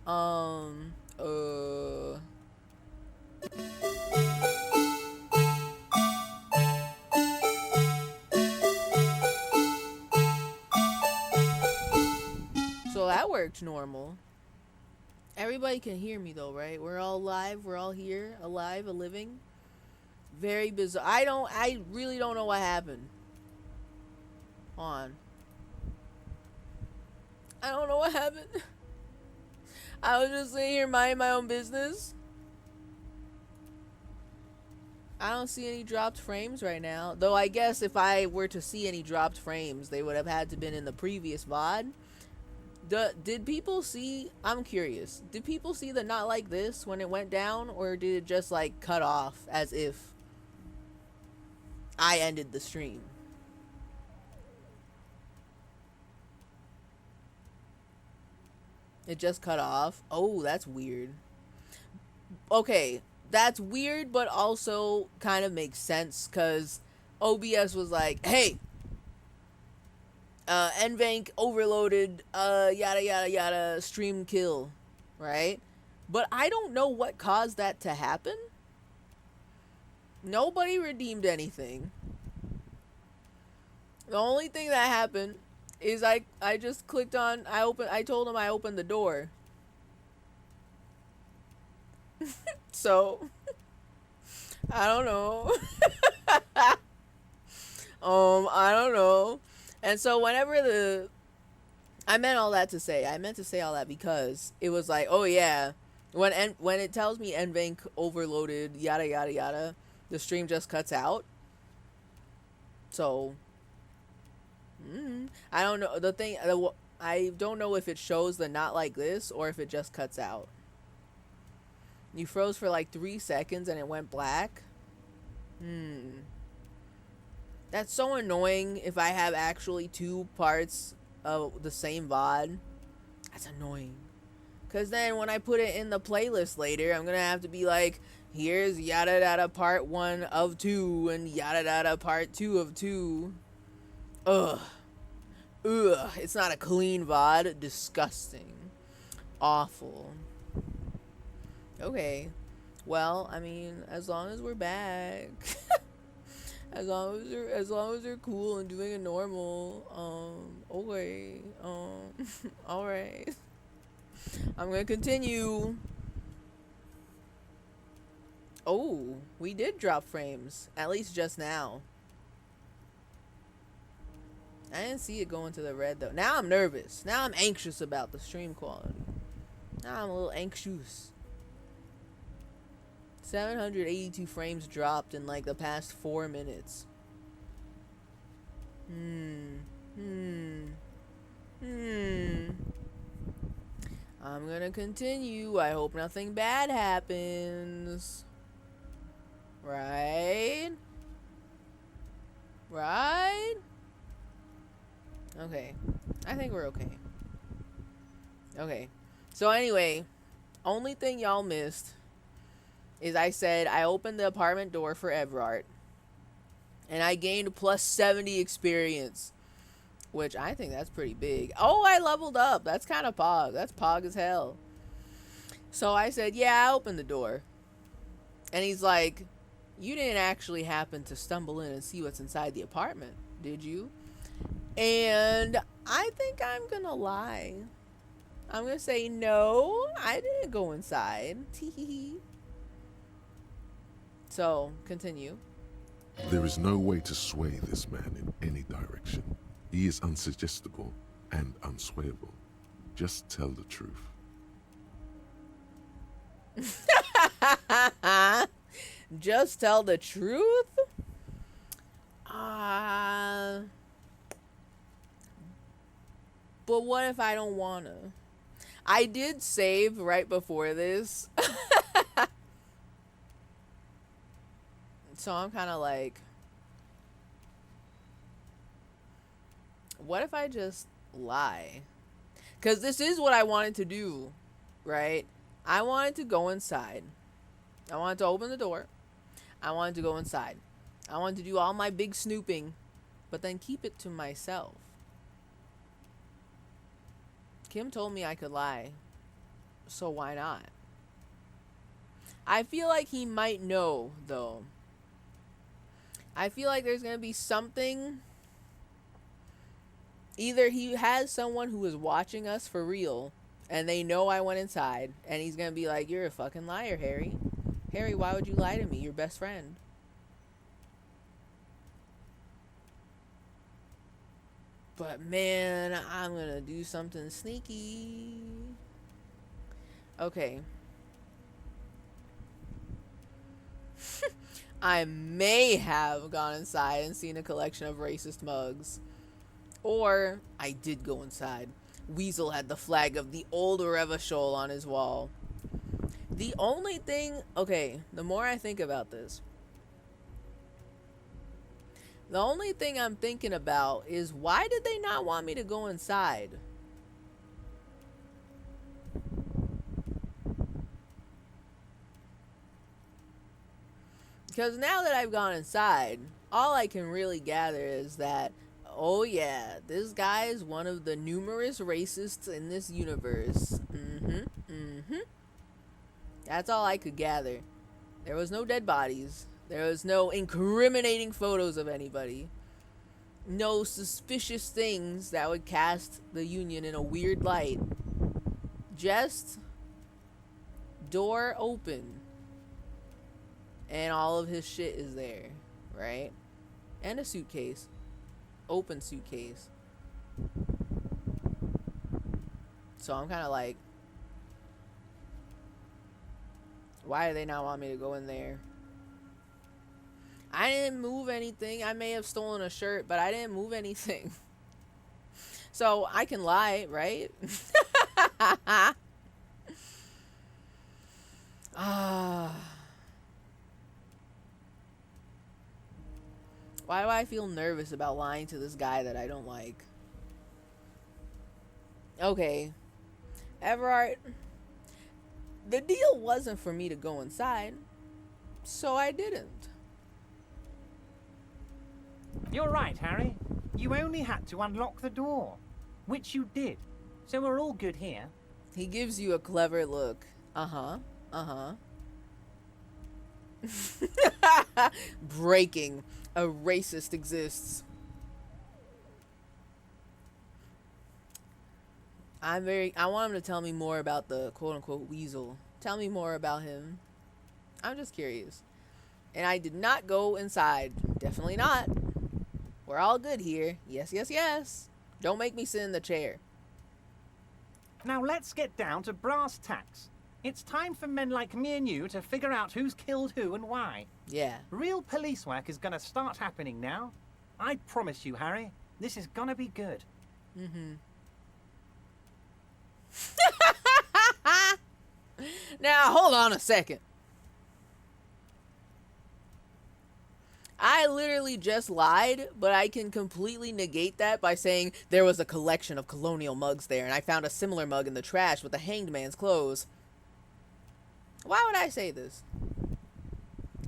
So that worked normal. Everybody can hear me though, right? We're all live. We're all here, alive, a living. Very bizarre. I really don't know what happened. Hold on. I don't know what happened. I was just sitting here minding my own business. I don't see any dropped frames right now. Though I guess if I were to see any dropped frames, they would have had to been in the previous VOD. Did people see... I'm curious. Did people see the not like this when it went down? Or did it just like cut off as if I ended the stream? It just cut off. Oh, that's weird. Okay, that's weird, but also kind of makes sense because OBS was like, hey, NVANC overloaded, yada yada yada, stream kill, right? But I don't know what caused that to happen. Nobody redeemed anything. The only thing that happened is I just clicked on, I told him I opened the door. So, I don't know. I don't know. And so whenever I meant all that to say all that because it was like, oh yeah, when it tells me NVANC overloaded, yada yada yada, the stream just cuts out. So, I don't know. The thing, I don't know if it shows the not like this or if it just cuts out. You froze for like 3 seconds and it went black. That's so annoying if I have actually 2 parts of the same VOD. That's annoying. Because then when I put it in the playlist later, I'm going to have to be like, here's yada yada part 1 of 2 and yada yada part 2 of 2. Ugh. It's not a clean VOD. Disgusting. Awful. Okay. Well, I mean, as long as we're back. As long as they're cool and doing it normal, okay, all right. I'm gonna continue. Oh, we did drop frames, at least just now. I didn't see it going to the red though. Now I'm nervous. Now I'm anxious about the stream quality. Now I'm a little anxious. 782 frames dropped in like the past 4 minutes. I'm gonna continue. I hope nothing bad happens. Right? Right? Okay. I think we're okay. Okay. So anyway, only thing y'all missed is I said I opened the apartment door for Everard. And I gained plus 70 experience. Which I think that's pretty big. Oh, I leveled up. That's kind of pog. That's pog as hell. So I said, yeah, I opened the door. And he's like, you didn't actually happen to stumble in and see what's inside the apartment, did you? And I think I'm gonna lie. I'm gonna say, no, I didn't go inside. Tee. So, continue. There is no way to sway this man in any direction. He is unsuggestible and unswayable. Just tell the truth. Just tell the truth? But what if I don't wanna? I did save right before this. So I'm kind of like, what if I just lie? Because this is what I wanted to do, right? I wanted to go inside. I wanted to open the door. I wanted to go inside. I wanted to do all my big snooping, but then keep it to myself. Kim told me I could lie, so why not? I feel like he might know, though. I feel like there's going to be something. Either he has someone who is watching us for real, and they know I went inside, and he's going to be like, you're a fucking liar, Harry. Harry, why would you lie to me? Your best friend. But man, I'm going to do something sneaky. Okay. I may have gone inside and seen a collection of racist mugs. Or I did go inside. Weasel had the flag of the old Revachol on his wall. The only thing... Okay, the more I think about this, the only thing I'm thinking about is why did they not want me to go inside? Because now that I've gone inside, all I can really gather is that, oh yeah, this guy is one of the numerous racists in this universe. That's all I could gather. There was no dead bodies. There was no incriminating photos of anybody. No suspicious things that would cast the Union in a weird light. Just door open. And all of his shit is there, right? And a suitcase. Open suitcase. So I'm kind of like, why do they not want me to go in there? I didn't move anything. I may have stolen a shirt, but I didn't move anything. So I can lie, right? Why do I feel nervous about lying to this guy that I don't like? Okay. Everard, the deal wasn't for me to go inside, so I didn't. You're right, Harry. You only had to unlock the door, which you did. So we're all good here. He gives you a clever look. Breaking. A racist exists. I want him to tell me more about the quote-unquote weasel. Tell me more about him. I'm just curious. And I did not go inside. Definitely not. We're all good here. Yes, yes, yes. Don't make me sit in the chair. Now let's get down to brass tacks. It's time for men like me and you to figure out who's killed who and why. Yeah. Real police work is gonna start happening now. I promise you, Harry, this is gonna be good. Mm-hmm. Now, hold on a second. I literally just lied, but I can completely negate that by saying there was a collection of colonial mugs there, and I found a similar mug in the trash with the hanged man's clothes. Why would I say this?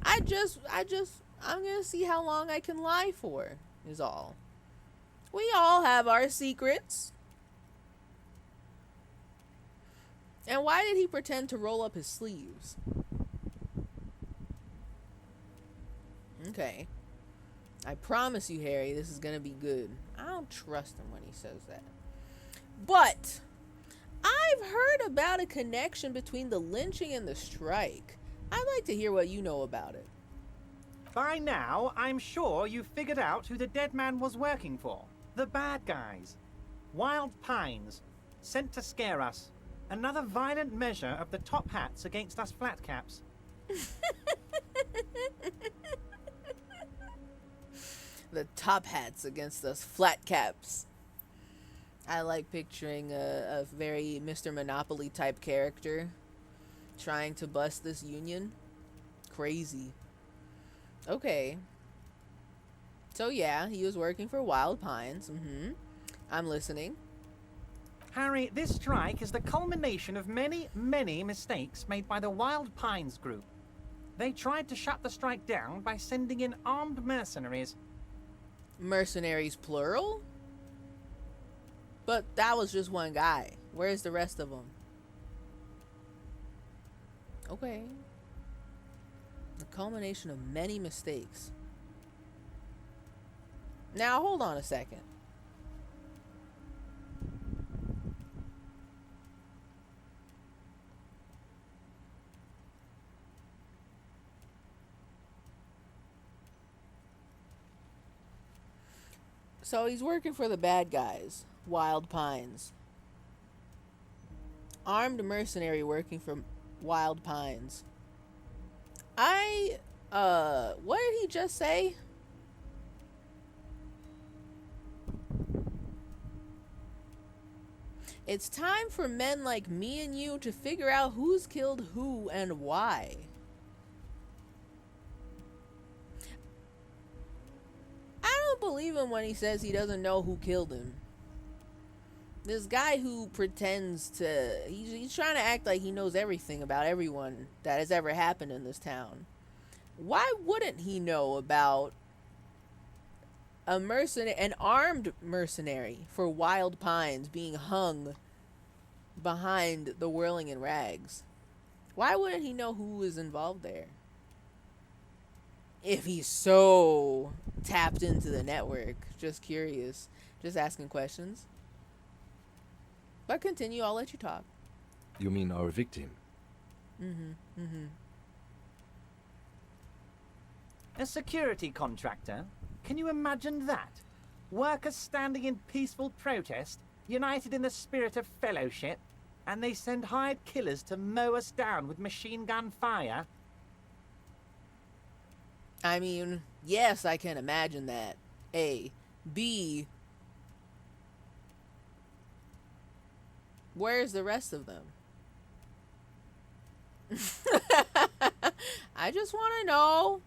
I'm gonna see how long I can lie for, is all. We all have our secrets. And why did he pretend to roll up his sleeves? Okay. I promise you, Harry, this is gonna be good. I don't trust him when he says that. But I've heard about a connection between the lynching and the strike. I'd like to hear what you know about it. By now, I'm sure you've figured out who the dead man was working for. The bad guys. Wild Pines. Sent to scare us. Another violent measure of the top hats against us flatcaps. The top hats against us flat caps. I like picturing a very Mr. Monopoly type character trying to bust this union. Crazy. Okay. So yeah, he was working for Wild Pines. I'm listening. Harry, this strike is the culmination of many, many mistakes made by the Wild Pines group. They tried to shut the strike down by sending in armed mercenaries. Mercenaries plural? But that was just one guy. Where's the rest of them? Okay. The culmination of many mistakes. Now, hold on a second. So he's working for the bad guys, Wild Pines. Armed mercenary working for Wild Pines. What did he just say? It's time for men like me and you to figure out who's killed who and why. I don't believe him when he says he doesn't know who killed him. This guy who pretends to... He's trying to act like he knows everything about everyone that has ever happened in this town. Why wouldn't he know about an armed mercenary for Wild Pines being hung behind the Whirling in Rags? Why wouldn't he know who is involved there? If he's so tapped into the network. Just curious. Just asking questions. But continue, I'll let you talk. You mean our victim? A security contractor? Can you imagine that? Workers standing in peaceful protest, united in the spirit of fellowship, and they send hired killers to mow us down with machine gun fire? I mean, yes, I can imagine that. A. B. Where's the rest of them? I just want to know.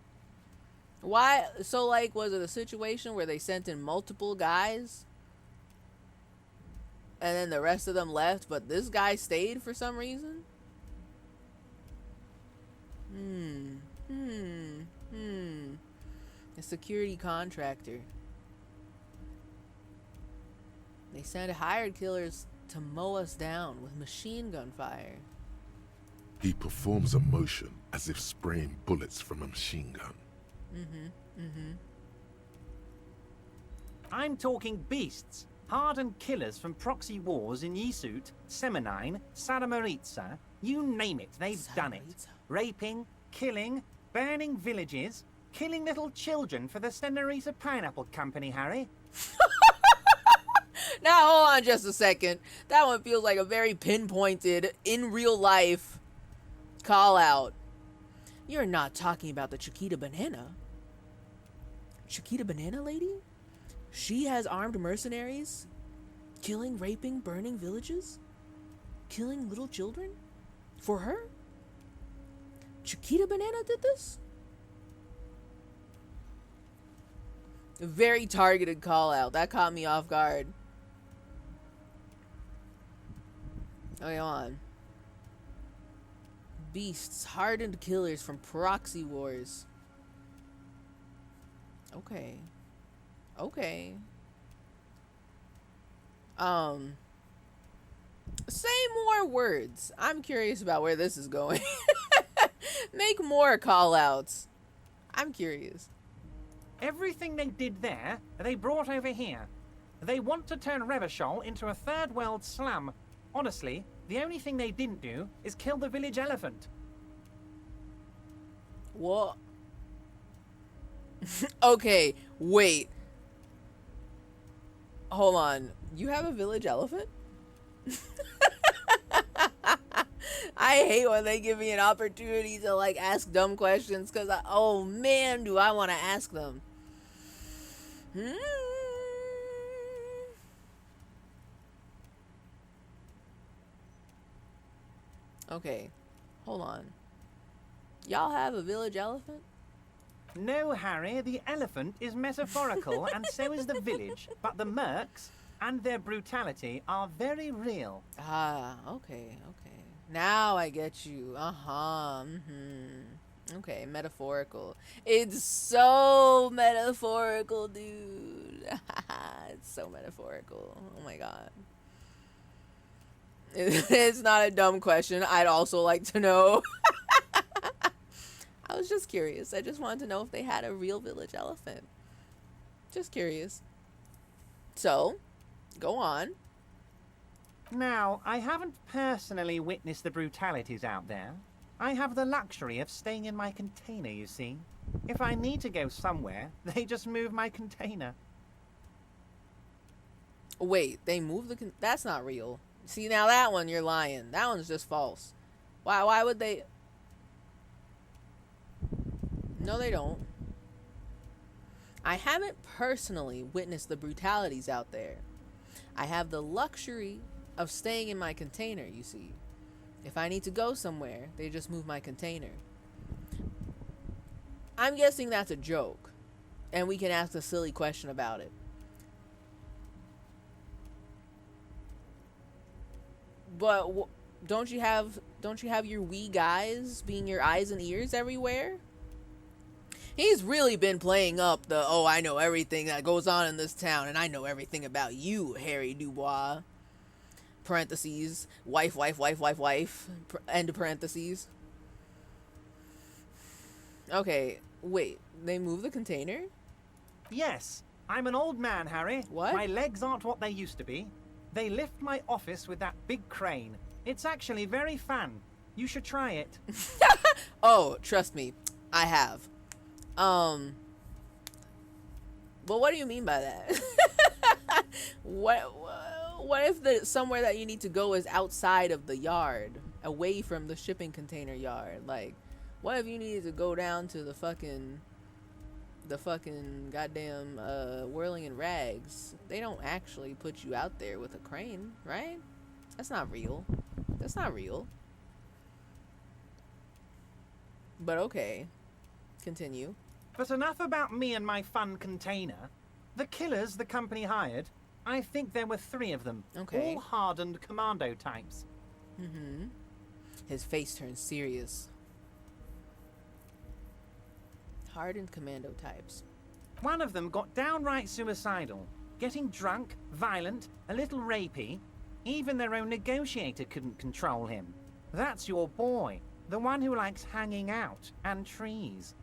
Why? So, like, was it a situation where they sent in multiple guys? And then the rest of them left, but this guy stayed for some reason? A security contractor. They sent hired killers to mow us down with machine gun fire. He performs a motion as if spraying bullets from a machine gun. I'm talking beasts. Hardened killers from proxy wars in Yisut, Semenine, Saramoritsa, you name it, they've done it. Raping, killing, burning villages, Killing little children for the Senorita Pineapple Company, Harry. Now, hold on just a second. That one feels like a very pinpointed, in real life call out. You're not talking about the Chiquita Banana. Chiquita Banana lady? She has armed mercenaries? Killing, raping, burning villages? Killing little children? For her? Chiquita Banana did this? A very targeted call out. That caught me off guard. Okay, on. Beasts, hardened killers from proxy wars. Okay. Okay. Say more words. I'm curious about where this is going. Make more call outs. I'm curious. Everything they did there, they brought over here. They want to turn Revachol into a third world slum. Honestly, the only thing they didn't do is kill the village elephant. What? Okay, wait. Hold on. You have a village elephant? I hate when they give me an opportunity to like ask dumb questions because oh man, do I want to ask them. Okay, hold on. Y'all have a village elephant? No, Harry, the elephant is metaphorical and so is the village, but the mercs and their brutality are very real. Ah, okay, okay. Now I get you. Okay, metaphorical. It's so metaphorical, dude. It's so metaphorical. Oh my god. It's not a dumb question. I'd also like to know. I was just curious. I just wanted to know if they had a real village elephant. Just curious. So, go on. Now, I haven't personally witnessed the brutalities out there. I have the luxury of staying in my container, you see. If I need to go somewhere, they just move my container. Wait, they move the... That's not real. See, now that one, you're lying. That one's just false. Why would they... No, they don't. I haven't personally witnessed the brutalities out there. I have the luxury of staying in my container, you see. If I need to go somewhere, they just move my container. I'm guessing that's a joke, and we can ask a silly question about it. But don't you have your wee guys being your eyes and ears everywhere? He's really been playing up the, oh, I know everything that goes on in this town, and I know everything about you, Harry Dubois. Parentheses, wife, end parentheses. Okay, wait, they move the container? Yes, I'm an old man, Harry. What? My legs aren't what they used to be. They lift my office with that big crane. It's actually very fun. You should try it. Oh, trust me, I have. But what do you mean by that? What if the somewhere that you need to go is outside of the yard, away from the shipping container yard? Like, what if you needed to go down to the fucking goddamn whirling in rags? They don't actually put you out there with a crane, right? That's not real. That's not real. But okay, continue. But enough about me and my fun container. The killers the company hired, I think there were 3 of them. Okay. All hardened commando types. His face turns serious. Hardened commando types. One of them got downright suicidal. Getting drunk, violent, a little rapey. Even their own negotiator couldn't control him. That's your boy. The one who likes hanging out and trees.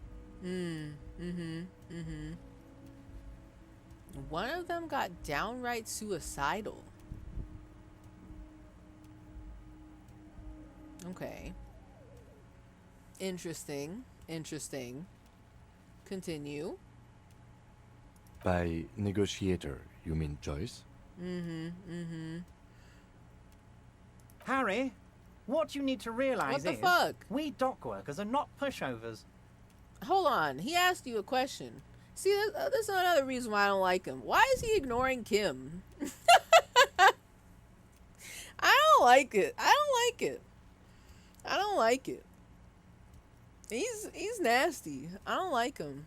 One of them got downright suicidal. Okay. Interesting. Continue. By negotiator, you mean Joyce? Harry, what you need to realize What the is fuck? we dock workers are not pushovers. Hold on. He asked you a question. See, this is another reason why I don't like him. Why is he ignoring Kim? I don't like it. I don't like it. I don't like it. He's nasty. I don't like him.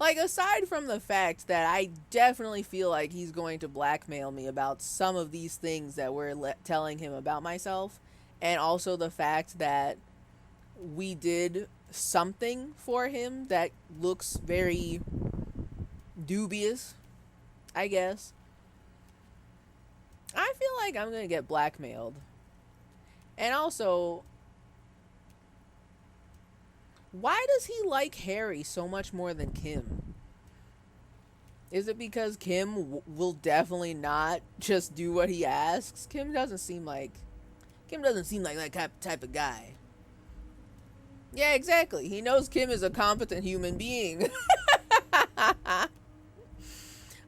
Like, aside from the fact that I definitely feel like he's going to blackmail me about some of these things that we're telling him about myself, and also the fact that we did something for him that looks very dubious, I guess. I feel like I'm gonna get blackmailed. And also, why does he like Harry so much more than Kim? Is it because Kim will definitely not just do what he asks? Kim doesn't seem like that type of guy. Yeah, exactly. He knows Kim is a competent human being.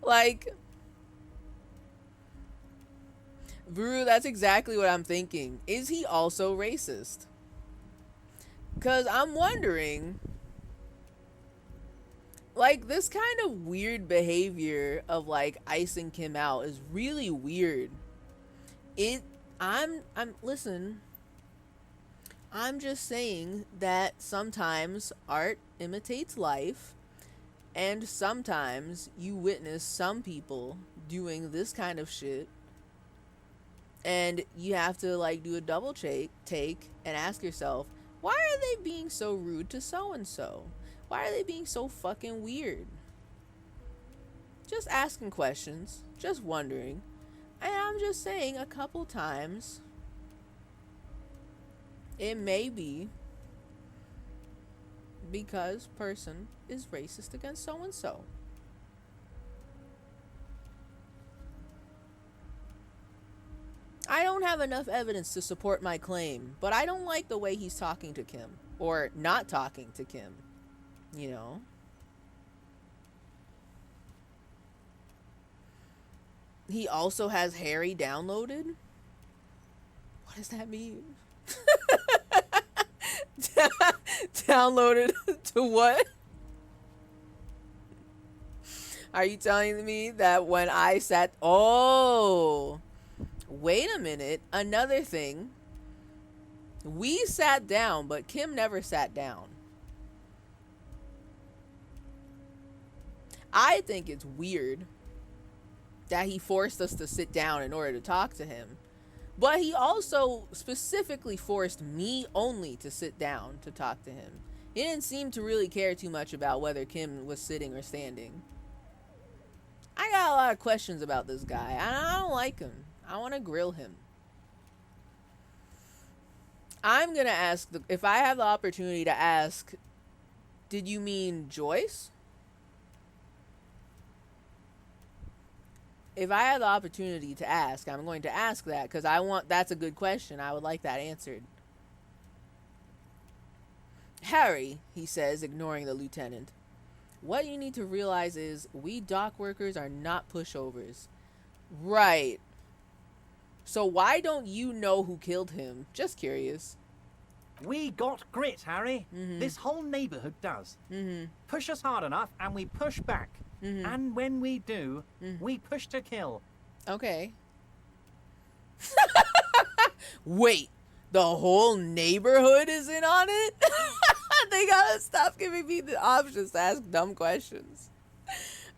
Like, Vru, that's exactly what I'm thinking. Is he also racist? Because I'm wondering, like, this kind of weird behavior of, like, icing Kim out is really weird. Listen, I'm just saying that sometimes art imitates life, and sometimes you witness some people doing this kind of shit, and you have to, like, do a double take and ask yourself, why are they being so rude to so-and-so? Why are they being so fucking weird? Just asking questions, just wondering. And I'm just saying, a couple times, it may be because person is racist against so-and-so. I don't have enough evidence to support my claim, but I don't like the way he's talking to Kim. Or not talking to Kim. You know? He also has Harry downloaded? What does that mean? Downloaded to what? Are you telling me that when I sat... Oh... Wait a minute. Another thing. We sat down, but Kim never sat down. I think it's weird that he forced us to sit down in order to talk to him. But he also specifically forced me only to sit down to talk to him. He didn't seem to really care too much about whether Kim was sitting or standing. I got a lot of questions about this guy. I don't like him. I want to grill him. I'm going to ask, if I have the opportunity to ask, did you mean Joyce? If I have the opportunity to ask, I'm going to ask that because that's a good question. I would like that answered. Harry, he says, ignoring the lieutenant. What you need to realize is we dock workers are not pushovers. Right. So why don't you know who killed him? Just curious. We got grit, Harry. This whole neighborhood does. Push us hard enough and we push back. And when we do, we push to kill. Okay. Wait, the whole neighborhood is in on it? They gotta stop giving me the options to ask dumb questions.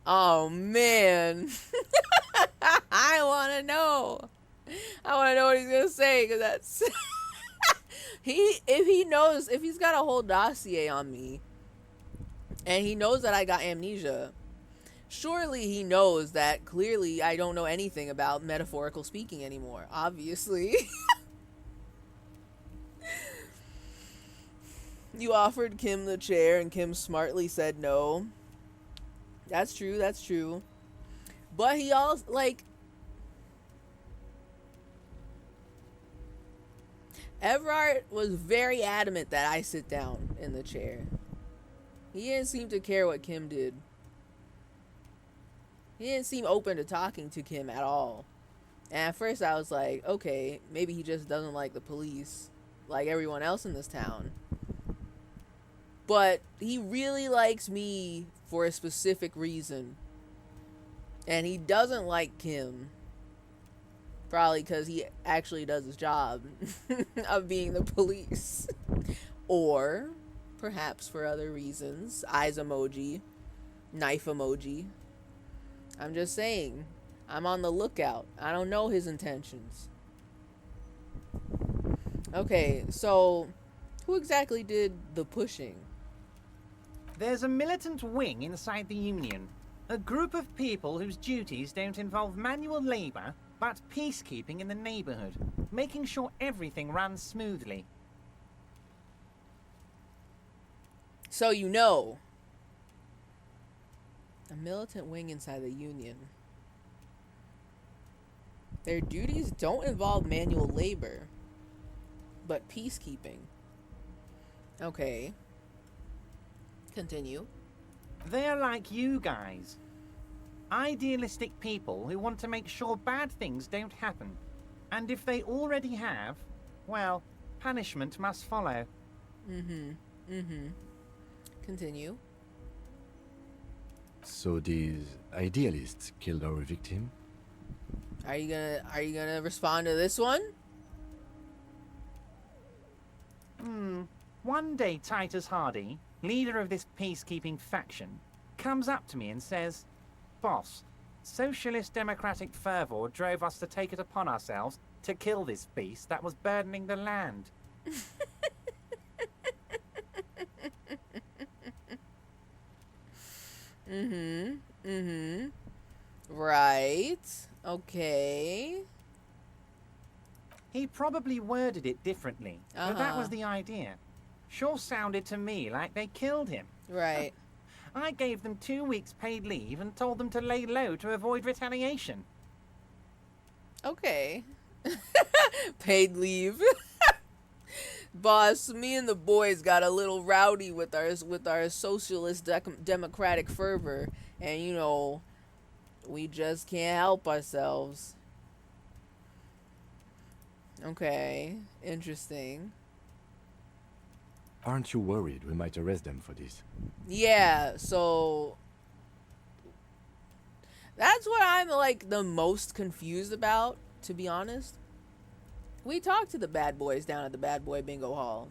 Oh, man. I want to know. I want to know what he's going to say, because that's... if he's got a whole dossier on me, and he knows that I got amnesia, surely he knows that clearly I don't know anything about metaphorical speaking anymore, obviously. You offered Kim the chair, and Kim smartly said no. That's true, that's true. But he also, like... Everard was very adamant that I sit down in the chair. He didn't seem to care what Kim did. He didn't seem open to talking to Kim at all. And at first I was like, okay, maybe he just doesn't like the police like everyone else in this town. But he really likes me for a specific reason. And he doesn't like Kim. Probably because he actually does his job of being the police. Or perhaps for other reasons. Eyes emoji. Knife emoji. I'm just saying. I'm on the lookout. I don't know his intentions. Okay, so who exactly did the pushing? There's a militant wing inside the Union. A group of people whose duties don't involve manual labor, but peacekeeping in the neighborhood, making sure everything runs smoothly. So you know. A militant wing inside the Union. Their duties don't involve manual labor, but peacekeeping. Okay. Continue. They're like you guys. Idealistic people who want to make sure bad things don't happen. And if they already have, well, punishment must follow. Continue. So these idealists killed our victim? Are you gonna respond to this one? One day Titus Hardy, leader of this peacekeeping faction, comes up to me and says, "Boss, socialist democratic fervor drove us to take it upon ourselves to kill this beast that was burdening the land." Right. Okay. He probably worded it differently, but that was the idea. Sure sounded to me like they killed him. Right. I gave them 2 weeks paid leave and told them to lay low to avoid retaliation. Okay. Paid leave. Boss, me and the boys got a little rowdy with our socialist democratic fervor, and you know, we just can't help ourselves. Okay, interesting. Aren't you worried we might arrest them for this? Yeah, so that's what I'm like the most confused about, to be honest. We talked to the bad boys down at the Bad Boy Bingo Hall,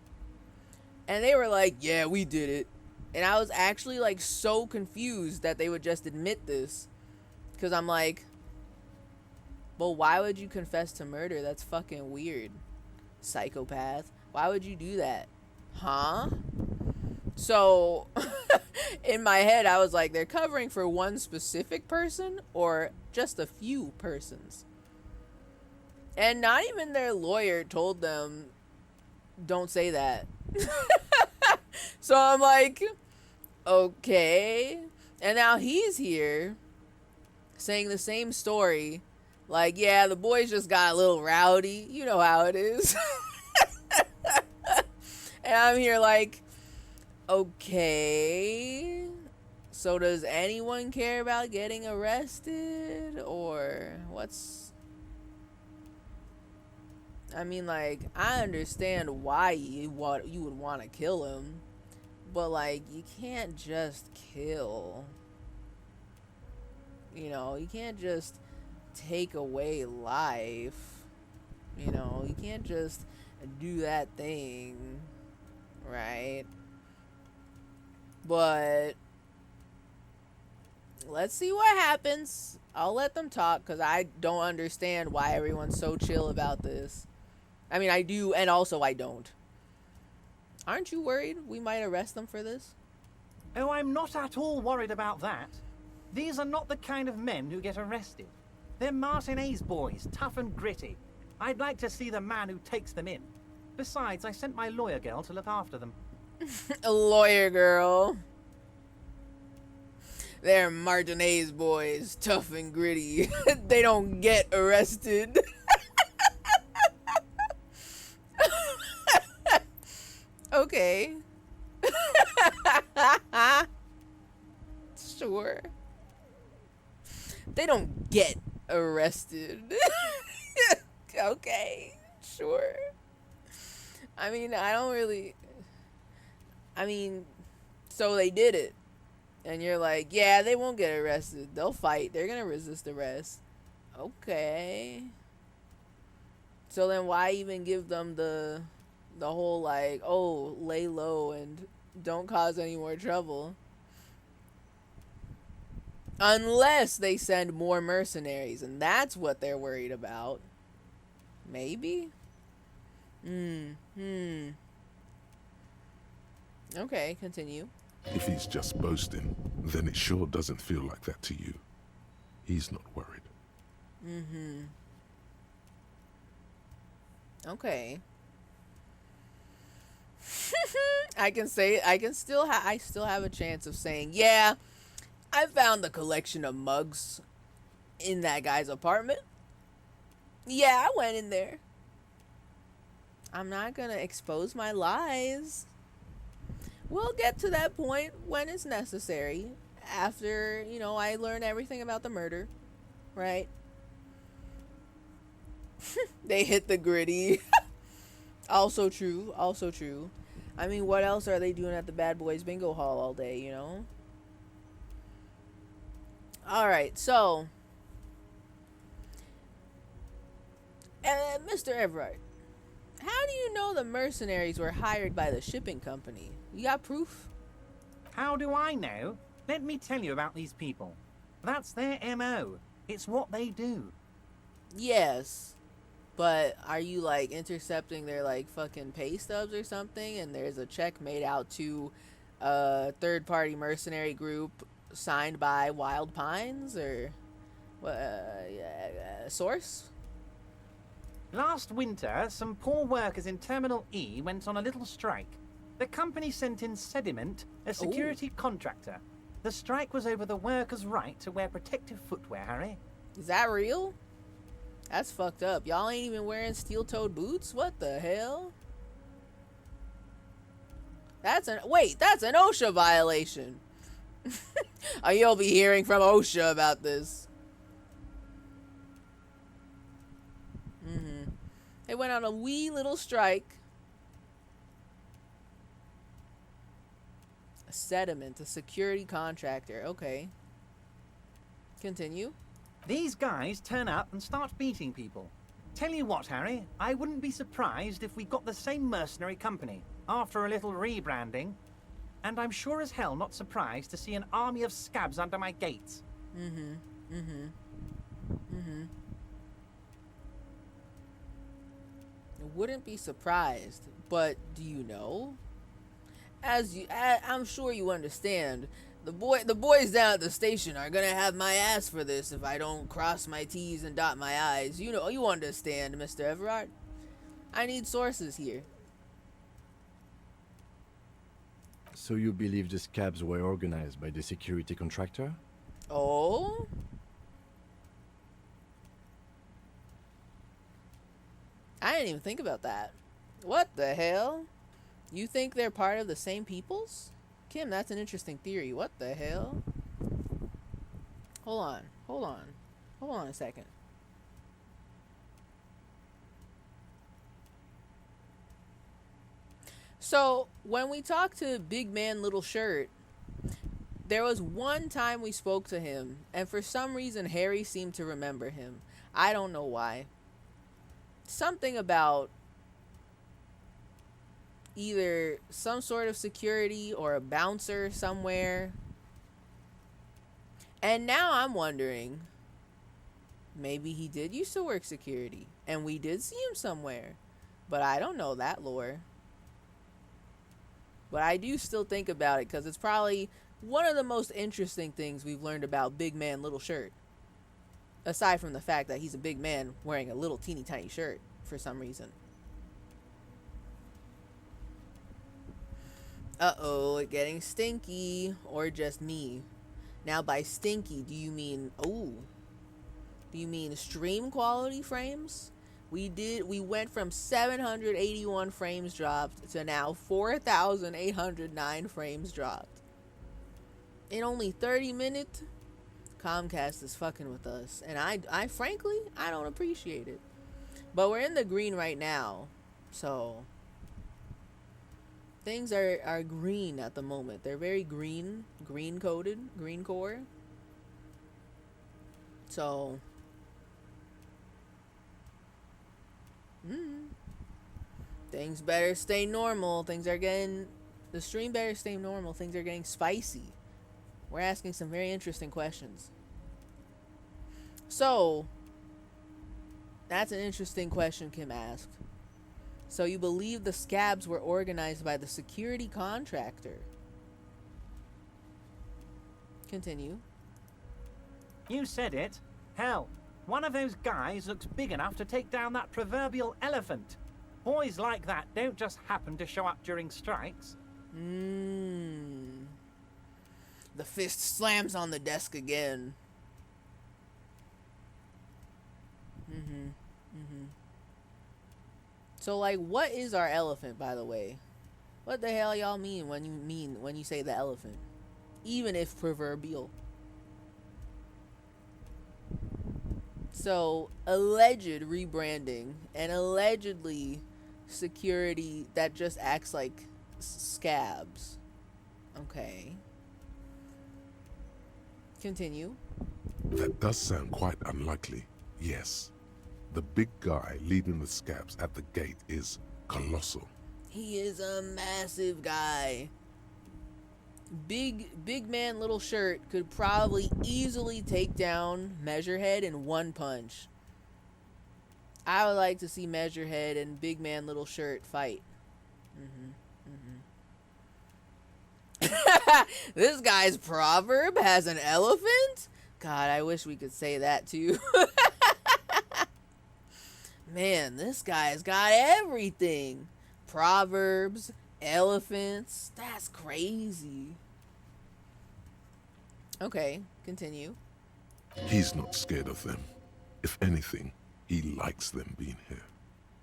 and they were like, yeah, we did it. And I was actually like so confused that they would just admit this, because I'm like, well, why would you confess to murder? That's fucking weird, psychopath. Why would you do that? Huh? So in my head I was like, they're covering for one specific person or just a few persons. And not even their lawyer told them, don't say that. So I'm like, okay. And now he's here saying the same story. Like, yeah, the boys just got a little rowdy. You know how it is. And I'm here like, okay. So does anyone care about getting arrested? Or what's... I mean, like, I understand why you would want to kill him. But, like, you can't just kill. You know, you can't just take away life. You know, you can't just do that thing. Right? But let's see what happens. I'll let them talk because I don't understand why everyone's so chill about this. I mean, I do, and also I don't. Aren't you worried we might arrest them for this? Oh, I'm not at all worried about that. These are not the kind of men who get arrested. They're Martinez boys, tough and gritty. I'd like to see the man who takes them in. Besides, I sent my lawyer girl to look after them. A lawyer girl. They're Martinez boys, tough and gritty. They don't get arrested. Okay. Sure. They don't get arrested. Okay, sure. I mean, so they did it. And you're like, yeah, they won't get arrested. They'll fight. They're gonna resist arrest. Okay. So then why even give them the whole like, oh, lay low and don't cause any more trouble? Unless they send more mercenaries, and that's what they're worried about. Maybe? Okay, continue. If he's just boasting, then it sure doesn't feel like that to you. He's not worried. Okay. I still have a chance of saying, yeah, I found the collection of mugs in that guy's apartment. Yeah, I went in there. I'm not gonna expose my lies. We'll get to that point when it's necessary. After, I learn everything about the murder. Right? They hit the gritty. Also true. I mean, what else are they doing at the Bad Boys Bingo Hall all day, Alright, so. Mr. Everard, how do you know the mercenaries were hired by the shipping company? You got proof? How do I know? Let me tell you about these people. That's their MO. It's what they do. Yes. But are you like intercepting their like fucking pay stubs or something, and there's a check made out to a third-party mercenary group signed by Wild Pines, or source? Last winter, some poor workers in Terminal E went on a little strike. The company sent in Sediment, a security contractor. The strike was over the workers' right to wear protective footwear, Harry. Is that real? That's fucked up. Y'all ain't even wearing steel-toed boots? What the hell? That's an OSHA violation. You'll be hearing from OSHA about this. They went on a wee little strike. A Sediment, a security contractor. Okay. Continue. These guys turn up and start beating people. Tell you what, Harry, I wouldn't be surprised if we got the same mercenary company after a little rebranding. And I'm sure as hell not surprised to see an army of scabs under my gates. I wouldn't be surprised, but do you know? I'm sure you understand. The boys down at the station are gonna have my ass for this if I don't cross my T's and dot my I's. You understand, Mr. Everard. I need sources here. So you believe the scabs were organized by the security contractor? Oh? I didn't even think about that. What the hell? You think they're part of the same peoples? Kim, that's an interesting theory. What the hell? Hold on a second. So, when we talked to Big Man Little Shirt, there was one time we spoke to him, and for some reason Harry seemed to remember him. I don't know why. Something about either some sort of security or a bouncer somewhere. And now I'm wondering, maybe he did used to work security and we did see him somewhere, but I don't know that lore. But I do still think about it because it's probably one of the most interesting things we've learned about Big Man Little Shirt, aside from the fact that he's a big man wearing a little teeny tiny shirt for some reason. Uh-oh, it's getting stinky. Or just me. Now by stinky, do you mean stream quality frames? We went from 781 frames dropped to now 4,809 frames dropped. in only 30 minutes. Comcast is fucking with us, and I frankly, I don't appreciate it. But we're in the green right now, so things are green at the moment. They're very green coded, green core. So things better stay normal. The stream better stay normal. Things are getting spicy. We're asking some very interesting questions. So, that's an interesting question Kim asked. So you believe the scabs were organized by the security contractor? Continue. You said it. Hell, one of those guys looks big enough to take down that proverbial elephant. Boys like that don't just happen to show up during strikes. The fist slams on the desk again. So, like, what is our elephant, by the way? What the hell y'all mean when you say the elephant? Even if proverbial. So, alleged rebranding and allegedly security that just acts like scabs. Okay. Continue. That does sound quite unlikely, yes. The big guy leading the scabs at the gate is colossal. He is a massive guy. Big man, little shirt could probably easily take down Measurehead in one punch. I would like to see Measurehead and big man, little shirt fight. This guy's proverb has an elephant? God, I wish we could say that too. Man, this guy's got everything. Proverbs, elephants. That's crazy. Okay, continue. He's not scared of them. If anything, he likes them being here.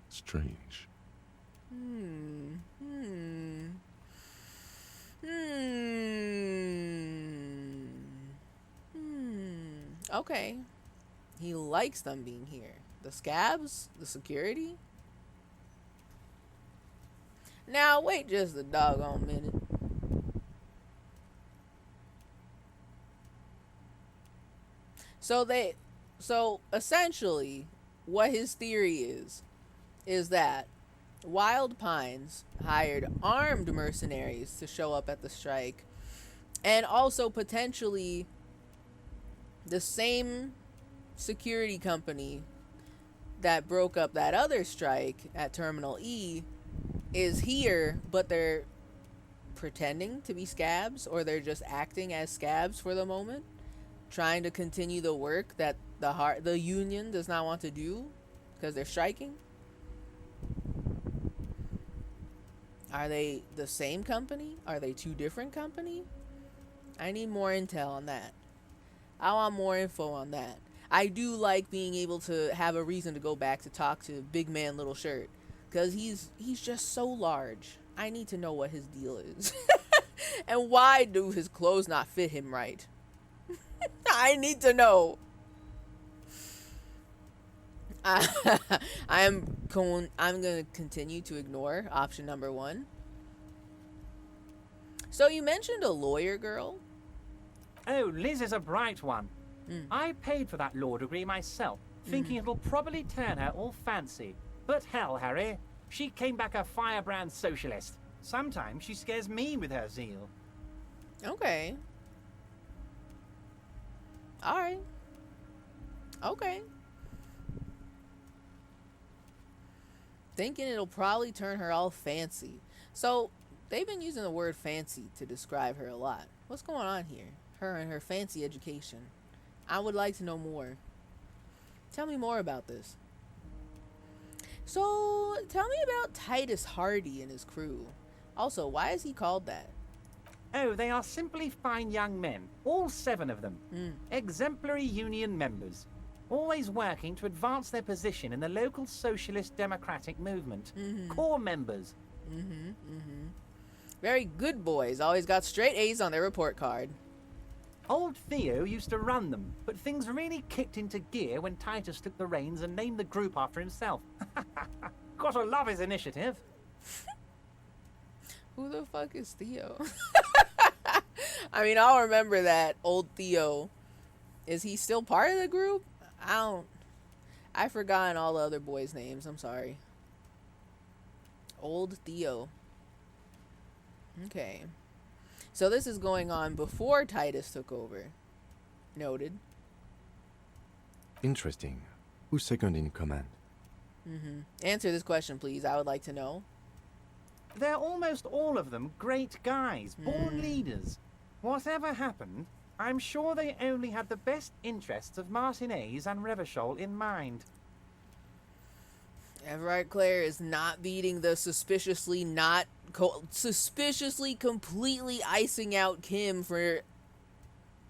Strange. Okay. He likes them being here. The scabs? The security? Now, wait just a doggone minute. So essentially, what his theory is that Wild Pines hired armed mercenaries to show up at the strike, and also potentially the same security company that broke up that other strike at Terminal E is here, but they're pretending to be scabs, or they're just acting as scabs for the moment, trying to continue the work that the union does not want to do because they're striking. Are they the same company? Are they two different companies? I need more intel on that. I want more info on that. I do like being able to have a reason to go back to talk to Big Man Little Shirt, because he's just so large. I need to know what his deal is. And why do his clothes not fit him right? I need to know. I'm going to continue to ignore option number 1. So you mentioned a lawyer girl? Oh, Liz is a bright one. I paid for that law degree myself, thinking it'll probably turn her all fancy. But hell, Harry, she came back a firebrand socialist. Sometimes she scares me with her zeal. Okay. Alright. Okay. Thinking it'll probably turn her all fancy. So, they've been using the word fancy to describe her a lot. What's going on here? Her and her fancy education. I would like to know more. Tell me more about this. So, tell me about Titus Hardy and his crew. Also, why is he called that? Oh, they are simply fine young men, all 7 of them. Exemplary union members, always working to advance their position in the local socialist democratic movement. Core members. Very good boys, always got straight A's on their report card. Old Theo used to run them, but things really kicked into gear when Titus took the reins and named the group after himself. Gotta love his initiative. Who the fuck is Theo? I mean, I'll remember that. Old Theo. Is he still part of the group? I've forgotten all the other boys' names. I'm sorry. Old Theo. Okay. So this is going on before Titus took over. Noted. Interesting. Who's second in command? Answer this question, please. I would like to know. They're almost all of them great guys, born leaders. Whatever happened, I'm sure they only had the best interests of Martinez and Revachol in mind. Everard Clare is not beating the suspiciously completely icing out Kim for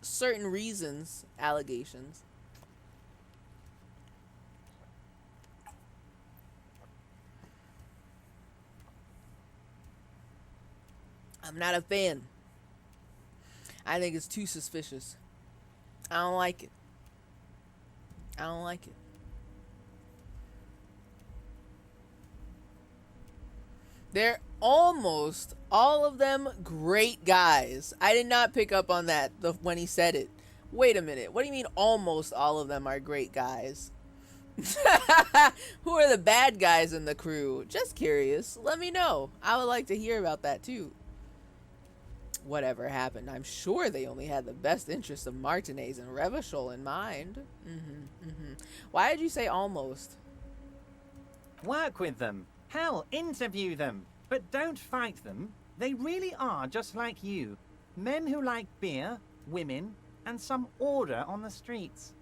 certain reasons, allegations. I'm not a fan. I think it's too suspicious. I don't like it. I don't like it. They're almost all of them great guys. I did not pick up on that when he said it. Wait a minute. What do you mean almost all of them are great guys? Who are the bad guys in the crew? Just curious. Let me know. I would like to hear about that too. Whatever happened, I'm sure they only had the best interests of Martinez and Revachol in mind. Why did you say almost? Work with them. Hell, interview them. But don't fight them. They really are just like you. Men who like beer, women, and some order on the streets.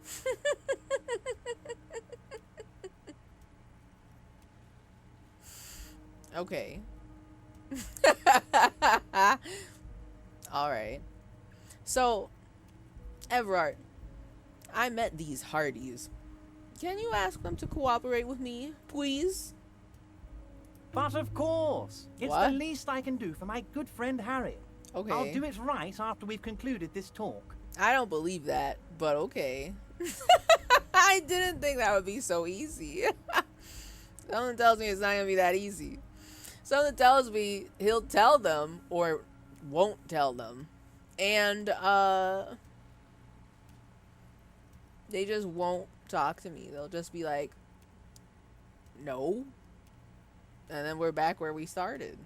Okay. Alright. So, Everard, I met these Hardys. Can you ask them to cooperate with me, please? But of course. It's What? the least I can do for my good friend Harry. Okay. I'll do it right after we've concluded this talk. I don't believe that, but okay. I didn't think that would be so easy. Something tells me it's not going to be that easy. Something tells me he'll tell them or won't tell them. And they just won't talk to me. They'll just be like, no. And then we're back where we started.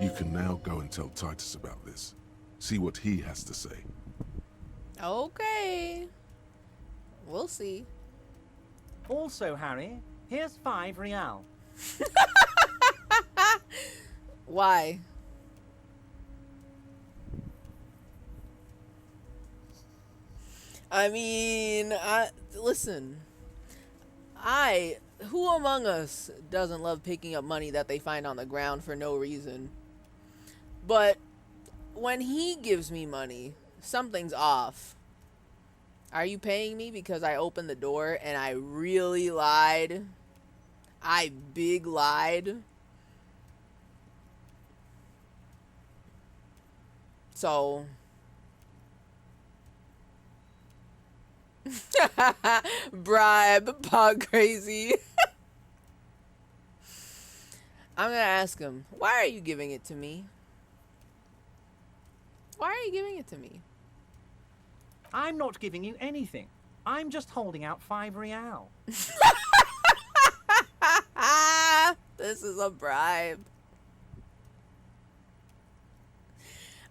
You can now go and tell Titus about this. See what he has to say. Okay. We'll see. Also, Harry, here's 5 real. Why? I mean, listen. Who among us doesn't love picking up money that they find on the ground for no reason? But when he gives me money, something's off. Are you paying me because I opened the door and I really lied? I big lied. So bribe, pog crazy. I'm gonna ask him, why are you giving it to me? Why are you giving it to me? I'm not giving you anything. I'm just holding out 5 real. This is a bribe.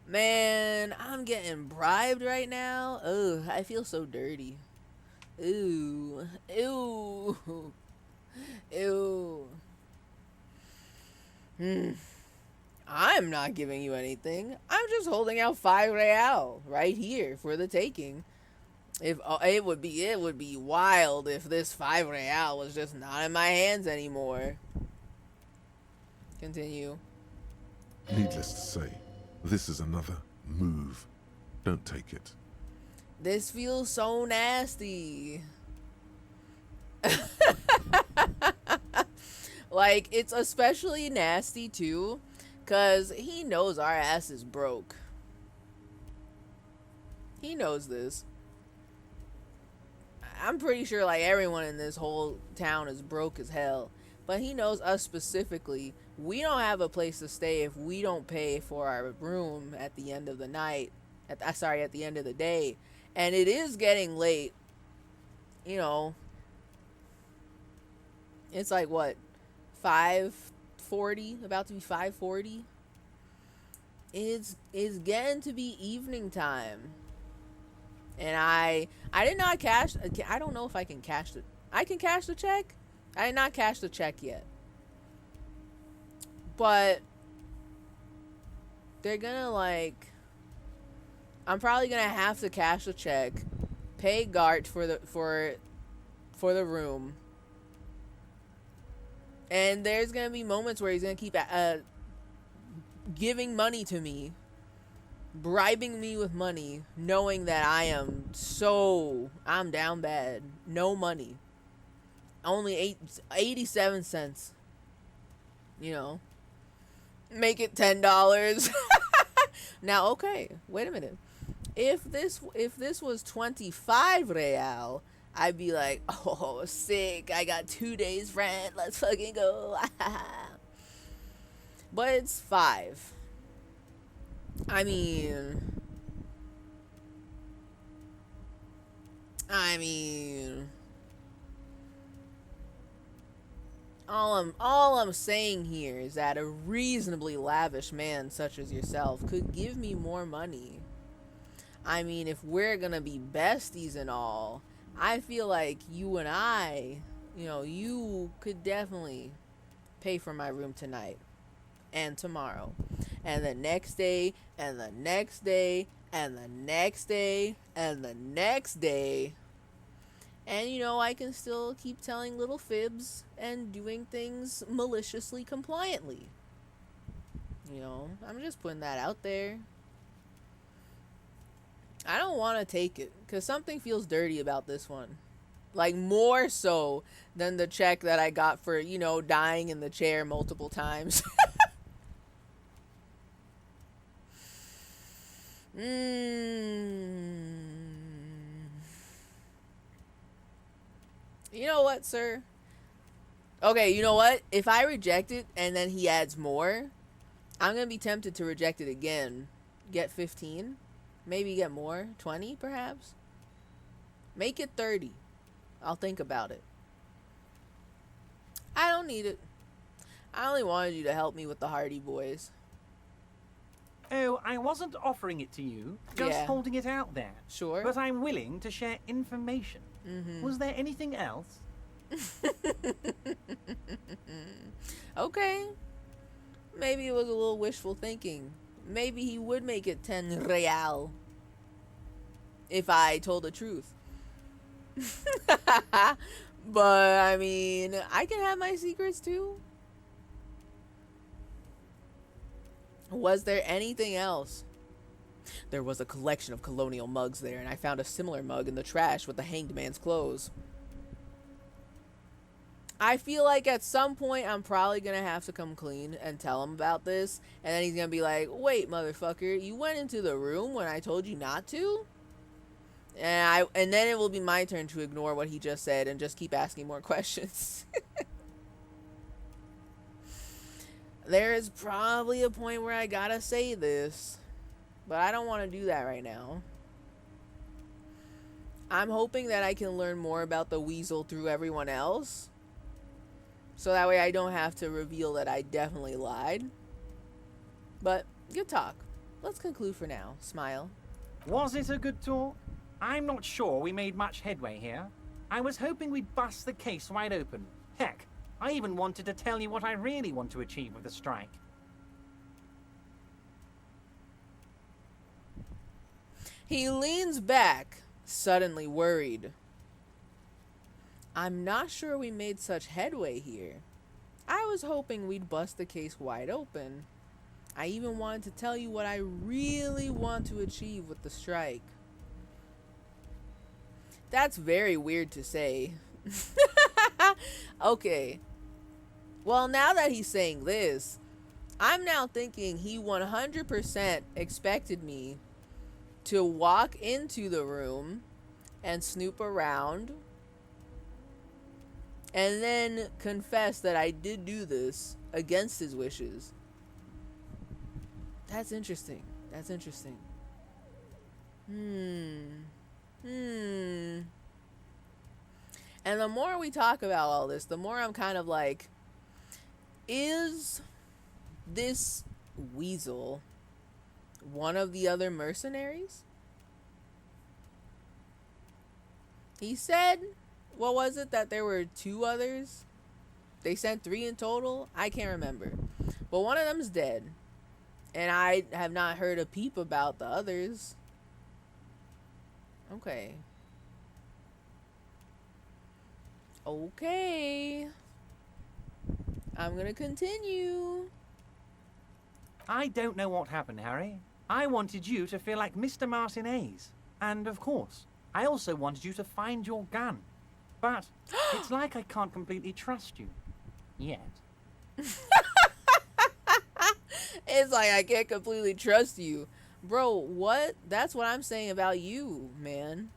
Man, I'm getting bribed right now. Ugh, I feel so dirty. Ooh. Ew. Ew. I'm not giving you anything. I'm just holding out 5 real right here for the taking. If it would be wild if this 5 real was just not in my hands anymore. Continue. Needless to say, this is another move. Don't take it. This feels so nasty. Like, it's especially nasty too, cause he knows our ass is broke. He knows this. I'm pretty sure like everyone in this whole town is broke as hell. But he knows us specifically. We don't have a place to stay if we don't pay for our room at the end of the night. At the end of the day. And it is getting late. You know. It's like what? 5:40? About to be 5:40? It's getting to be evening time. And I did not cash. I don't know if I can cash the. I can cash the check. I did not cash the check yet. But they're gonna like. I'm probably gonna have to cash the check, pay Gart for the room, and there's gonna be moments where he's gonna keep giving money to me, bribing me with money, knowing that I'm down bad. No money. Only 87 cents. You know. Make it $10. Now, okay, wait a minute. If this was 25 real, I'd be like, oh, sick. I got 2 days rent. Let's fucking go. But it's 5. I mean, all I'm saying here is that a reasonably lavish man such as yourself could give me more money. I mean, if we're gonna be besties and all, I feel like you and I, you know, you could definitely pay for my room tonight and tomorrow and the next day and the next day and the next day and the next day. And, you know, I can still keep telling little fibs and doing things maliciously compliantly. You know, I'm just putting that out there. I don't want to take it because something feels dirty about this one. Like, more so than the check that I got for, you know, dying in the chair multiple times. You know what, sir? Okay, you know what? If I reject it and then he adds more, I'm going to be tempted to reject it again. Get 15. Maybe get more. 20, perhaps? Make it 30. I'll think about it. I don't need it. I only wanted you to help me with the Hardy Boys. Oh, I wasn't offering it to you, just holding it out there. Sure. But I'm willing to share information. Was there anything else? Okay. Maybe it was a little wishful thinking. Maybe he would make it 10 real if I told the truth. But, I mean, I can have my secrets too. Was there anything else? There was a collection of colonial mugs there, and I found a similar mug in the trash with the hanged man's clothes. I feel like at some point I'm probably going to have to come clean and tell him about this, and then he's going to be like, wait, motherfucker, you went into the room when I told you not to? And then it will be my turn to ignore what he just said and just keep asking more questions. There is probably a point where I gotta say this, but I don't want to do that right now. I'm hoping that I can learn more about the weasel through everyone else, so that way I don't have to reveal that I definitely lied. But good talk. Let's conclude for now. Smile. Was it a good talk? I'm not sure we made much headway here. I was hoping we'd bust the case wide open. Heck, I even wanted to tell you what I really want to achieve with the strike. He leans back, suddenly worried. I'm not sure we made such headway here. I was hoping we'd bust the case wide open. I even wanted to tell you what I really want to achieve with the strike. That's very weird to say. Okay. Well, now that he's saying this, I'm now thinking he 100% expected me to walk into the room and snoop around and then confess that I did do this against his wishes. That's interesting. That's interesting. And the more we talk about all this, the more I'm kind of like, is this weasel one of the other mercenaries? He said, what was it, that there were 2 others? They sent 3 in total? I can't remember. But one of them's dead. And I have not heard a peep about the others. Okay. Okay. I'm gonna continue. I don't know what happened, Harry. I wanted you to feel like Mr. Martinez. And of course, I also wanted you to find your gun. But it's like I can't completely trust you. Yet. It's like I can't completely trust you. Bro, what? That's what I'm saying about you, man.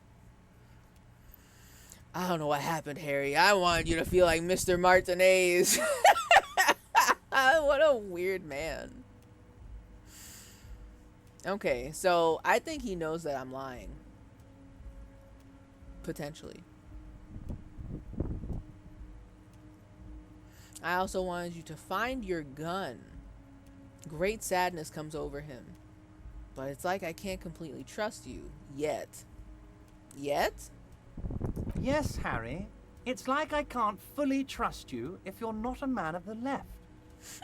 I don't know what happened, Harry. I wanted you to feel like Mr. Martinez. What a weird man. Okay, so I think he knows that I'm lying. Potentially. I also wanted you to find your gun. Great sadness comes over him. But it's like I can't completely trust you. Yet. Yet? Yes, Harry. It's like I can't fully trust you if you're not a man of the left.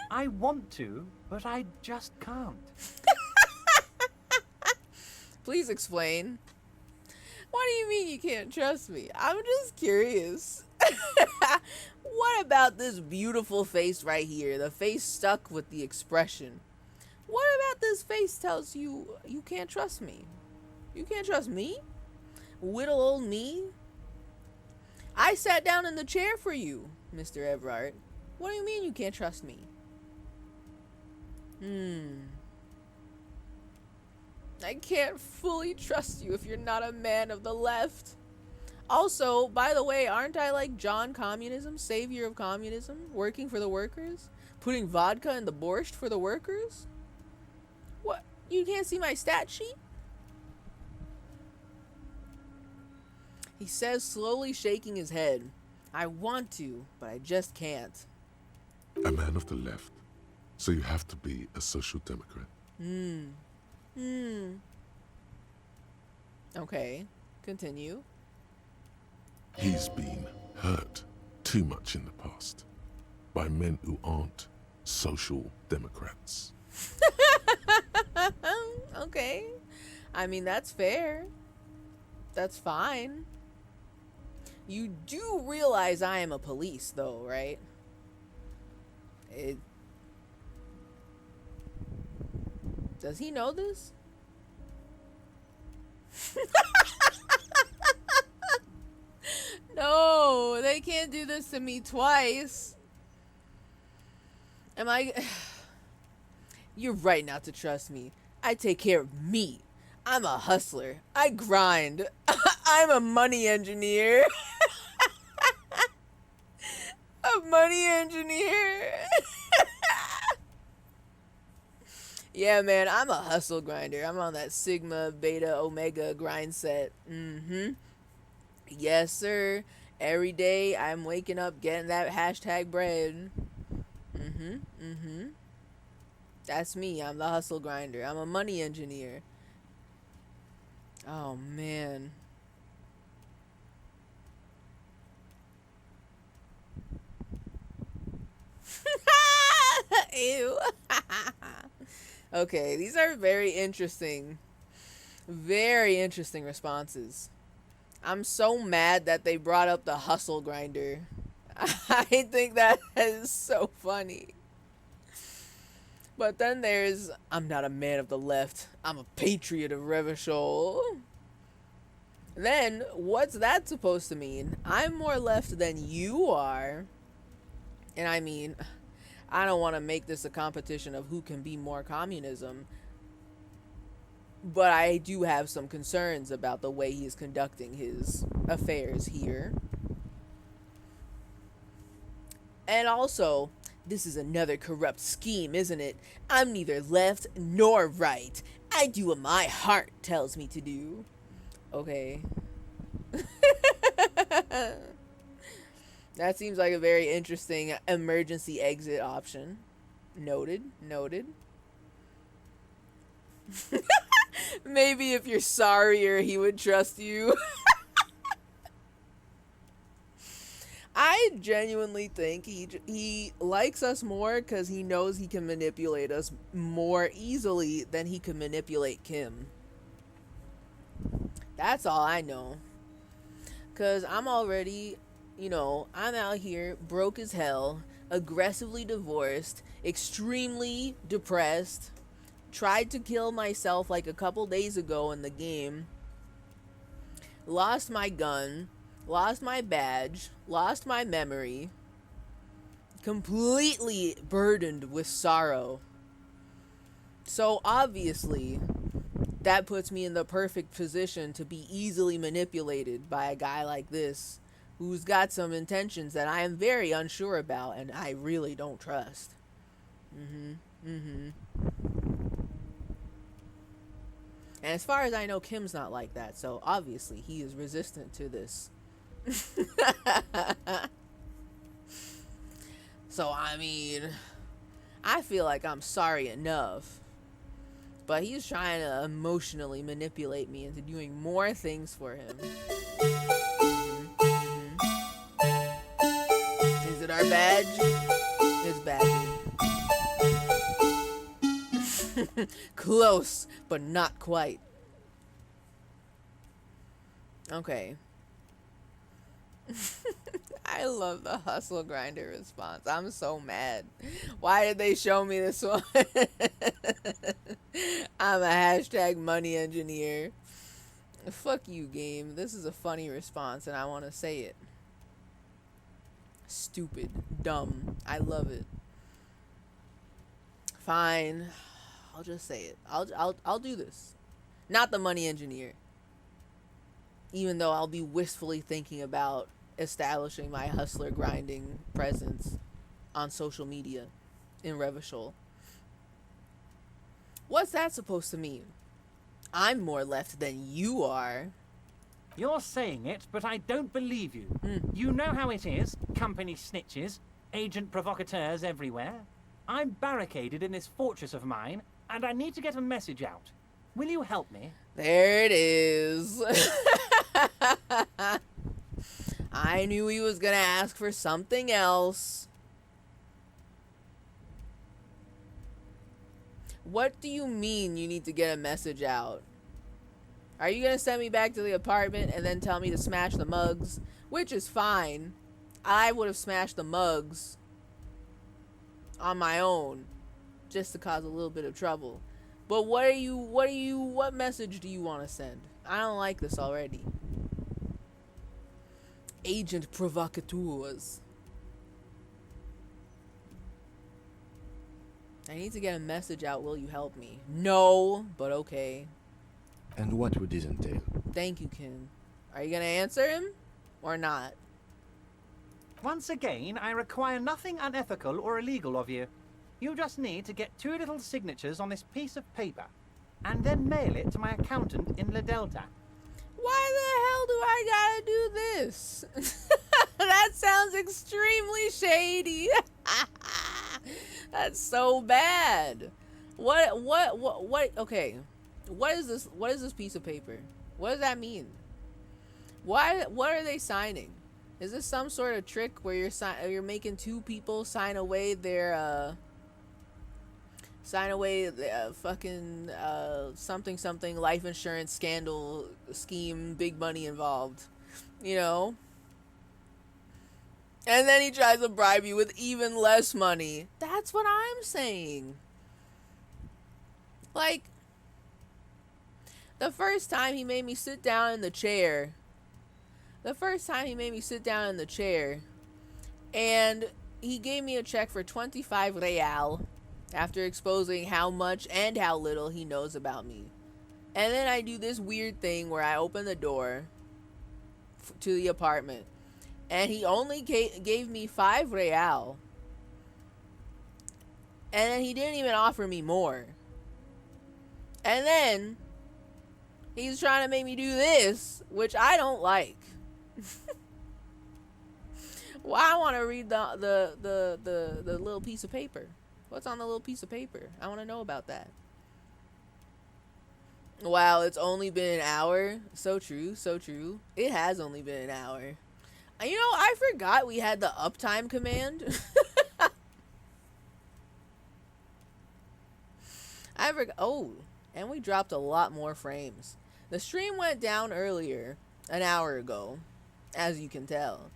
I want to, but I just can't. Please explain. What do you mean you can't trust me? I'm just curious. What about this beautiful face right here? The face stuck with the expression. What about this face tells you you can't trust me? You can't trust me? Little old me? I sat down in the chair for you, Mr. Everard. What do you mean you can't trust me? I can't fully trust you if you're not a man of the left. Also, by the way, aren't I like John Communism, savior of communism, working for the workers? Putting vodka in the borscht for the workers? What? You can't see my stat sheet? He says, slowly shaking his head. I want to, but I just can't. A man of the left. So you have to be a social democrat. Okay, continue. He's been hurt too much in the past by men who aren't social democrats. Okay. I mean, that's fair. That's fine. You do realize I am a police, though, right? Does he know this? No, they can't do this to me twice. Am I... You're right not to trust me. I take care of me. I'm a hustler. I grind. I'm a money engineer. A money engineer. Yeah, man, I'm a hustle grinder. I'm on that Sigma, Beta, Omega grind set. Yes, sir. Every day I'm waking up getting that hashtag bread. That's me. I'm the hustle grinder. I'm a money engineer. Oh, man. Ew. Okay, these are very interesting. Very interesting responses. I'm so mad that they brought up the hustle grinder. I think that is so funny. But then there's, I'm not a man of the left. I'm a patriot of Revachol. Then, what's that supposed to mean? I'm more left than you are. And I mean, I don't want to make this a competition of who can be more communism. But I do have some concerns about the way he's conducting his affairs here. And also, this is another corrupt scheme, isn't it? I'm neither left nor right. I do what my heart tells me to do. Okay. That seems like a very interesting emergency exit option. Noted. Noted. Maybe if you're sorrier, he would trust you. I genuinely think he likes us more because he knows he can manipulate us more easily than he can manipulate Kim. That's all I know. Because I'm already, you know, I'm out here broke as hell, aggressively divorced, extremely depressed, tried to kill myself like a couple days ago in the game, lost my gun, lost my badge, lost my memory, completely burdened with sorrow. So obviously, that puts me in the perfect position to be easily manipulated by a guy like this, who's got some intentions that I am very unsure about and I really don't trust. And as far as I know, Kim's not like that, so obviously he is resistant to this. So, I mean, I feel like I'm sorry enough. But he's trying to emotionally manipulate me into doing more things for him. Is it our badge? It's badge. Close, but not quite. Okay. I love the hustle grinder response. I'm so mad. Why did they show me this one? I'm a hashtag money engineer. Fuck you, game. This is a funny response and I want to say it. Stupid. Dumb. I love it. Fine. I'll just say it. I'll do this. Not the money engineer. Even though I'll be wistfully thinking about establishing my hustler grinding presence on social media in Revachol. What's that supposed to mean? I'm more left than you are. You're saying it, but I don't believe you. You know how it is. Company snitches, agent provocateurs everywhere. I'm barricaded in this fortress of mine, and I need to get a message out. Will you help me? There it is. I knew he was gonna ask for something else. What do you mean you need to get a message out? Are you gonna send me back to the apartment and then tell me to smash the mugs? Which is fine. I would have smashed the mugs on my own just to cause a little bit of trouble. But what message do you want to send? I don't like this already. Agent provocateurs. I need to get a message out. Will you help me? No, but okay. And what would this entail? Thank you, Kim. Are you gonna answer him or not? Once again, I require nothing unethical or illegal of you. You just need to get 2 little signatures on this piece of paper, and then mail it to my accountant in La Delta. Why the hell do I gotta do this? That sounds extremely shady. That's so bad. What, okay. What is this piece of paper? What does that mean? What are they signing? Is this some sort of trick where you're making 2 people sign away their, fucking something life insurance scandal scheme, big money involved, you know? And then he tries to bribe you with even less money. That's what I'm saying. Like, the first time he made me sit down in the chair, and he gave me a check for 25 real after exposing how much and how little he knows about me. And then I do this weird thing where I open the door to the apartment, and he only gave me 5 real. And then he didn't even offer me more. And then he's trying to make me do this, which I don't like. Well, I want to read the little piece of paper. What's on the little piece of paper? I want to know about that. Wow, it's only been an hour. So true, so true. It has only been an hour. You know, I forgot we had the uptime command. I forgot. Oh, and we dropped a lot more frames. The stream went down earlier, an hour ago, as you can tell.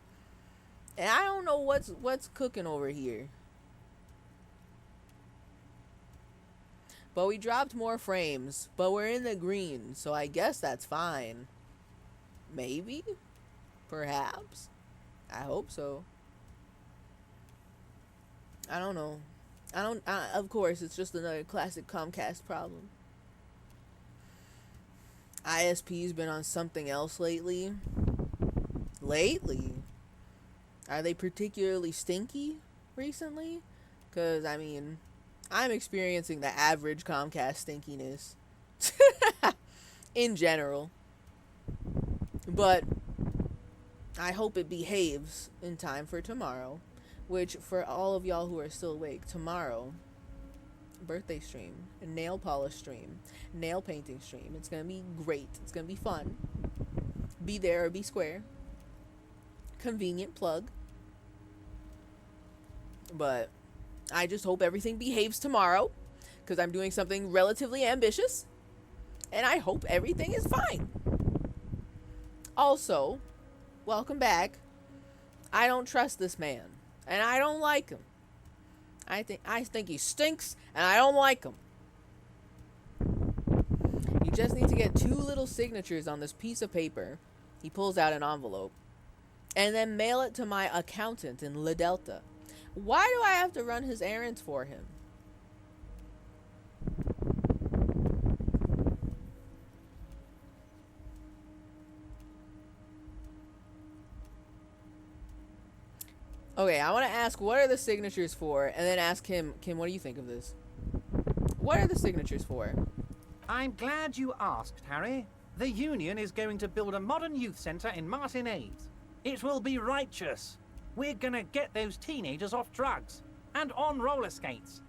And I don't know what's cooking over here. But we dropped more frames, but we're in the green, so I guess that's fine. Maybe? Perhaps? I hope so. I don't know. Of course, it's just another classic Comcast problem. ISP's been on something else lately. Are they particularly stinky recently? Because, I mean, I'm experiencing the average Comcast stinkiness. In general. But I hope it behaves in time for tomorrow. Which, for all of y'all who are still awake, tomorrow, birthday stream, a nail polish stream, nail painting stream. It's going to be great. It's going to be fun. Be there or be square. Convenient plug. But I just hope everything behaves tomorrow, because I'm doing something relatively ambitious, and I hope everything is fine. Also, welcome back. I don't trust this man, and I don't like him. I think he stinks, and I don't like him. You just need to get 2 little signatures on this piece of paper. He pulls out an envelope, and then mail it to my accountant in La Delta. Why do I have to run his errands for him? Okay, I want to ask, what are the signatures for? And then ask him, Kim, what do you think of this? What are the signatures for? I'm glad you asked, Harry. The Union is going to build a modern youth centre in Martinez. It will be righteous. We're gonna get those teenagers off drugs and on roller skates.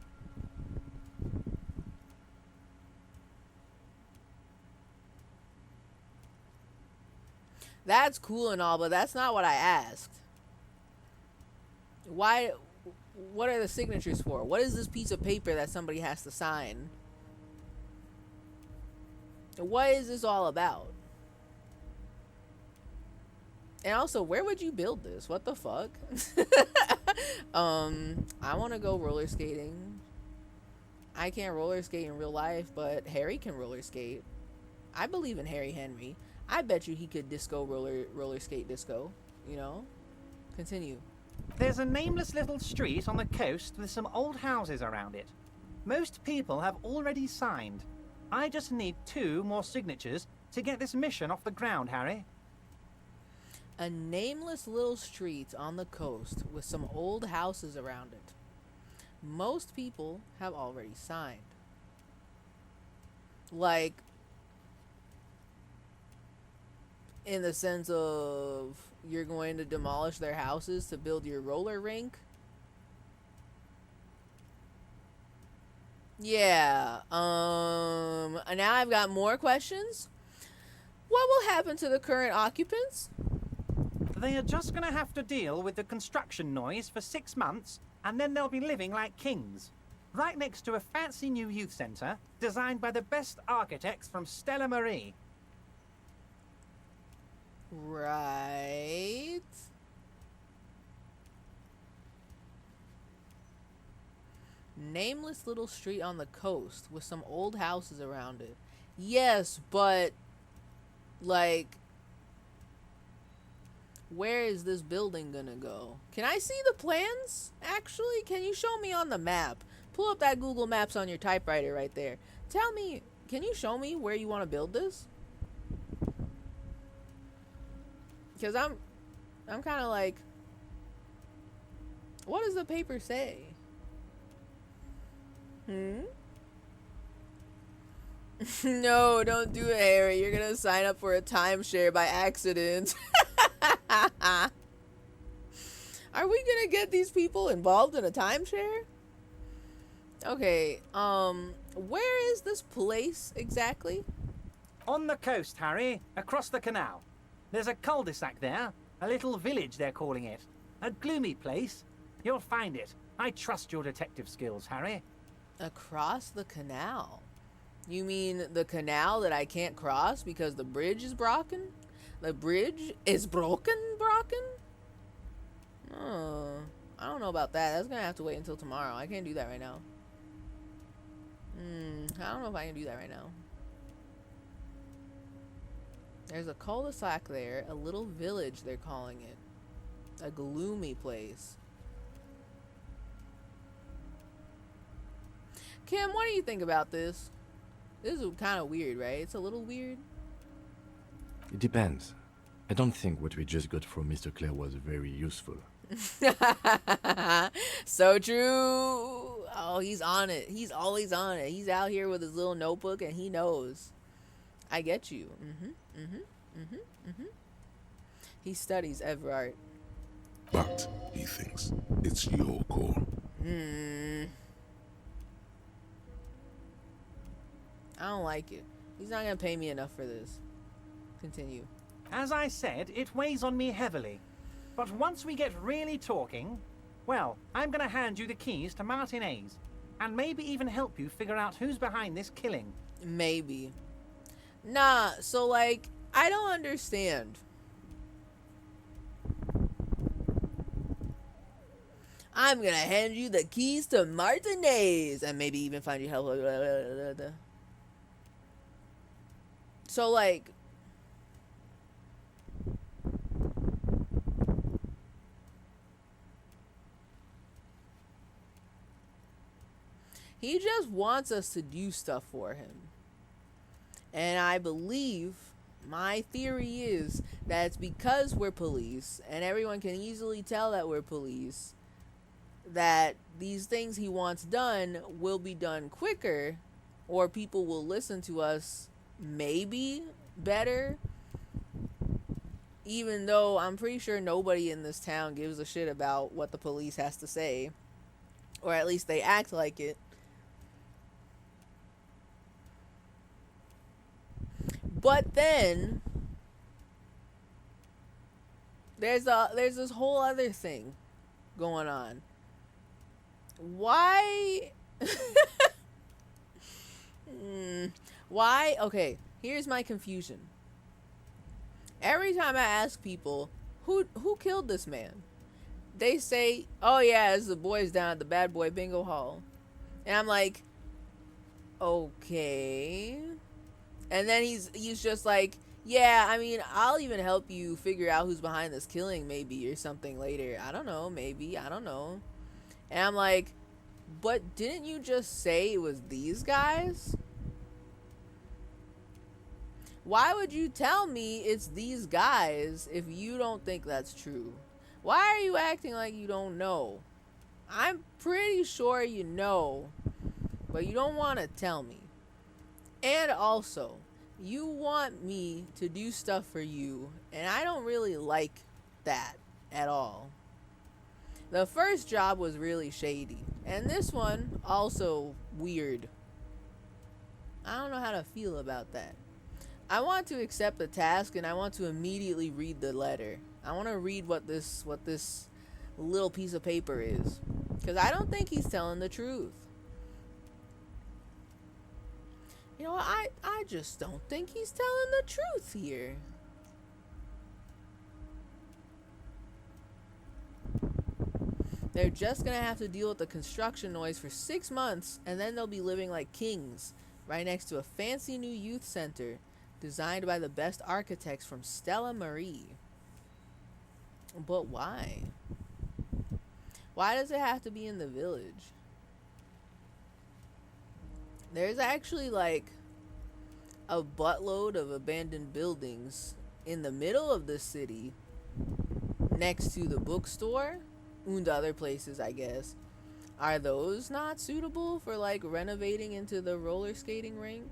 That's cool and all, but that's not what I asked. Why? What are the signatures for? What is this piece of paper that somebody has to sign? What is this all about? And also, where would you build this? What the fuck? I want to go roller skating. I can't roller skate in real life, but Harry can roller skate. I believe in Harry Henry. I bet you he could roller skate disco, you know? Continue. There's a nameless little street on the coast with some old houses around it. Most people have already signed. I just need 2 more signatures to get this mission off the ground, Harry. A nameless little street on the coast with some old houses around it. Most people have already signed. Like, in the sense of you're going to demolish their houses to build your roller rink? Yeah. Now I've got more questions. What will happen to the current occupants? They are just going to have to deal with the construction noise for 6 months, and then they'll be living like kings. Right next to a fancy new youth centre, designed by the best architects from Stella Marie. Right. Nameless little street on the coast with some old houses around it. Yes, but, like, where is this building gonna go? Can I see the plans? Actually, can you show me on the map? Pull up that Google Maps on your typewriter right there. Tell me can you show me where you want to build this? Because I'm kind of like, what does the paper say? No, don't do it, Harry. You're gonna sign up for a timeshare by accident. Are we gonna get these people involved in a timeshare? Okay, where is this place exactly? On the coast, Harry, across the canal. There's a cul-de-sac there, a little village they're calling it. A gloomy place. You'll find it. I trust your detective skills, Harry. Across the canal? You mean the canal that I can't cross because the bridge is broken? The bridge is broken? Oh, I don't know about that. That's gonna have to wait until tomorrow. I can't do that right now. I don't know if I can do that right now. There's a cul-de-sac there, a little village they're calling it. A gloomy place. Kim, what do you think about this? This is kind of weird, right? It's a little weird. It depends. I don't think what we just got from Mr. Clare was very useful. So true. Oh, he's on it. He's always on it. He's out here with his little notebook and he knows. I get you. He studies Everard. But, he thinks, it's your call. I don't like it. He's not gonna pay me enough for this. Continue. As I said, it weighs on me heavily. But once we get really talking, well, I'm gonna hand you the keys to Martin A's. And maybe even help you figure out who's behind this killing. Maybe. Nah, so like, I don't understand. I'm gonna hand you the keys to Martinez and maybe even find you help. So like, he just wants us to do stuff for him. And I believe, my theory is that it's because we're police and everyone can easily tell that we're police, that these things he wants done will be done quicker, or people will listen to us maybe better, even though I'm pretty sure nobody in this town gives a shit about what the police has to say, or at least they act like it. But then there's this whole other thing going on. Why? Why? Okay, here's my confusion. Every time I ask people who killed this man, they say, "Oh yeah, it's the boys down at the Bad Boy Bingo Hall," and I'm like, okay. And then he's just like, yeah, I mean, I'll even help you figure out who's behind this killing maybe or something later. I don't know, maybe, I don't know. And I'm like, but didn't you just say it was these guys? Why would you tell me it's these guys if you don't think that's true? Why are you acting like you don't know? I'm pretty sure you know, but you don't want to tell me. And also, you want me to do stuff for you, and I don't really like that at all. The first job was really shady, and this one also weird. I don't know how to feel about that. I want to accept the task, and I want to immediately read the letter. I want to read what this little piece of paper is, because I don't think he's telling the truth. You know, I just don't think he's telling the truth here. They're just gonna have to deal with the construction noise for 6 months, and then they'll be living like kings, right next to a fancy new youth center, designed by the best architects from Stella Marie. But why? Why does it have to be in the village? There's actually like a buttload of abandoned buildings in the middle of the city next to the bookstore and other places, I guess. Are those not suitable for like renovating into the roller skating rink?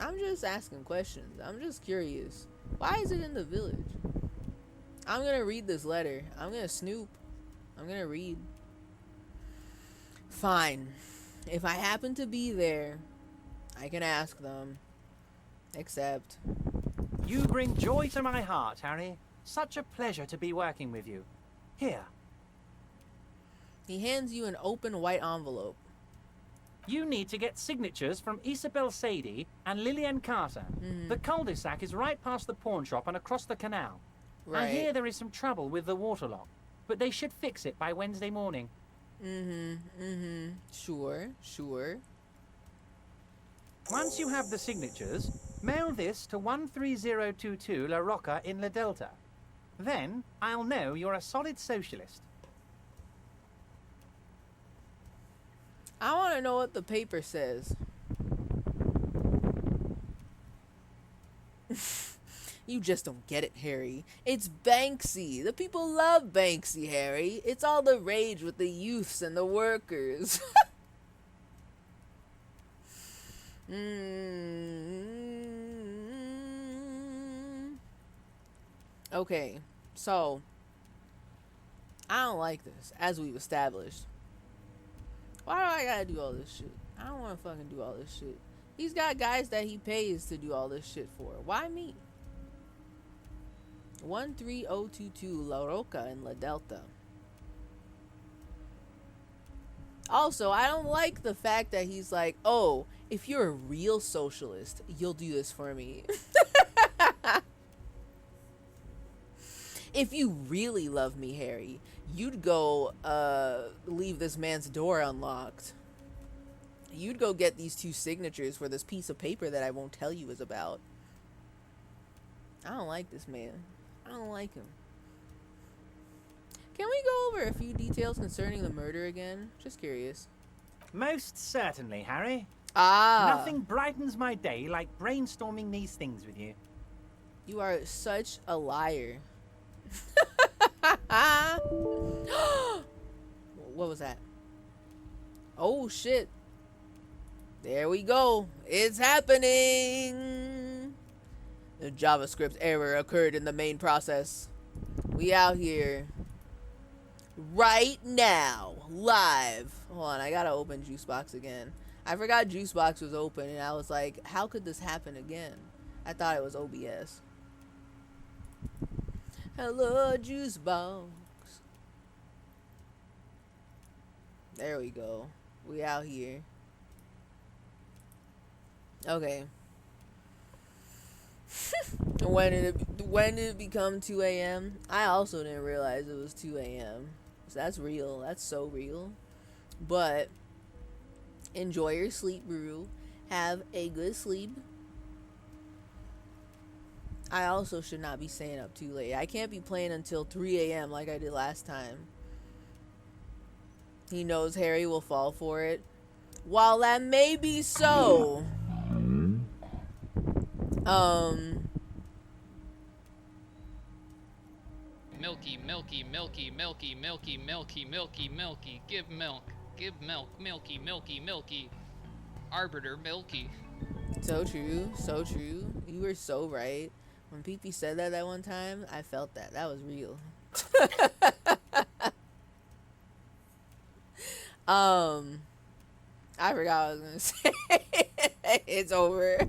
I'm just asking questions. I'm just curious. Why is it in the village? I'm gonna read this letter. I'm gonna snoop. I'm gonna read. Fine. If I happen to be there, I can ask them. Except... You bring joy to my heart, Harry. Such a pleasure to be working with you. Here. He hands you an open white envelope. You need to get signatures from Isabel Sadie and Lillian Carter. The cul-de-sac is right past the pawn shop and across the canal. I hear there is some trouble with the water lock, but they should fix it by Wednesday morning. Sure. Once you have the signatures, mail this to 13022 La Rocca in La Delta. Then I'll know you're a solid socialist. I want to know what the paper says. You just don't get it, Harry. It's Banksy. The people love Banksy, Harry. It's all the rage with the youths and the workers. Okay, so I don't like this, as we've established. Why do I gotta do all this shit? I don't want to fucking do all this shit. He's got guys that he pays to do all this shit for. Why me? 13022 La Rocca in La Delta. Also, I don't like the fact that he's like, oh, if you're a real socialist, you'll do this for me. If you really love me, Harry, you'd go leave this man's door unlocked. You'd go get these 2 signatures for this piece of paper that I won't tell you is about. I don't like this man. I don't like him. Can we go over a few details concerning the murder again? Just curious. Most certainly, Harry. Nothing brightens my day like brainstorming these things with you. You are such a liar. What was that? Oh shit. There we go. It's happening. A JavaScript error occurred in the main process. We out here. Right now. Live. Hold on, I gotta open Juicebox again. I forgot Juicebox was open and I was like, how could this happen again? I thought it was OBS. Hello, Juicebox. There we go. We out here. Okay. When did it become 2 a.m.? I also didn't realize it was 2 a.m. So that's real. That's so real. But enjoy your sleep, Brew. Have a good sleep. I also should not be staying up too late. I can't be playing until 3 a.m. like I did last time. He knows Harry will fall for it. While that may be so, Milky, milky, milky, milky, milky, milky, milky, milky. Give milk, milky, milky, milky. Arbiter, milky. So true, so true. You were so right. When Pee-Pee said that one time, I felt that. That was real. I forgot what I was gonna say. It's over.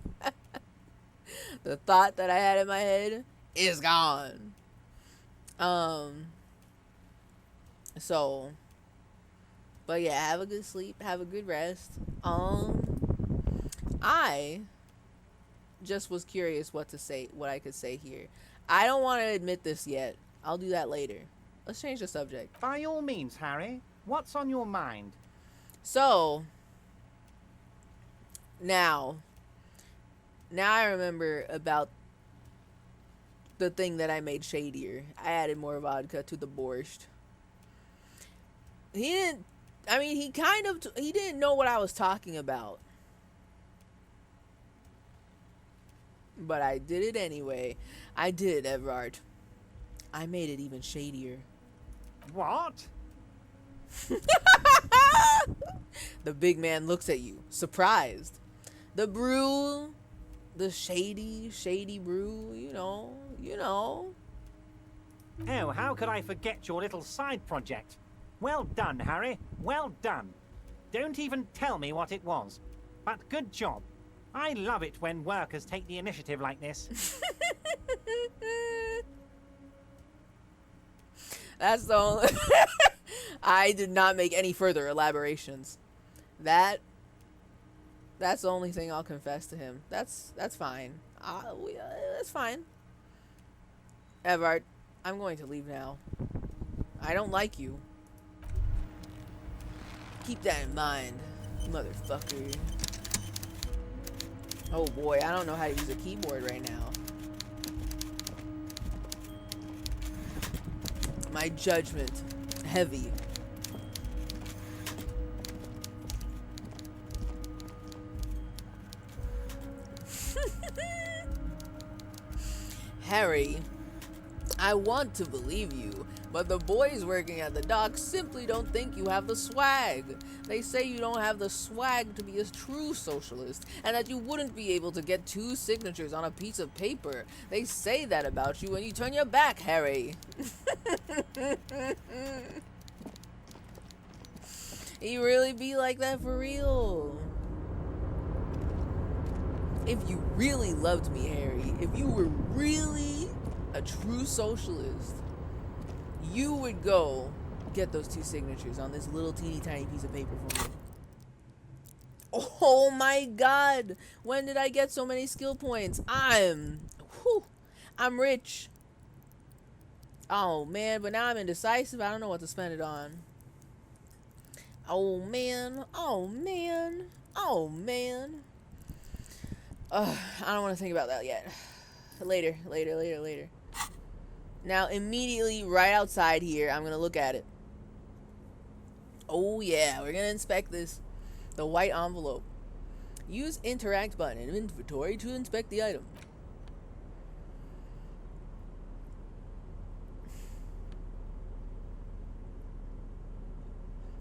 The thought that I had in my head is gone. So, but yeah, have a good sleep, have a good rest. I just was curious what I could say here. I don't want to admit this yet. I'll do that later. Let's change the subject. By all means, Harry. What's on your mind? So, now I remember about the thing that I made shadier. I added more vodka to the borscht. He didn't know what I was talking about. But I did it anyway. I did it, Everard. I made it even shadier. What? The big man looks at you, surprised. The brew, the shady brew, you know. Oh, how could I forget your little side project? Well done, Harry. Well done. Don't even tell me what it was. But good job. I love it when workers take the initiative like this. That's the only... I did not make any further elaborations. That's the only thing I'll confess to him. That's fine. That's fine. Everard, I'm going to leave now. I don't like you. Keep that in mind, motherfucker. Oh boy, I don't know how to use a keyboard right now. My judgment, heavy. Harry, I want to believe you, but the boys working at the dock simply don't think you have the swag. They say you don't have the swag to be a true socialist, and that you wouldn't be able to get 2 signatures on a piece of paper. They say that about you when you turn your back, Harry. He really be like that for real. If you really loved me, Harry, if you were really a true socialist, you would go get those 2 signatures on this little teeny tiny piece of paper for me. Oh my god! When did I get so many skill points? I'm rich. Oh man, but now I'm indecisive. I don't know what to spend it on. Oh man. Oh man. Oh man. I don't want to think about that yet. Later. Now, immediately right outside here, I'm going to look at it. Oh yeah, we're going to inspect this. The white envelope. Use interact button in inventory to inspect the item.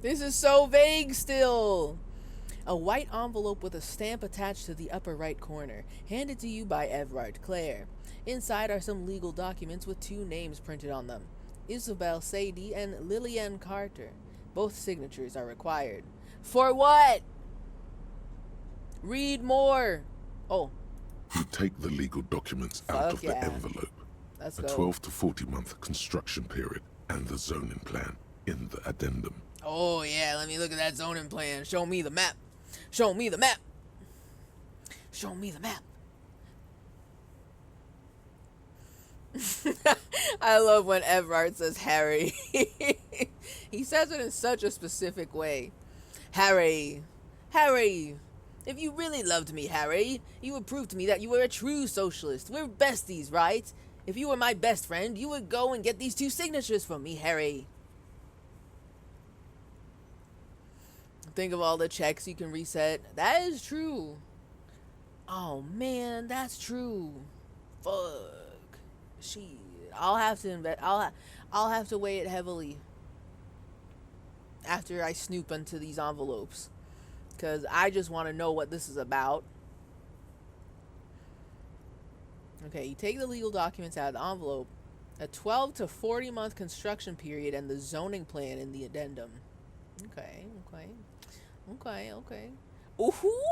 This is so vague still. A white envelope with a stamp attached to the upper right corner, handed to you by Everard Clare. Inside are some legal documents with 2 names printed on them. Isabel Sadie and Lillian Carter. Both signatures are required. For what? Read more. Oh. You take the legal documents out of the envelope. Let's a go. 12 to 40 month construction period and the zoning plan in the addendum. Oh yeah, let me look at that zoning plan. Show me the map. Show me the map. Show me the map. I love when Everard says Harry. He says it in such a specific way. Harry. If you really loved me, Harry, you would prove to me that you were a true socialist. We're besties, right? If you were my best friend, you would go and get these 2 signatures from me, Harry. Think of all the checks you can reset. That is true. Oh man, that's true. Fuck. Shit. I'll have to invest. I'll have to weigh it heavily after I snoop into these envelopes, because I just want to know what this is about. Okay, you take the legal documents out of the envelope, a 12 to 40 month construction period, and the zoning plan in the addendum. Okay. Ooh,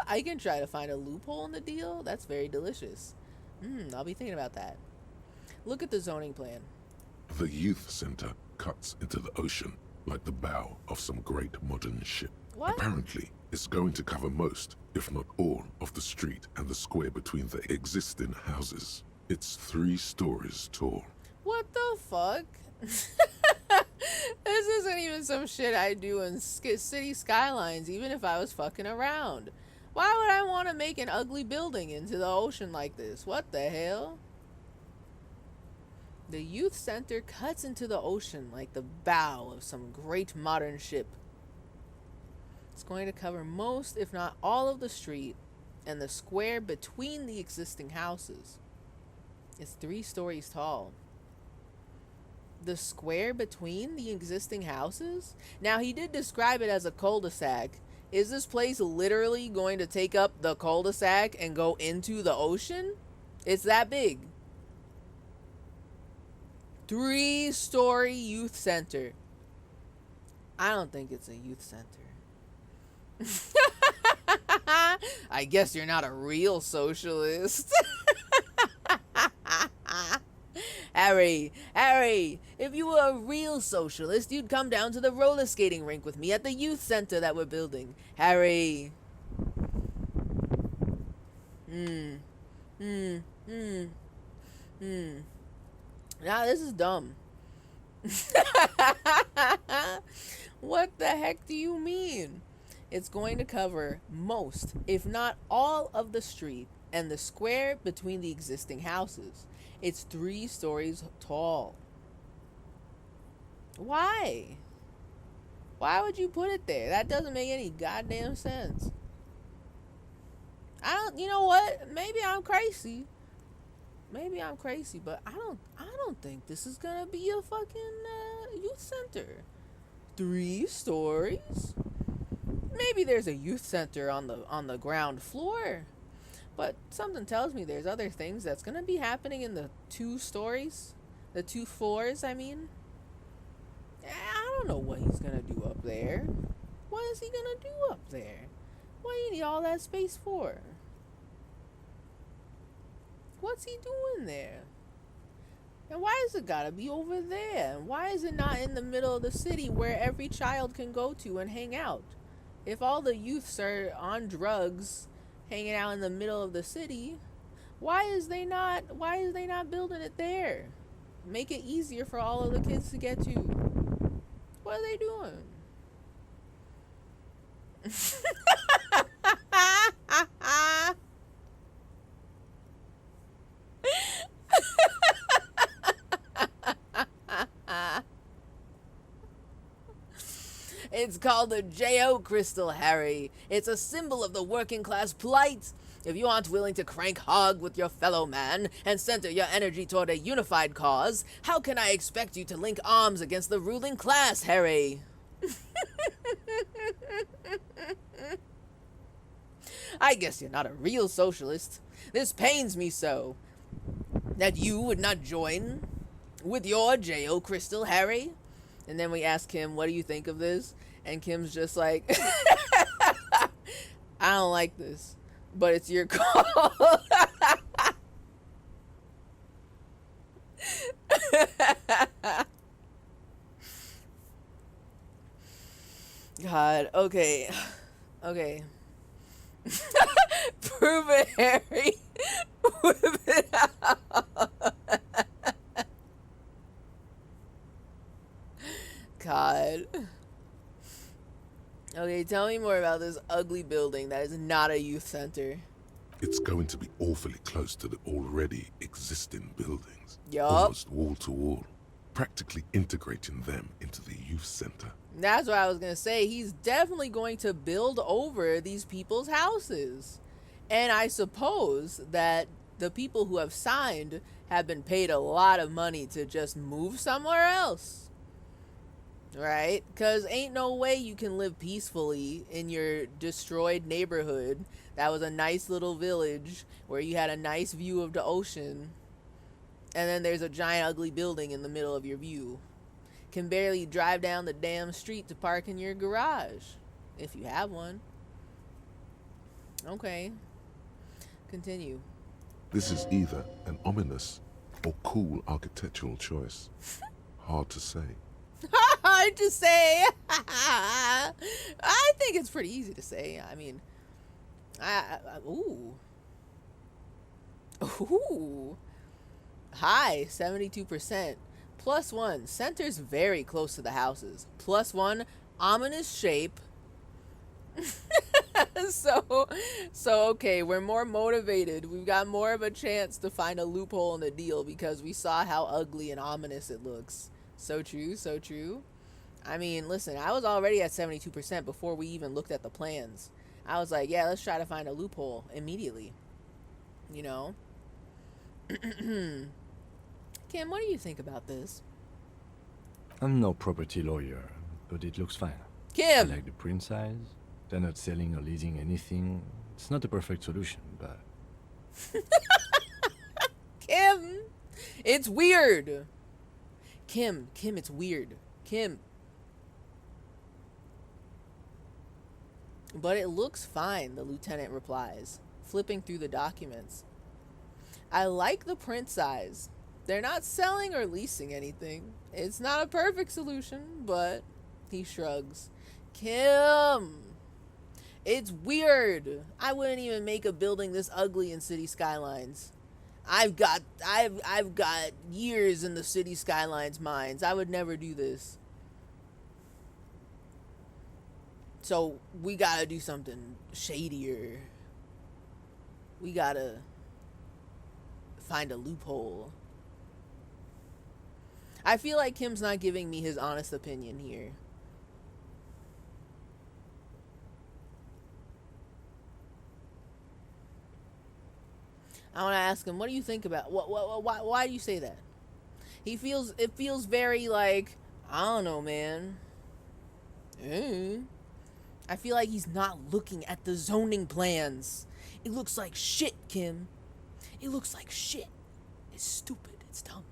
I can try to find a loophole in the deal. That's very delicious. I'll be thinking about that. Look at the zoning plan. The youth center cuts into the ocean like the bow of some great modern ship. What? Apparently, it's going to cover most, if not all, of the street and the square between the existing houses. It's 3 stories tall. What the fuck? This isn't even some shit I do in city skylines, even if I was fucking around. Why would I want to make an ugly building into the ocean like this? What the hell? The youth center cuts into the ocean like the bow of some great modern ship. It's going to cover most, if not all, of the street and the square between the existing houses. It's 3 stories tall. The square between the existing houses? Now, he did describe it as a cul-de-sac. Is this place literally going to take up the cul-de-sac and go into the ocean? It's that big. 3-story youth center. I don't think it's a youth center. I guess you're not a real socialist. Harry, if you were a real socialist, you'd come down to the roller skating rink with me at the youth center that we're building. Harry. Nah, this is dumb. What the heck do you mean? It's going to cover most, if not all, of the street and the square between the existing houses. It's 3 stories tall. Why? Why would you put it there? That doesn't make any goddamn sense. You know what? Maybe I'm crazy. But I don't think this is gonna be a fucking youth center. 3 stories? Maybe there's a youth center on the ground floor. But something tells me there's other things that's gonna be happening in the 2 stories. The 2 floors, I mean. I don't know what he's gonna do up there. What is he gonna do up there? What do you need all that space for? What's he doing there? And why is it gotta be over there? And why is it not in the middle of the city where every child can go to and hang out? If all the youths are on drugs, hanging out in the middle of the city, why is they not building it there? Make it easier for all of the kids to get to. What are they doing? It's called the J.O. crystal, Harry. It's a symbol of the working class plight. If you aren't willing to crank hog with your fellow man and center your energy toward a unified cause, how can I expect you to link arms against the ruling class, Harry? I guess you're not a real socialist. This pains me so. That you would not join with your J.O. crystal, Harry? And then we ask Kim, what do you think of this? And Kim's just like, I don't like this, but it's your call. God, okay. Prove it, Harry. Whip it out. God. Okay, tell me more about this ugly building that is not a youth center. It's going to be awfully close to the already existing buildings. Yup. Almost wall to wall, practically integrating them into the youth center. That's what I was gonna say. He's definitely going to build over these people's houses. And I suppose that the people who have signed have been paid a lot of money to just move somewhere else. Right? Because ain't no way you can live peacefully in your destroyed neighborhood that was a nice little village where you had a nice view of the ocean, and then there's a giant ugly building in the middle of your view. Can barely drive down the damn street to park in your garage, if you have one. Okay. Continue. This is either an ominous or cool architectural choice. Hard to say. Hard to say. I think it's pretty easy to say. I mean, ooh. High, 72%. +1. Center's very close to the houses. +1. Ominous shape. So okay, we're more motivated. We've got more of a chance to find a loophole in the deal because we saw how ugly and ominous it looks. So true, so true. I mean, listen, I was already at 72% before we even looked at the plans. I was like, yeah, let's try to find a loophole immediately. You know? Kim, what do you think about this? I'm no property lawyer, but it looks fine. Kim! I like the print size. They're not selling or leasing anything. It's not a perfect solution, but... Kim! It's weird! Kim, it's weird. Kim. But it looks fine, the lieutenant replies, flipping through the documents. I like the print size. They're not selling or leasing anything. It's not a perfect solution, but he shrugs. Kim! It's weird. I wouldn't even make a building this ugly in City Skylines. I've got years in the City Skylines mines. I would never do this. So we gotta do something shadier. We gotta find a loophole. I feel like Kim's not giving me his honest opinion here. I want to ask him, what do you think about why do you say that? It feels very like, I don't know, man. I feel like he's not looking at the zoning plans. It looks like shit, Kim. It looks like shit. It's stupid. It's dumb.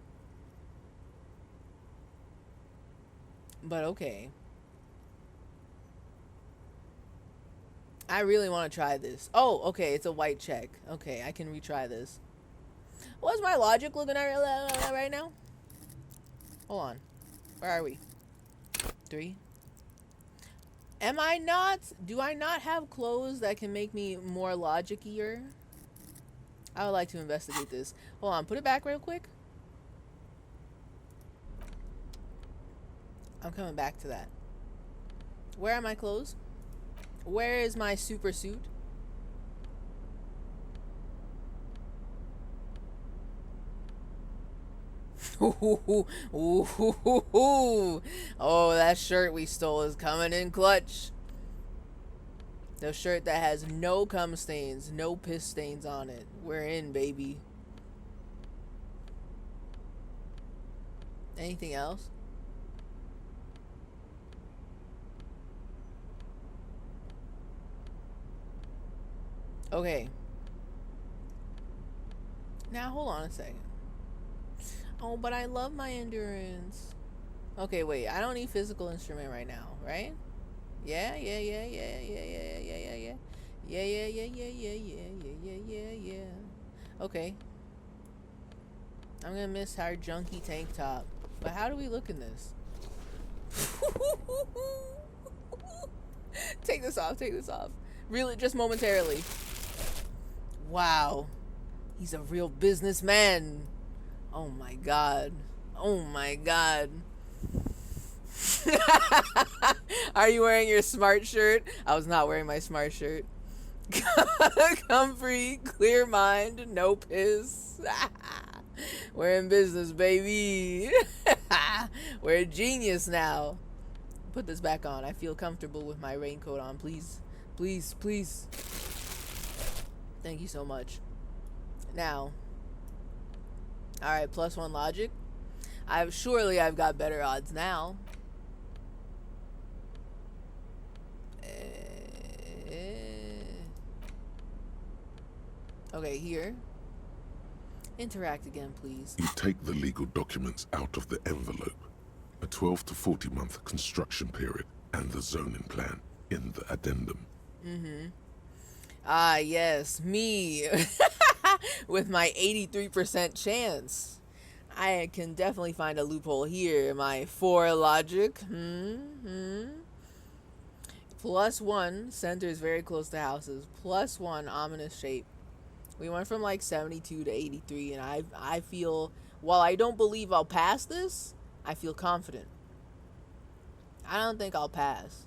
But okay. I really want to try this. Oh, okay, it's a white check. Okay, I can retry this. What's my logic looking at right now? Hold on. Where are we? 3. Am I not? Do I not have clothes that can make me more logicier? I would like to investigate this. Hold on, put it back real quick. I'm coming back to that. Where are my clothes? Where is my super suit? Oh, that shirt we stole is coming in clutch. The shirt that has no cum stains, no piss stains on it. We're in, baby. Anything else? Okay. Now, hold on a second. Oh, but I love my endurance. Okay, wait. I don't need physical instrument right now, right? Yeah. Okay. I'm gonna miss our junky tank top. But how do we look in this? Take this off. Really, just momentarily. Wow. He's a real businessman. Oh my god. Are you wearing your smart shirt? I was not wearing my smart shirt. Come free, clear mind, no piss. We're in business, baby. We're a genius now. Put this back on. I feel comfortable with my raincoat on. Please. Thank you so much. Now. Alright, +1 logic. Surely I've got better odds now. Okay, here. Interact again, please. You take the legal documents out of the envelope. A 12 to 40 month construction period and the zoning plan in the addendum. Ah, yes, me. With my 83% chance. I can definitely find a loophole here. My 4 logic. +1, center is very close to houses. +1, ominous shape. We went from like 72 to 83, and I feel, while I don't believe I'll pass this, I feel confident. I don't think I'll pass.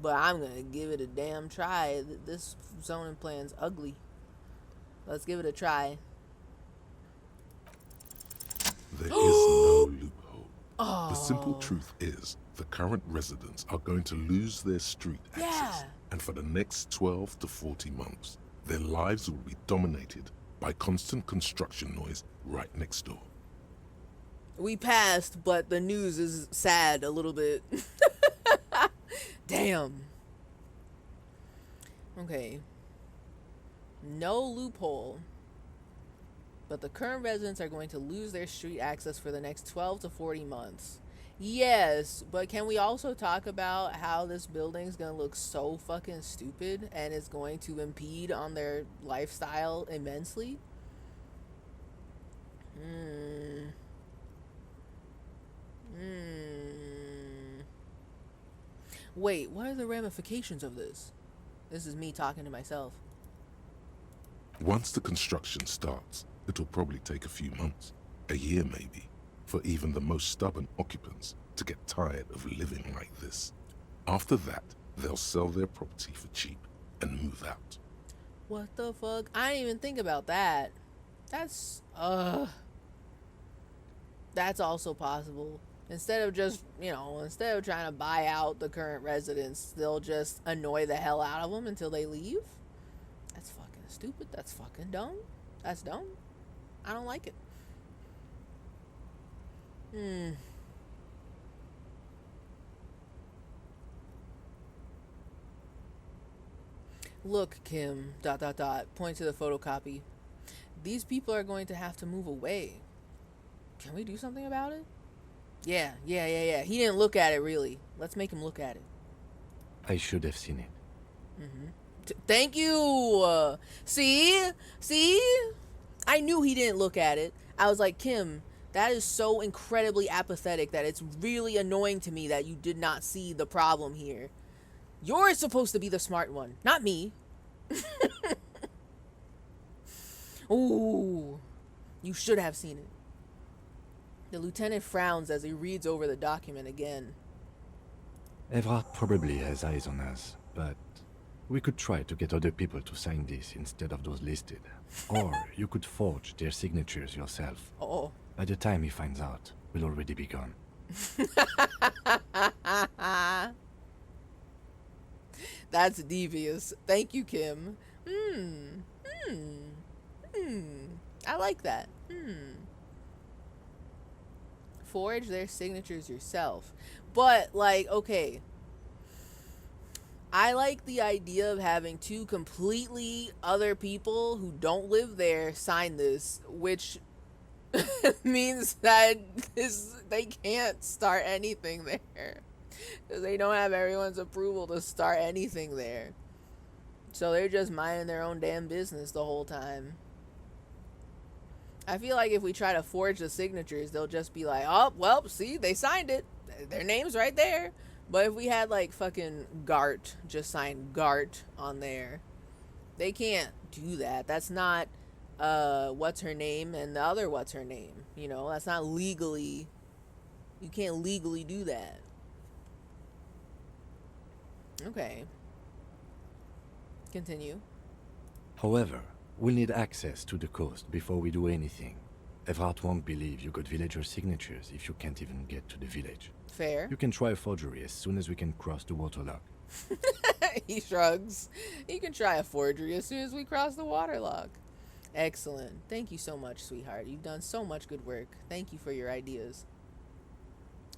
But I'm gonna give it a damn try. This zoning plan's ugly. Let's give it a try. There is no loophole. The simple truth is, the current residents are going to lose their street access. and for the next 12 to 40 months, their lives will be dominated by constant construction noise right next door. We passed, but the news is sad a little bit. Damn. Okay. No loophole. But the current residents are going to lose their street access for the next 12 to 40 months. Yes, but can we also talk about how this building's gonna look so fucking stupid and is going to impede on their lifestyle immensely? Wait, what are the ramifications of this? This is me talking to myself. Once the construction starts, it'll probably take a few months, a year maybe, for even the most stubborn occupants to get tired of living like this. After that, they'll sell their property for cheap and move out. What the fuck? I didn't even think about that. That's also possible. Instead of just, instead of trying to buy out the current residents, they'll just annoy the hell out of them until they leave. That's fucking stupid. That's fucking dumb. That's dumb. I don't like it. Look, Kim, ... point to the photocopy. These people are going to have to move away. Can we do something about it? Yeah. He didn't look at it, really. Let's make him look at it. I should have seen it. Thank you! See? I knew he didn't look at it. I was like, Kim, that is so incredibly apathetic that it's really annoying to me that you did not see the problem here. You're supposed to be the smart one, not me. Ooh, you should have seen it. The lieutenant frowns as he reads over the document again. Evrard probably has eyes on us, but we could try to get other people to sign this instead of those listed. Or you could forge their signatures yourself. Oh. By the time he finds out, we'll already be gone. That's devious. Thank you, Kim. I like that. Forge their signatures yourself. But, like, okay. I like the idea of having two completely other people who don't live there sign this, which means that they can't start anything there. Because they don't have everyone's approval to start anything there. So they're just minding their own damn business the whole time. I feel like if we try to forge the signatures, they'll just be like, oh, well, see, they signed it. Their name's right there. But if we had, like, fucking Gart just sign Gart on there, they can't do that. That's not, what's her name and the other what's her name. You know, that's not legally, you can't legally do that. Okay. Continue. However, we'll need access to the coast before we do anything. Evrard won't believe you got villager signatures if you can't even get to the village. Fair. You can try a forgery as soon as we can cross the waterlock. He shrugs. You can try a forgery as soon as we cross the waterlock. Excellent. Thank you so much, sweetheart. You've done so much good work. Thank you for your ideas.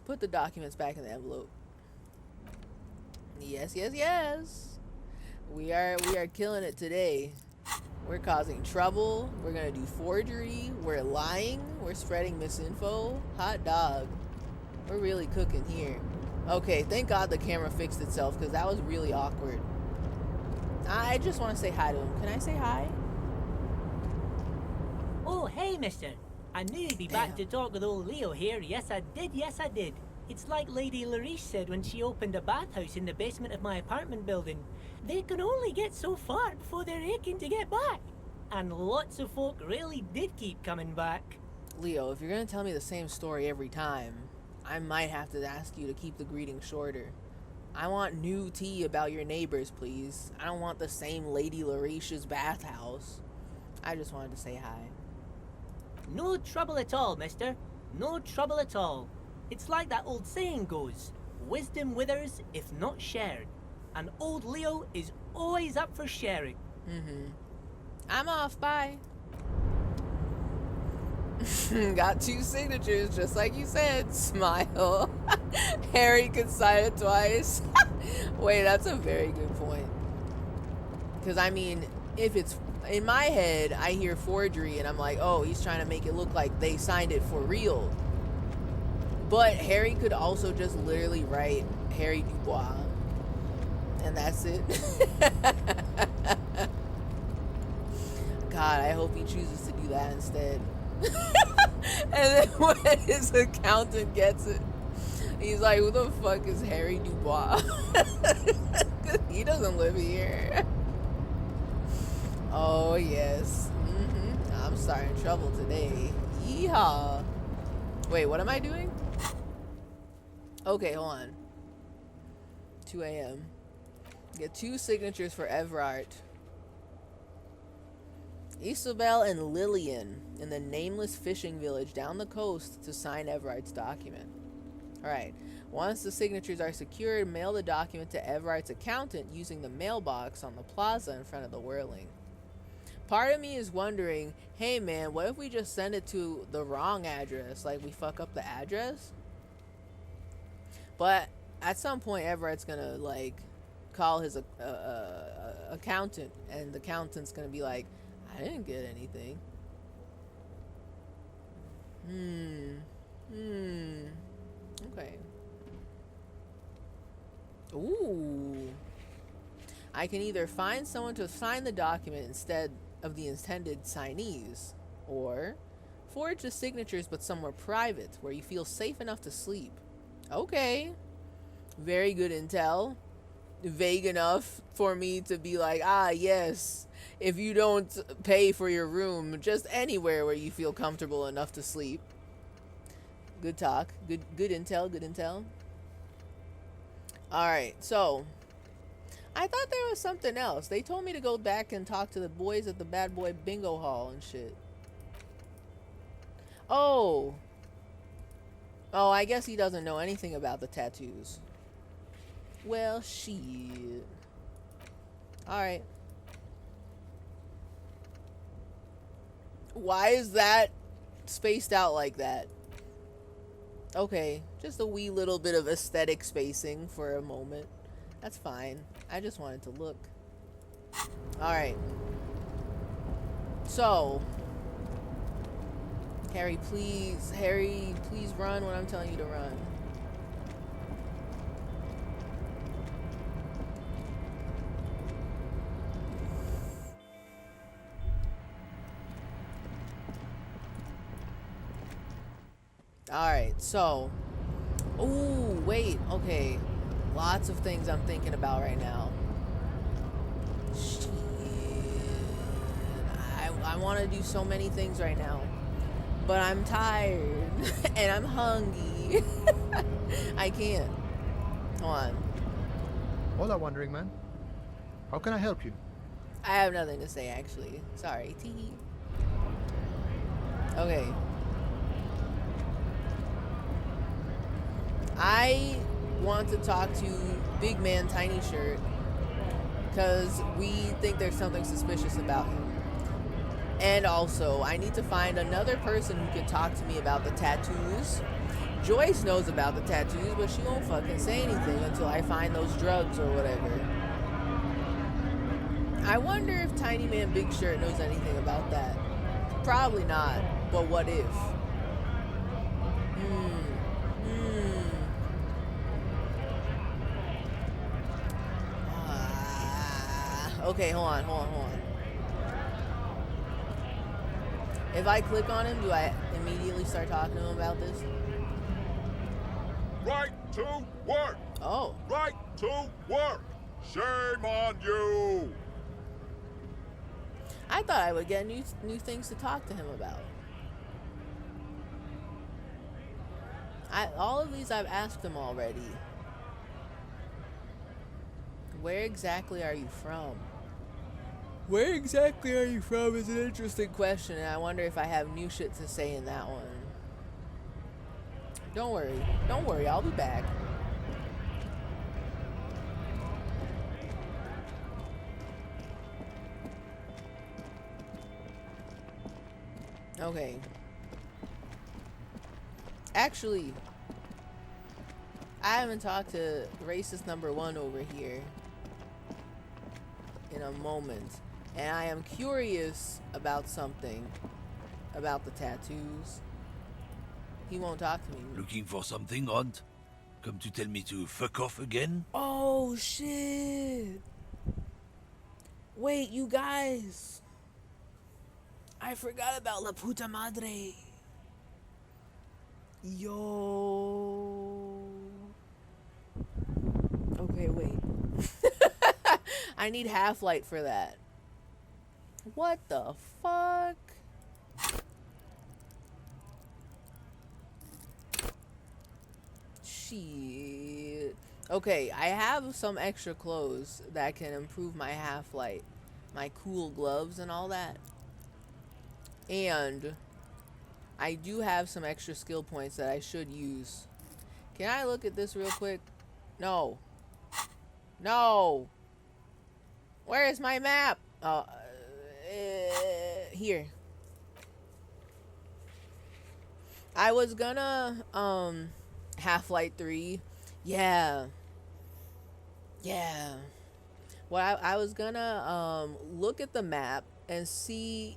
Put the documents back in the envelope. Yes. We are killing it today. We're causing trouble. We're gonna do forgery. We're lying. We're spreading misinfo. Hot dog. We're really cooking here. Okay, thank God the camera fixed itself because that was really awkward. I just want to say hi to him. Can I say hi? Oh, hey, mister. I knew you'd be back to talk with old Leo here. Yes, I did. It's like Lady Lariche said when she opened a bathhouse in the basement of my apartment building. They can only get so far before they're aching to get back. And lots of folk really did keep coming back. Leo, if you're going to tell me the same story every time, I might have to ask you to keep the greeting shorter. I want new tea about your neighbors, please. I don't want the same Lady Lariche's bathhouse. I just wanted to say hi. No trouble at all, mister. No trouble at all. It's like that old saying goes, wisdom withers if not shared. And old Leo is always up for sharing. I'm off, bye. Got 2 signatures, just like you said. Smile. Harry could sign it twice. Wait, that's a very good point. Because, I mean, if it's... In my head, I hear forgery, and I'm like, oh, he's trying to make it look like they signed it for real. But Harry could also just literally write Harry Dubois. And that's it. God, I hope he chooses to do that instead. And then when his accountant gets it, he's like, who the fuck is Harry Dubois? He doesn't live here. Oh, yes. I'm starting trouble today. Yeehaw. Wait, what am I doing? Okay, hold on. 2 a.m. Get 2 signatures for Everard. Isabel and Lillian in the nameless fishing village down the coast to sign Everard's document. Alright. Once the signatures are secured, mail the document to Everard's accountant using the mailbox on the plaza in front of the Whirling. Part of me is wondering, hey man, what if we just send it to the wrong address? Like, we fuck up the address? But at some point, Everard's gonna, like, call his accountant, and the accountant's gonna be like, I didn't get anything. Okay. Ooh. I can either find someone to sign the document instead of the intended signees, or forge the signatures but somewhere private where you feel safe enough to sleep. Okay. Very good intel. Vague enough for me to be like, ah, yes, if you don't pay for your room, just anywhere where you feel comfortable enough to sleep. Good talk. Good intel, good intel. Alright, so I thought there was something else. They told me to go back and talk to the boys at the Bad Boy Bingo Hall and shit. Oh, I guess he doesn't know anything about the tattoos. Well, shit. Alright. Why is that spaced out like that? Okay, just a wee little bit of aesthetic spacing for a moment. That's fine. I just wanted to look. Alright. So, Harry, please run when I'm telling you to run. Alright, so... Ooh, wait, okay. Lots of things I'm thinking about right now. Shit. I want to do so many things right now. But I'm tired. And I'm hungry. I can't. Hold on. Hola, Wandering Man. How can I help you? I have nothing to say, actually. Sorry. Tee. Okay. I want to talk to Big Man Tiny Shirt because we think there's something suspicious about him. And also, I need to find another person who can talk to me about the tattoos. Joyce knows about the tattoos, but she won't fucking say anything until I find those drugs or whatever. I wonder if Tiny Man Big Shirt knows anything about that. Probably not, but what if? Okay, hold on. If I click on him, do I immediately start talking to him about this? Right to work! Oh. Right to work! Shame on you! I thought I would get new things to talk to him about. All of these I've asked him already. Where exactly are you from? Where exactly are you from is an interesting question, and I wonder if I have new shit to say in that one. Don't worry, I'll be back. Okay. Actually, I haven't talked to racist number 1 over here in a moment. And I am curious about something. About the tattoos. He won't talk to me. Looking for something, Runt? Come to tell me to fuck off again? Oh, shit. Wait, you guys. I forgot about La Puta Madre. Yo. Okay, wait. I need Half-Light for that. What the fuck? Shit. Okay, I have some extra clothes that can improve my Half-Light. My cool gloves and all that. And I do have some extra skill points that I should use. Can I look at this real quick? No. No. Where is my map? Here. I was gonna, Half-Light 3. Yeah. Yeah. Well, I was gonna, look at the map and see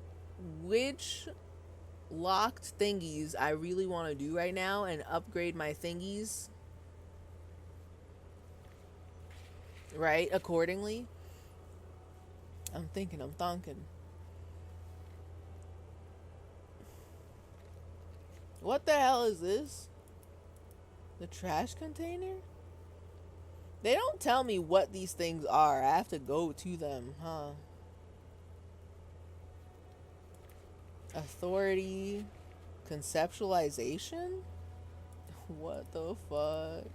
which locked thingies I really want to do right now and upgrade my thingies. Right? Accordingly. I'm thinking. What the hell is this? The trash container? They don't tell me what these things are. I have to go to them, huh? Authority. Conceptualization? What the fuck?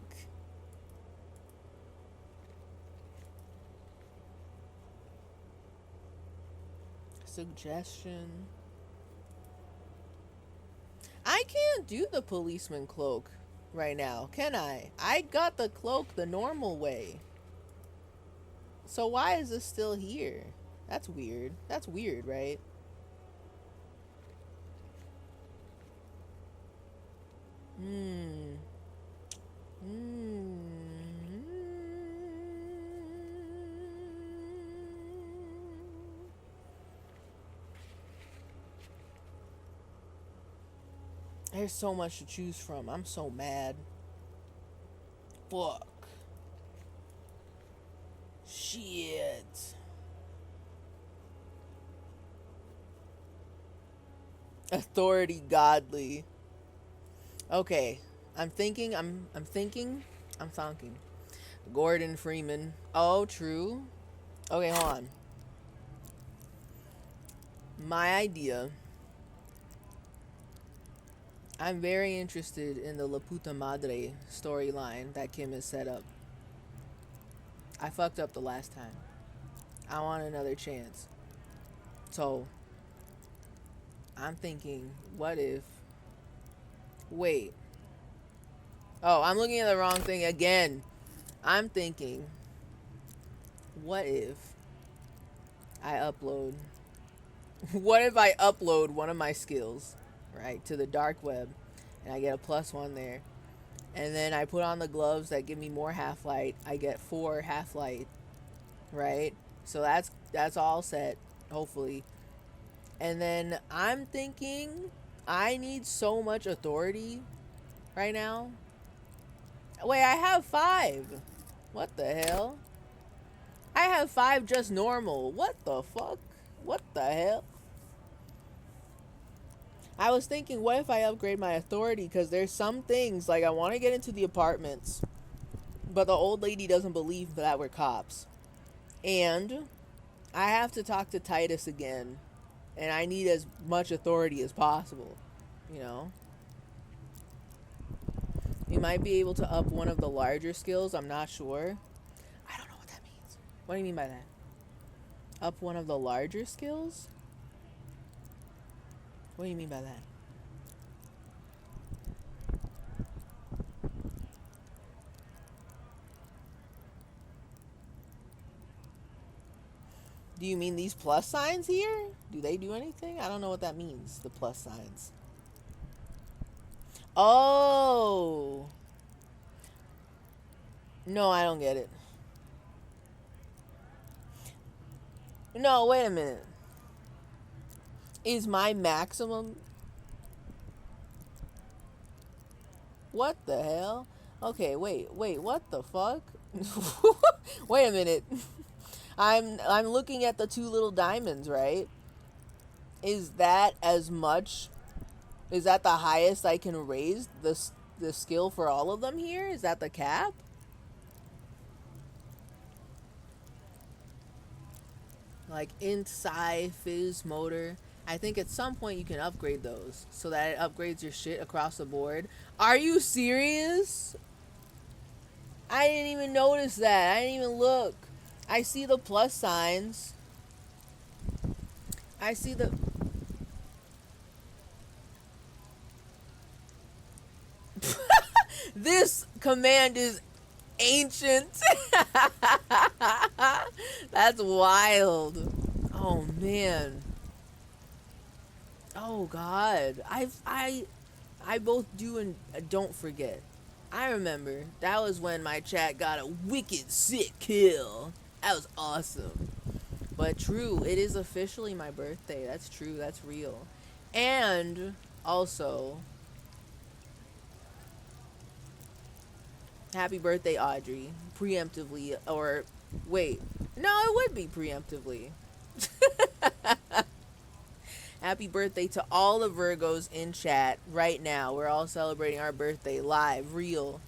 Suggestion. I can't do the policeman cloak right now, can I? I got the cloak the normal way. So why is this still here? That's weird. That's weird, right? There's so much to choose from. I'm so mad. Fuck. Shit. Authority godly. Okay. I'm thinking. Gordon Freeman. Oh, true. Okay, hold on. My idea. I'm very interested in the La Puta Madre storyline that Kim has set up. I fucked up the last time. I want another chance. So, I'm thinking, what if... Wait. Oh, I'm looking at the wrong thing again. I'm thinking, what if I upload... What if I upload one of my skills, right, to the dark web, and I get a +1 there, and then I put on the gloves that give me more Half-Light. I get 4 Half-Light, right? So that's all set, hopefully. And then I'm thinking I need so much authority right now. Wait, I have 5. What the hell? I have 5 just normal. What the fuck? What the hell? I was thinking, what if I upgrade my authority? Because there's some things, like I want to get into the apartments, but the old lady doesn't believe that we're cops. And I have to talk to Titus again. And I need as much authority as possible. You know? We might be able to up one of the larger skills. I'm not sure. I don't know what that means. What do you mean by that? Up one of the larger skills? What do you mean by that? Do you mean these plus signs here? Do they do anything? I don't know what that means, the plus signs. Oh. No, I don't get it. No, wait a minute. Is my maximum... What the hell? Okay, wait, what the fuck? Wait a minute. I'm looking at the 2 little diamonds, right? Is that as much? Is that the highest I can raise the skill for all of them here? Is that the cap? Like int, psi, fizz, motor. I think at some point you can upgrade those so that it upgrades your shit across the board. Are you serious? I didn't even notice that. I didn't even look. I see the plus signs. I see the... This command is ancient. That's wild. Oh man. Oh god. I both do and don't forget. I remember that was when my chat got a wicked sick kill. That was awesome. But true, it is officially my birthday. That's true, that's real. And also, happy birthday, Audrey. Preemptively, or wait, no, it would be preemptively. Happy birthday to all the Virgos in chat right now. We're all celebrating our birthday live, real,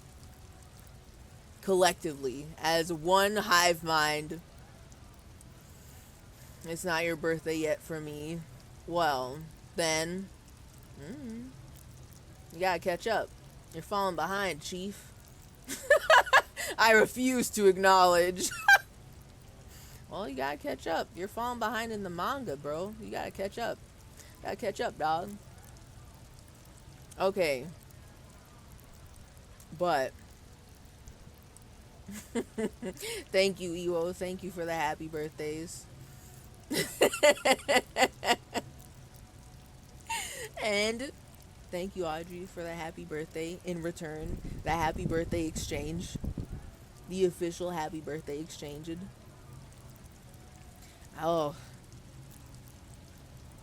collectively, as one hive mind. It's not your birthday yet for me. Well, then, you gotta catch up. You're falling behind, Chief. I refuse to acknowledge. Well, you gotta catch up. You're falling behind in the manga, bro. You gotta catch up. Gotta catch up, dog. Okay. But thank you, Ewo. Thank you for the happy birthdays. And thank you, Audrey, for the happy birthday in return. The happy birthday exchange. The official happy birthday exchange. Oh.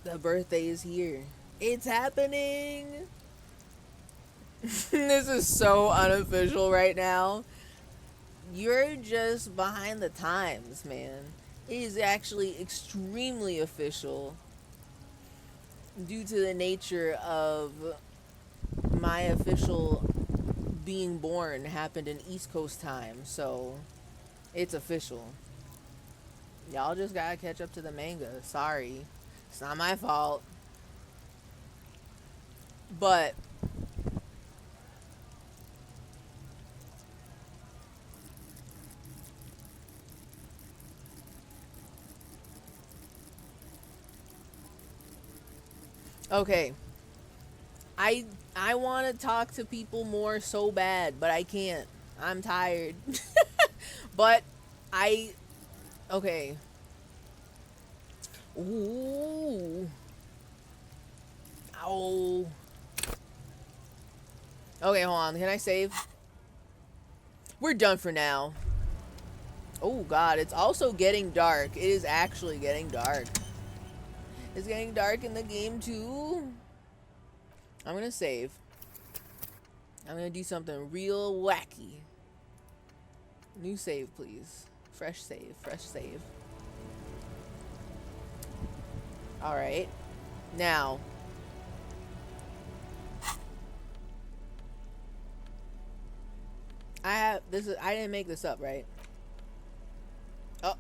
The birthday is here. It's happening. This is so unofficial right now. You're just behind the times, man. It is actually extremely official due to the nature of my official being born happened in East Coast time, so it's official. Y'all just gotta catch up to the manga. Sorry. It's not my fault. But okay. I want to talk to people more so bad, but I can't. I'm tired. But okay. Ooh. Ow. Okay, hold on. Can I save? We're done for now. Oh god, it's also getting dark. It is actually getting dark. It's getting dark in the game too. I'm gonna save. I'm gonna do something real wacky. New save, please. Fresh save, fresh save. Alright. Now. I didn't make this up, right? Oh.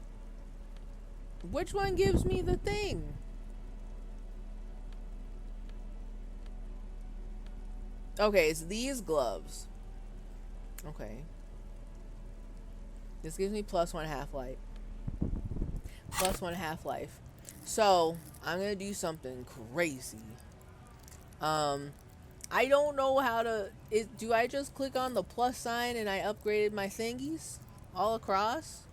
Which one gives me the thing? Okay, it's these gloves. Okay. This gives me +1 half-life. +1 half-life. So, I'm gonna do something crazy. I don't know how to... do I just click on the plus sign and I upgraded my thingies? All across?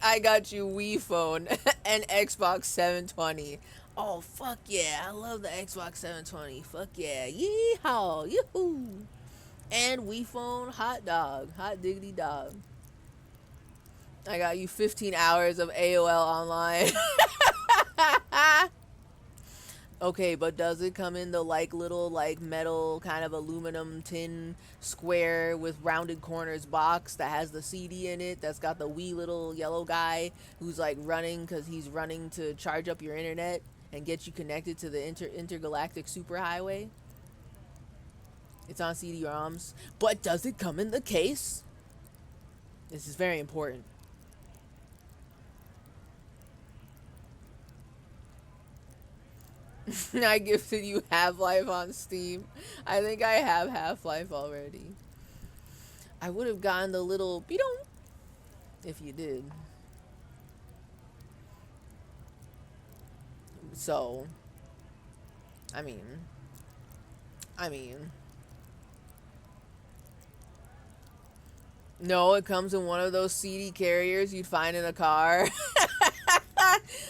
I got you Wii phone and Xbox 720. Oh, fuck yeah. I love the Xbox 720. Fuck yeah. Yeehaw. Yoo-hoo. And Wii phone, hot dog. Hot diggity dog. I got you 15 hours of AOL online. Okay, but does it come in the like little like metal kind of aluminum tin square with rounded corners box that has the CD in it that's got the wee little yellow guy who's like running because he's running to charge up your internet and get you connected to the intergalactic superhighway? It's on CD-ROMs. But does it come in the case? This is very important. I gifted you Half-Life on Steam. I think I have Half-Life already. I would have gotten the little beedong if you did. So, I mean. No, it comes in one of those CD carriers you'd find in a car.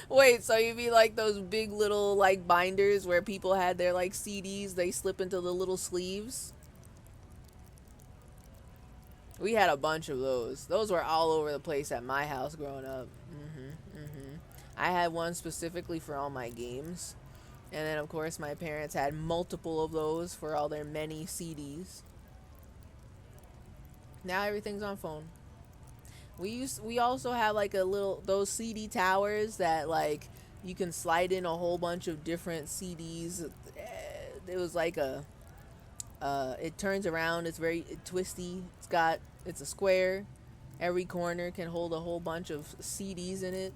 Wait, so you'd be like those big little like binders where people had their like CDs, they slip into the little sleeves? We had a bunch of those. Those were all over the place at my house growing up. I had one specifically for all my games. And then of course my parents had multiple of those for all their many CDs. Now everything's on phone. We also have like a little, those CD towers that like you can slide in a whole bunch of different CDs. It was like it turns around, it's very twisty. It's a square. Every corner can hold a whole bunch of CDs in it.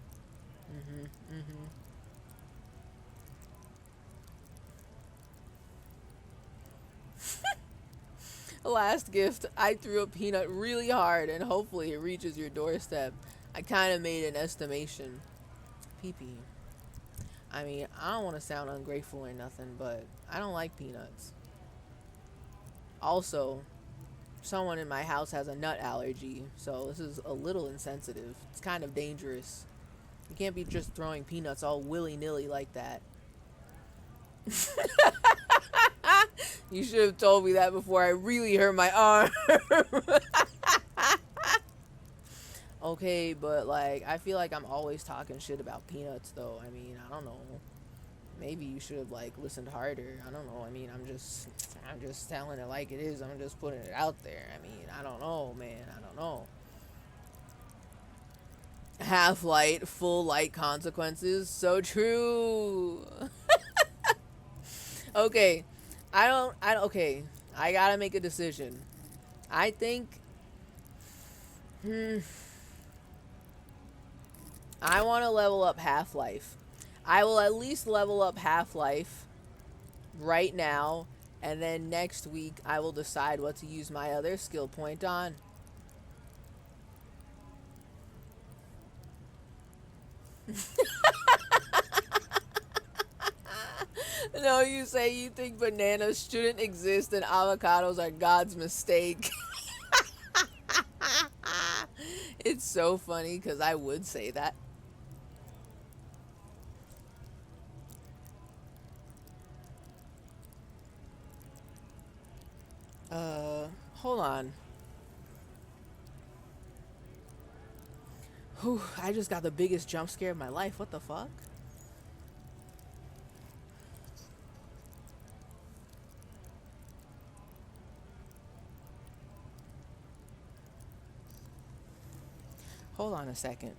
Last gift, I threw a peanut really hard and hopefully it reaches your doorstep. I kind of made an estimation. Pee-pee. I mean, I don't want to sound ungrateful or nothing, but I don't like peanuts. Also, someone in my house has a nut allergy, so this is a little insensitive. It's kind of dangerous. You can't be just throwing peanuts all willy-nilly like that. You should have told me that before I really hurt my arm. Okay, but like, I feel like I'm always talking shit about peanuts though. I mean, I don't know. Maybe you should have like listened harder. I don't know. I mean, I'm just telling it like it is. I'm just putting it out there. I mean, I don't know, man. I don't know. Half-light, full light consequences. So true. Okay. Okay. I gotta make a decision. I think, I want to level up Half-Life. I will at least level up Half-Life right now, and then next week I will decide what to use my other skill point on. No, you say you think bananas shouldn't exist and avocados are God's mistake. It's so funny because I would say that. Hold on. Whew, I just got the biggest jump scare of my life. What the fuck? Hold on a second.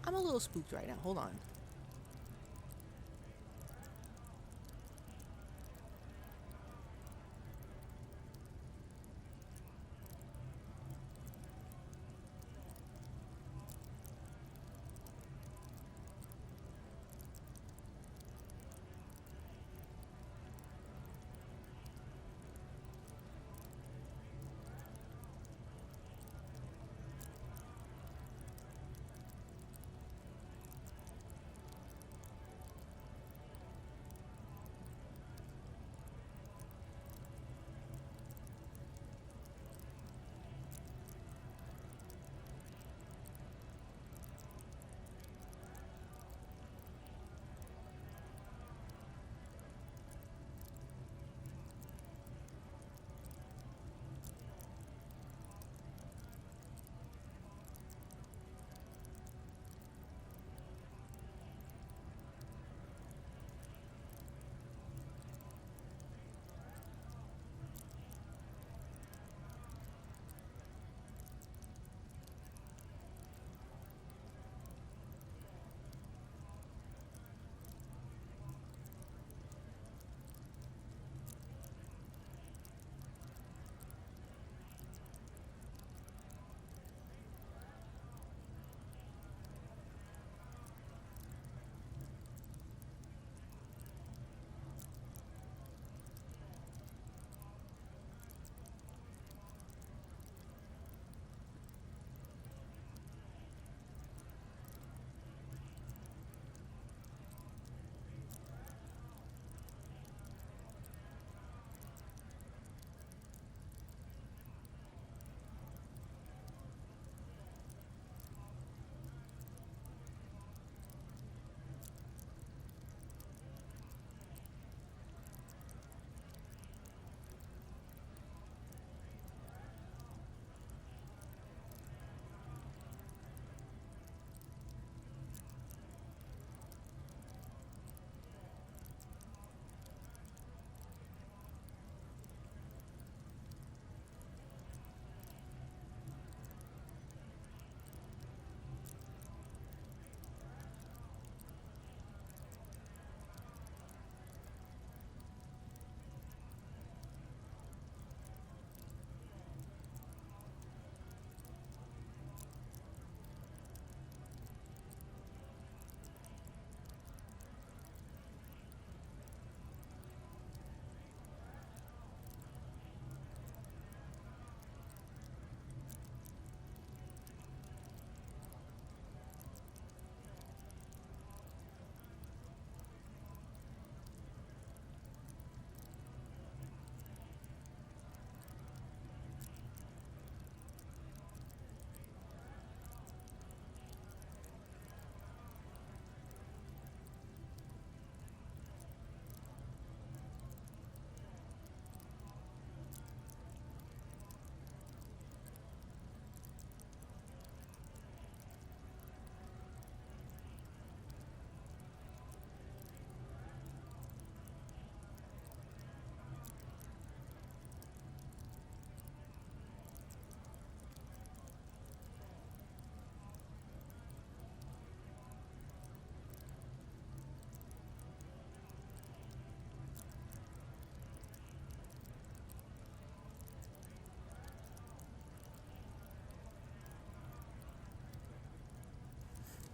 I'm a little spooked right now. Hold on.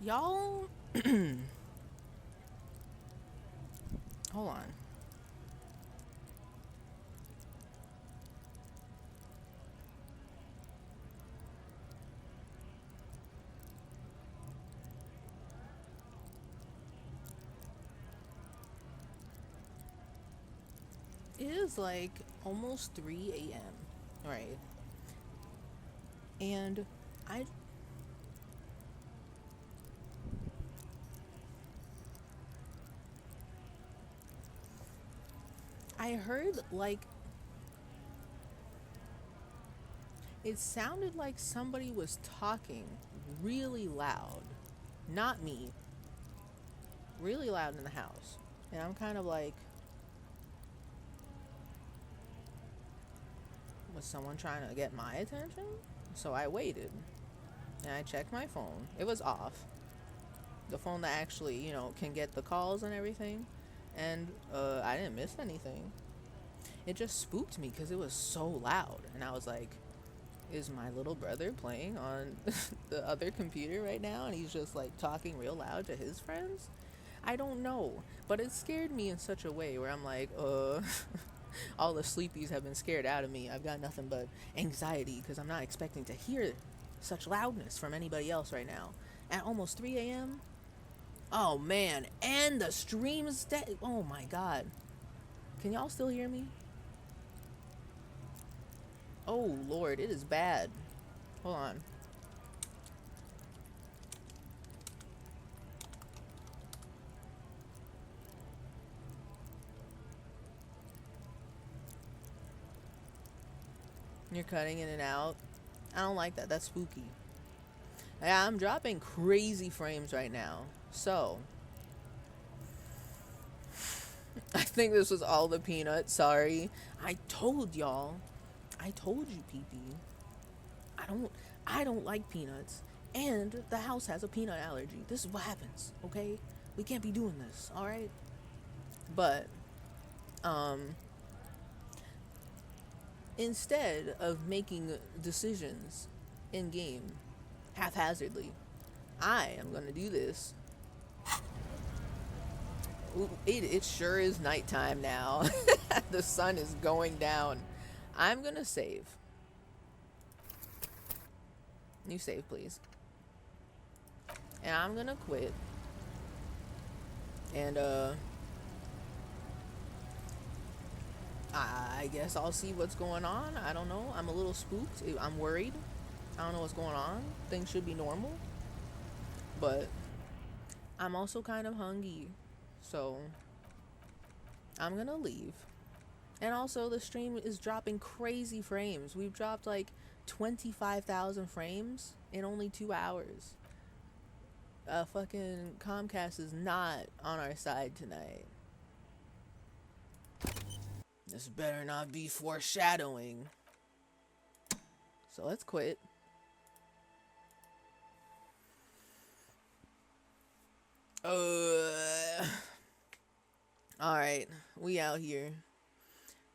Y'all, hold on. It is like almost 3 a.m. Right. And I heard like it sounded like somebody was talking really loud. Not me. Really loud in the house. And I'm kind of like, was someone trying to get my attention? So I waited. And I checked my phone. It was off. The phone that actually, you know, can get the calls and everything. And I didn't miss anything. It just spooked me because it was so loud. And I was like, is my little brother playing on the other computer right now? And he's just like talking real loud to his friends? I don't know. But it scared me in such a way where I'm like, all the sleepies have been scared out of me. I've got nothing but anxiety because I'm not expecting to hear such loudness from anybody else right now. At almost 3 a.m.? Oh man, and the stream's dead. Oh my god. Can y'all still hear me? Oh lord, it is bad. Hold on. You're cutting in and out. I don't like that. That's spooky. Yeah, I'm dropping crazy frames right now. So, I think this was all the peanut. Sorry. I told y'all. I told you, PP. I don't like peanuts. And the house has a peanut allergy. This is what happens, okay? We can't be doing this, alright? But, instead of making decisions in game haphazardly, I am gonna do this. Ooh, it sure is nighttime now. The sun is going down. I'm gonna save. You save, please. And I'm gonna quit. And I guess I'll see what's going on. I don't know. I'm a little spooked. I'm worried. I don't know what's going on. Things should be normal. But I'm also kind of hungry. So I'm gonna leave. And also the stream is dropping crazy frames. We've dropped like 25,000 frames in only 2 hours. Fucking Comcast is not on our side tonight. This better not be foreshadowing. So let's quit. Alright, we out here.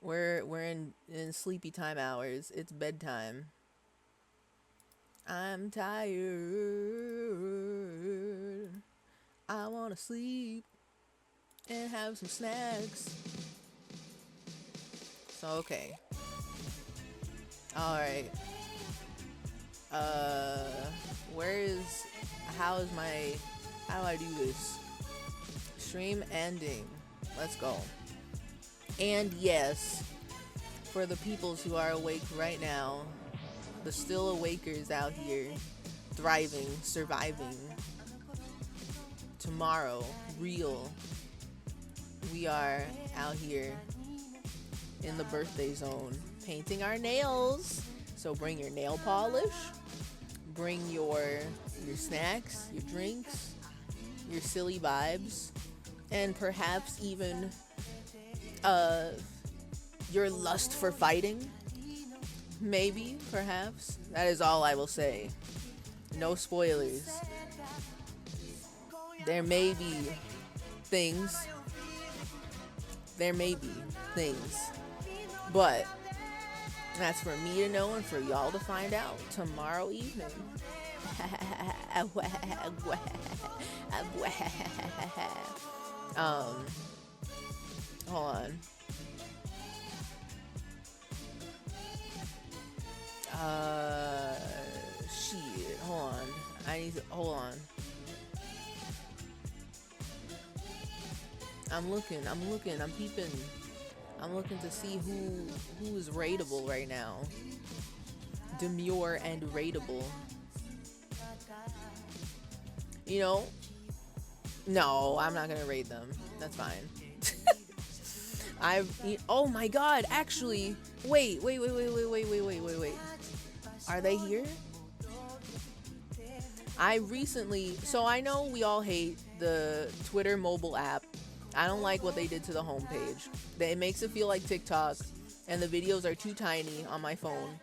We're in sleepy time hours. It's bedtime. I'm tired. I wanna sleep and have some snacks. So okay. Alright. How do I do this? Stream ending. Let's go. And yes, for the peoples who are awake right now, the still awakers out here, thriving, surviving. Tomorrow, real. We are out here in the birthday zone, painting our nails. So bring your nail polish, bring your snacks, your drinks, your silly vibes, and perhaps even your lust for fighting. Maybe, perhaps. That is all I will say. No spoilers. There may be things. But That's for me to know and for y'all to find out tomorrow evening. Hold on. Shit. Hold on. Hold on. I'm looking, I'm peeping. I'm looking to see who is rateable right now. Demure and rateable. You know? No, I'm not gonna rate them. That's fine. Oh my god, actually, wait. Are they here? So I know we all hate the Twitter mobile app. I don't like what they did to the homepage. It makes it feel like TikTok, and the videos are too tiny on my phone.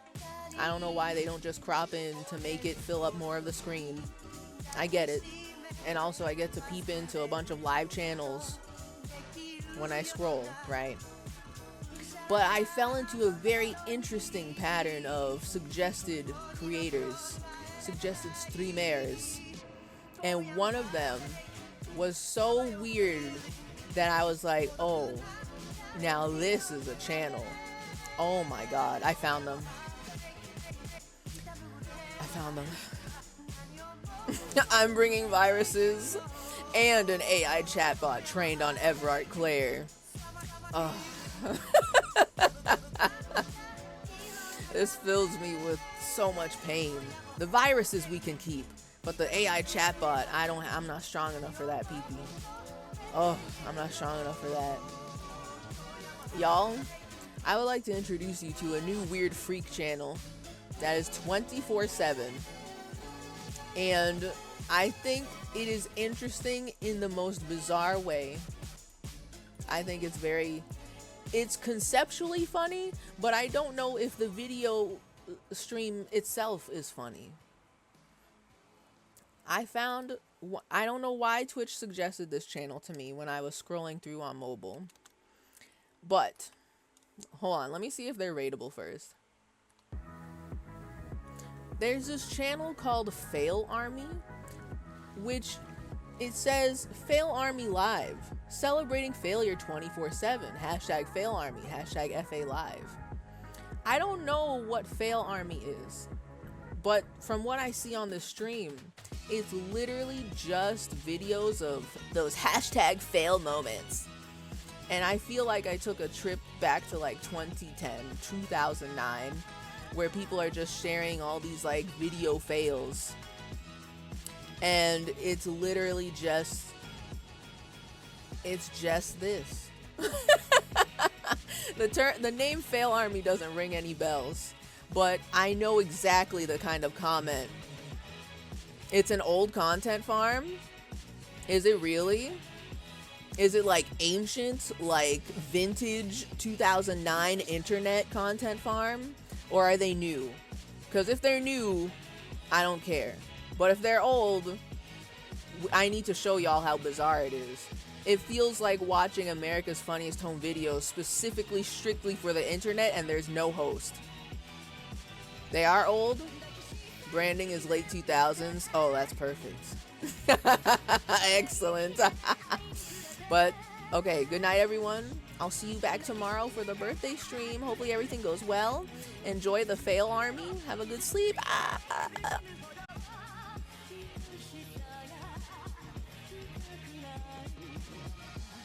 I don't know why they don't just crop in to make it fill up more of the screen. I get it. And also I get to peep into a bunch of live channels when I scroll, right? But I fell into a very interesting pattern of suggested creators, suggested streamers. And one of them was so weird that I was like, oh, now this is a channel. Oh my god, I found them. I'm bringing viruses and an AI chatbot trained on Everard Clare. Oh. This fills me with so much pain. The viruses we can keep, but the AI chatbot, I'm not strong enough for that, PP. Oh, I'm not strong enough for that. Y'all, I would like to introduce you to a new weird freak channel that is 24/7. And I think it is interesting in the most bizarre way. I think it's conceptually funny, but I don't know if the video stream itself is funny. I don't know why Twitch suggested this channel to me when I was scrolling through on mobile. But, hold on, let me see if they're rateable first. There's this channel called Fail Army, which it says Fail Army Live, celebrating failure 24/7, hashtag Fail Army, hashtag FA Live. I don't know what Fail Army is, but from what I see on the stream, it's literally just videos of those hashtag fail moments. And I feel like I took a trip back to like 2010, 2009, where people are just sharing all these like video fails. And it's literally just this. The name Fail Army doesn't ring any bells, but I know exactly the kind of comment. It's an old content farm? Is it really? Is it like ancient, like vintage 2009 internet content farm? Or are they new? Because if they're new, I don't care. But if they're old, I need to show y'all how bizarre it is. It feels like watching America's Funniest Home Videos specifically strictly for the internet and there's no host. They are old. Branding is late 2000s. Oh, that's perfect. Excellent. But, okay, good night, everyone. I'll see you back tomorrow for the birthday stream. Hopefully everything goes well. Enjoy the Fail Army. Have a good sleep.